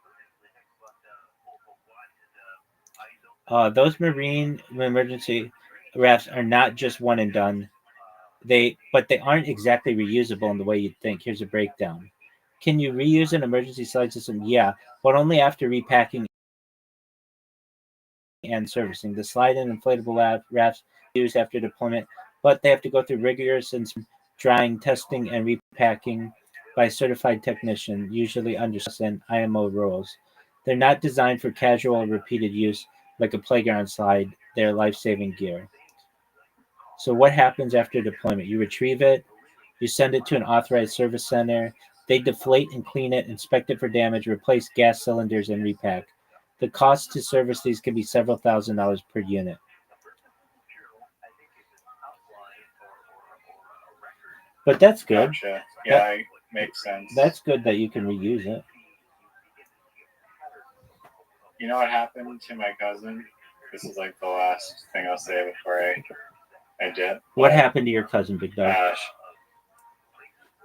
Those marine emergency rafts are not just one and done. But they aren't exactly reusable in the way you'd think. Here's a breakdown. Can you reuse an emergency slide system? Yeah, but only after repacking and servicing. The slide and inflatable rafts used after deployment, but they have to go through rigorous and drying, testing, and repacking by a certified technician, usually under and IMO rules. They're not designed for casual or repeated use like a playground slide. They're life-saving gear. So what happens after deployment? You retrieve it, you send it to an authorized service center. They deflate and clean it, inspect it for damage, replace gas cylinders, and repack. The cost to service these can be several $1,000s per unit. But that's good. Gotcha. Yeah, it makes sense. That's good that you can reuse it. You know what happened to my cousin? This is like the last thing I'll say before I dip. What happened to your cousin, Big Dog?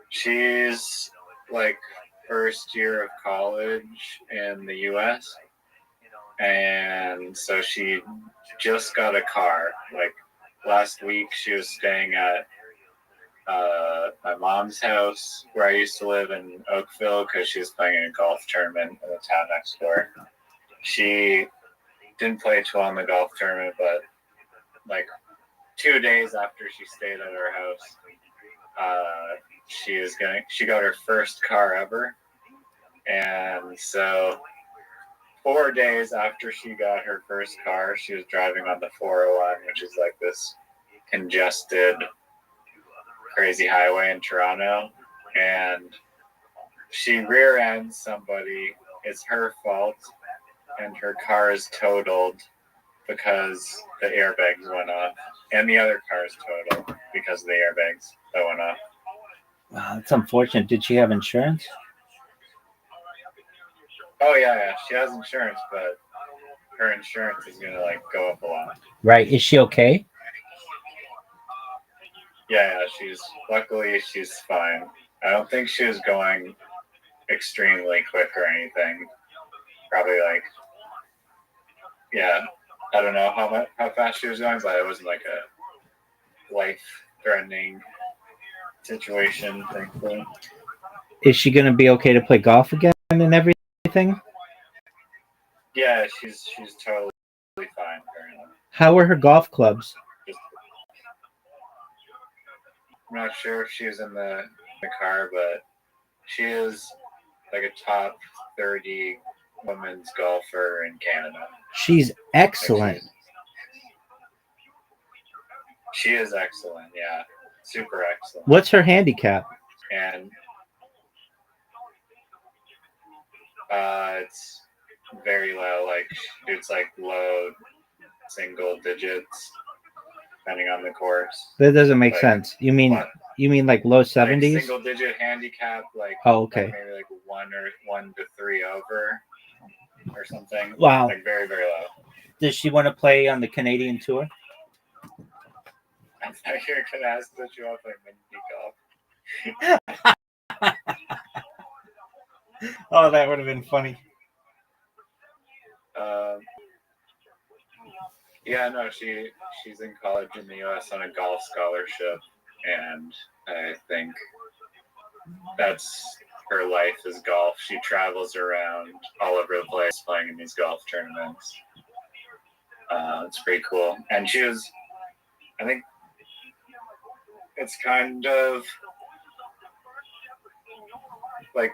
She's like first year of college in the U.S. And so she just got a car. Like last week, she was staying at my mom's house where I used to live in Oakville because she was playing in a golf tournament in the town next door. She didn't play too well in the golf tournament, but like 2 days after she stayed at our house, she got her first car ever. And so 4 days after she got her first car, she was driving on the 401, which is like this congested, crazy highway in Toronto. And she rear ends somebody. It's her fault. And her car is totaled because the airbags went off. And the other car is totaled because of the airbags that went off. Wow, that's unfortunate. Did she have insurance? Oh yeah, she has insurance, but her insurance is gonna like go up a lot. Right. Is she okay? Yeah, luckily she's fine. I don't think she was going extremely quick or anything. Probably like, yeah, I don't know how fast she was going, but it wasn't like a life-threatening situation, thankfully. Is she going to be okay to play golf again and everything? Yeah, she's totally fine currently. How are her golf clubs? I'm not sure if she was in the car, but she is like a top 30 women's golfer in Canada. She's excellent. She is excellent, yeah. Super excellent. What's her handicap? And it's very low, like it's like low single digits, depending on the course. That doesn't make like, sense. You mean like low 70s? Like single digit handicap, like okay, like maybe like 1 to 3 over or something. Wow, like very very low. Does she want to play on the Canadian tour? I thought you were gonna ask that you want to play mini golf. Oh, that would have been funny. Yeah, no, she's in college in the U.S. on a golf scholarship, and I think that's her life is golf. She travels around all over the place playing in these golf tournaments. It's pretty cool, and I think it's kind of like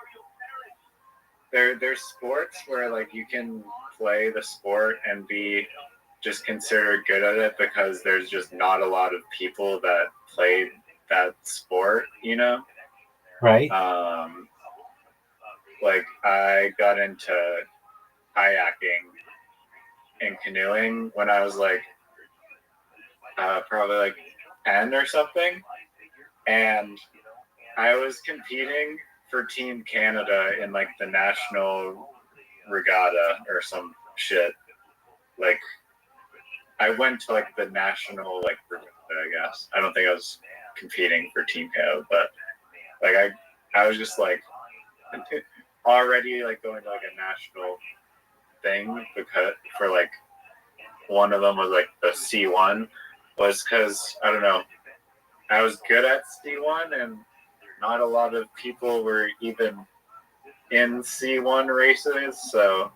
there's sports where like you can play the sport and be just considered good at it because there's just not a lot of people that play that sport, you know? Right. Like I got into kayaking and canoeing when I was like probably like 10 or something, and I was competing for Team Canada in like the national regatta or some shit. Like I went to like the national like regatta, I guess. I don't think I was competing for Team Canada, but like I was just like already like going to like a national thing because for like one of them was like the C1 was because I don't know, I was good at C1 and not a lot of people were even in C1 races, so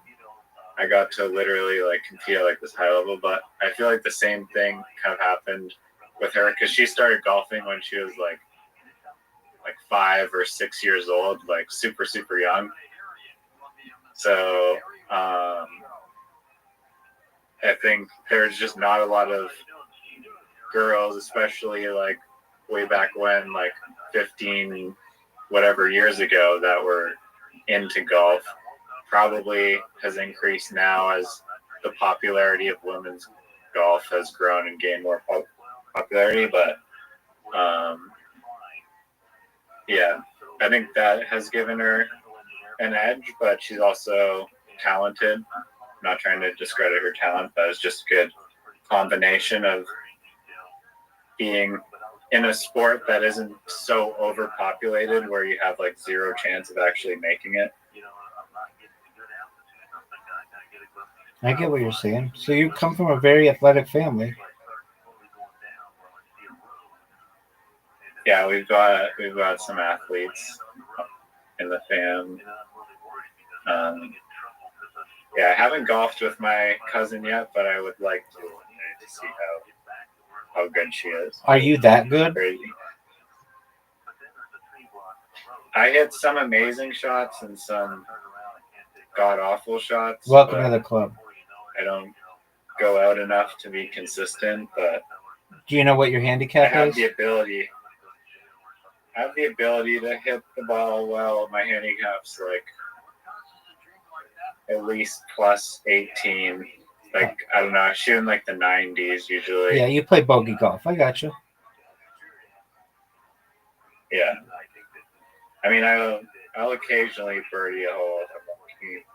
I got to literally like compete at like this high level. But I feel like the same thing kind of happened with her because she started golfing when she was like 5 or 6 years old, like super super young. So I think there's just not a lot of girls, especially like way back when, like 15 whatever years ago, that were into golf. Probably has increased now as the popularity of women's golf has grown and gained more popularity. But yeah, I think that has given her an edge, but she's also talented. I'm not trying to discredit her talent, but it's just a good combination of being in a sport that isn't so overpopulated where you have like zero chance of actually making it. I get what you're saying. So you come from a very athletic family. Yeah, we've got some athletes in the fam. Yeah, I haven't golfed with my cousin yet, but I would like to see how good she is. Are you that good? Crazy. I hit some amazing shots and some god awful shots. Welcome to the club. I don't go out enough to be consistent, but Do you know what your I handicap have is? the ability. I have the ability to hit the ball well. My handicap's like at least plus 18. Like, I don't know, shooting like the 90s usually. Yeah, you play bogey golf. I got you. Yeah. I mean, I'll occasionally birdie a hole if I'm lucky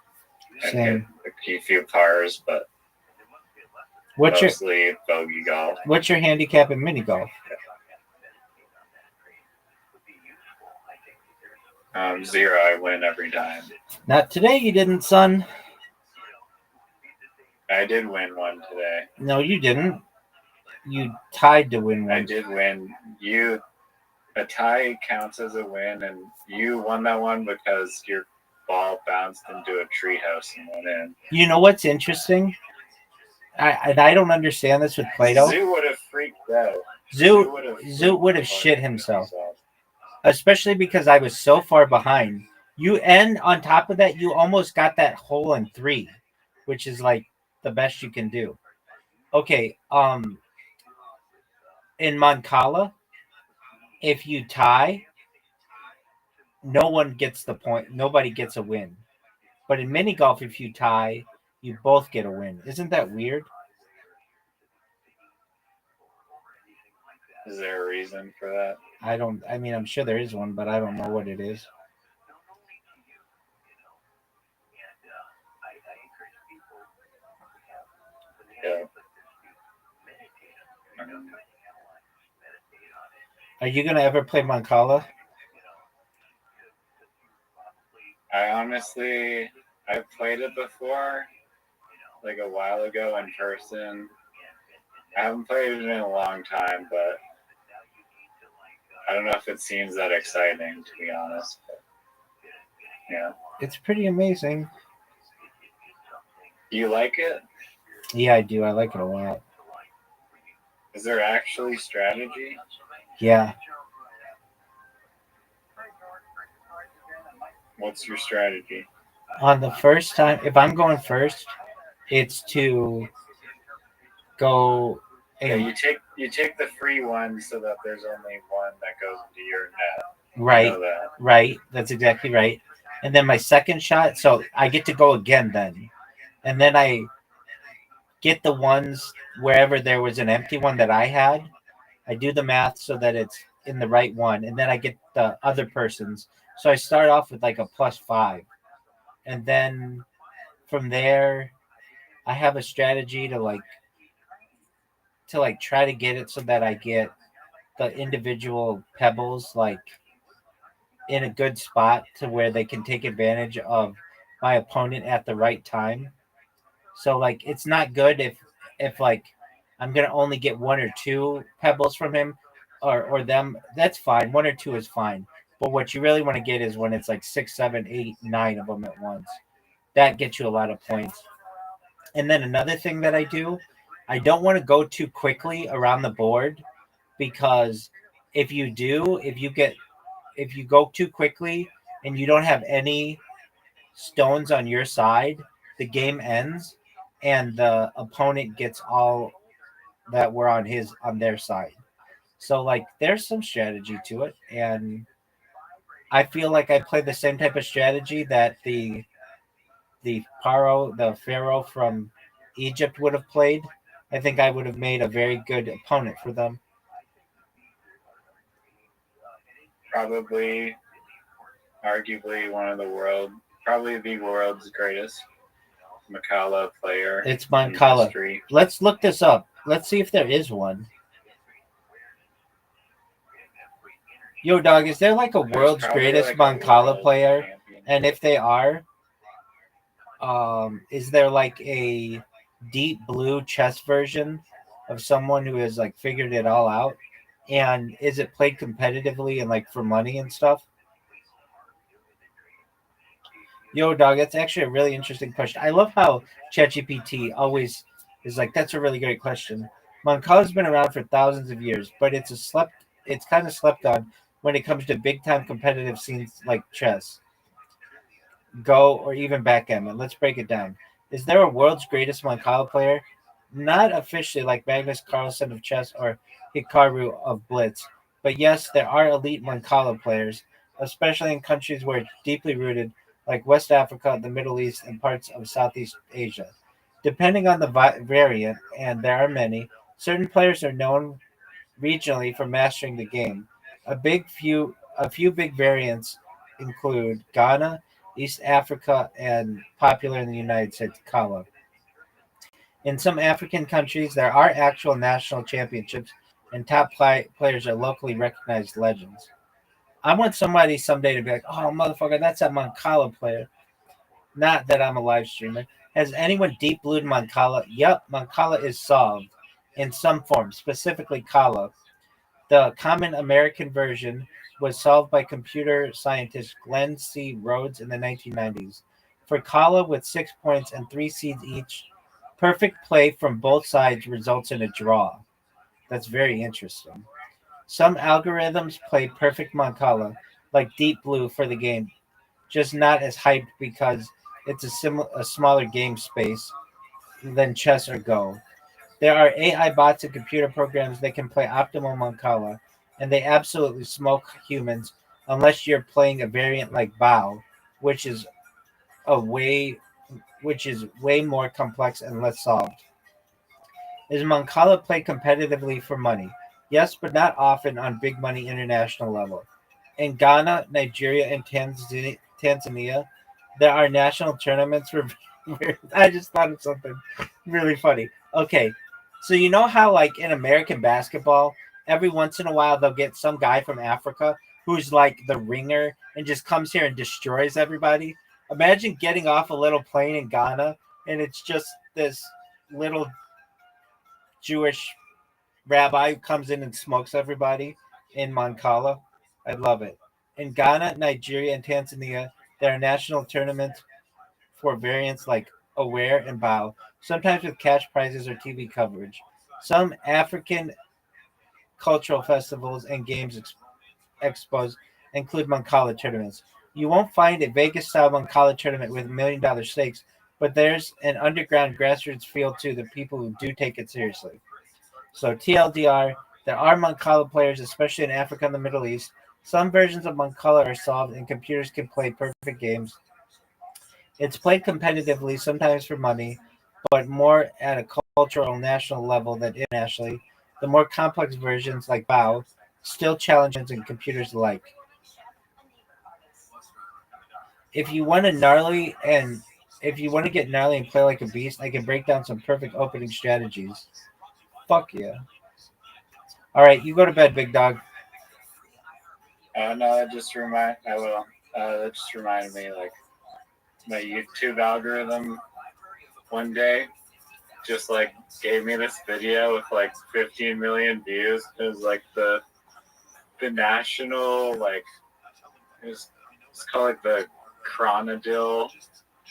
and Same. hit a few pars, but What's your mostly bogey golf. What's your handicap in mini golf? 0. I win every time. Not today, you didn't, son. I did win one today. No, you didn't. You tied to win I one. did win. A tie counts as a win, and you won that one because your ball bounced into a treehouse and went in. You know what's interesting? I don't understand this with Plato. Zoo would have freaked out. Zoo would have shit himself. Especially because I was so far behind. And on top of that, you almost got that hole in 3, which is like the best you can do. Okay, in Moncala, if you tie, no one gets the point. Nobody gets a win. But in mini golf, if you tie, you both get a win. Isn't that weird? Is there a reason for that? I mean, I'm sure there is one, but I don't know what it is. Yeah. Are you going to ever play Moncala? I've played it before, like a while ago in person. I haven't played it in a long time, but I don't know if it seems that exciting, to be honest. But, yeah. It's pretty amazing. Do you like it? Yeah, I do. I like it a lot. Is there actually strategy? Yeah. What's your strategy? On the first time, if I'm going first, it's to go Yeah, and you take the free one so that there's only one that goes into your net. right, You know that. right. That's exactly right. And then my second shot, so I get to go again then, and then I get the ones wherever there was an empty one that I had. I do the math so that it's in the right one, and then I get the other person's. So I start off with like a +5, and then from there, I have a strategy to try to get it so that I get the individual pebbles like in a good spot to where they can take advantage of my opponent at the right time. So like it's not good if like I'm gonna only get 1 or 2 pebbles from him or them. That's fine. 1 or 2 is fine. But what you really want to get is when it's like 6, 7, 8, 9 of them at once. That gets you a lot of points. And then another thing that I do, I don't want to go too quickly around the board because if you do, if you go too quickly and you don't have any stones on your side, the game ends and the opponent gets all that were on their side. So like there's some strategy to it, and I feel like I play the same type of strategy that the pharaoh from Egypt would have played. I think I would have made a very good opponent for them. Probably, arguably probably the world's greatest Macala player. It's in Moncala. history. Let's look this up. Let's see if there is one. Yo, dog, is there like a There's world's probably greatest like a Moncala world player? champion. And if they are, is there like a deep blue chess version of someone who has like figured it all out? And is it played competitively and like for money and stuff? Yo, dog, that's actually a really interesting question. I love how ChatGPT always is like, that's a really great question. Moncala's been around for thousands of years, but it's kind of slept on when it comes to big time competitive scenes like chess, Go, or even backgammon. Let's break it down. Is there a world's greatest Moncala player? Not officially like Magnus Carlsen of chess or Hikaru of Blitz, but yes, there are elite Moncala players, especially in countries where it's deeply rooted, like West Africa, the Middle East, and parts of Southeast Asia. Depending on the variant, and there are many, certain players are known regionally for mastering the game. A few big variants include Ghana, East Africa, and popular in the United States, Kala. In some African countries, there are actual national championships, and players are locally recognized legends. I want somebody someday to be like, "Oh, motherfucker, that's a Mancala player." Not that I'm a live streamer. Has anyone deep blued Mancala? Yep, Mancala is solved in some form, specifically Kala. The common American version was solved by computer scientist Glenn C. Rhodes in the 1990s. For Kala with 6 points and 3 seeds each, perfect play from both sides results in a draw. That's very interesting. Some algorithms play perfect Mancala, like Deep Blue for the game, just not as hyped because it's a smaller game space than chess or Go. There are AI bots and computer programs that can play optimal Mancala, and they absolutely smoke humans unless you're playing a variant like Bao, which is a way which is way more complex and less solved. Is Mancala played competitively for money? Yes, but not often on big money international level. In Ghana, Nigeria, and Tanzania, there are national tournaments for. I just thought of something really funny. Okay, so you know how like in American basketball, every once in a while they'll get some guy from Africa who's like the ringer and just comes here and destroys everybody. Imagine getting off a little plane in Ghana and it's just this little Jewish rabbi who comes in and smokes everybody in Mancala. I love it. In Ghana, Nigeria, and Tanzania, there are national tournaments for variants like Aware and Bao, sometimes with cash prizes or TV coverage. Some African cultural festivals and games expos include Mancala tournaments. You won't find a Vegas style Mancala tournament with $1 million stakes, but there's an underground grassroots feel to the people who do take it seriously. So TLDR, there are Mancala players, especially in Africa and the Middle East. Some versions of Mancala are solved, and computers can play perfect games. It's played competitively, sometimes for money, but more at a cultural national level than internationally. The more complex versions, like Bao, still challenge and computers alike. If you want to gnarly and if you want to get gnarly and play like a beast, I can break down some perfect opening strategies. Fuck yeah! All right, you go to bed, big dog. No, that just remind I will. That just reminded me, like my YouTube algorithm one day just like gave me this video with like 15 million views. It was like the national like it's called like the Chronodil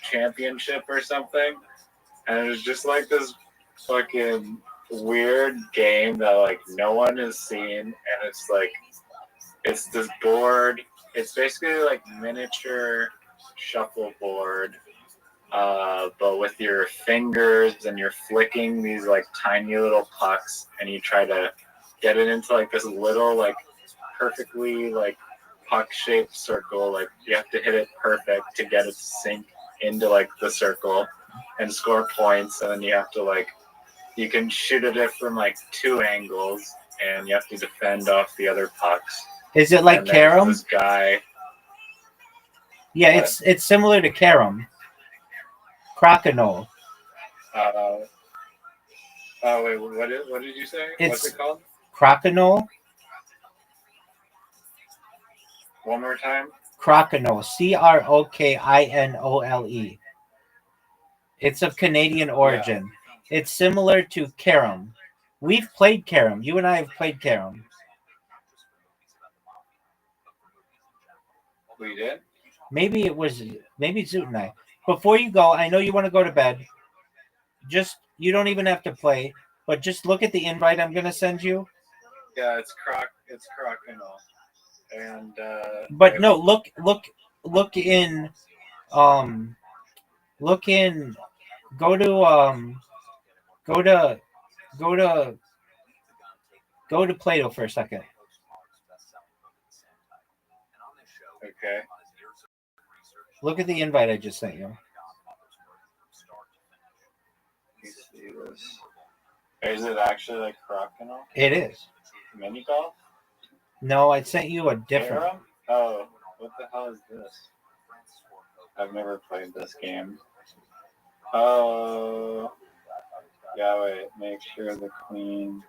Championship or something, and it was just like this fucking weird game that like no one has seen, and it's like it's this board. It's basically like miniature shuffleboard, but with your fingers and you're flicking these like tiny little pucks, and you try to get it into like this little like perfectly like puck shaped circle. Like you have to hit it perfect to get it to sink into like the circle and score points, and then you have to like you can shoot at it from like two angles, and you have to defend off the other pucks. Is it like And there's Carom? this guy. Yeah, What? it's similar to Carom. Crokinole. Uh, oh wait, what did you say? What's It's it called? Crokinole. One more time. Crokinole. Crokinole. It's of Canadian Yeah. origin. It's similar to Carom. We've played Carom. You and I have played Carom. We did? Maybe Zoot and I. Before you go, I know you want to go to bed. Just you don't even have to play, but just look at the invite I'm gonna send you. Yeah, it's Crokinole. And But no, look in look in go to go to go to go to Plato for a second. okay. Look at the invite I just sent you. You see this. Is it actually like Crokinole? It is. Mini golf? No, I sent you a different. Harem? Oh, what the hell is this? I've never played this game. Oh, yeah, wait, make sure the queen.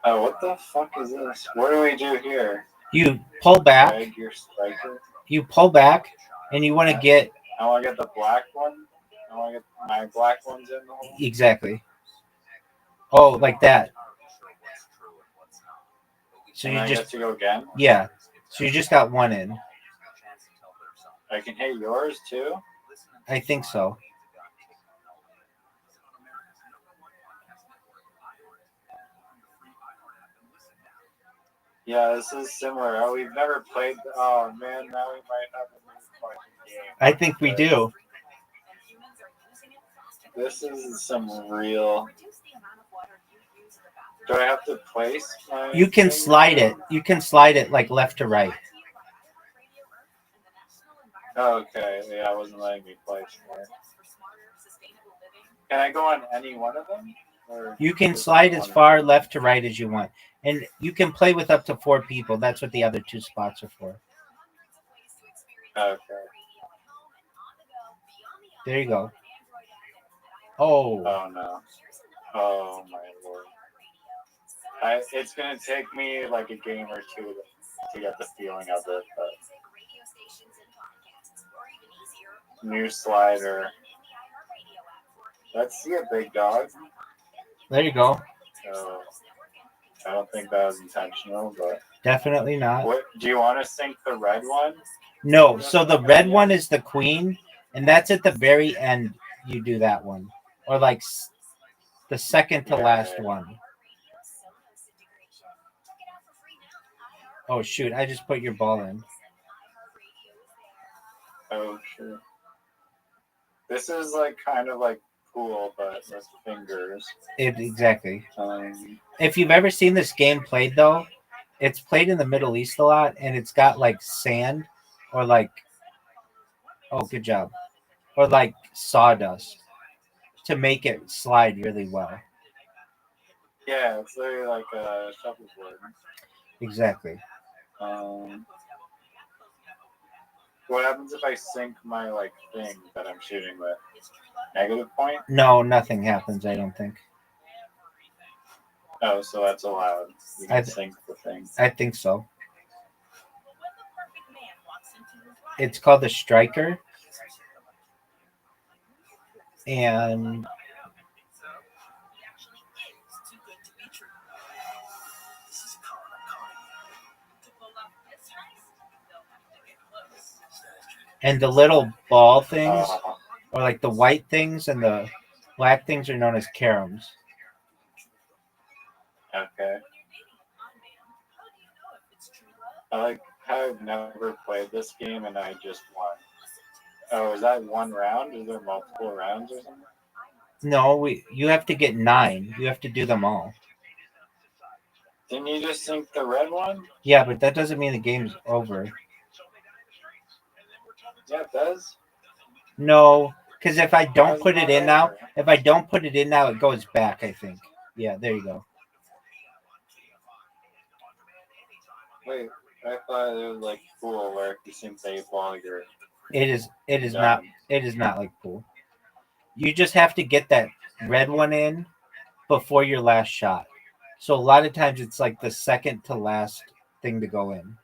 Oh, what the fuck is this? What do we do here? You pull back. Drag your striker? You pull back, and you want to get I want to get the black one. I want to get my black ones in the hole. exactly. Oh, like that. So And you I just get to go again? yeah. So you just got one in. I can hit yours too? I think so. Yeah, this is similar. Oh, we've never played. Oh man, now we might have a new fucking game. I think we do. This is some real. Do I have to place my? You can thing? slide it. You can slide it like left to right. Oh, okay, yeah, I wasn't letting me place there. Can I go on any one of them? Or You can just slide as one? far left to right as you want. And you can play with up to 4 people. That's what the other 2 spots are for. Okay. There you go. Oh, Oh no. Oh my lord. It's gonna take me like a game or two to get the feeling of it, but new slider. Let's see a big dog. there you go. So I don't think that was intentional, but Definitely not. what do you want to sync the red one? No, so the red one is the queen, and that's at the very end. You do that one, or like the second to last one. Oh shoot! I just put your ball in. Oh shit. This is like kind of like pool, but with fingers. Exactly. Um, If you've ever seen this game played, though, it's played in the Middle East a lot, and it's got like sand, or like oh, good job, or like sawdust to make it slide really well. yeah, it's literally like a shuffleboard. Exactly. What happens if I sync my like thing that I'm shooting with? Negative point? No, nothing happens. I don't think. Oh, so that's allowed. You I can th- sync the thing. I think so. It's called the Striker, and the little ball things, or like the white things and the black things, are known as caroms. Okay. I like how I've never played this game and I just won. Oh, is that one round? Is there multiple rounds or something? No, you have to get 9. You have to do them all. Didn't you just sync the red one? Yeah, but that doesn't mean the game's over. Yeah, it does. No, because if I don't How's put it it not in now, over? it goes back, I think. Yeah, there you go. Wait, I thought it was like pool where if you sync the 8-ball, you're It is done. not like pool. You just have to get that red one in before your last shot. So a lot of times it's like the second to last thing to go in.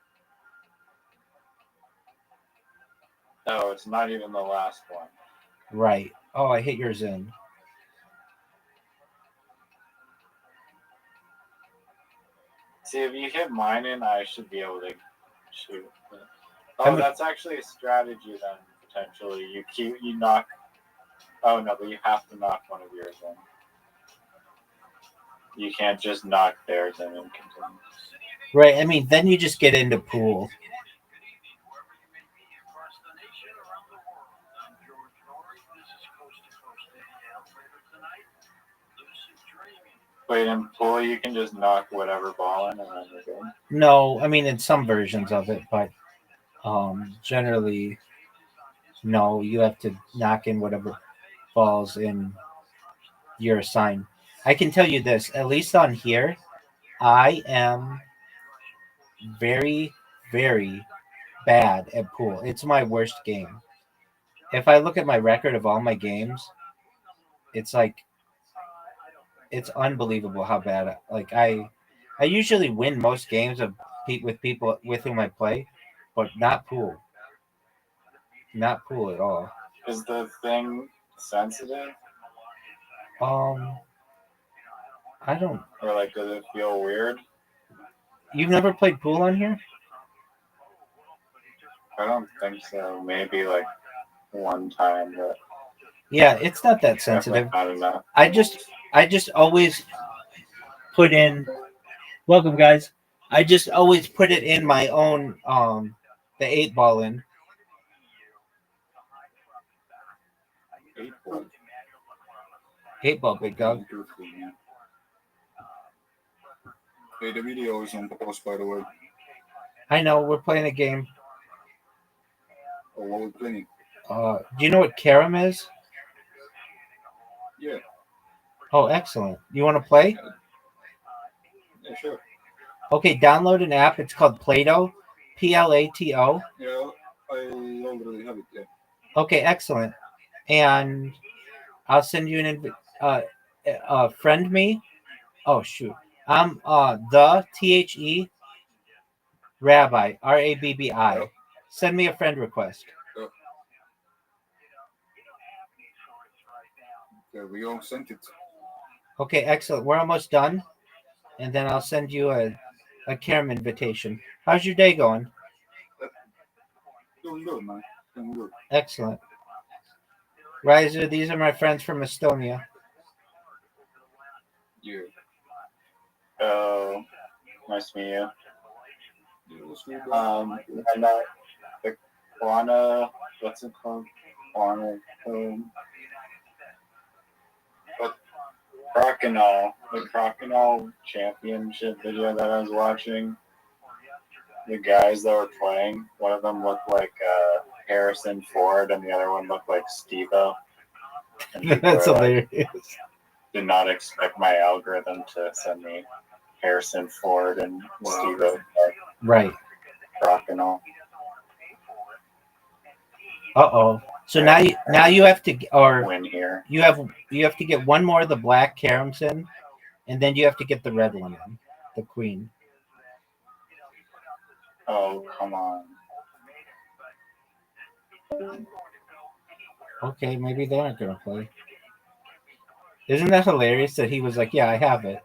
No, it's not even the last one. Right. Oh, I hit yours in. See, if you hit mine in, I should be able to shoot. I Oh, mean- that's actually a strategy then, potentially. You knock... Oh, no, but you have to knock one of yours in. You can't just knock theirs in and continue. Right. I mean, then you just get into pool. Wait, in pool, you can just knock whatever ball in and then you're good. No, I mean in some versions of it, but generally, no. You have to knock in whatever falls in your assigned. I can tell you this, at least on here, I am very, very bad at pool. It's my worst game. If I look at my record of all my games, it's like it's unbelievable how bad. Like I usually win most games with people with whom I play, but not pool. Not pool at all. Is the thing sensitive? I don't. Or, like, does it feel weird? You've never played pool on here? I don't think so. Maybe, like, one time, but Yeah, it's not that definitely sensitive. not enough. I just always put in. Welcome, guys. I just always put it in my own the 8 ball in. 8 ball. 8 ball, big dog. Hey, the video is on pause, by the way. I know we're playing a game. Oh, what we're playing? Do you know what Karam is? Yeah, Oh, excellent. You want to play? yeah, sure. Okay, download an app. It's called Plato, Plato. Yeah, I already have it. Yeah. Okay, excellent. And I'll send you friend me. Oh shoot, I'm the THE Rabbi RABBI. Yep. Send me a friend request. Yeah, we all sent it. Okay, excellent. We're almost done, and then I'll send you a Karam invitation. How's your day going? Doing good, man. Doing good. Excellent. Riser, these are my friends from Estonia. Yeah. Oh, nice to meet you. Yeah, it was good. And the Quana, what's it called? Quana, but the Crokinole championship video that I was watching, the guys that were playing, one of them looked like Harrison Ford and the other one looked like Steve-O. And people That's were like, hilarious. did not expect my algorithm to send me Harrison Ford and Steve-O Right. Crokinole. Uh-oh. So now you have to, or Win here. you have to get one more of the black Karams in, and then you have to get the red one in, the queen. Oh, come on. Okay, maybe they aren't gonna play. Isn't that hilarious that he was like, yeah, I have it.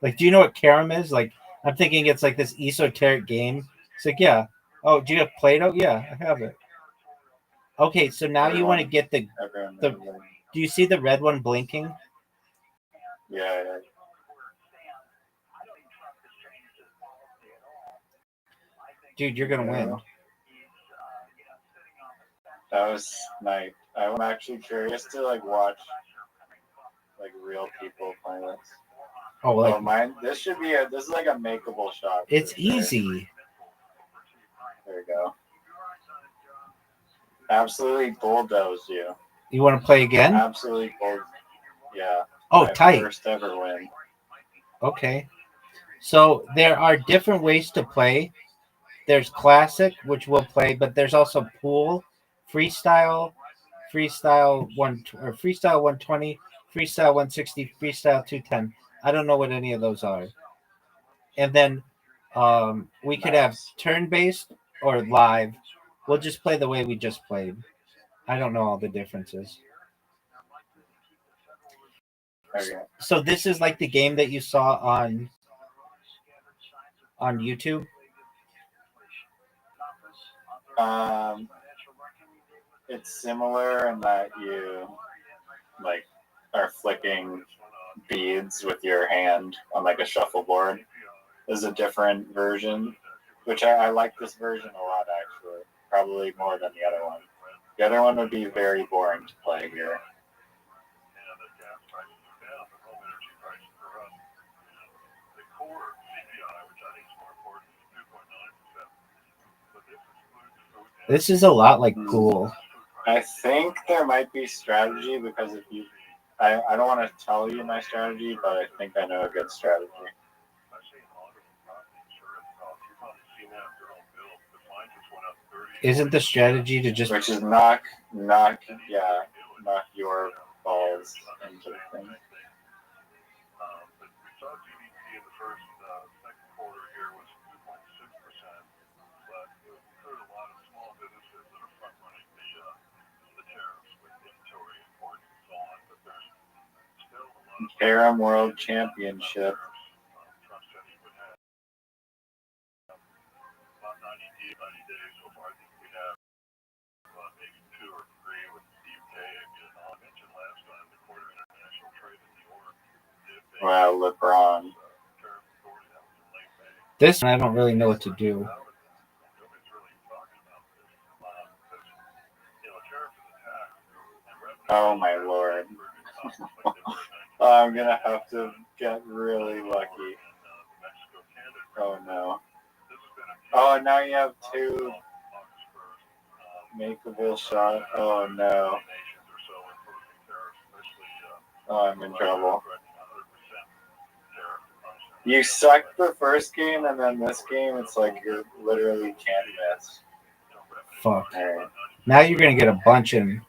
Like, do you know what Karam is? Like, I'm thinking it's like this esoteric game. It's like, yeah. Oh, do you have Play-Doh? Yeah, I have it. Okay, so now you want to get Everyone the- knows. do you see the red one blinking? Yeah. Dude, you're gonna win. That was nice. I'm actually curious to like watch like real people play this. Oh, like Oh, mine. This is like a makeable shot. for it's sure. easy. There you go. Absolutely bulldoze you. You want to play again? Absolutely bulldoze. Yeah. Oh, My tight. First ever win. Okay. So there are different ways to play. There's classic, which we'll play, but there's also pool, freestyle 120, freestyle 160, freestyle 210. I don't know what any of those are. And then we could have Nice. turn-based or live. We'll just play the way we just played. I don't know all the differences. Okay. So this is like the game that you saw on on YouTube? It's similar in that you like are flicking beads with your hand on like a shuffleboard. There's a different version, which I like this version a lot actually, probably more than the other one. The other one would be very boring to play here. This is a lot like pool. I think there might be strategy because if you, I don't want to tell you my strategy, but I think I know a good strategy. Isn't the strategy to just Which is knock your balls into the thing. Carom World Championship. Wow, LeBron. this one? I don't really know what to do. Oh my lord. I'm gonna have to get really lucky. Oh no. Oh, now you have two makeable shot. Oh no. Oh, I'm in trouble. You sucked the first game, and then this game, it's like you literally can't miss. Fuck. Alright. Now you're gonna get a bunch in,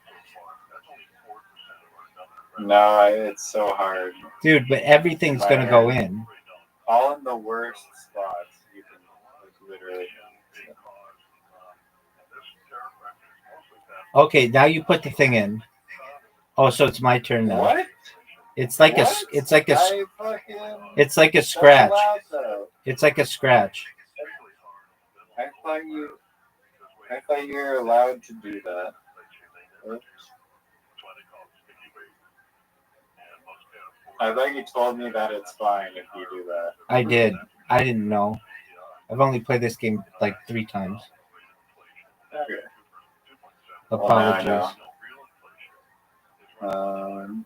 No, it's so hard. dude. But everything's gonna go in. All in the worst spots. You can like, literally. Okay, now you put the thing in. Oh, so it's my turn now. What? It's like What? it's like a I fucking. it's like a That's scratch. allowed, though. It's like a scratch. I thought you were allowed to do that. Oops. I thought you told me that it's fine if you do that. I did. I didn't know. I've only played this game like 3 times. Okay. Apologies. Well, now I know.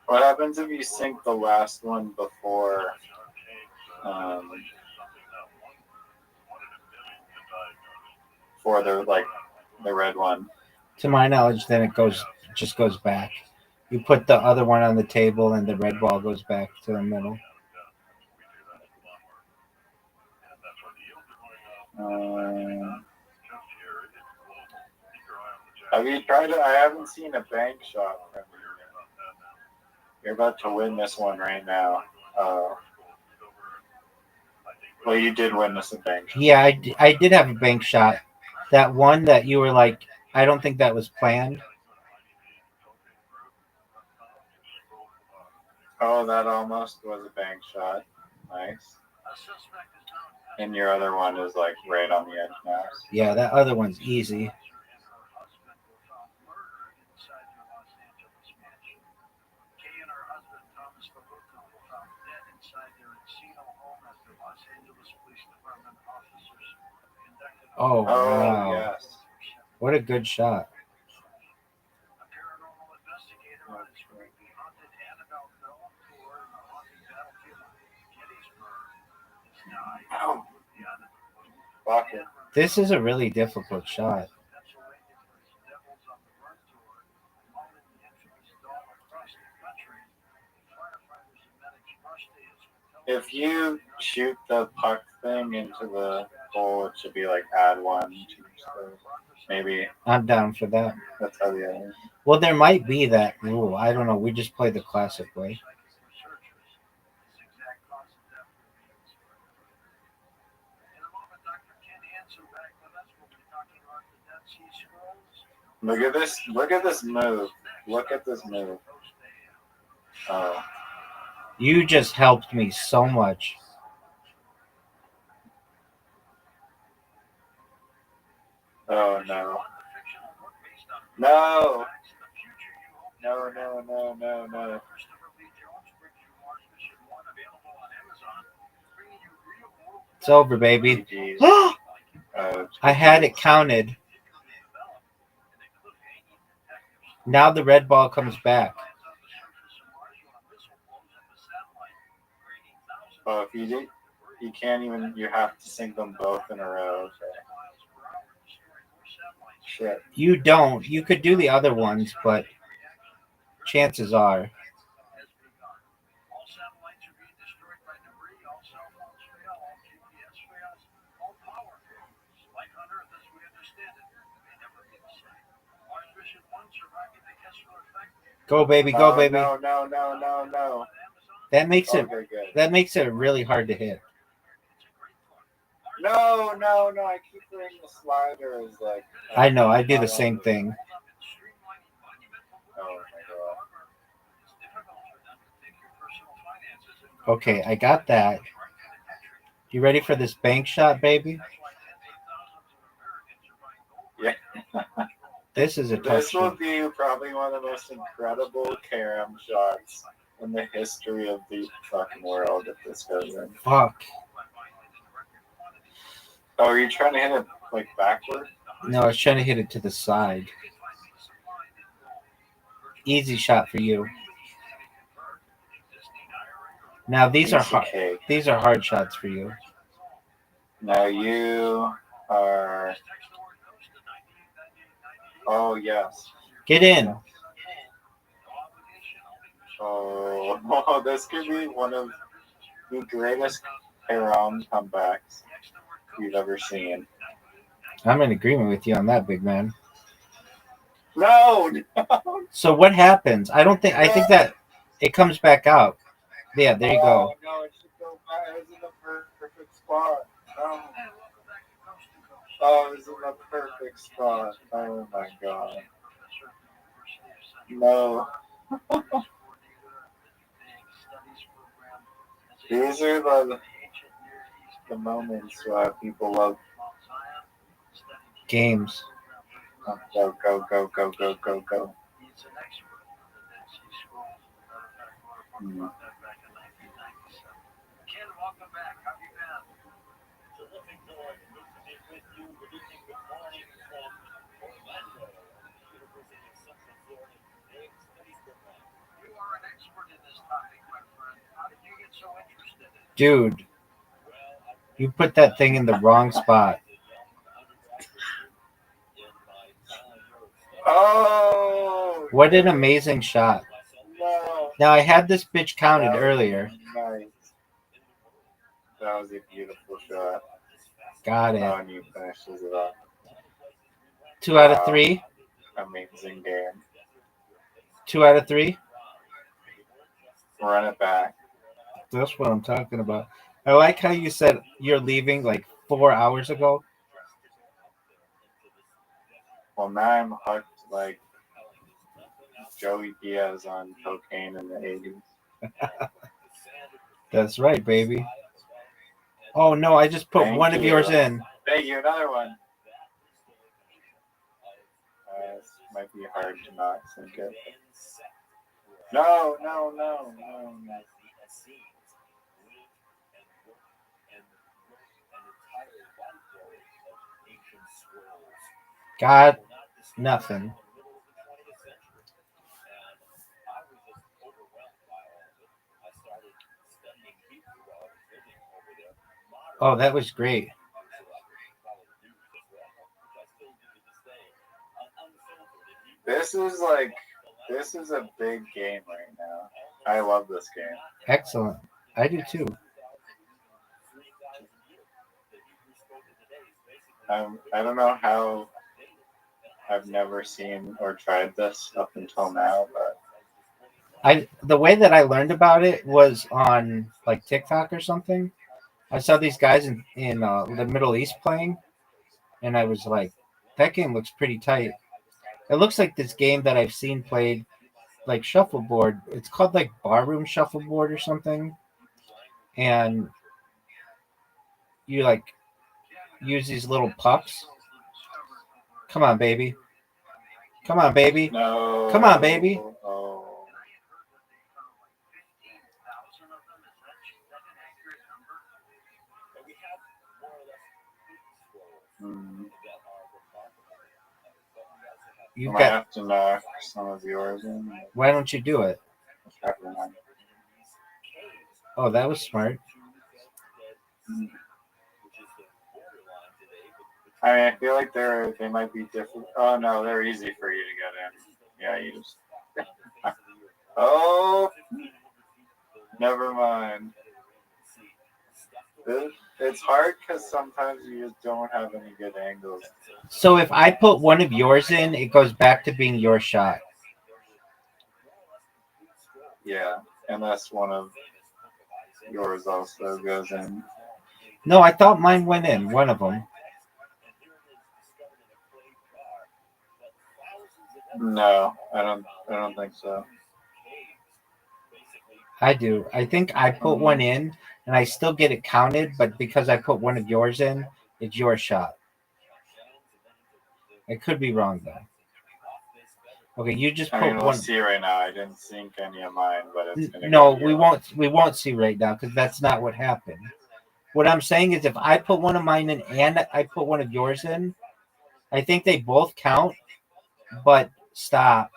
What happens if you sink the last one before for the red one? To my knowledge, then it just goes back. You put the other one on the table, and the red ball goes back to the middle. Have you tried it? I haven't seen a bank shot from you. You're about to win this one right now. Well, you did win this bank shot. Yeah, I did have a bank shot. That one that you were like, I don't think that was planned. Oh, that almost was a bank shot. Nice. And your other one is like right on the edge now. Yeah, that other one's easy. Oh, wow. Yes. What a good shot. Ow. Fuck it. This is a really difficult shot. If you shoot the puck thing into the hole, it should be like add 1, 2, 3. Maybe I'm down for that. that's how the other. Well, there might be that rule. I don't know. We just play the classic way. Look at this! Look at this move! Look at this move! Oh, You just helped me so much. oh no! No! No! No! No! No! No! It's over, baby. GG's. I had it counted. Now the red ball comes back. Oh, if you did, you can't even. You have to sink them both in a row. Okay. Shit. You don't. You could do the other ones, but chances are. Go, baby. Go, Oh, baby. no! No! No! No! No! That makes it. Okay, good. That makes it really hard to hit. No! No! No! I keep doing the slider. Is like. I know. I do the same thing. Oh my god. Okay, I got that. You ready for this bank shot, baby? Yeah. This is a tough This will shot. be probably one of the most incredible carom shots in the history of the fucking world if this goes in. Fuck. Oh, are you trying to hit it like backward? No, I was trying to hit it to the side. Easy shot for you. Now these are Piece of hard. cake. These are hard shots for you. Now you are. Oh yes. Get in. Oh, this could be one of the greatest carom comebacks we've ever seen. I'm in agreement with you on that, big man. No. So what happens? I don't think. I think that it comes back out. Yeah, there you go. Oh, no, it should go back. It was in the perfect spot. Oh. Oh, it was in the perfect spot. Oh my god. No. These are the moments where people love. Games. Oh, go, go, go, go, go, go, go. Hmm. Dude, you put that thing in the wrong spot. Oh! What an amazing shot. No. Now I had this bitch counted earlier. Nice. That was a beautiful shot. Got it. Oh, and you finishes it off. 2 out of 3. Amazing game. 2 out of 3. Run it back. That's what I'm talking about. I like how you said you're leaving like 4 hours ago. Well, now I'm hooked like Joey Diaz on cocaine in the 80s. That's right, baby. Oh no, I just put Thank one of you. yours in. Thank you, another one. This might be hard to not sink it. No, no, no, no, no. Got nothing. Oh, that was great. This is a big game right now. I love this game. Excellent. I do too. I don't know how I've never seen or tried this up until now, but The way that I learned about it was on like TikTok or something. I saw these guys in the Middle East playing, and I was like, that game looks pretty tight. It looks like this game that I've seen played like shuffleboard. It's called like barroom shuffleboard or something, and you like use these little pucks. Come on, baby. Come on, baby. no. Come on, baby. Oh. Hmm. You I might got. have to knock some of yours in. Why don't you do it? Everyone. Oh, that was smart. I mean, I feel like they might be different. Oh no, they're easy for you to get in. Yeah, you just. Oh, never mind. It's hard because sometimes you just don't have any good angles. So if I put one of yours in, it goes back to being your shot. Yeah, unless one of yours also goes in. No, I thought mine went in. One of them. No, I don't think so. I do. I think I put one in, and I still get it counted. But because I put one of yours in, it's your shot. I could be wrong though. Okay, you just I put mean, we'll one. see right now. I didn't sync any of mine, but it's gonna No, go to we you. won't. We won't see right now because that's not what happened. What I'm saying is, if I put one of mine in and I put one of yours in, I think they both count. But stop.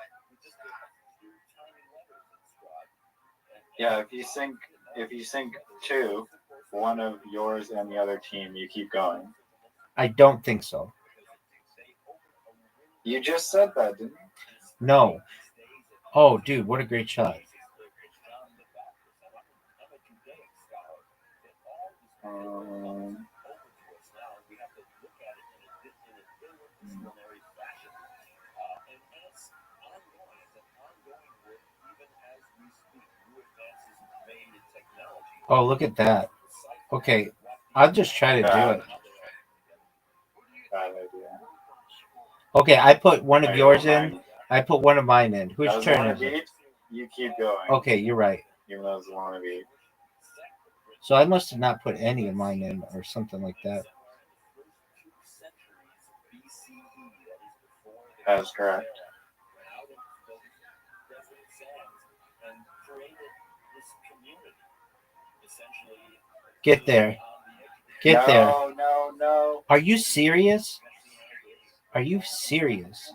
Yeah, if you sync two, one of yours and the other team, you keep going. I don't think so. You just said that, didn't you? No. Oh, dude, what a great shot. Um, Oh, look at that. Okay, I'll just try to do bad, it. bad idea. Okay, I put one of I yours don't in. mind. I put one of mine in. Whose That was turn one is of it? each. You keep going. Okay, you're right. Even though it's one of each. So I must have not put any of mine in or something like that. That is correct. Get there. Get there. No. Are you serious? Are you serious?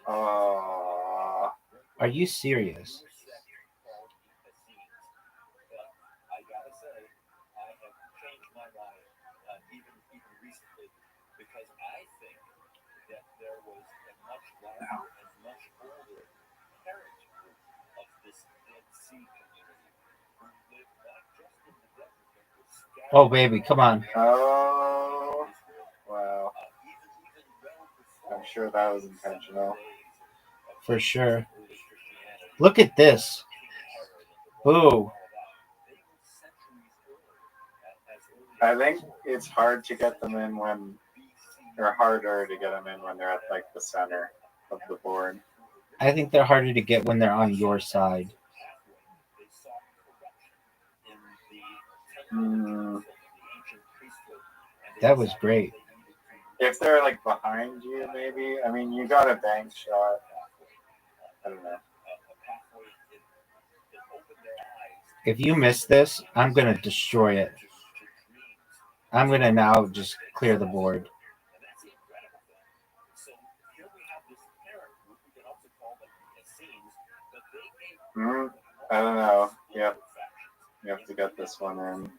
Oh. Are you serious? Oh, baby, come on. Oh. Wow. I'm sure that was intentional. For sure. Look at this. Boo. I think it's hard to get them in when, or harder to get them in when they're at like the center of the board. I think they're harder to get when they're on your side. That was great. If they're like behind you, maybe. I mean, you got a bank shot. I don't know. If you miss this, I'm going to destroy it. I'm going to now just clear the board. I don't know. Yep. You have to get this one in.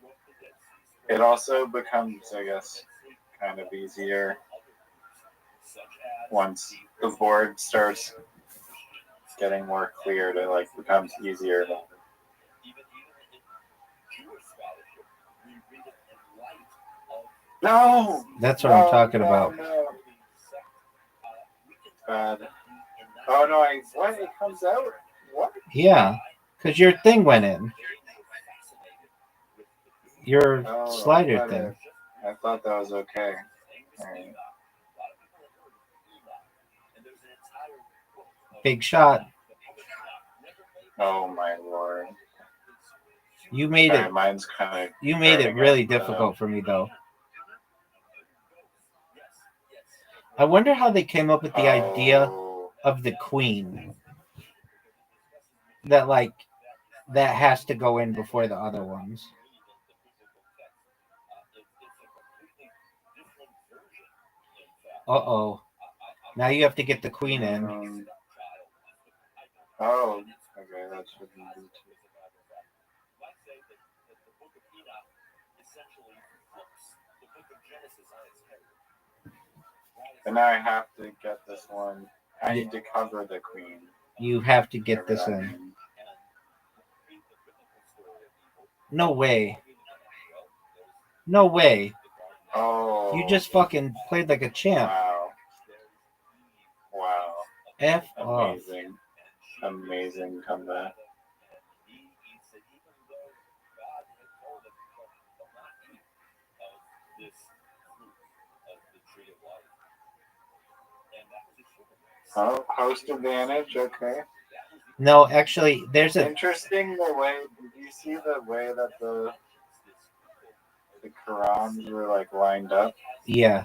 It also becomes, I guess, kind of easier once the board starts getting more clear. To like becomes easier. No. That's what I'm talking about. No. Bad. Oh no! What? It comes out? What? Yeah, because your thing went in. Your Oh, slider thing. I thought that was okay. Alright. Big shot. Oh my lord! You made Sorry, it. mine's kind of. You made it really difficult for me, though. I wonder how they came up with the idea of the queen. That has to go in before the other ones. Uh-oh. Now you have to get the queen in. Oh, okay, that should be too. And now I have to get this one. I need to cover the queen. You have to get this in. No way. No way. Oh. You just fucking played like a champ. Wow. F off. Amazing comeback. Oh, host advantage, okay. No, actually, there's a interesting the way. Did you see the way that the Qurans were like lined up? Yeah.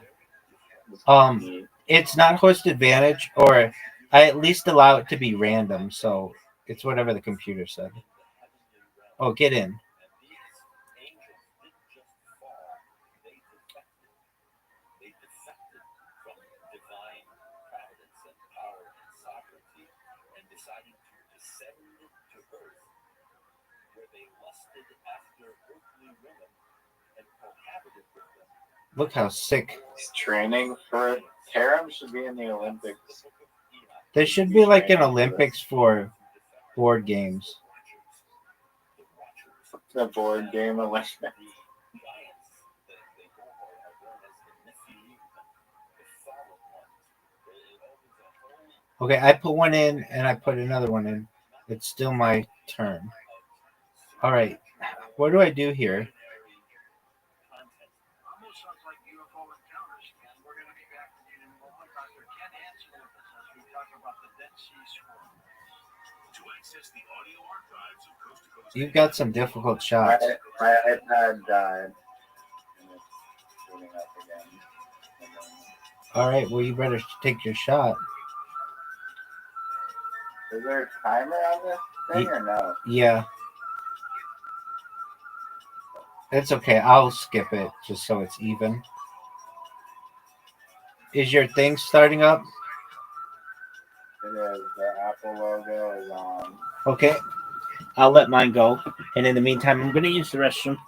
It's not host advantage, or I at least allow it to be random, so it's whatever the computer said. Oh, get in. Look how sick. He's training for Taram should be in the Olympics. There should be like an Olympics for board games. The board game Olympics. Okay, I put one in and I put another one in. It's still my turn. All right. What do I do here? You've got some difficult shots. My iPad died. All right, well, you better take your shot. Is there a timer on this thing or no? Yeah. It's okay. I'll skip it just so it's even. Is your thing starting up? It is. The Apple logo is on. Okay. I'll let mine go. And in the meantime, I'm going to use the restroom.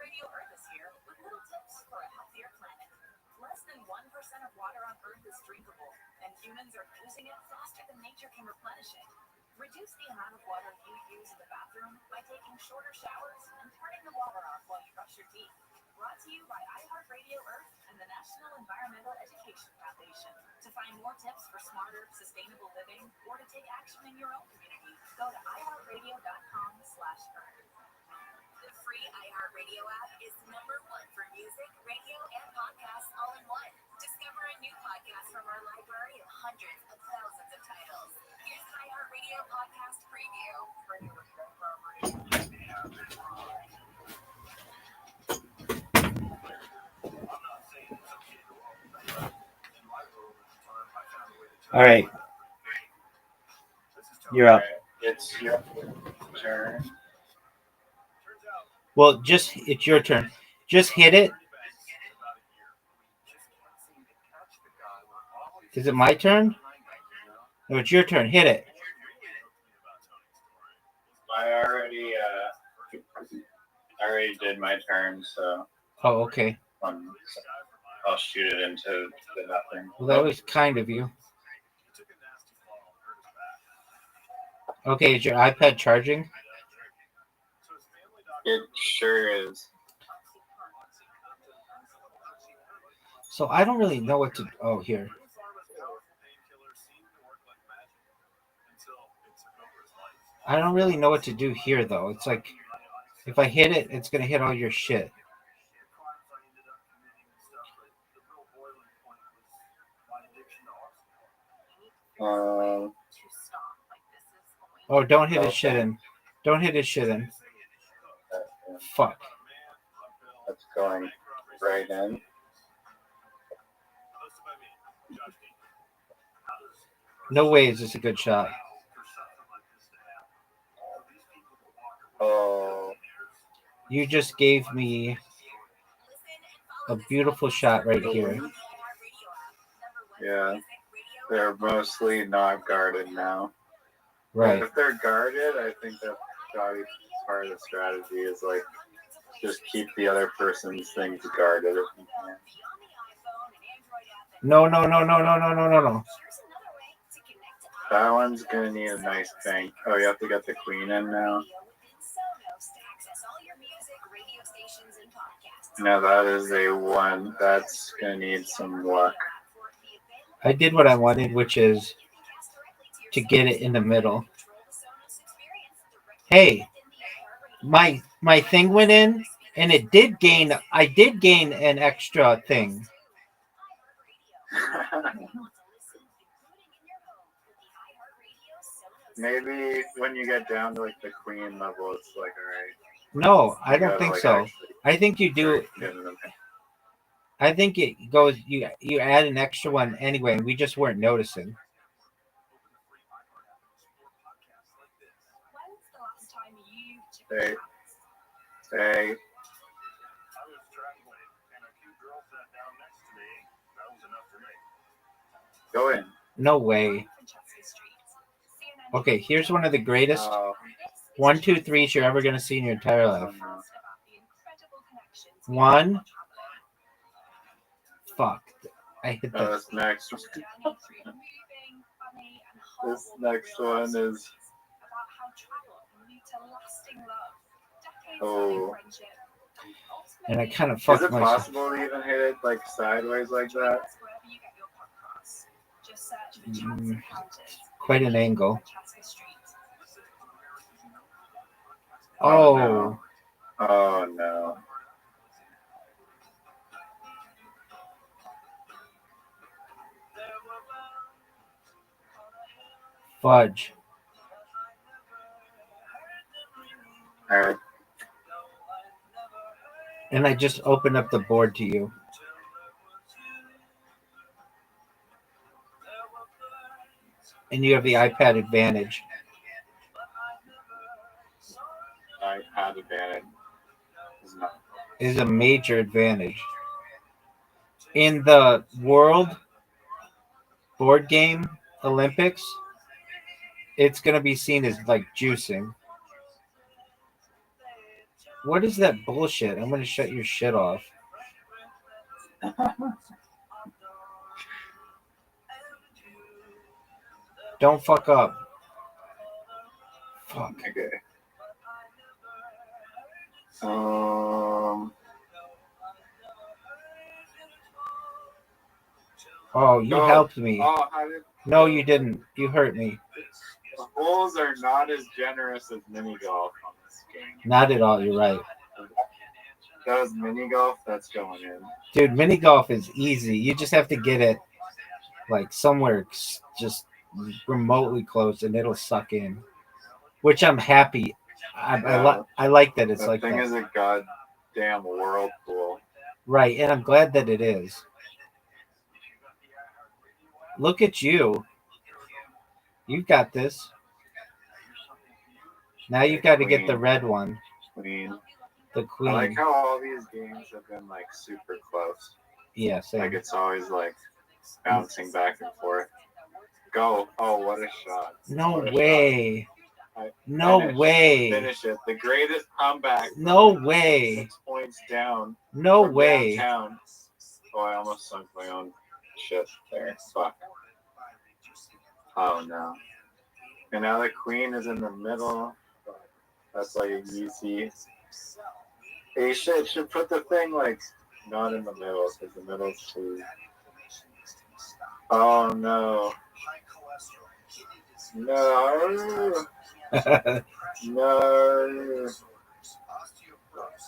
Radio Earth is here with little tips for a healthier planet. Less than 1% of water on Earth is drinkable, and humans are using it faster than nature can replenish it. Reduce the amount of water you use in the bathroom by taking shorter showers and turning the water off while you brush your teeth. Brought to you by Radio Earth and the National Environmental Education Foundation. To find more tips for smarter, sustainable living, or to take action in your own community, go to iHeartRadio.com/earth. The free iHeartRadio app is #1 for music, radio, and podcasts all in one. Discover a new podcast from our library of hundreds of thousands of titles. Here's an iHeartRadio podcast preview. All right. You're up. Alright, it's your turn. Well, it's your turn. Just hit it. Is it my turn? No, it's your turn. Hit it. I already did my turn, so Oh, okay. I'll shoot it into the nothing. Well, that was kind of you. Okay, is your iPad charging? It sure is. So I don't really know what to. Oh, here. I don't really know what to do here, though. It's like if I hit it, it's gonna hit all your shit. Oh, don't hit his shit in. Don't hit his shit in. Fuck. That's going right in. No way is this a good shot. Oh, You just gave me a beautiful shot right here. yeah. They're mostly not guarded now. Right. If they're guarded, I think that's probably part of the strategy is like just keep the other person's things guarded if you can. No, no, no, no, no, no, no, no, no. That one's gonna need a nice bank. Oh, you have to get the queen in now. No, that is a one. That's gonna need some luck. I did what I wanted, which is to get it in the middle. Hey, my thing went in, and it did gain. I did gain an extra thing. Maybe when you get down to like the queen level, it's like alright. No, I don't gotta, think like, so. actually I think you do. get in the- I think it goes. You add an extra one anyway, and we just weren't noticing. Hey, hey. Go in. No way. Okay, here's one of the greatest Oh, 1, 2, 3s you're ever gonna see in your entire oh life. no. One. Fuck. I hit Oh, that. this next one is. Oh. And I kind of Is fucked it myself. possible to even hit it like sideways like that? Quite an angle. Oh, Oh. no. Oh no. Fudge. Alright. And I just opened up the board to you. And you have the iPad advantage. iPad advantage. Is a major advantage. In the World Board Game Olympics, it's going to be seen as like juicing. What is that bullshit? I'm going to shut your shit off. Don't fuck up. Fuck. Okay. Oh, you helped me. Oh, how did, No, you didn't. You hurt me. Bulls are not as generous as mini golf on this game. Not at all. You're right. That was mini golf. That's going in. Dude, mini golf is easy. You just have to get it like somewhere just remotely close and it'll suck in. Which I'm happy. I like that it's That like thing that. is a goddamn whirlpool. Right, and I'm glad that it is. Look at you. You've got this. Now you got to get the red one, Queen. the I like queen. how all these games have been like super close. Yeah, Like same. it's always like bouncing back and forth. Go! Oh, what a shot! No What a way. shot. No Finish. way. Finish it. The greatest comeback. No way. 6 points down. No from way. Downtown. Oh, I almost sunk my own shit there. Fuck. Oh no. And now the queen is in the middle. That's like easy. Hey, should put the thing like not in the middle because the middle's too. Oh no. No. No.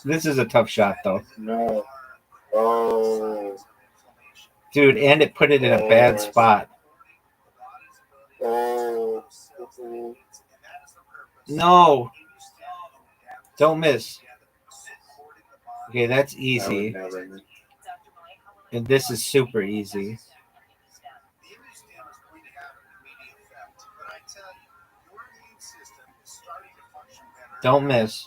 This is a tough shot, though. No. Oh. Dude, and it put it in a bad spot. Oh. No. Don't miss. Okay, that's I would easy. never miss. And this is super easy. Don't miss.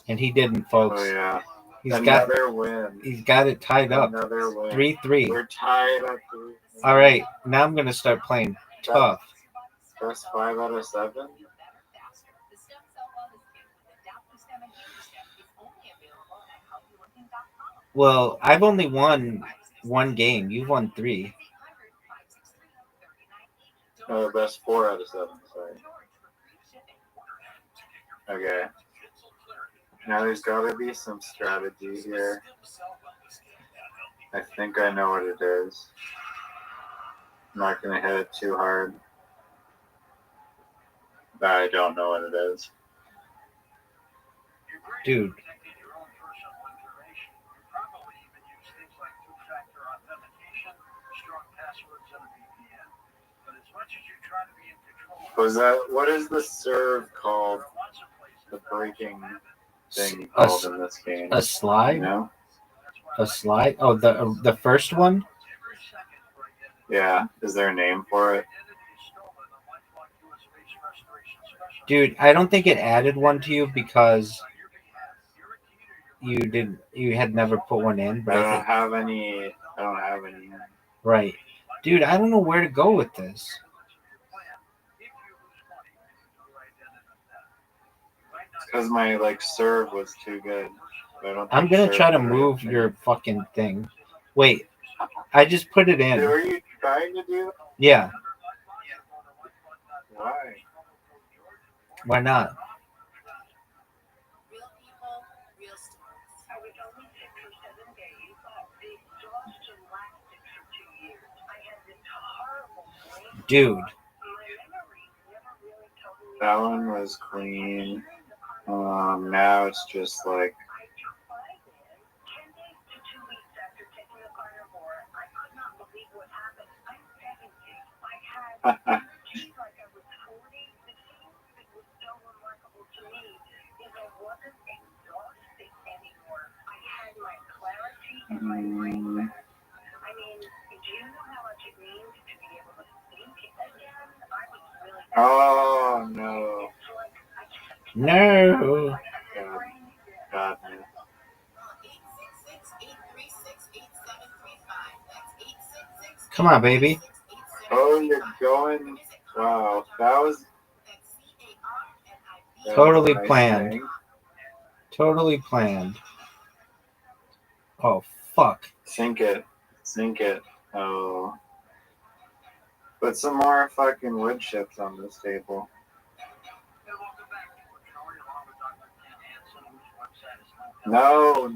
And he didn't, folks. Oh yeah. He's Another win. He's got it tied up. Another win. 3-3. We're tied up. All right, now I'm gonna start playing tough. That's 5 out of 7. Well, I've only won one game. You've won 3. Oh, that's 4 out of 7. Sorry. Okay. Now there's got to be some strategy here. I think I know what it is. I'm not gonna hit it too hard. But I don't know what it is. Dude. Was that what is the serve called? The breaking thing called in this game? A slide? You know? A slide? Oh, the first one? Yeah. Is there a name for it? Dude, I don't think it added one to you because you had never put one in. I don't have any. Right. Dude, I don't know where to go with this. Because my serve was too good. I'm gonna try to move your fucking thing. Wait, I just put it in. Were you trying to do that? Yeah. Why? Why not? Dude. That one was clean. Now it's just like. Oh no. No. God. Come on, baby. Oh, you're going. Wow, that was Totally nice planned. thing. Totally planned. Oh, fuck. Sink it. Oh. Put some more fucking wood chips on this table. No.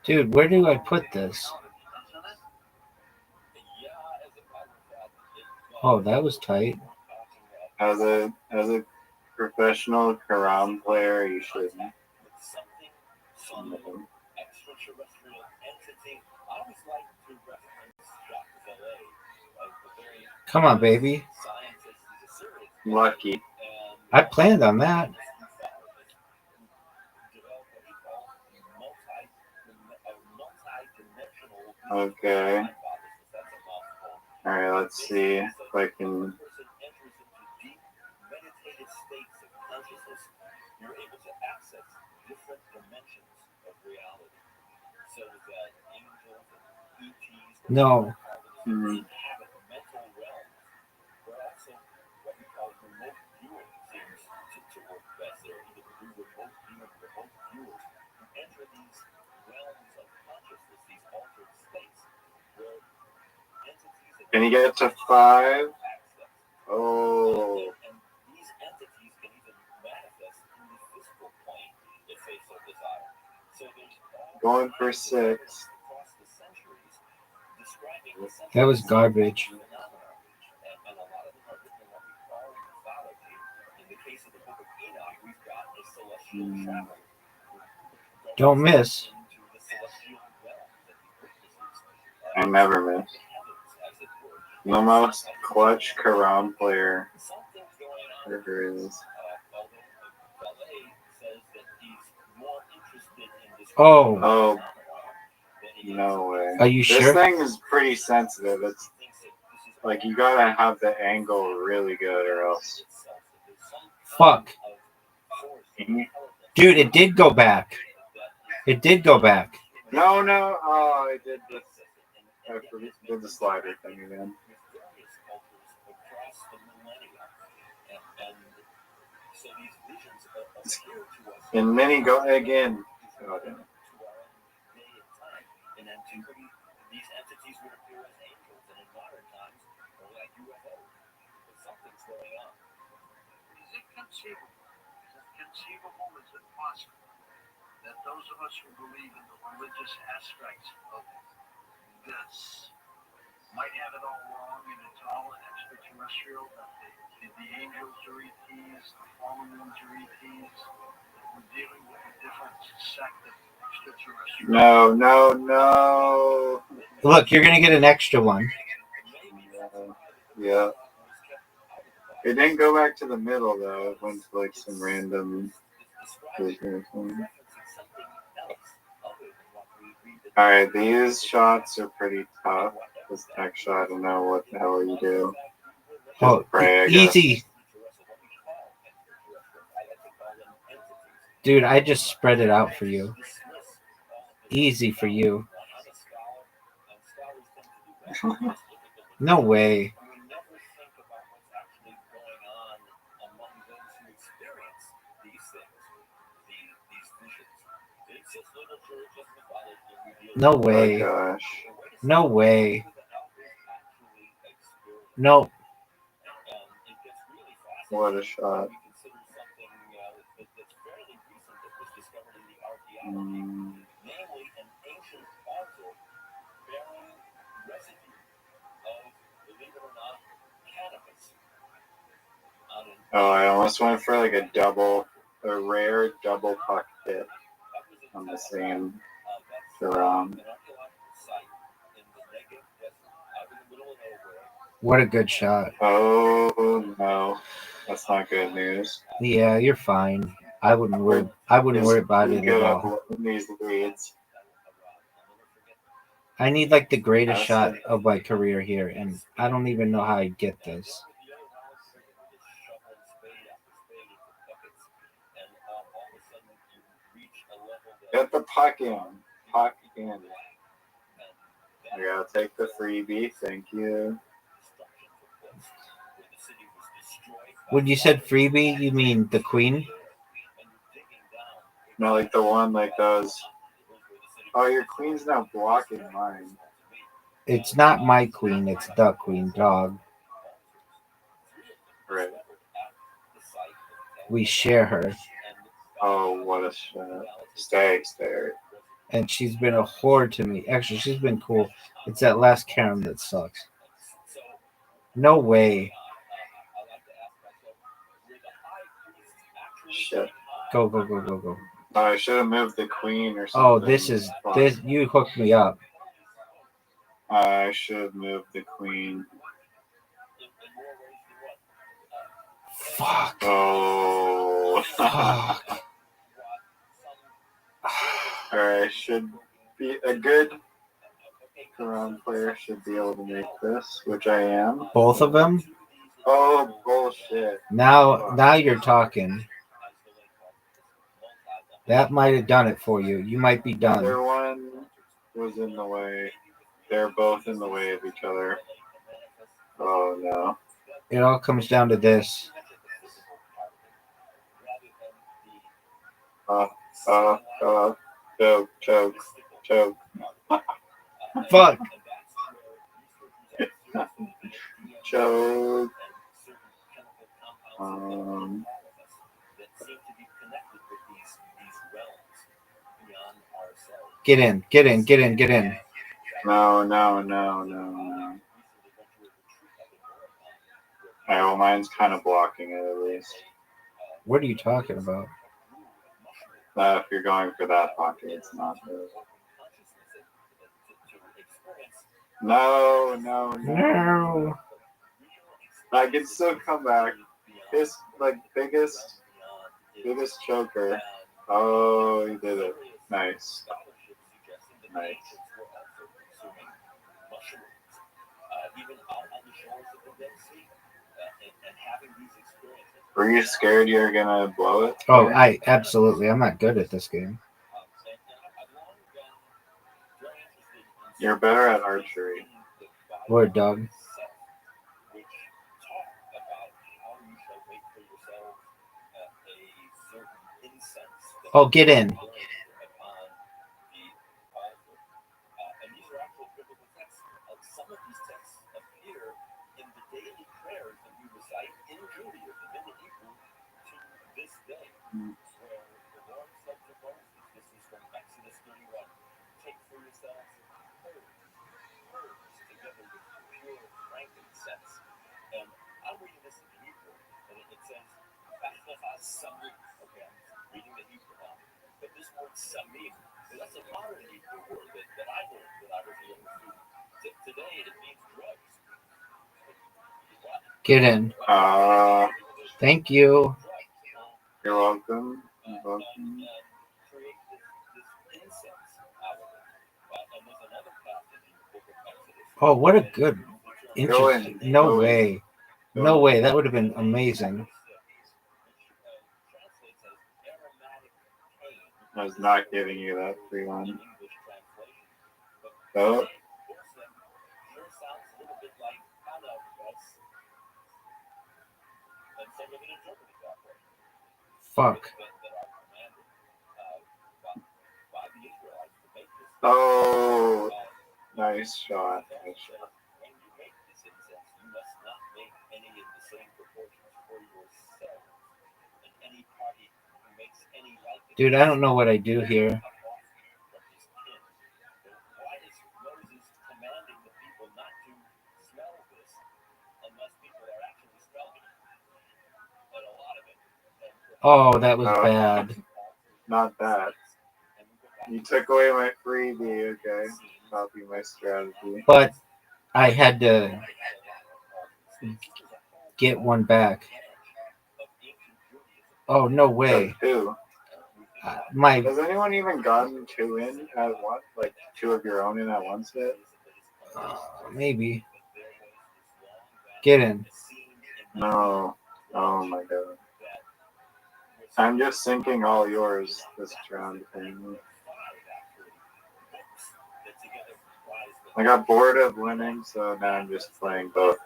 Dude, where do I put this? Oh, that was tight. As a professional Quran player, you should. Come on, baby. Lucky. I planned on that. Okay. Alright, let's see if I can. Meditative states of consciousness, you're able to access different dimensions of reality. So that angels and ETs No. inhabit mental realms, where also what we call remote viewing seems to work best there. Either through remote viewing, remote viewers who enter these realms of consciousness, these altered states, where entities Can you get to 5? Oh. and these entities can even manifest in the physical plane if they so desire. So there's Going for 6. across the centuries describing That was garbage. phenomena, and a lot of them are written in what we call mythology. In the case of the Book of Enoch, we've got a celestial traveler Don't miss. into the celestial realms that he witnesses. I never miss. The most clutch Quran player ever is. Oh, Oh, no way. are you This sure? thing is pretty sensitive. It's like you gotta have the angle really good or else. Fuck. Dude, it did go back. It did go back. No, no. Oh, I did this. I did the slider thing again. And many go again. Oh, damn. In antiquity, these entities would appear as angels, and in modern times, more like UFOs. But something's going on. Is it conceivable? Is it possible that those of us who believe in the religious aspects of this might have it all wrong and it's all extraterrestrial, that the angels are ETs, the fallen ones are ETs, that we're dealing with a different sect of extraterrestrial? No. Look, you're gonna get an extra one. Yeah. It didn't go back to the middle though. It went to like some random. Alright, these shots are pretty tough. This next shot, I don't know what the hell you do. Oh, pray, I guess. easy. Dude, I just spread it out for you. Easy for you. No way. No way. Oh gosh. No way. No. What a shot. Oh, I almost went for like a rare double puck hit on the same Quran. What a good shot. Oh no, that's not good news. Yeah, you're fine. I wouldn't worry about it at all. These leads. I need like the greatest shot of my career here, and I don't even know how I'd get this. Get the puck in. Puck in. I gotta take the freebie. Thank you. When you said freebie, you mean the queen? No, like the one like those. Oh, your queen's now blocking mine. It's not my queen, it's the queen, dog. Right. We share her. Oh, what a shot. Stay. And she's been a whore to me. Actually, she's been cool. It's that last Karen that sucks. No way. Shit. Go. Oh, I should have moved the queen or something. Oh, this. You hooked me up. I should have moved the queen. Fuck. Oh. Fuck. Alright, should be a good Quran player should be able to make this, which I am. Both of them? Oh, bullshit. Now you're talking. That might have done it for you. You might be The done. other one was in the way. They're both in the way of each other. Oh, no. It all comes down to this. Choke, choke, choke. Fuck. Choke. Get in, get in, get in, get in. No. Oh, mine's kind of blocking it at least. What are you talking about? If you're going for that pocket, it's not good. No. I can still come back. His biggest choker. Oh, he did it. Nice. Were you scared you were gonna blow it? Oh, I'm not good at this game. You're better at archery. Word, dog. Oh, get in. Get in. Thank you. You're welcome. Oh, what a good. Interesting. No way. No way. That would have been amazing. I was not giving you that free one. Oh. Fuck. Oh. Nice shot. Dude, I don't know what I do here. Oh, that was bad. Not bad. You took away my freebie, okay. Copy my strategy. But I had to get one back. Oh, no way. Two. Has anyone even gotten two in at once? Like two of your own in at once yet? Maybe. Get in. No. Oh my god. I'm just sinking all yours this round. I got bored of winning, so now I'm just playing both.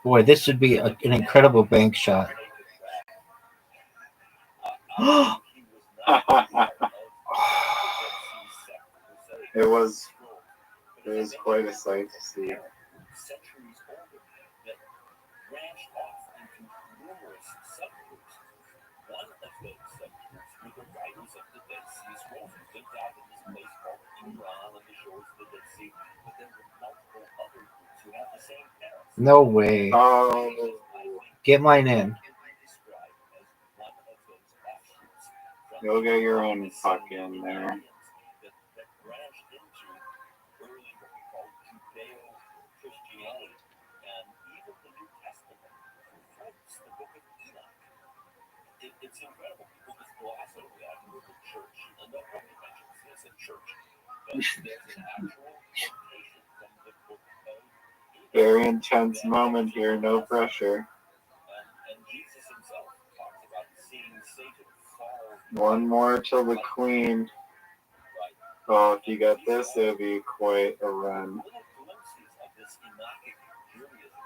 Boy, this would be an incredible bank shot. It was quite a sight to see. subgroups. One of those subgroups were the writers of the Dead Sea Scrolls who lived out in this place called Iran on the shores of the Dead Sea. But there were multiple other groups who had the same parents. No way. Oh, Get mine in. Described as one of those offshoots from you'll get your own fuck in there. that branched into early what we call Judeo-Christianity, and even the New Testament quotes the book of Enoch. It's incredible. People just gloss over that in the church, and nobody mentions this in church. But there's an actual quotation from the book of Enoch. Very intense moment here, no pressure. And Jesus himself talks about seeing Satan fall. One more till the queen. Oh, if you got this, it would be quite a run. Little glimpses of this Enochic Judaism.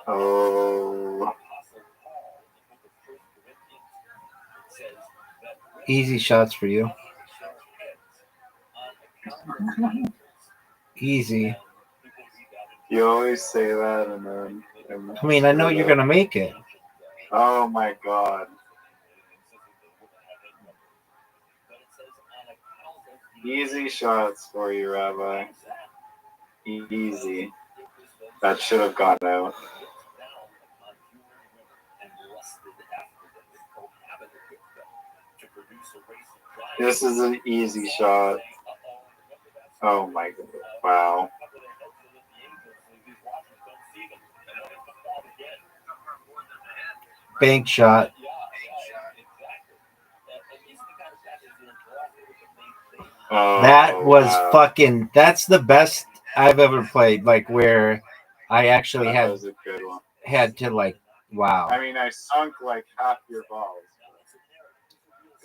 Oh, Apostle Paul in the book of 1 Corinthians says that Easy shots for you. Easy. you always say that, and then. I mean, I know you're gonna make it. Oh my god. Easy shots for you, Rabbi. Easy. That should have got out. This is an easy shot. Oh my god. Wow. Bank shot. Oh, That was wow. fucking. That's the best I've ever played. Like where I actually That had was a good one. had to like. Wow. I mean, I sunk like half your balls.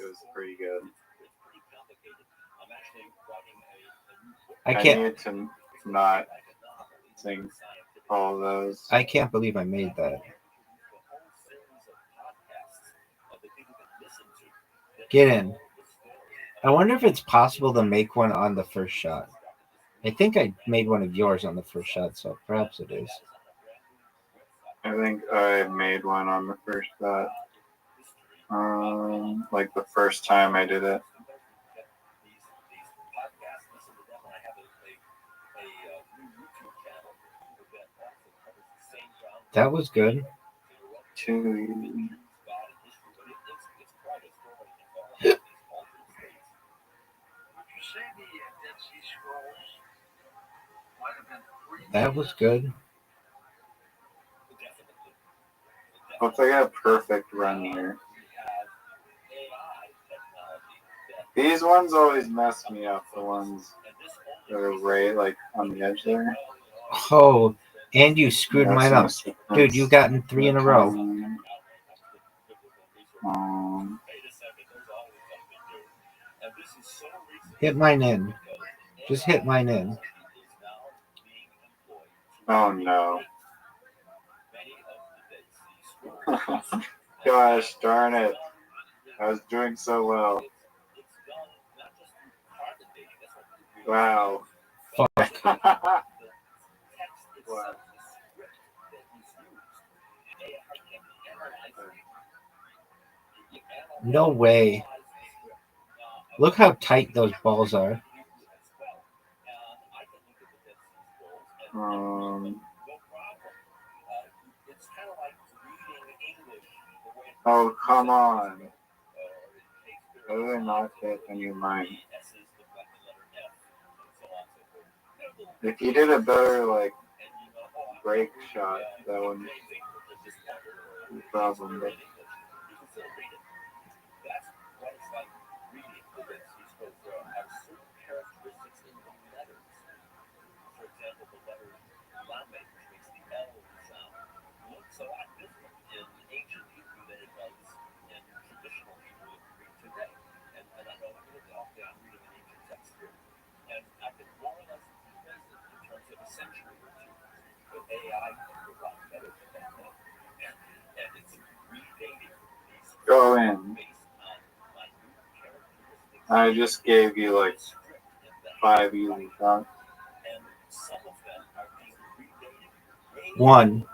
It was pretty good. I I can't. need to not sing all those. I can't believe I made that. Get in. I wonder if it's possible to make one on the first shot. I think I made one of yours on the first shot, so perhaps it is. I think I made one on the first shot. Like the first time I did it. That was good. Two. That was good. Looks like a perfect run here. These ones always mess me up, the ones that are right like on the edge there. Oh, and you screwed That's mine no up. sequence. Dude, you gotten 3 in a row. Hit mine in. Just hit mine in. Oh no. Gosh darn it. I was doing so well. Wow. Fuck. Wow. No way. Look how tight those balls are. Oh, come on. Other than not fit in your mind. If you did a better, like, break shot, that wouldn't be a problem. But go in. I just gave you like 5 easy shots. 1.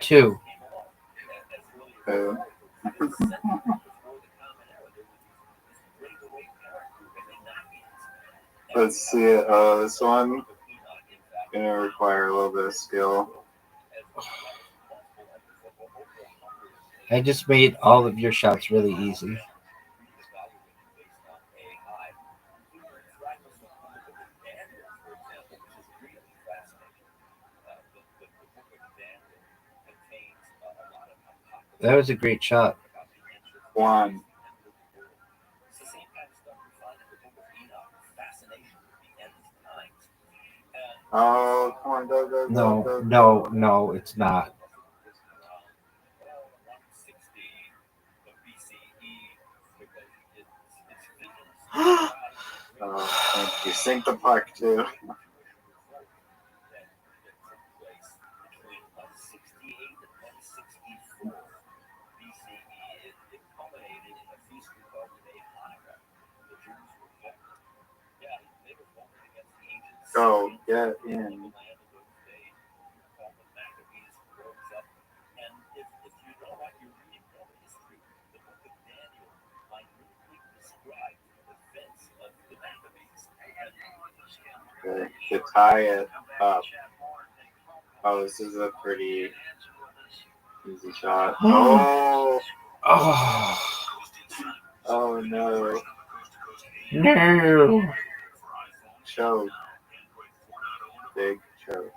2. Let's see it. This one gonna require a little bit of skill. I just made all of your shots really easy. That was a great shot. 1. Oh, come on, go, go, go, No, go, no, go. no, it's not. Oh, thank you. Sink the puck, too. Go, get in. Okay, to tie it up. Oh, this is a pretty easy shot. Oh, Oh, oh no. no. Choke. Big choke.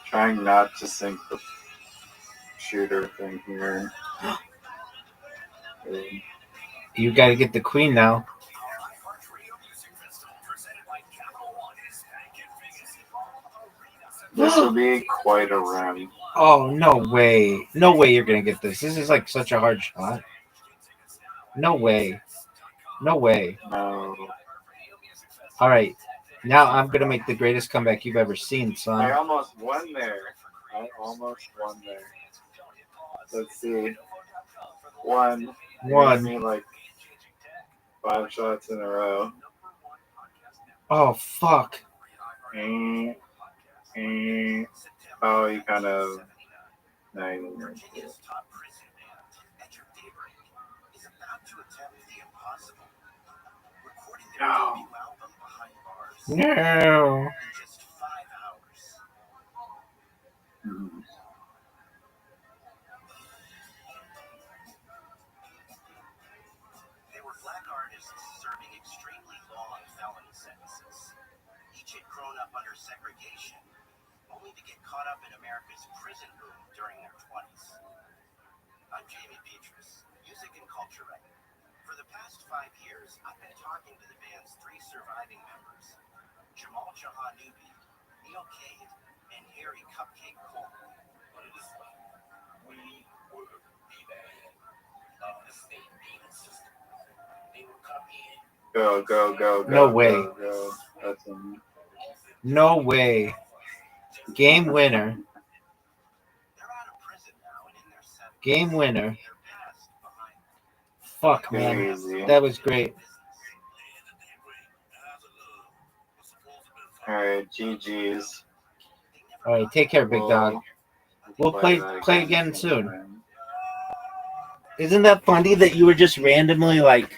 Trying not to sink the shooter thing here. You got to get the queen now. This will be quite a rim. Oh, no way. No way you're going to get this. This is like such a hard shot. No way. No way. No. All right. Now I'm going to make the greatest comeback you've ever seen, I son. almost won there. Let's see. One. One. Me like 5 shots in a row. Oh, fuck. Oh, you kind of. Nice. No. No. They were black artists serving extremely long felony sentences. Each had grown up under segregation, only to get caught up in America's prison boom during their 20s. I'm Jamie Petrus, music and culture writer. For the past 5 years, I've been talking to the band's 3 surviving members, Jamal Jahanubi, Neil Cade, and Harry Cupcake Cole. We were the band of the state penal system. They would come in. Go. No way. Go. That's him. No way. Game winner. They're out of prison now and in their 70s. Game winner. Their past behind them. Fuck, man. Easy. That was great. Alright, GG's. All right, take care, big dog. We'll play again soon. sometime. Isn't that funny that you were just randomly like,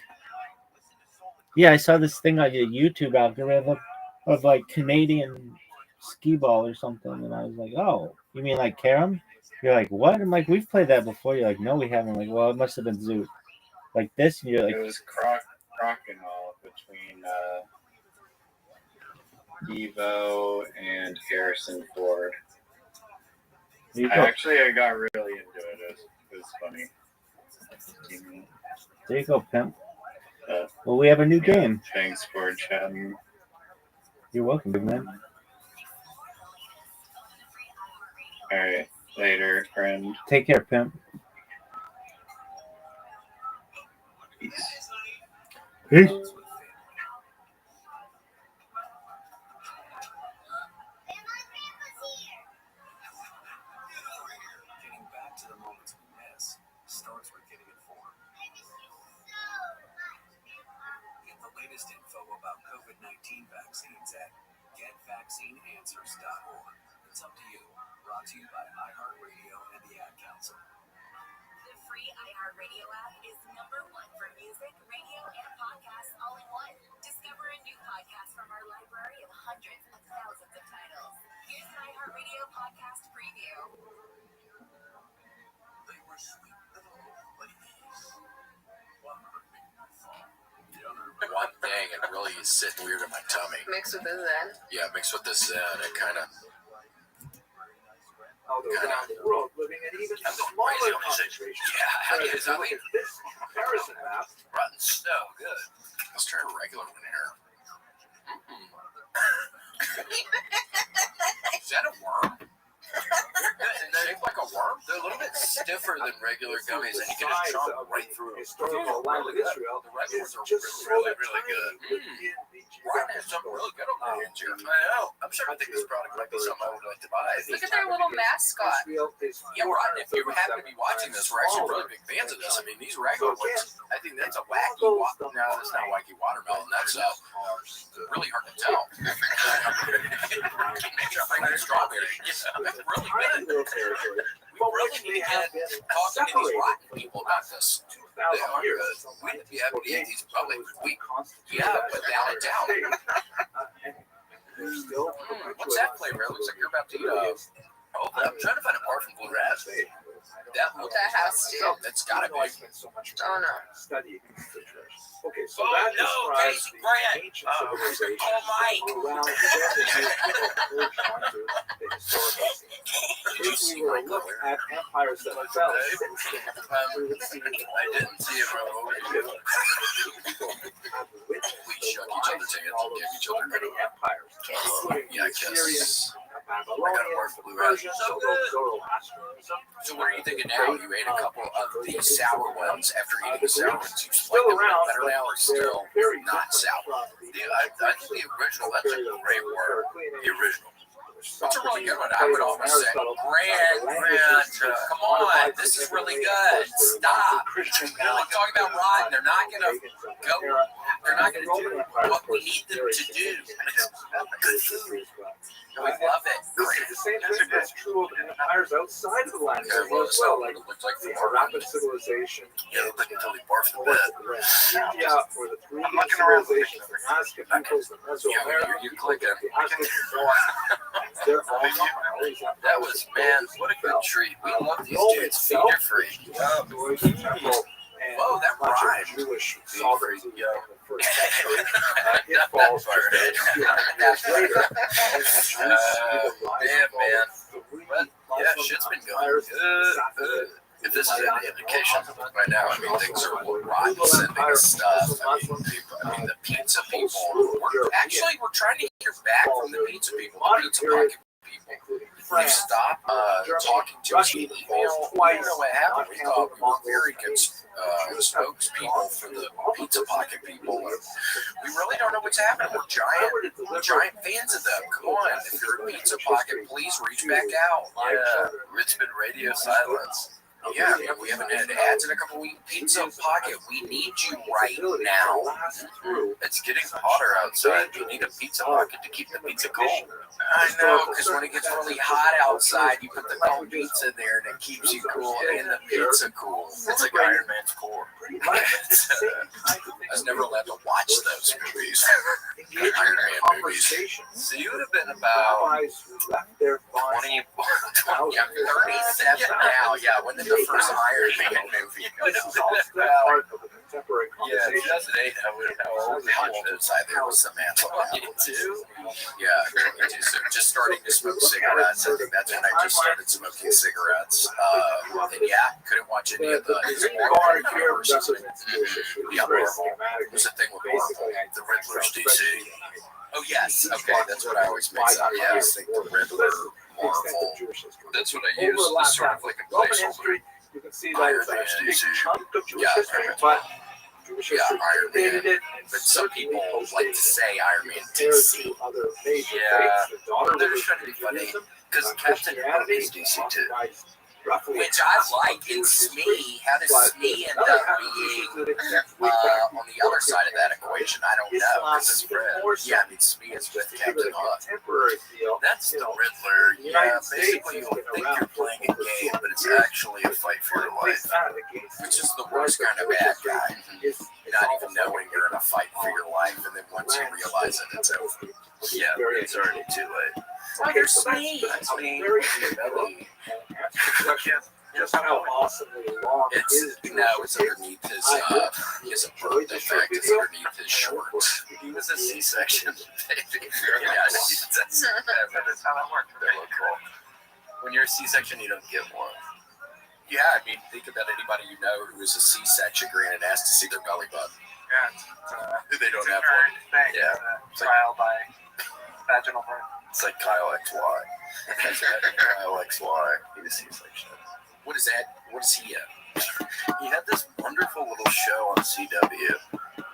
yeah, I saw this thing on your YouTube algorithm of like Canadian skee ball or something, and I was like, oh, you mean like carom? You're like, what? I'm like, we've played that before. You're like, no, we haven't. I'm like, well, it must have been Zoot. Like this, and you're like, It was Crokinole between Devo and Harrison Ford. there you I go. got really into it. It was funny. There you go, pimp. Uh, Well, we have a new game. Thanks for chatting. You're welcome, big man. Alright, later, friend. Take care, pimp. Peace. Peace. Getting back to the moments we miss starts with getting informed. Get the latest info about vaccineanswers.org. It's up to you. Brought to you by iHeartRadio and the Ad Council. The free iHeartRadio app is #1 for music, radio, and podcasts all in one. Discover a new podcast from our library of hundreds of thousands of titles. Here's an iHeartRadio podcast preview. They were sweet little ladies. One thing, it really is sitting weird in my tummy. Mixed with the Zen. Yeah, mixed with the Zen, it kind of. Around the world, living at even smaller concentrations. Yeah, Whereas if you look at this comparison map, Rotten so good. Let's try a regular one here. Is that a worm? They're shaped like a worm. They're a little bit stiffer than regular gummies, and you can just chomp right through them. historical land of Israel The regulars is are just really, so really tiny good. within the Ryan has geographic something scope. really good on their hands here. I know. I'm sure I think this product might be something I would like to buy. Look at their little mascot. Israel is Yeah, Ryan, if you happen to be 437 watching this, we're actually really big fans of this. I mean, these regular ones, I think that's a wacky watermelon. No, that's not a wacky watermelon. That's really hard to tell. Maybe a flavor strawberry. Yeah, that's really good. We really need to get talking to these rotten people about this. They are good. We'd be happy to eat these probably. Yeah, without a doubt. What's that flavor? It looks like you're about to eat I'm trying to find a bar from Blue Raz. That has to. That's gotta be. Oh no. Studying literature. Okay, so that describes Casey the Grant. ancient civilization Mike. around the historical scene. If we were to look at empires that fell since then, we would see I didn't see it, bro. We shook each other's hands and gave each so other many good. empires, including Yeah, the Assyrians, Kiss. Babylonians, the Persians, Zoroastrianism. So what are you thinking now? You ate a couple of the sour ones. After eating the sour ones, you just Still like them around, better now or still very not sour? I think the original, that's a great word. The original. That's a really good one. I would almost say, Grant, come on, this is really good. Stop. We're talking about Rod. They're not going to go. They're not going to do what we need them to do. It's good food. We love it. This is the same thing that's true of empires outside of the land as well, like the Harappan civilization, Yeah, it looked like until he barfed the or bed. India, or the three civilizations, the Nazca peoples, the Mesoamerican You're peoples, clicking. the Aztecs, and so on. They're all That was, man, what a good treat. We love these dudes. Feed are free. Whoa, that rhymed. Jewish sovereignty in Yo. the first century. It falls just a few hundred years later. And the Jews see the rise of three Yeah, shit's been going good. If this is any indication by now, I mean, things are rotten sending us stuff. I mean, the pizza people. We're trying to hear back from the pizza people, the pizza pocket people. We've stopped talking to us via email. I don't know what happened. We thought we were very good spokespeople for the pizza pocket people. And we really don't know what's happening. We're giant fans of them. Come on, if you're a pizza pocket, please reach back out. Yeah, it's been radio silence. Yeah, I mean, we haven't had ads in a couple weeks. Pizza Pocket, we need you right now. It's getting hotter outside. You need a Pizza Pocket to keep the pizza cold. I know, because when it gets really hot outside, you put the cold pizza in there, and it keeps you cool and the pizza cool. It's like Iron Man's core. I was never allowed to watch those movies. Iron Man movies. So you would have been about 20, 37 now. Yeah, when did the first Iron Man movie come out? Yeah, 2008. How old was I? There was some man. 22? Yeah, 22. So just starting to smoke cigarettes. I think that's when I just started smoking cigarettes. And yeah, couldn't watch any of the universe. Yeah, Marvel. There's a thing with Marvel. The Riddler's DC. Oh, yes. Okay, that's what I always mix up. Yeah, I always think the Riddler, Marvel. That's what I use. It's sort of like a placeholder. You can see that it's a big chunk of Jewish history, but Jewish history Iron Man. it. But some people like to say Iron Man DC. Yeah, they're just trying to be funny because Captain America is DC too. which I like in SME. How does SME end up being on the other side of that equation? I don't know. Because yeah, I mean, SME is with Captain Hook. That's the Riddler. Yeah, basically you'll think you're playing a game, but it's actually a fight for your life, which is the worst kind of bad guy. Not even knowing you're in a fight for your life, and then once you realize it, it's over. Yeah, it's already too late. Oh, you're SME. That's me. Just how awesomely long it's underneath his he has a birth defect. It's underneath his shorts. He was a C-section baby. Yes, that's how that works. Really cool. When you're a C-section, you don't get one. Yeah, I mean, think about anybody you know who is a C-section granted asked to see their belly button. Yeah, They don't have one. Yeah, trial by vaginal birth. It's like Kyle XY. Kyle XY. He was C-section. What is that? What is he at? He had this wonderful little show on CW.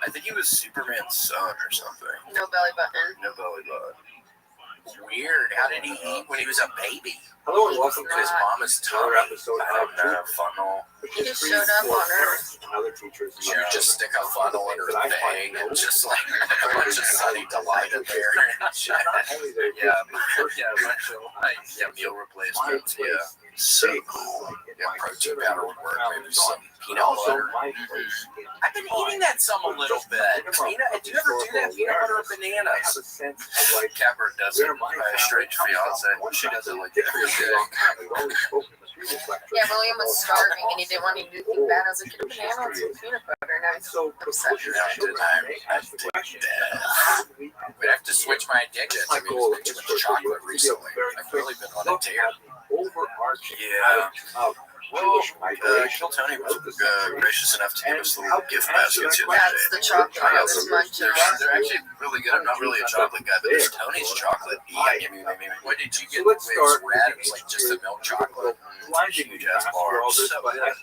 I think he was Superman's son or something. No belly button. No belly button. Weird. How did he eat when he was a baby? Hello and welcome to his mama's tummy. I don't know. Funnel. He just showed up on Earth. You just stick a funnel in her thing and just like a bunch of Sunny Delight in there. Yeah, meal replacements. Yeah. So cool. Yeah, protein powder would work. Maybe some peanut butter. I've been eating that some a little bit. Do you ever do that? Peanut butter and bananas. Capper does it. My strange fiance. She does it like every day. Yeah, William was starving and he didn't want to do anything bad. I was like, get a banana and some peanut butter. Now he's upset. We'd have to switch my addictions. I mean, it's been too much chocolate recently. I've really been on a tear. Yeah. Well, Kill Tony was gracious enough to give us little gift baskets. That's the chocolate I was munching. They're actually really good. I'm not really a chocolate guy, but there's Tony's chocolate. What did you get? It was rad. It was like just a milk chocolate. Huge ass bars.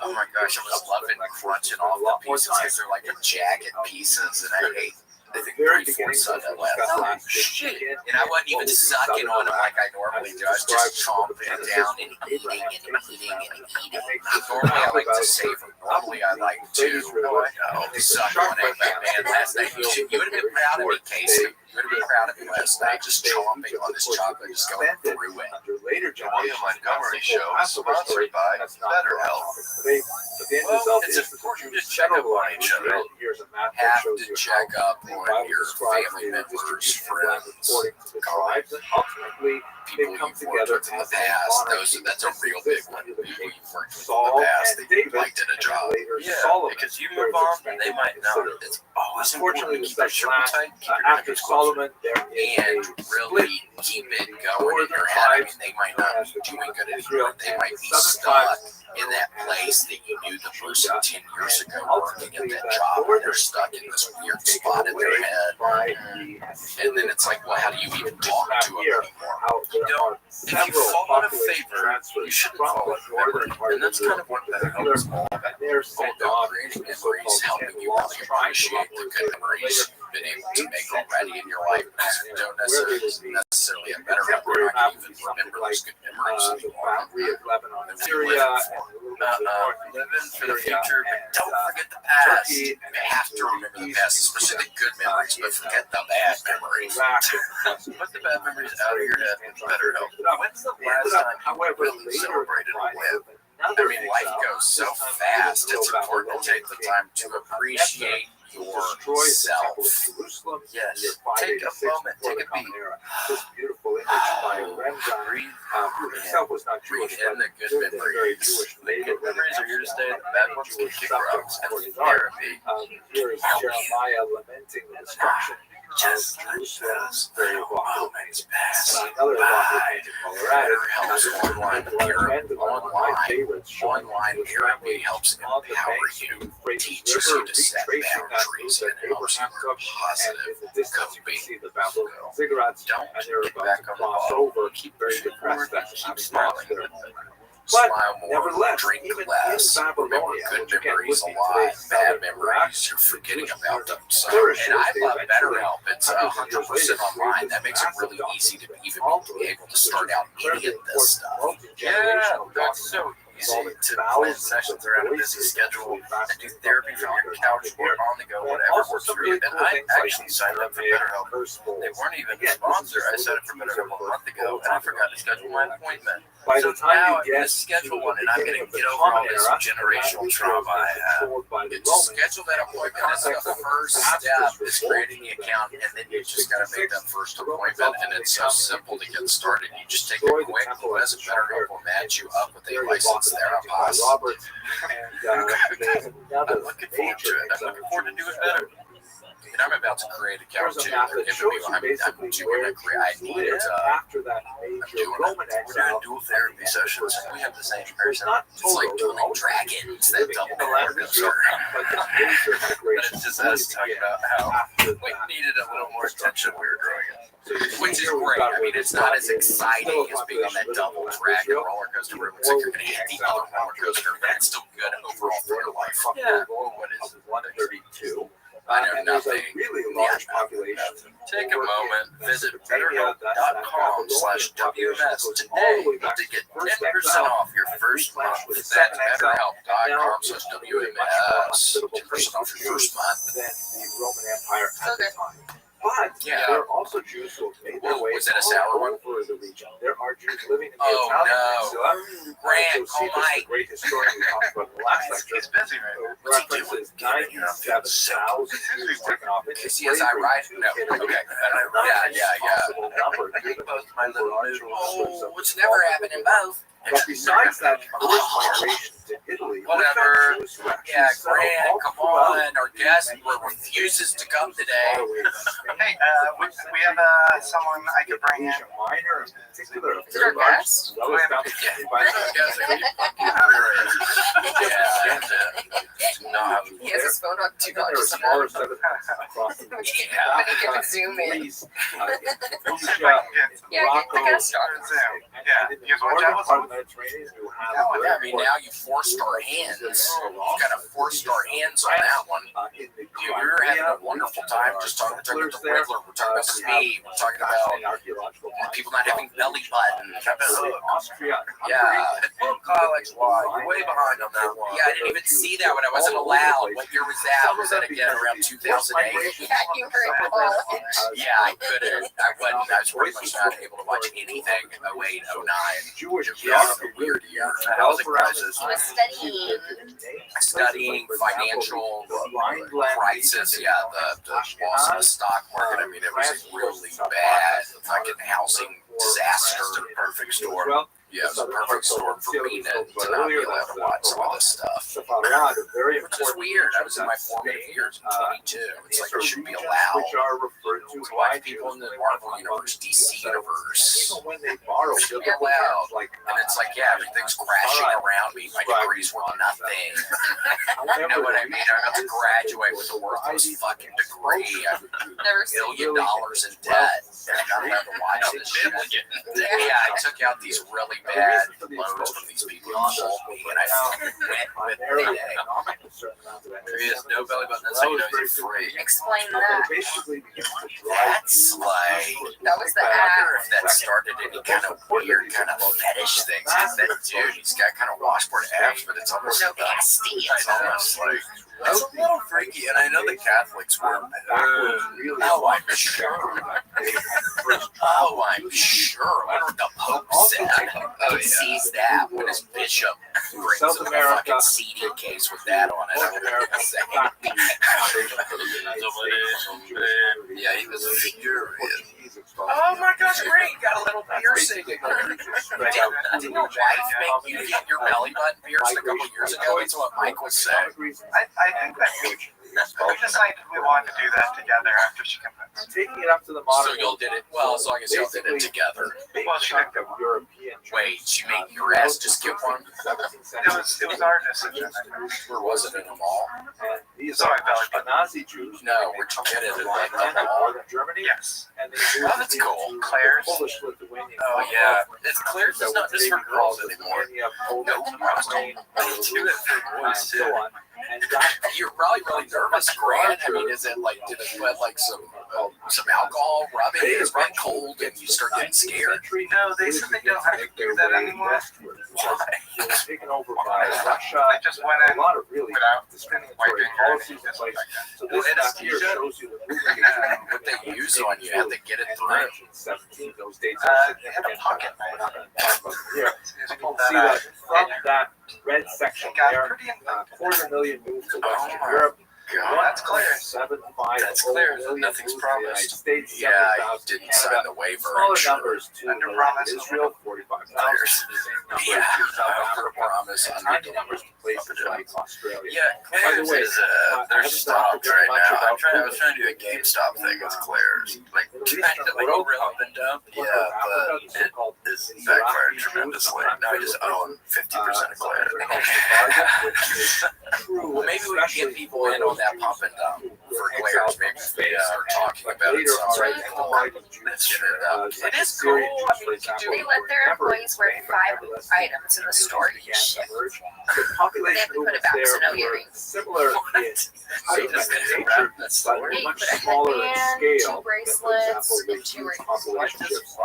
Oh my gosh, I was loving crunching off the pieces. They're like in jagged pieces, and I hate. I think 3/4 of that last shit. And I wasn't even sucking on them like I normally do. I was just chomping down and eating and eating and eating. Normally I like to savor. Normally I like to suck on it. But man, last night you would have been proud of me, Casey. You would have been proud of me last night, just chomping on this chocolate, just going through it. The William Montgomery Show is sponsored by BetterHelp. Well, it's important to check up on each other. Have to check up on your family members, friends, colleagues, people you've worked with in the past. That's a real big one. People you've worked with in the past that you liked at a job. Yeah, because you move on and they might know. It's always important to keep your sugar tight, keep your enemies close, and really keep it going in your head. I mean, they might not be doing good anymore. They might be stuck in that place that you knew the person 10 years ago working at that job, and they're stuck in this weird spot in their head. And then it's like, well, how do you even talk to them anymore? You don't. If you fall out of favor, you shouldn't fall out of memory. And that's kind of what BetterHelp is all about. All creating memories, helping you really appreciate the good memories you've been able to make already in your life. Because you don't necessarily have BetterHelp, you're not going to even remember those good memories anymore. Living for the future, but don't forget the past. You have to remember the past, especially the good memories, but forget the bad memories. Put the bad memories out of your head with BetterHelp. When's the last time you really celebrated a win? I mean, life goes so fast, it's important to take the time to appreciate yourself. Yes, take a moment, take a beat. Breathe in the good memories. The good memories are here to stay, the bad ones can kick rocks. And therapy. Just let those moments pass by. BetterHelp's online therapy helps empower you, teaches you to set boundaries, and helps you with positive coping. Don't get back on the ball. Keep pushing forward and keep smiling. Smile more, drink less, remember good memories alive, bad memories, you're forgetting about them. So, and I love BetterHelp. It's 100% online. That makes it really easy to even be able to start out any of this stuff. Yeah, that's so easy to plan sessions around a busy schedule and do therapy from your couch or on the go, whatever works for you. And I actually signed up for BetterHelp. They weren't even a sponsor. I signed up for BetterHelp a month ago, and I forgot to schedule my appointment. So now I'm going to schedule one, and I'm going to get over all this generational trauma I have. To schedule that appointment is the first step, is creating the account, and then you just got to make that first appointment, and it's so simple to get started. You just take a quick quiz, and BetterHelp will match you up with a licensed therapist. I'm looking forward to it. I'm looking forward to doing better. And I'm about to create a account too. They're giving me, I'm doing a create. I need it. I'm doing it. We're doing dual therapy sessions. We have the same person. It's like dueling dragons. That double coaster. But it's just us talking about how we needed a little more attention when we were growing up. Which is great. I mean, it's not as exciting as being on that double dragon roller coaster where it looks like you're going to hit the other roller coaster, but it's still good overall for your life. Yeah. What is it? 132. I know nothing. Really large population. Take a moment, visit BetterHelp.com/WMS today to get 10% off your first month. That's BetterHelp.com/WMS. 10% off your first month. The Roman Empire at the time. But there are also Jews who have made their way was that a sour one? over the region. There are Jews living in the Italian Peninsula. Grant, Josephus, the great historian we talked about in the last lecture, he's busy right now. references 97,000 Jews taken off into CSI right? No. Okay. Yeah. Both my little Oh, which never happened in both. But besides that, forced migration to Italy, whatever. Yeah, Grant, come on. Our guest refuses to come today. Hey, we have someone I could bring in. Minor, in particular, Is it our guest? He has his phone on Do Not Disturb. But he can zoom in. Yeah, get the guest on. Yeah, you guys want to chat with someone? I mean, now you forced our hands. You kind of forced our hands on that one. We were having a wonderful time just talking about the Riddler. We're talking about speed. We're talking about people not having belly buttons. Yeah. Alex, why? You're way behind on that one. Yeah, I didn't even see that when I wasn't allowed. What year was that? Was that again around 2008? Yeah, you were in college. Yeah, I couldn't. I was pretty much not able to watch anything 08, 09. Jewish A weird year. Housing crisis. He was Studying financial crisis. Yeah, the loss of the stock market. I mean, it was a really bad fucking housing disaster. Perfect storm. Yeah, it was a perfect storm for me to not be allowed to watch some of this stuff. Which is weird. I was in my formative years. I'm 22. It's like you should be allowed to watch people in the Marvel universe, DC universe. Should be allowed. And it's like, yeah, everything's crashing around me. My degree's worth nothing. You know what I mean? I'm about to graduate with a worthless fucking degree. I'm $1 million in debt. And I'm not allowed to watch this shit. Yeah, I took out these really bad loans from these people who sold me, and I went with the day. There is no belly button, that's how you know he's free. Explain that. That's like, That was the I wonder act. if that started any kind of weird kind of fetish things. That dude, he's got kind of washboard abs, but it's almost Nasty. It's almost like, it's a little freaky, and I know the Catholics were. Oh, I'm sure. Oh, I'm sure. I wonder what the Pope said. Oh, he sees that when his bishop brings him a fucking CD case with that on it. I wonder what he said. Yeah, he was furious. Oh my gosh, great! Got a little piercing. Didn't your wife make you get your belly button pierced a couple years ago? That's what Mike was saying. I think that we decided we wanted to do that together after she convinced. Taking it up to the modern. So y'all did it well, as long as y'all did it together. Well, she picked up European. Wait, she made your ass just get one? It was our decision. Where was it, in a mall? And these Sorry, are Ashkenazi Jews. No, we're talking about it like the mall. Northern Germany. Yes. And they Oh, that's cool. Claire's. Polish Lithuanian. Oh, yeah. It's Claire's is not just for girls anymore. No, Do it for boys, too. And that You're probably really nervous, Grant. I mean, is it like, did it put like some alcohol rubbing? It's really cold and you start getting scared. No, they said they don't have to do that anymore. Why? were taken over by Russia. They just went A in lot of really without discriminatory wiping policies in just place. like that. So this map here shows you the movement. What they use on you have to get it through. 1917, those dates are You had a significant. pocket We're not knife. going to talk about them here. You You pulled can see that that out. from that red section It got there, pretty infected. 250,000 moved to Oh Western my Europe. God, that's clear. 1.75 That's clear. million Nothing's moved to the United promised. States, Yeah, 70,000 you didn't to sign Canada. the waiver. Smaller I'm sure. numbers to Under the promise, Israel, 45,000. Players. The same numbers Yeah, to South over Africa. promise, And under tiny numbers to places like Australia. Yeah, By the Claire's way, is I they're haven't stopped talked very right much now. about I was trying to do a GameStop thing with Claire's, like trying to like rip and dump. Yeah, but it is backfired tremendously. Now I just own 50% of Claire's. Well, maybe we can get people in on that pump and dump for Claire's. Maybe if they are talking about it. Sounds really cool. Let's get it up. It is cool. I mean, you can do They let their employees wear 5 items in the store each shift. The population They have to put movements it back, there so no were earrings. similar in They just nature, didn't wrap that but store. Yeah, you much put a smaller in headband, scale. 2 bracelets, and 2 rings. Population shifts.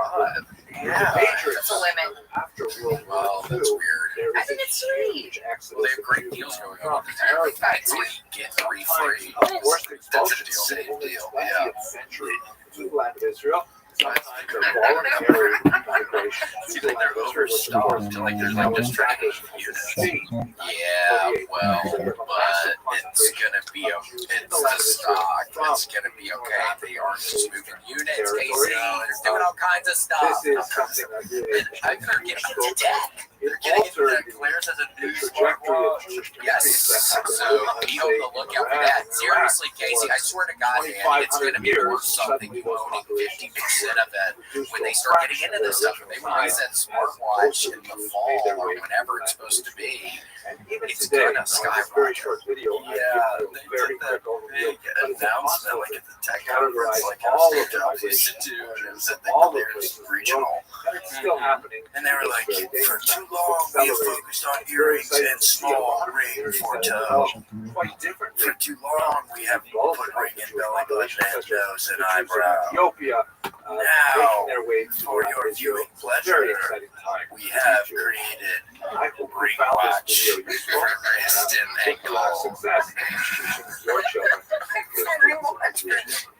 Yeah. That's a limit. After World War Well, that's II, weird. there I was think a it's sweet. huge Well, exodus they have of great youth deals going from on. America. Buy 3 get 3 free. Of course, That's expulsion a deal. in Same the deal. 20th Yeah. century to the land of Israel. Sometimes a voluntary migration to Seems the like land they're of Israel, which of course overstocked. Like there's now like just tracking established as a units. state. Yeah, well, but it's gonna be it's the stock. It's gonna be okay. They aren't just moving units, Casey. They're doing all kinds of stuff. This is something I really I heard getting into tech. It They're getting altered into Claire's as a the new trajectory of smartwatch. Jewish Yes, communities. so be on the lookout for that. Seriously, Casey, I swear to God, man, it's gonna be worth something. You owning 50% of it when they start getting into this stuff. When they release that smartwatch in the fall or whenever it's supposed to be, And even it's today, gonna on this skyrocket. very short video, I Yeah, give you a they very did that quick overview. big But it's announcement like impossible at the tech to categorize conference, like all how of Steve the Jobs used to migrations do, and it was at all the the Claire's places regional. and it's still happening. And they were like, It's very for dangerous. too long, we have focused on earrings and small ring for toe. Quite differently. For too long, we have put ring in belly button and nose and eyebrow. Ethiopia, Now, making their way for to your Israel. viewing pleasure, Very exciting time. we have created I hope you ring found watch this video useful. for wrist and ankle. Success in teaching your children.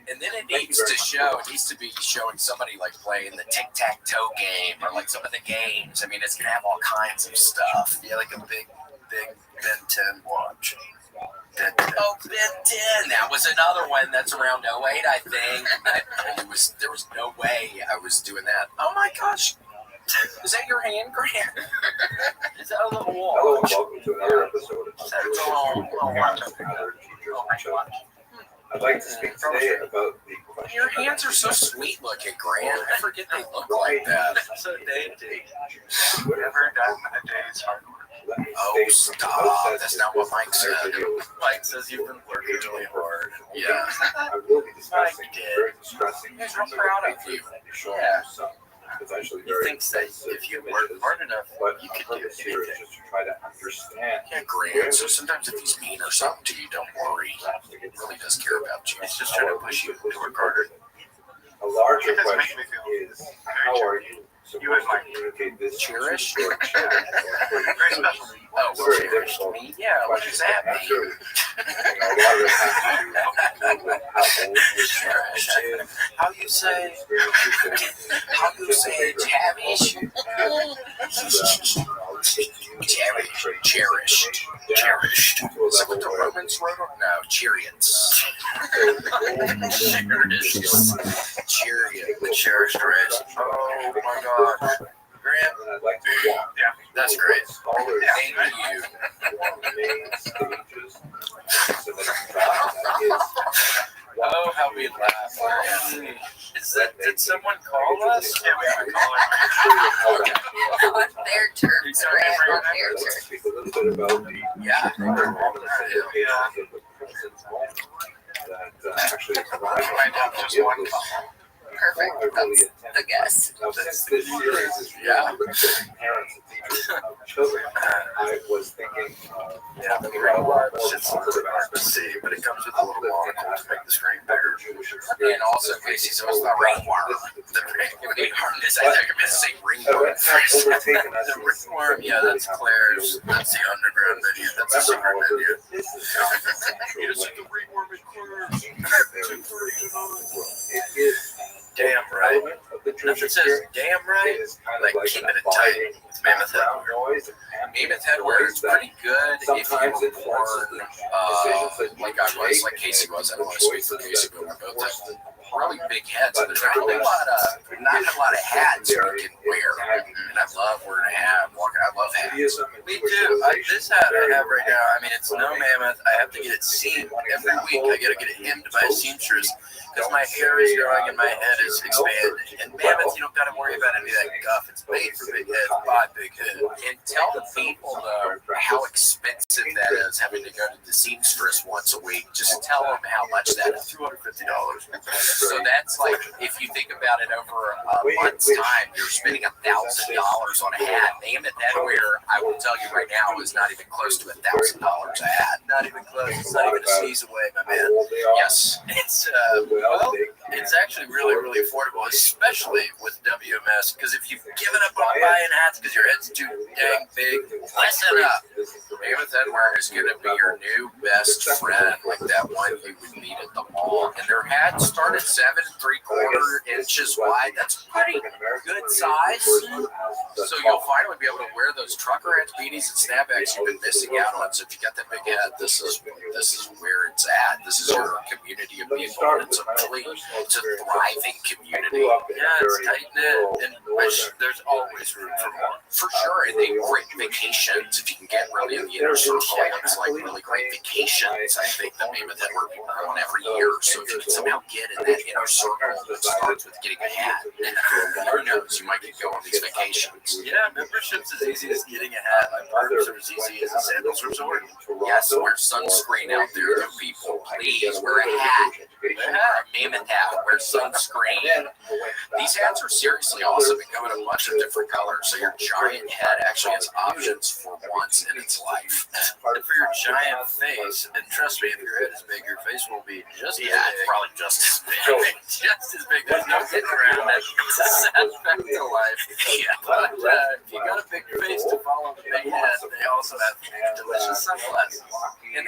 And then it needs to show, it needs to be showing somebody like playing the tic-tac-toe game or like some of the games. I mean, it's going to have all kinds of stuff. Yeah, like a big Ben 10 watch. Oh, Ben 10. That was another one that's around 08, I think. There was no way I was doing that. Oh my gosh. Is that your hand, Grant? Is that a little wall? Hello and welcome to another episode of That's I'd like to speak today about the question. Your hands are so sweet looking, Grant. I forget they look like that. So dainty. Whatever done a day's hard work. Let me Oh, state stop. That's not what Mike said. videos. Mike says you've been working really hard. Yeah. I will be discussing Mike did. very distressing He's real proud of you. Yeah. Some potentially He very thinks that if you work hard enough, but you my can do purpose here is anything. just to try to understand. Yeah, Grant. So sometimes if he's mean or something to you, don't worry. He really does care about you. He's just trying to push you to work harder. A larger question is, how are you supposed to communicate this? Cherish? to your child? Oh, cherished me? Yeah, what does that mean? How you say cherish? Cherished. Is that what the Romans wrote? No, chariots. Chariot, the cherished race. Oh my gosh. Grant, that's great. Thank you. Oh, how we laugh. Did someone call us? Yeah, we have a caller. On their terms, Grant, on their terms. Speak a little bit about the Yeah. that actually Just one call. Perfect. That's the guess. Now, since this series is Yeah. really parents and teachers of children, I was thinking of Yeah, the talking green about watch, more it's positive hard to aspects see, but it comes with a little monocle to make the screen bigger. of Jewish And experience. also, Casey, so it's the ring worm. The ring, it would be hard to say. I think I'm going to say ring ringworm. The ringworm, yeah, that's Claire's. That's the underground video. That's a secret video. You just the ringworm in Claire's. Damn right. Nothing says damn right like keeping it tight with Mammoth Headwear. Mammoth Headwear is pretty good if you were born like I was, like Casey was. I don't want to speak for Casey, but we're both really big heads. And there's not a lot of hats you can wear. And I love wearing a hat. I love hats. Me too. This hat I have right now, I mean, it's no Mammoth. I have to get it seamed every week. I got to get it hemmed by a seamstress because my hair is growing and my head is expanding. And Mammoth, you don't got to worry about any of that guff. It's made for big heads by big heads. And tell the people, though, how expensive that is having to go to the seamstress once a week. Just tell them how much that is. $250. So that's like, if you think about it over a month's time, you're spending $1,000 on a hat. Mammoth Headwear, I will tell you right now, is not even close to $1,000 a hat. Not even close. It's not even a sneeze away, my man. Yes. It's actually really, really affordable, especially with WMS, because if you've given up on buying hats because your head's too dang big, listen up. Mammoth Headwear is going to be your new best friend, like that one you would meet at the mall. And their hats start at 7 3/4 inches wide. That's pretty good size. So you'll finally be able to wear those trucker hats, beanies, and snapbacks you've been missing out on. So if you got that big hat, this is where it's at. This is your community of people. It's a thriving community. Yeah, it's tight knit, and there's always room for more. For sure, and they great vacations. If you can get really in the inner circle, it's like really great vacations. I think the Mammoth Headwear people go on every year. So if you can somehow get in that inner circle that starts with getting a hat, and who knows, you might get go on these vacations. Yeah, membership's as easy as getting a hat. Members are as easy as a sandals resort. Yes, wear sunscreen out there, though, people. Please wear a hat. A Mammoth hat. Wear sunscreen. These hats are seriously awesome and come in a bunch of different colors. So your giant head actually has options for once in its life. And for your giant face, and trust me, if your head is big, your face will be just as big. Probably just as big. Just as big. There's no getting around that. It's a sad fact of life. Yeah, but if you got a big face to follow the big head, they also have delicious sunglasses. And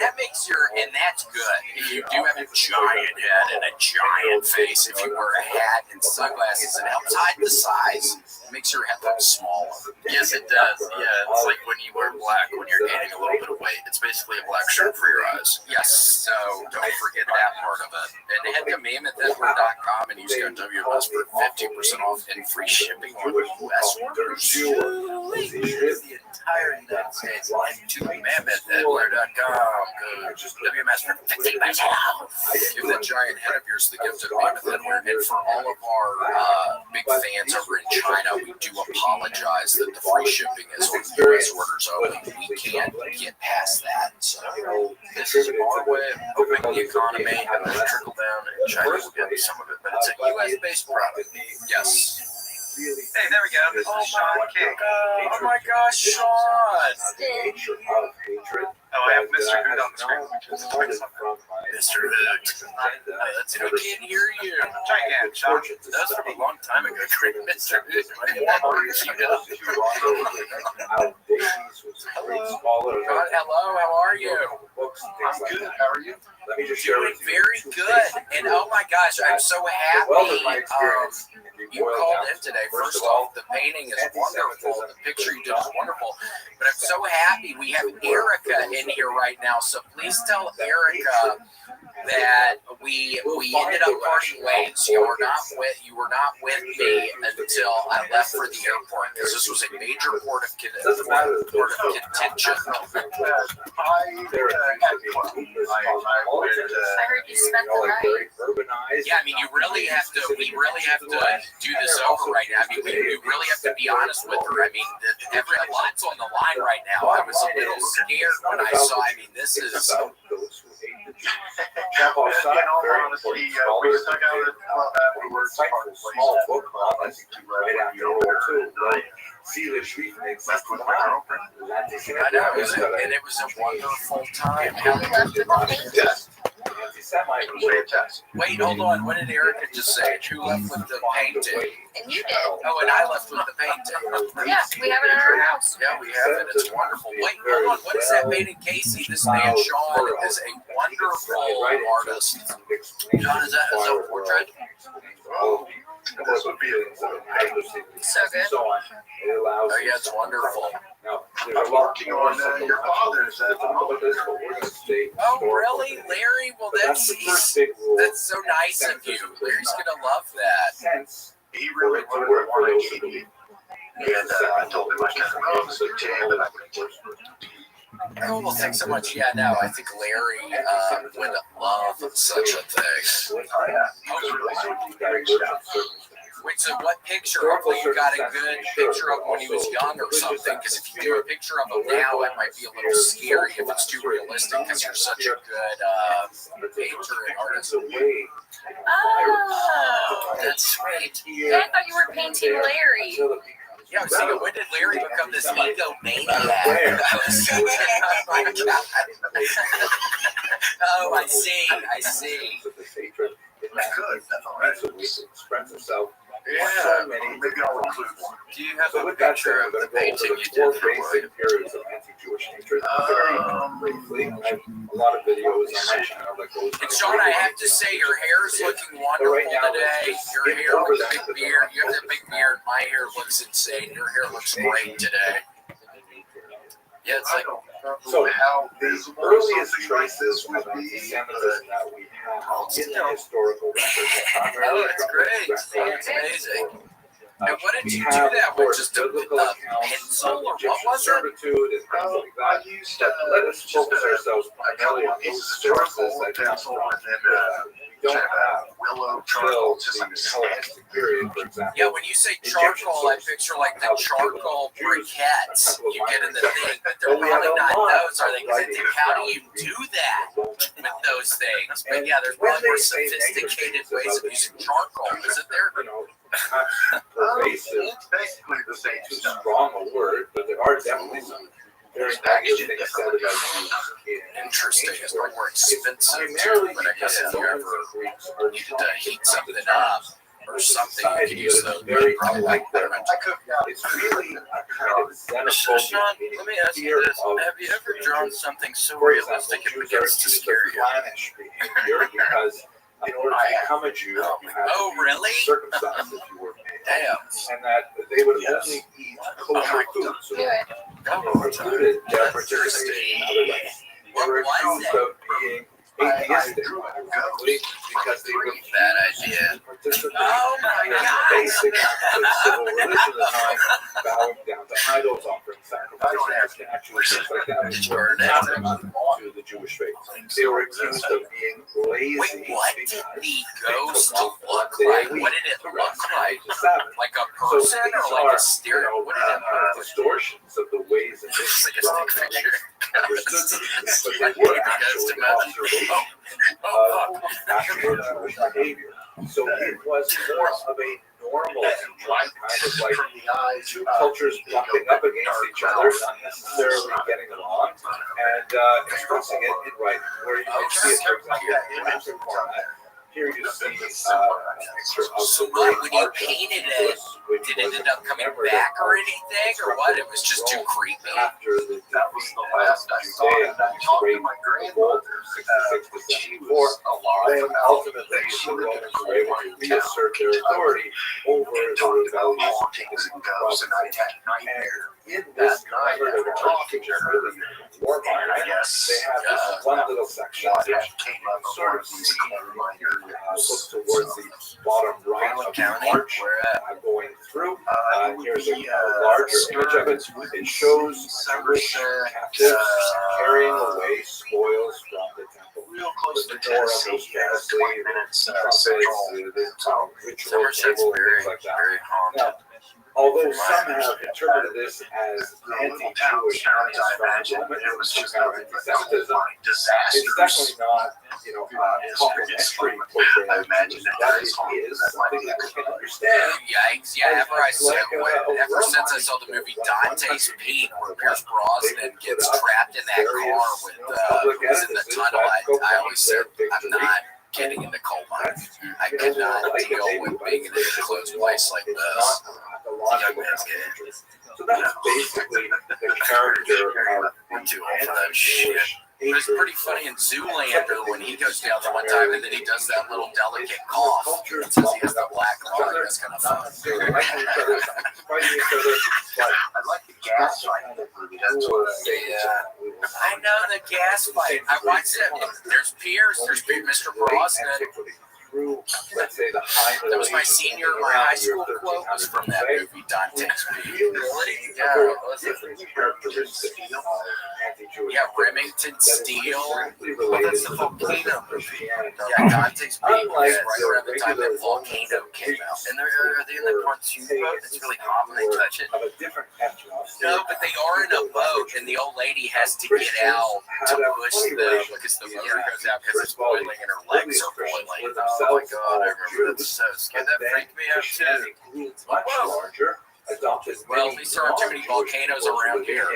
that's good. If you do have a giant head and a giant face, if you wear a hat and sunglasses, it helps hide the size. It makes your head look smaller. Yes, it does. Yeah, it's like when you wear black when you're gaining a little bit of weight. It's basically a black shirt for your eyes. Yes, so don't forget that part of it. And head to mammothheadwear.com and use code WMS for 50% off and free shipping on US orders. The entire United States. Head to mammothheadwear.com. Code WMS for 50% off. Give that giant head of yours the gift of Mammoth Headwear. And for all of our big fans over in China, we do apologize that the free shipping is on US orders only. We can't get past that. So this is our way of helping the economy and then trickle down, and China will get some of it. But it's a US-based product. Yes. Hey, there we go. Oh, Sean King. Oh my gosh, Sean. Oh, I have Mr. Hood on the screen. Mr. Hood. We can't hear you. Try again, Sean. That was from a long time ago. Mr. Hood. Hello, how are you? I'm good. How are you? Doing very good. And oh my gosh, I'm so happy you called in today. First off, the painting is wonderful. The picture you did is wonderful. But I'm so happy we have Erica in here right now. So please tell Erica that we ended up parting ways. You were not with me until I left for the airport because this was a major port of contention. I heard you spent the night. Yeah, I mean, we really have to do this over right now. I mean, we really have to be honest with her. I mean, a lot's on the line right now. I was a little scared when I saw. I mean, this is. In all honesty, we stuck out at we were small book club. I think we read it after I know, and it was a wonderful time. We left with the painting. Fantastic. Wait, hold on. What did Erica just say? Who left with the painting? And you did. Oh, and I left with the painting. Yeah, we have it in our house. Yeah, we have it. It's wonderful. Wait, hold on. What is that made in Casey? This man, Sean, is a wonderful artist. John, is that a portrait? Oh, this would be So good. Oh, yeah, it's wonderful. I'm working on your father's at the moment. Oh, really? Larry? Well, that's so nice of you. Larry's going to love that. He really wanted to work for TV. And I told him I kind of was a jam and I could Oh, well, thanks so much. Yeah, no, I think Larry would love such a thing. Wait, so what picture? Hopefully you got a good picture of him when he was young or something, because if you do a picture of him now, it might be a little scary if it's too realistic, because you're such a good painter and artist. Oh, That's sweet. yeah, I thought you were painting Larry. Yeah, I was thinking, when did Larry become this egomaniac? Oh my God. Oh, I see. Yeah, maybe I'll include one. Do you have a picture of the painting you did for Wood? periods of anti-Jewish hatred. Very briefly, I have a lot of videos on my channel that goes. And Sean, I have to say, your hair is looking wonderful today. Your hair with the big beard, you have the big beard. My hair looks insane. Your hair looks great today. Yeah, it's like, So how the visible earliest something like traces this would of be, anti-Semitism that we have in the historical records are oh, primarily it's from great. the It's amazing. And what did We you do have, that of with? course, Just a biblical accounts pencil of or what Egyptian was it? servitude and things like that. I used That let us focus ourselves a primarily couple on of pieces those of sources charcoal, that a pencil, come and then from. We don't have willow still charcoal, just like the a stamp. Hellenistic period, for example. Yeah, when you say charcoal, I picture like the charcoal briquettes you get in the thing, but they're probably not those, are they? Because I think, how do you do that with those things? But yeah, there's probably more sophisticated ways of using charcoal, isn't there? You know, pervasive, It's basically the same too stuff. strong a word, but there are definitely some very negative things said about Jews in Interesting. It's not more It's expensive, primarily but I guess if you because ever Greeks are needed to trying heat come something to up terms or with something, you could society use that is the very probably unlike better. them. I cooked out. It's really a kind of Sean, xenophobic, let me ask you fear this. of Have you ever drawn strangers. something so For example, realistic it Jews are begins to accused scare of you? clannish behavior because in order to become a Jew, you had Oh, to be really? circumcised if you were male. Damn. And that they would Yes. only eat kosher food, so Good. precluded their participation in other ways. They What were was accused it? of being atheistic, ironically, because they refused Bad idea. to participate Oh my in the God. basic acts of civil religion at the time, bowing down to idols, offering sacrifices, statues, things like that, which were anathema to the Jewish faith. They were accused of being lazy. Wait, what did because the they ghost took off look one day like? a week What did it to look rest like? the Sabbath. Like a So person these or like are, a stereo? What did it look like? distortions of the ways in which It's like a God stick figure. understood them, but Like they were the ghost actually imagine. observations Oh, of actual Jewish behavior. So it was more of a normal kind of like two cultures bumping up against each other, not necessarily getting along, and expressing it in writing. Where you might see it, for example, in graphic format. Here you see a picture of so the what, great when you arch of painted it, which did it was end up coming commemorative back or arch anything, or what? It was just too creepy. after the That was defeat the of last I saw Judea it. I in talked the to my Great Revolt grandmother. of 66 to She 74. was alive. When ultimately the Romans were able to reassert their authority over the Talked about rebellious hauntings and ghosts, and I had a nightmare. in this commemorative arch, which is really war And I monument, guess they have this one little section what which had came up sort of these see reminders. look towards the bottom right of the County? arch Where at? going through. It would Here's be, a larger image of it. It shows Jewish captives carrying away spoils from the temple. real close The to menorah Tennessee, was famously 20 minutes trumpets, central. the ritual Somerset's table, very, things like that. very haunted. Now, although some have interpreted this as anti-Jewish moment, it was just kind of anti-Semitism. It's definitely not, complimentary portrayal. I imagine that is something that we can understand. Yikes! Yeah, ever since I saw the movie Dante's Peak, where Pierce Brosnan gets trapped in that car with who's in the tunnel, I always said I'm not getting in the coal mine. I cannot deal with being in a closed place like this. So that's basically the character of I'm too old for that shit. But it's pretty funny in Zoolander when he goes down there one time and then he does that little delicate cough. It says he has the black lung. That's kind of fun. I like the gas fight. I know the gas fight. I watched it. There's Pierce. There's Mr. Brosnan. That was my senior in my high school quote. Was from that movie Dante's Peak. Yeah, Remington Steele. That's the volcano movie. Yeah, Dante's Peak was right around the time that Volcano came out. And are they in the cartoon boat? It's really hot when they touch it. No, but they are in a boat, and the old lady has to get out to push because the motor goes out because it's boiling and her legs are boiling. Oh my god, I remember that. So scared. That freaked me out too. Well, at least there aren't too many volcanoes around here.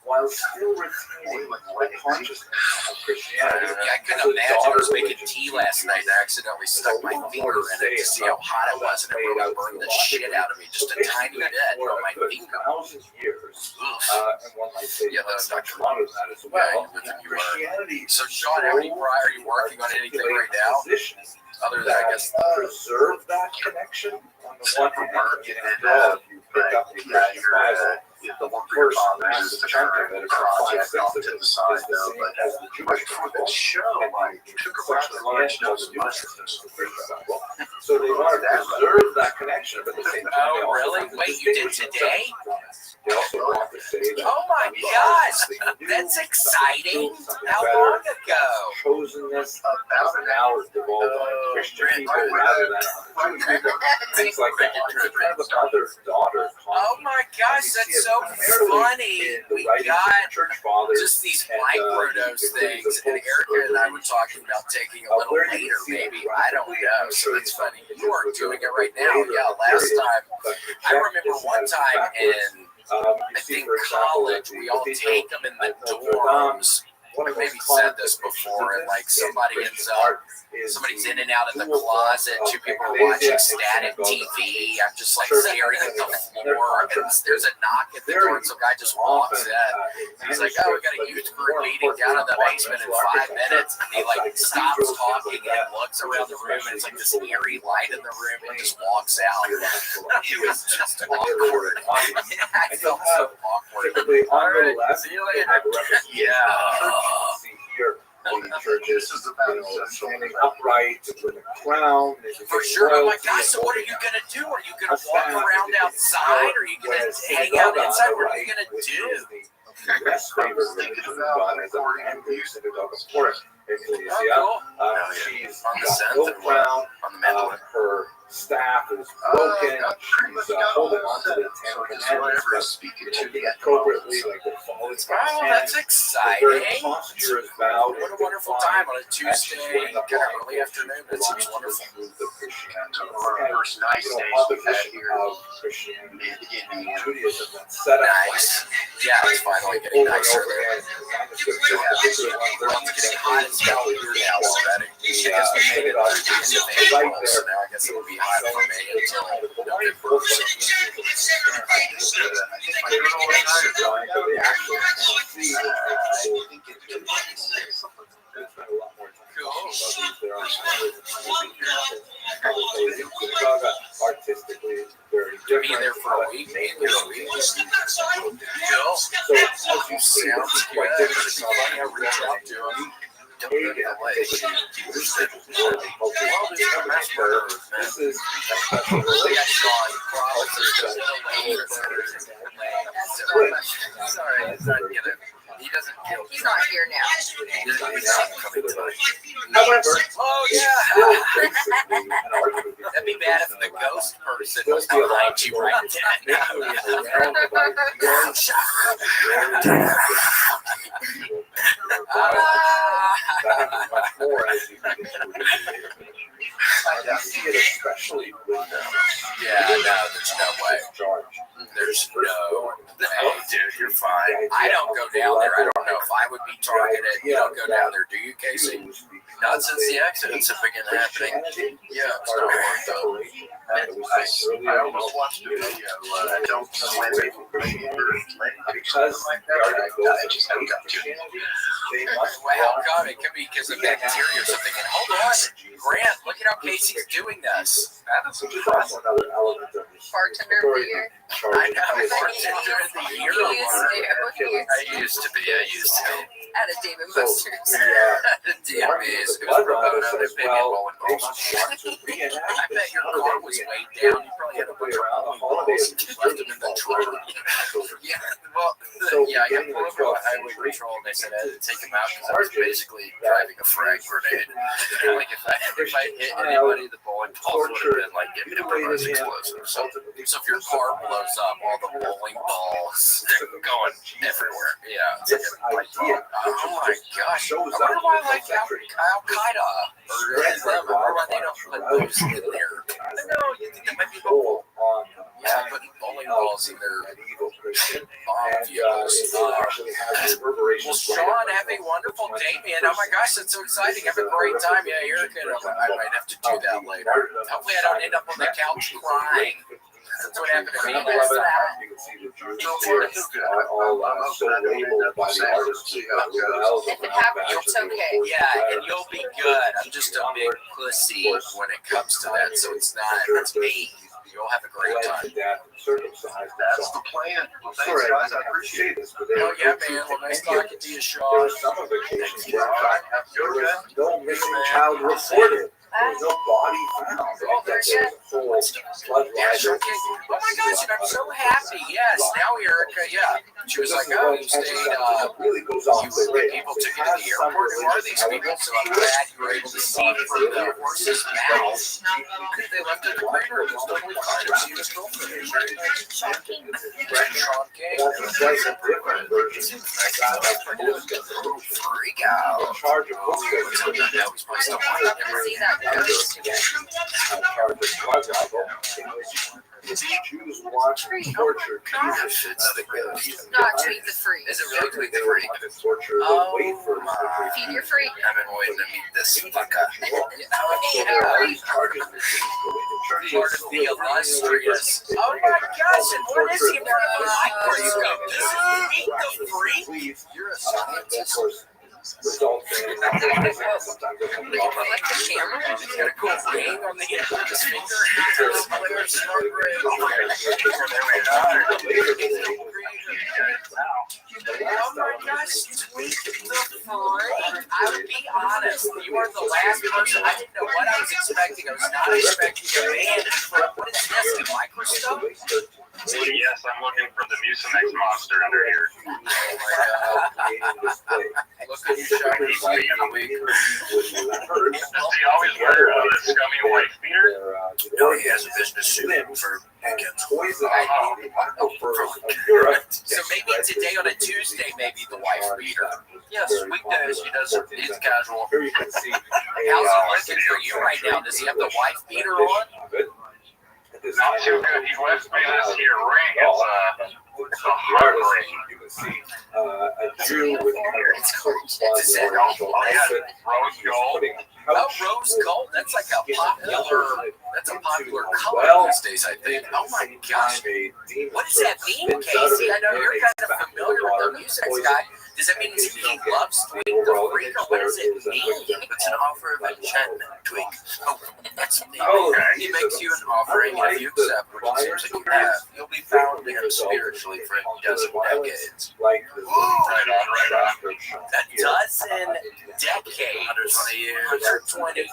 While still retaining the consciousness of Christianity. I couldn't imagine. I was making tea last night and I accidentally stuck my finger in it to see how hot it was, and it really burned the shit out of me. Just a tiny bit on my finger. Yeah, that's not true. Well, so, Sean, are you working on anything right now? Other than, I guess, preserve that connection. On the one hand, you pick up the Bible. The first massive chunk of it, about 5/6 of it, is the same as the Jewish Bible. And you took a bunch of large doses of Bible. So they want to preserve that connection, but at the same time, oh, really? Wait, you did today? They also want to say that. Oh my gosh, that's exciting! How long ago? Chosenness about an hour devolved on Christian people rather than on Jewish people. Things like that. It's kind of a mother-daughter. Oh my gosh, that's so funny. We got just these microdose things, and Erica and I were talking about taking a little later, maybe. I don't know, so it's funny. You aren't doing it right now. Yeah, last time, I remember one time in, I think, college, we all take them in the dorms. I've maybe said this before, and like somebody's in and out of the closet, two people are watching static TV, I'm just like staring at the floor, and there's a knock at the door, and some guy just walks in, he's like, oh, we got a youth group meeting down in the basement in 5 minutes, and he like stops talking and looks around the room, and it's like this eerie light in the room, and just walks out. It was just awkward. I felt so awkward. Alright, see you later. Yeah. See here, the churches, standing upright with a crown. For sure. Oh my gosh, so what are you going to do? Are you going to walk around outside? Are you going to hang out inside? What are you going to do? Best favorite religion God is a music of the forest. She's on the got no crown. On the mandolin. Her staff is broken. She's holding on to the Ten Commandments, but appropriately, like the fall is oh, that's exciting. Posture is bowed. What a wonderful time on a Tuesday, kind of early afternoon. That seems wonderful. First nice day of Christianity, Judaism, that's set up. Nice. Yeah, it's finally getting nicer there. Well, it's getting hot as hell here now already. I guess we made it through the end of April, so now I guess it'll be hot for me until November or Artistically, very to be there for a week, maybe a week. Cool. So as you see, it's quite different. It's funny, I reached out to him. Don't go to LA. This is Sorry, it's not gonna. He doesn't kill. He's not here now. He's not coming tonight. However, Oh it's yeah. still basically an argument between That'd be bad if the ghost person There'll was be a lot behind of you people right around then. about that happens much more as you get into it. I see it especially with Yeah, no, there's no way. charge. There's no way, dude. You're fine. I don't go down there. I don't know if I would be targeted. You don't go down there, do you, Casey? Not since the accidents have begun happening. Yeah, it's not worth it. I almost watched a video. I don't know when they because I just haven't got to it. Well, God, it could be because of bacteria or something. And hold on, Grant, look at how Casey's doing this. That is which is also another element of this. Bartender of the year. I know, bartender of the year. He used to. I used to be. At a Dave and Buster's. DMVs. It was pro bono. They paid me bowling balls. I bet your car was weighed down. You probably had a bunch of bowling balls. Left them in the trunk. Yeah, well, I got pulled over by highway patrol and they said I had to take him out because I was basically driving a frag grenade. Like if I hit anybody, the bowling balls would have been like improvised explosives. So if your car blows up, all the bowling balls going everywhere. Yeah, it's like a oh my gosh! I wonder why like Al Qaeda or them. I wonder why they don't put those in there. I don't know. You think that might be helpful? Yeah, putting bowling balls in their bomb vehicles. Well, Sean, have a wonderful day, man. Oh my gosh, that's so exciting! Have a great time. Yeah, Erica, I might have to do that later. Hopefully, I don't end up on the couch crying. That's what happened to me last time. You can see the juniors are all so labeled by the artists. If it happens, it's okay. Yeah, and you'll be good. I'm just a big pussy when it comes to that, so it's not. It's me. You'll have a great time. That's the plan. Well, thanks, guys. I appreciate it. Oh yeah, man. Well, nice talking to you, Sean. Some of vacations where no missing child reported. There's no body found. There's a whole flood Yeah, sure. Oh my gosh, and I'm so happy. Yes, now Erica, yeah. She was like, oh, you stayed, really goes off the radar. people took you to the airport. Who are these people? So I'm glad you were able to see through the horse's mouth. Because they left it in the crater. It was totally fine. She was girlfriend. Sean King. Freak out. Charge of books. See that ghost again. Jews watch torture. It's the ghost. Not tweet the freak. Is it really Tweet the Freak? Torture. Wait for Feed your freak. I've been waiting to meet this fucker. Part Part of the illustrious. Oh my gosh, and what is he? Part of the microscope. This is Meet the Freak? You're a scientist. results in sometimes Like the camera. He's got a cool ring on the end of his finger. Oh my gosh, Tweet the Freak. I would be honest, you are the last person. I didn't know what I was expecting. I was not expecting a band. What is this, a microscope? Yes, I'm looking for the Mucinex monster under here. Look at your shiny week. Does he always wear the scummy wife beater? No, he has a business suit for weekends. So maybe today on a Tuesday, maybe the wife beater. Yes, weekdays he does. He's casual. Here you can see. How's it looking for you right now? Does he have the wife beater on? Not too good. He left me this here ring. It's a hard ring. You can see a Jew with It's a Rose gold. Oh, rose gold. That's like a popular color these days, I think. Oh my gosh. What does that mean, Casey? I know you're kind of familiar with the music guy. Does that mean he loves Tweet the Freak, or what does it mean? It's an offer of enchantment, Tweak. Oh, that's the He makes you an offering, and if you accept, which it seems like you have, you'll be found to him spiritually for a dozen decades. Like Right on. A dozen decades. 120 years. 120. And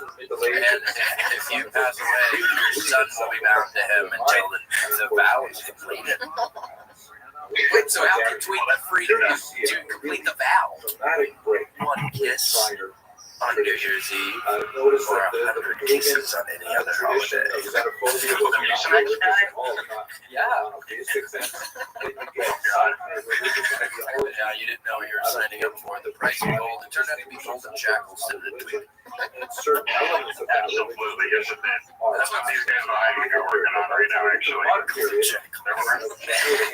if you pass away, your son will be bound to him until the vow is completed. Wait, so how can Tweet the Freak do basically the vow. dramatic break. One kiss Prior on New Year's Eve, notice or that the 100 pagan kisses on any other tradition holiday. of xenophobia was not religious at all, not Yeah. monotheistic sense. They could get some kind of religious ideology. Yeah, you didn't know you were signing up for the price of gold. It turned out to be golden shackles in the tweet. And certain elements of that Absolutely, yes it is. are That's what these guys behind me are working on right now, actually. modern period. They're working.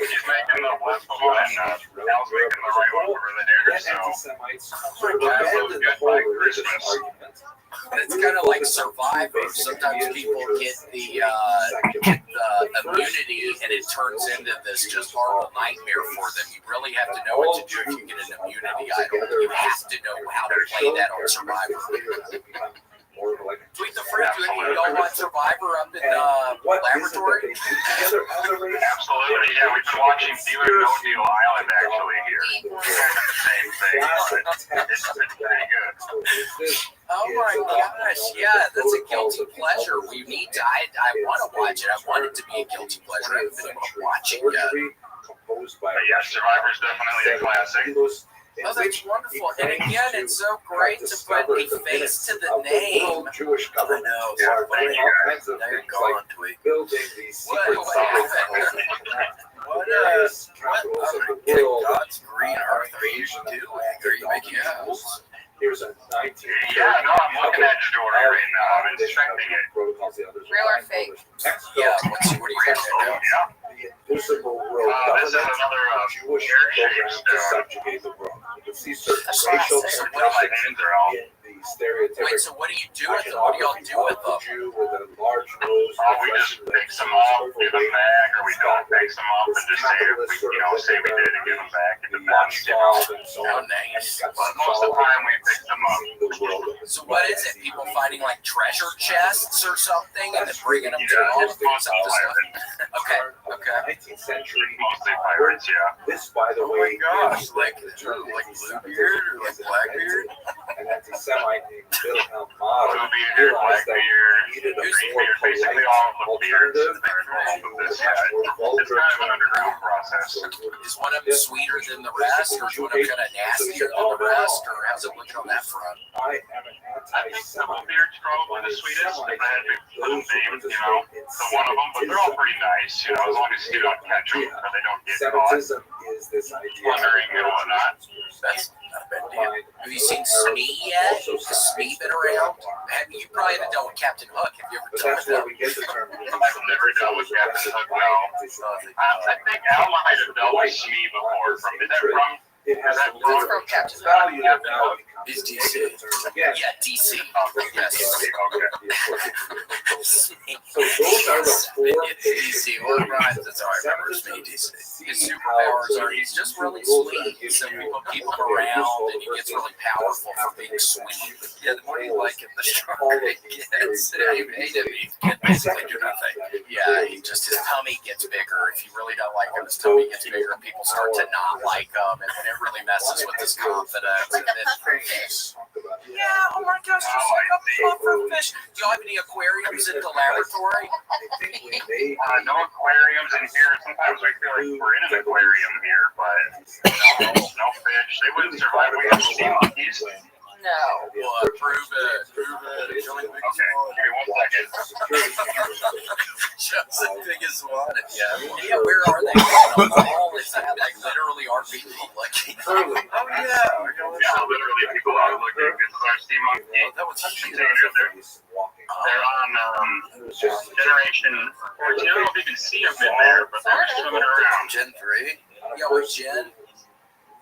He's making the left one, and Al's making the right one over there, And so. anti-Semites sort of abandoned the whole religious argument. It's kind of like Survivor. Sometimes people get the immunity, and it turns into this just horrible nightmare for them. You really have to know what to do if you get an immunity idol. You have to know how to play that on Survivor. Tweet the friend, do any of y'all want Survivor up in Laboratory? Absolutely, yeah, we've been watching Deal or No Deal Island actually here. Kind of the same thing, but it's pretty good. Oh my gosh, yeah, that's a guilty pleasure. We need to, I want to watch it. I want it to be a guilty pleasure. I haven't been able to watch it yet. But yeah, Survivor's definitely a classic. Oh, that's wonderful. And again, it's so great to put a face to the name. Jewish I government. know. Yeah, What Doing all kinds of They're things gone, like Tweet. building these secret What sites happened? What various capitals of the world. God's green earth are you doing? Are you making house? Here's a 19. Yeah, no, I'm looking at your door right now. I'm inspecting it. Protocols the others Real or fake? Yeah, what do you think? Yeah. The Invisible World This is Government, another Jewish air-shaped program to stone. subjugate the world. You can see certain racial My characteristics hands are all. in the stereotypic Wait, so what do you do with them? What do y'all do with them? Jew with a large nose. Oh, we just fix them up, give them back, or we don't fix them up and just say, say we did and give them back. It depends. Oh, nice. But most of the time we fix them up. So what is it? People finding like treasure chests or something and then bringing them to Yeah, home? it's mostly Okay, okay. 19th century. Mostly pirates, yeah. This, by the Oh my way, gosh, is like the term Bluebeard or like Blackbeard? An anti-Semite named Wilhelm Marr Bluebeard, realized that Blackbeard, he needed a more Greenbeard, polite basically all the beards alternative that are involved with this. to Yeah, much more it's vulgar kind of an underground term. process. Is one of them sweeter than the rest, or is one of them kind of nastier than the rest, or how's it looking on that front? I am an I think the anti-Semite. Bluebeard's probably the sweetest. If I had to put them names, you know, to one of them, but they're all pretty nice, you know, as long as you don't catch them or they don't get caught Semitism is this idea plundering and whatnot. That's not a bad deal. Have you seen Smee yet? Has Smee been around? You probably haven't dealt with Captain Hook. Have you ever But done that's with where him? we get the term. I've never dealt with Captain Hook, no. I think Al might have dealt with Smee before. Is that from? It has Is that a from? From Captain value that Captain now Hook? becomes Is a DC. negative term again. Yeah, DC. Yes. So those are the four It's DC. Or rhymes. That's how I remember Smee, DC. His superpowers are he's just really sweet. So people around, and he gets really powerful for being sweet. Yeah, the more you like him, the stronger he gets. You hate him, he can basically do nothing. Yeah, he just his tummy gets bigger. If you really don't like him, his tummy gets bigger. People start to not like him, and it really messes with his confidence. Like And a then, puffer fish. yeah, oh my gosh, just like a puffer fish. Do y'all have any aquariums in the laboratory? No aquariums in here. Sometimes we feel like we're in an aquarium here, but no fish. They wouldn't survive. We have sea monkeys. No. What? Prove it. Prove it. Show me the biggest Okay, one. give me 1 second. Show us the biggest one. Yeah, where are they? On the wall? Is that like literally are people looking? Oh, yeah. Yeah, literally people are looking. This is our sea monkey That was huge. container. They're on generation 14. I don't know if you can see them in there, but they're swimming around. Gen 3? Yeah, we're Gen.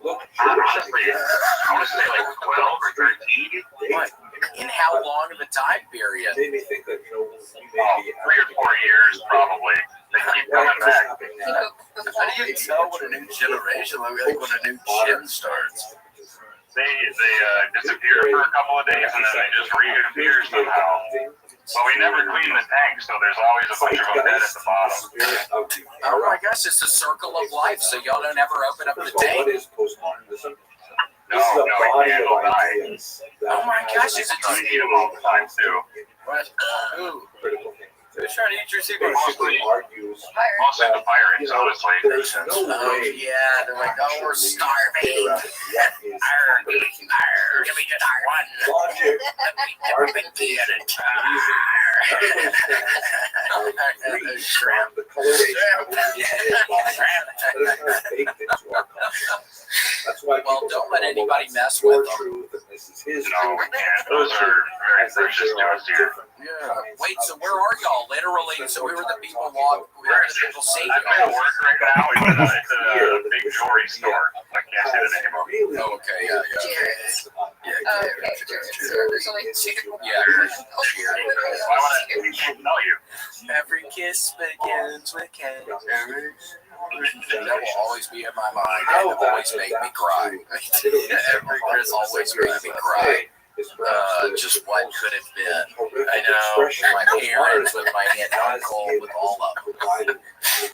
Honestly, I want to say like 12 or 13. What? In how long of a time period? Made me think that, we may Oh, be 3 or 4 years probably. They keep coming back. How do you tell when a new generation, like when a new gen starts? They disappear for a couple of days and then they just reappear somehow. But we never clean the tank, so there's always a bunch of them dead at the bottom. Oh my gosh, it's a circle of life, so y'all don't ever open up the What tank? is postmodernism? No, we handle ideas that Oh my gosh, have is it try to eat them all the time too. What? Ooh. critical thinking Who's trying to eat your seafood? basically argues Mostly the pirates, honestly. there's no Oh, way yeah. They're like, oh, we're starving. figure out what is happening. Give me just one. Logic, Argumentation. from the coloration of the body that is kind of baked into our consciousness. That's why Well, people don't say, let "Oh, anybody that's mess your with them." truth and this is his No, truth. we can't. Those are very precious to us here. Yeah. Wait, so where are y'all? Literally, so we were the people we were the people saving I'm at work right now. We went out to the big jewelry store. I can't say the name of it. Oh, okay, yeah. Okay, so there's only two. Yeah. Why would I can't know you? Every kiss begins with kiss. That will always be in my mind. And it always make me cry. Every kiss always makes me cry. Just what could have been. I know, my parents, with my aunt and uncle, with all of them. So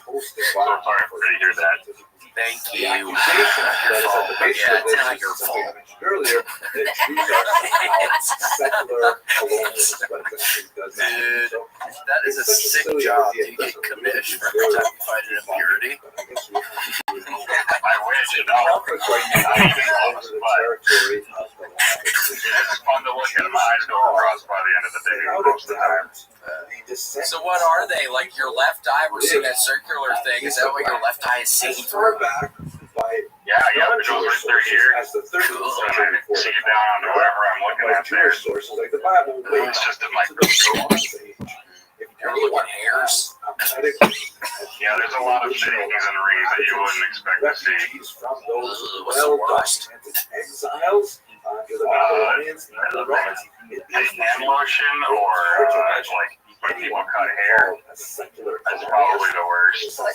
sorry for you to hear that. Thank you. Your fault. Yeah, it's not your fault. Earlier, that Jews are secular colonialists, but it actually does not. Dude, So, that is a sick job. Do you get commission for every time you find an impurity? I wish, you know. conflict right now is over the territory of the land. It's fun to look at. My eyes go across by the end of the day most of the time. So what are they? Like your left eye, we're seeing that circular thing. Is that what your left eye is seeing As far through? back by Yeah, it goes right through here. as the 13th Cool. century before See the it down on whatever I'm looking by at there. Jewish sources like the Bible. It's just a microscope. You're looking at hairs. Yeah, there's a lot of things and rings that you wouldn't expect to see. Refugees from those What's the worst? well-documented exiles under the Babylonians and the Romans. It is Hand lotion or like when people cut hair. That's probably the worst. Yeah,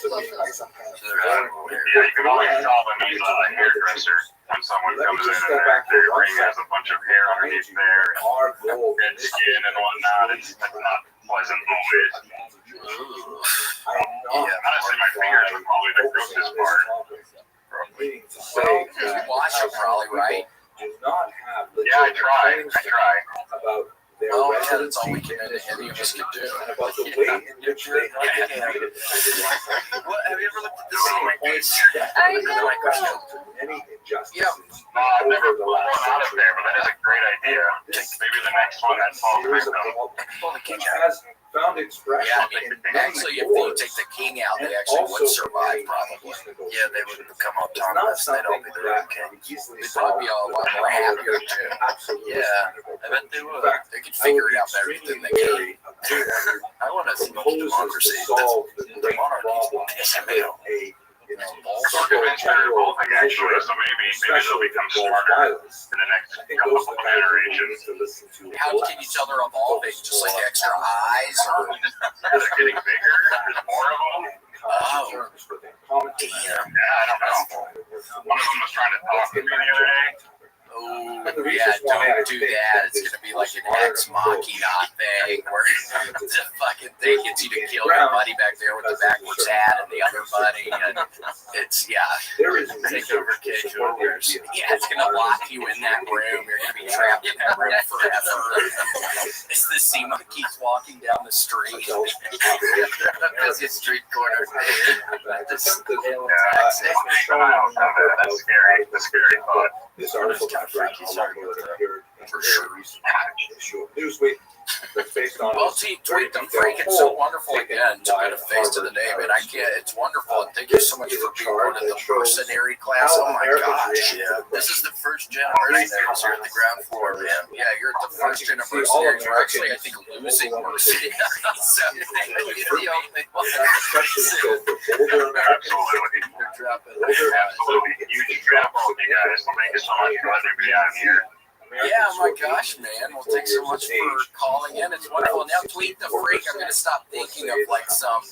you can always tell when he's a hairdresser when someone comes in and their ring has a bunch of hair underneath there and red skin and whatnot. It's not pleasant always. Yeah, honestly, my fingers are probably the grossest part. Well, you wash them probably, right? Do not have Yeah, I try. about their Oh, yeah, that's all we residency can, any of us can do. and about the way in which they have been treated. What, have you ever looked at the scene points? I know. Many injustices I've never over the pulled one last out of century. there, but that is a great idea. Maybe the next one that falls Series of victim. development which has found expression Yeah, in actually, if you take the king out, they actually would survive, probably. Yeah, they would become autonomous. They'd all be their own king. They'd probably be all a lot more happier, too. Yeah, I bet they would. They could figure it out better than they can. I want to see much democracy. The monarchy's pissing me off. So convinced they're evolving actually, so maybe they'll become smarter in the next couple of generations. How can you tell they're evolving? Just like extra eyes, or They're getting bigger. There's more of them. oh, damn. Yeah, I don't know. One of them was trying to talk to me the other day. Oh, yeah, don't do that. It's gonna be like an ex machina thing where the fucking thing gets you to kill your buddy back there with the backwards hat and the other buddy, and it's take over kids. Yeah, it's gonna lock you in that room. You're gonna be trapped in that room forever. It's the sea monkeys walking down the street. Busy street corner. That's scary. That's scary thought. This article kind of freaky, sorry about that. appeared in For a sure. recent issue of Newsweek that's based on Well, tweet the freak. It's so wonderful again to put a face to the name, and I can't. It's wonderful. And thank you so much for being part of the mercenary class. Oh my gosh, yeah. This is the first generation that was here at the ground floor, man. Yeah, you're at the first gen of mercenaries. We're actually, I think, losing mercenaries. So you're the only one. especially so for older Americans. Absolutely. They're dropping. Absolutely. Huge drop off, you guys. So thank you so much for letting me be on here. Yeah, my gosh, man. Well, thanks so much for calling in. It's wonderful. Now, tweet the freak. I'm going to stop thinking of like some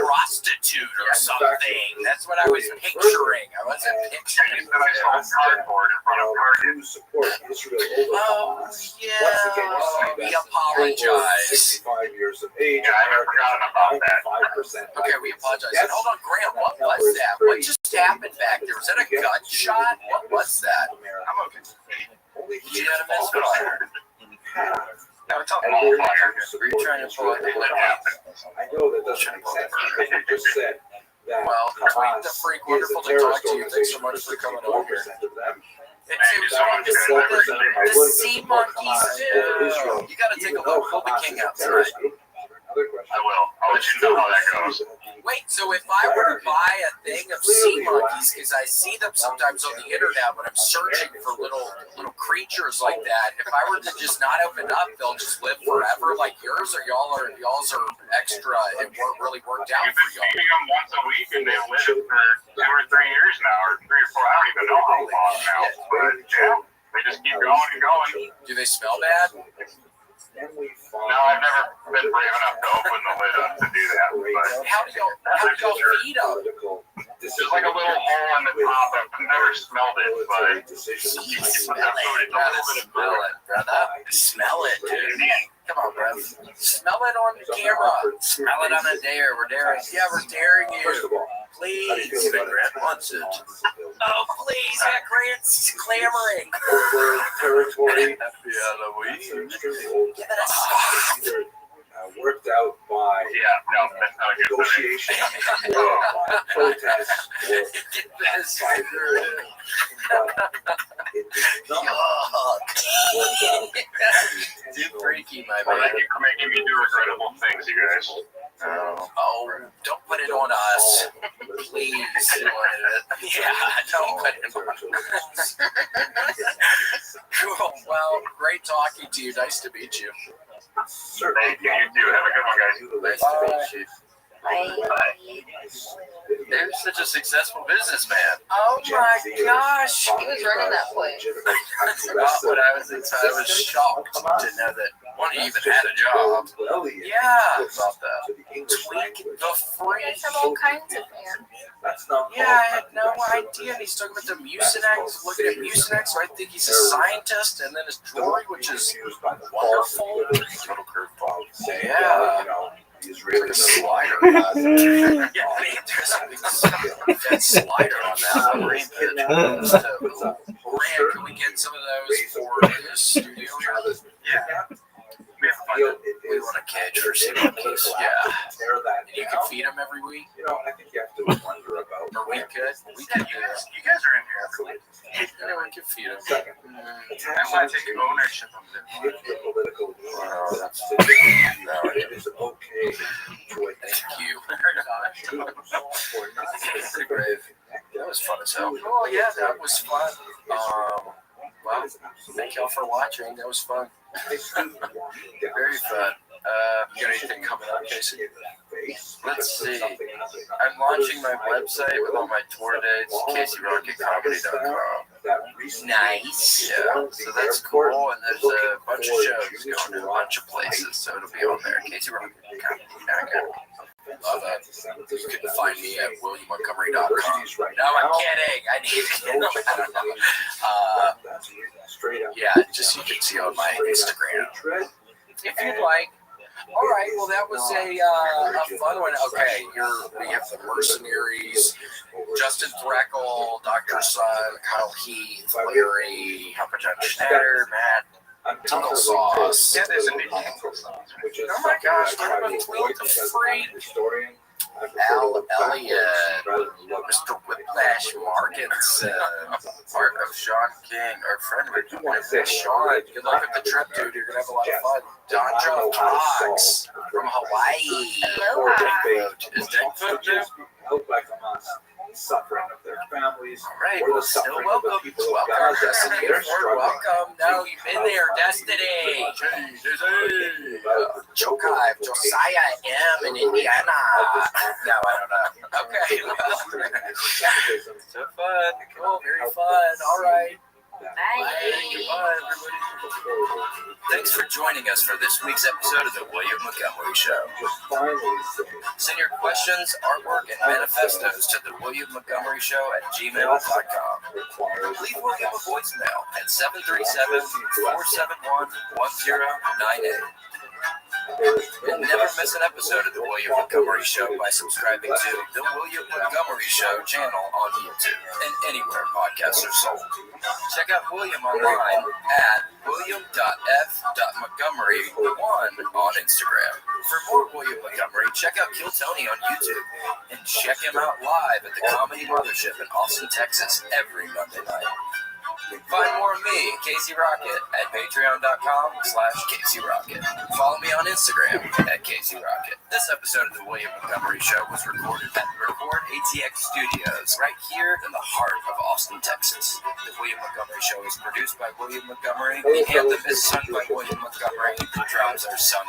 prostitute or something. That's what I was picturing. I wasn't picturing. That I saw cardboard in front of Target. Who support Israel over Oh, Hamas. yeah. Once again, you see We that apologize. 65 years of age, Yeah, I had forgotten about that. 95%. Okay, we apologize. And hold on, Grant. What was that? What just happened back there? Was that a gunshot? What was that? I'm okay. Only You had a misfire. half No, it's all And we're fire. supporting Are you trying to pull out the Israel. lid? I know that doesn't make sense because you just said that Well, Tweet the Hamas Freak, is wonderful a to talk terrorist to you. Thanks so organization. much for coming over here. 64% of them. Thank you so much, guys. I appreciate it. The sea monkeys too. You gotta take a look. We'll be king out tonight. Another question. I will. I'll let you know how that goes. Wait, so if I were to buy a thing of sea monkeys, because I see them sometimes on the internet when I'm searching for little creatures like that, if I were to just not open up, they'll just live forever like yours, or y'all's are extra and really worked out You've for been y'all. feeding them once a week, and they've lived for 2 or 3 years now, or 3 or 4. I don't even know how long now. But yeah, they just keep going and going. Do they smell bad? No, I've never been brave enough to open the lid up to do that. But How do y'all feed them? there's like a little hole on the top. I've never smelled it, but you can put that food. It's a little bit of Smell it, brother. Smell it, dude. Come on, bro. Smell it on the camera. Smell it on the dare. We're daring. Yeah, we're daring you. Please. Grant wants it. Oh, please. Yeah, Grant's clamoring. Territory. Give it a shot. Worked out by yeah, no, that's not a good thing. negotiation or by protests or by it did not work out. Too freaky, my Well, man. thank you for making me do regrettable things, you guys. Oh, don't put it on us. Please. Yeah, don't put it on us. Cool. Well, great talking to you. Nice to meet you. Thank you. You too. Have a good one, guys. Nice to meet you. They're such a successful businessman. Oh my gosh. He was running that place. When I was shocked to know that one, he even had a job. Yeah. About that. Tweak the Freak. You guys have all kinds of fans. Yeah, I had no idea. And he's talking about the Mucinex, looking at Mucinex, so I think he's a scientist, and then his jewelry, which is wonderful. Total curveball. Yeah. He's really a slider. Yeah, I mean, there's a big slider on that marine pitch. Grant, can we get some of those for the studio? Yeah. We want a cage for sea monkeys. Yeah. And you can feed them every week? I think you have to wonder about. Or we could? We Yeah, could. you guys are in here. Yeah, we can feed them. Second, I want to take ownership of it. if the political Wow, that's it is okay to Thank you. or not. Pretty brave. That was fun as hell. Oh yeah, that was fun. Well, thank y'all for watching. That was fun. Very fun. You got anything coming up, Casey? Let's see. I'm launching my website with all my tour dates, CaseyRocketComedy.com. Nice. Yeah, so that's cool. And there's a bunch of shows going to a bunch of places, so it'll be on there. CaseyRocketComedy.com. Love that. You can find me at WilliamMontgomery.com. No, I'm kidding. I need to get them. Yeah, just you can see on my Instagram. If you'd like. All right, well, that was a fun one. Okay, we have the Mercenaries, Justin Threckle, Dr. Sun, Kyle Heath, Larry, John Schneider, Matt, Tinkle Sauce. Yeah, there's a new Tinkle Sauce. Oh my gosh, what about Tweet the Freak? Al Elliott, Mr. Whiplash Markins, part of Sean King, our friend with Sean. Good luck with the trip, dude. You're going to have a lot of fun. Donjo Cox from Hawaii. Is that good, dude? Help by Hamas, suffering of their families. All right, or the well, still suffering of the welcome. people of Welcome, Gaza. Destiny. They're struggling. Welcome. No, you've been there, Destiny. Jokai, Josiah M. in Indiana. No, I don't know. Okay, well, so fun. Cool, very fun. All right. Bye. Goodbye, everybody. Thanks for joining us for this week's episode of The William Montgomery Show. Send your questions, artwork, and manifestos to The William Montgomery Show at gmail.com. Leave William a voicemail at 737-471-1098. And never miss an episode of The William Montgomery Show by subscribing to The William Montgomery Show channel on YouTube and anywhere podcasts are sold. Check out William online at william.f.montgomery1 on Instagram. For more William Montgomery, check out Kill Tony on YouTube and check him out live at the Comedy Mothership in Austin, Texas every Monday night. Find more of me, Casey Rocket, at patreon.com/Casey Rocket. Follow me on Instagram at Casey Rocket. This episode of The William Montgomery Show was recorded at Record ATX Studios, right here in the heart of Austin, Texas. The William Montgomery Show is produced by William Montgomery. The anthem is sung by William Montgomery. The drums are sung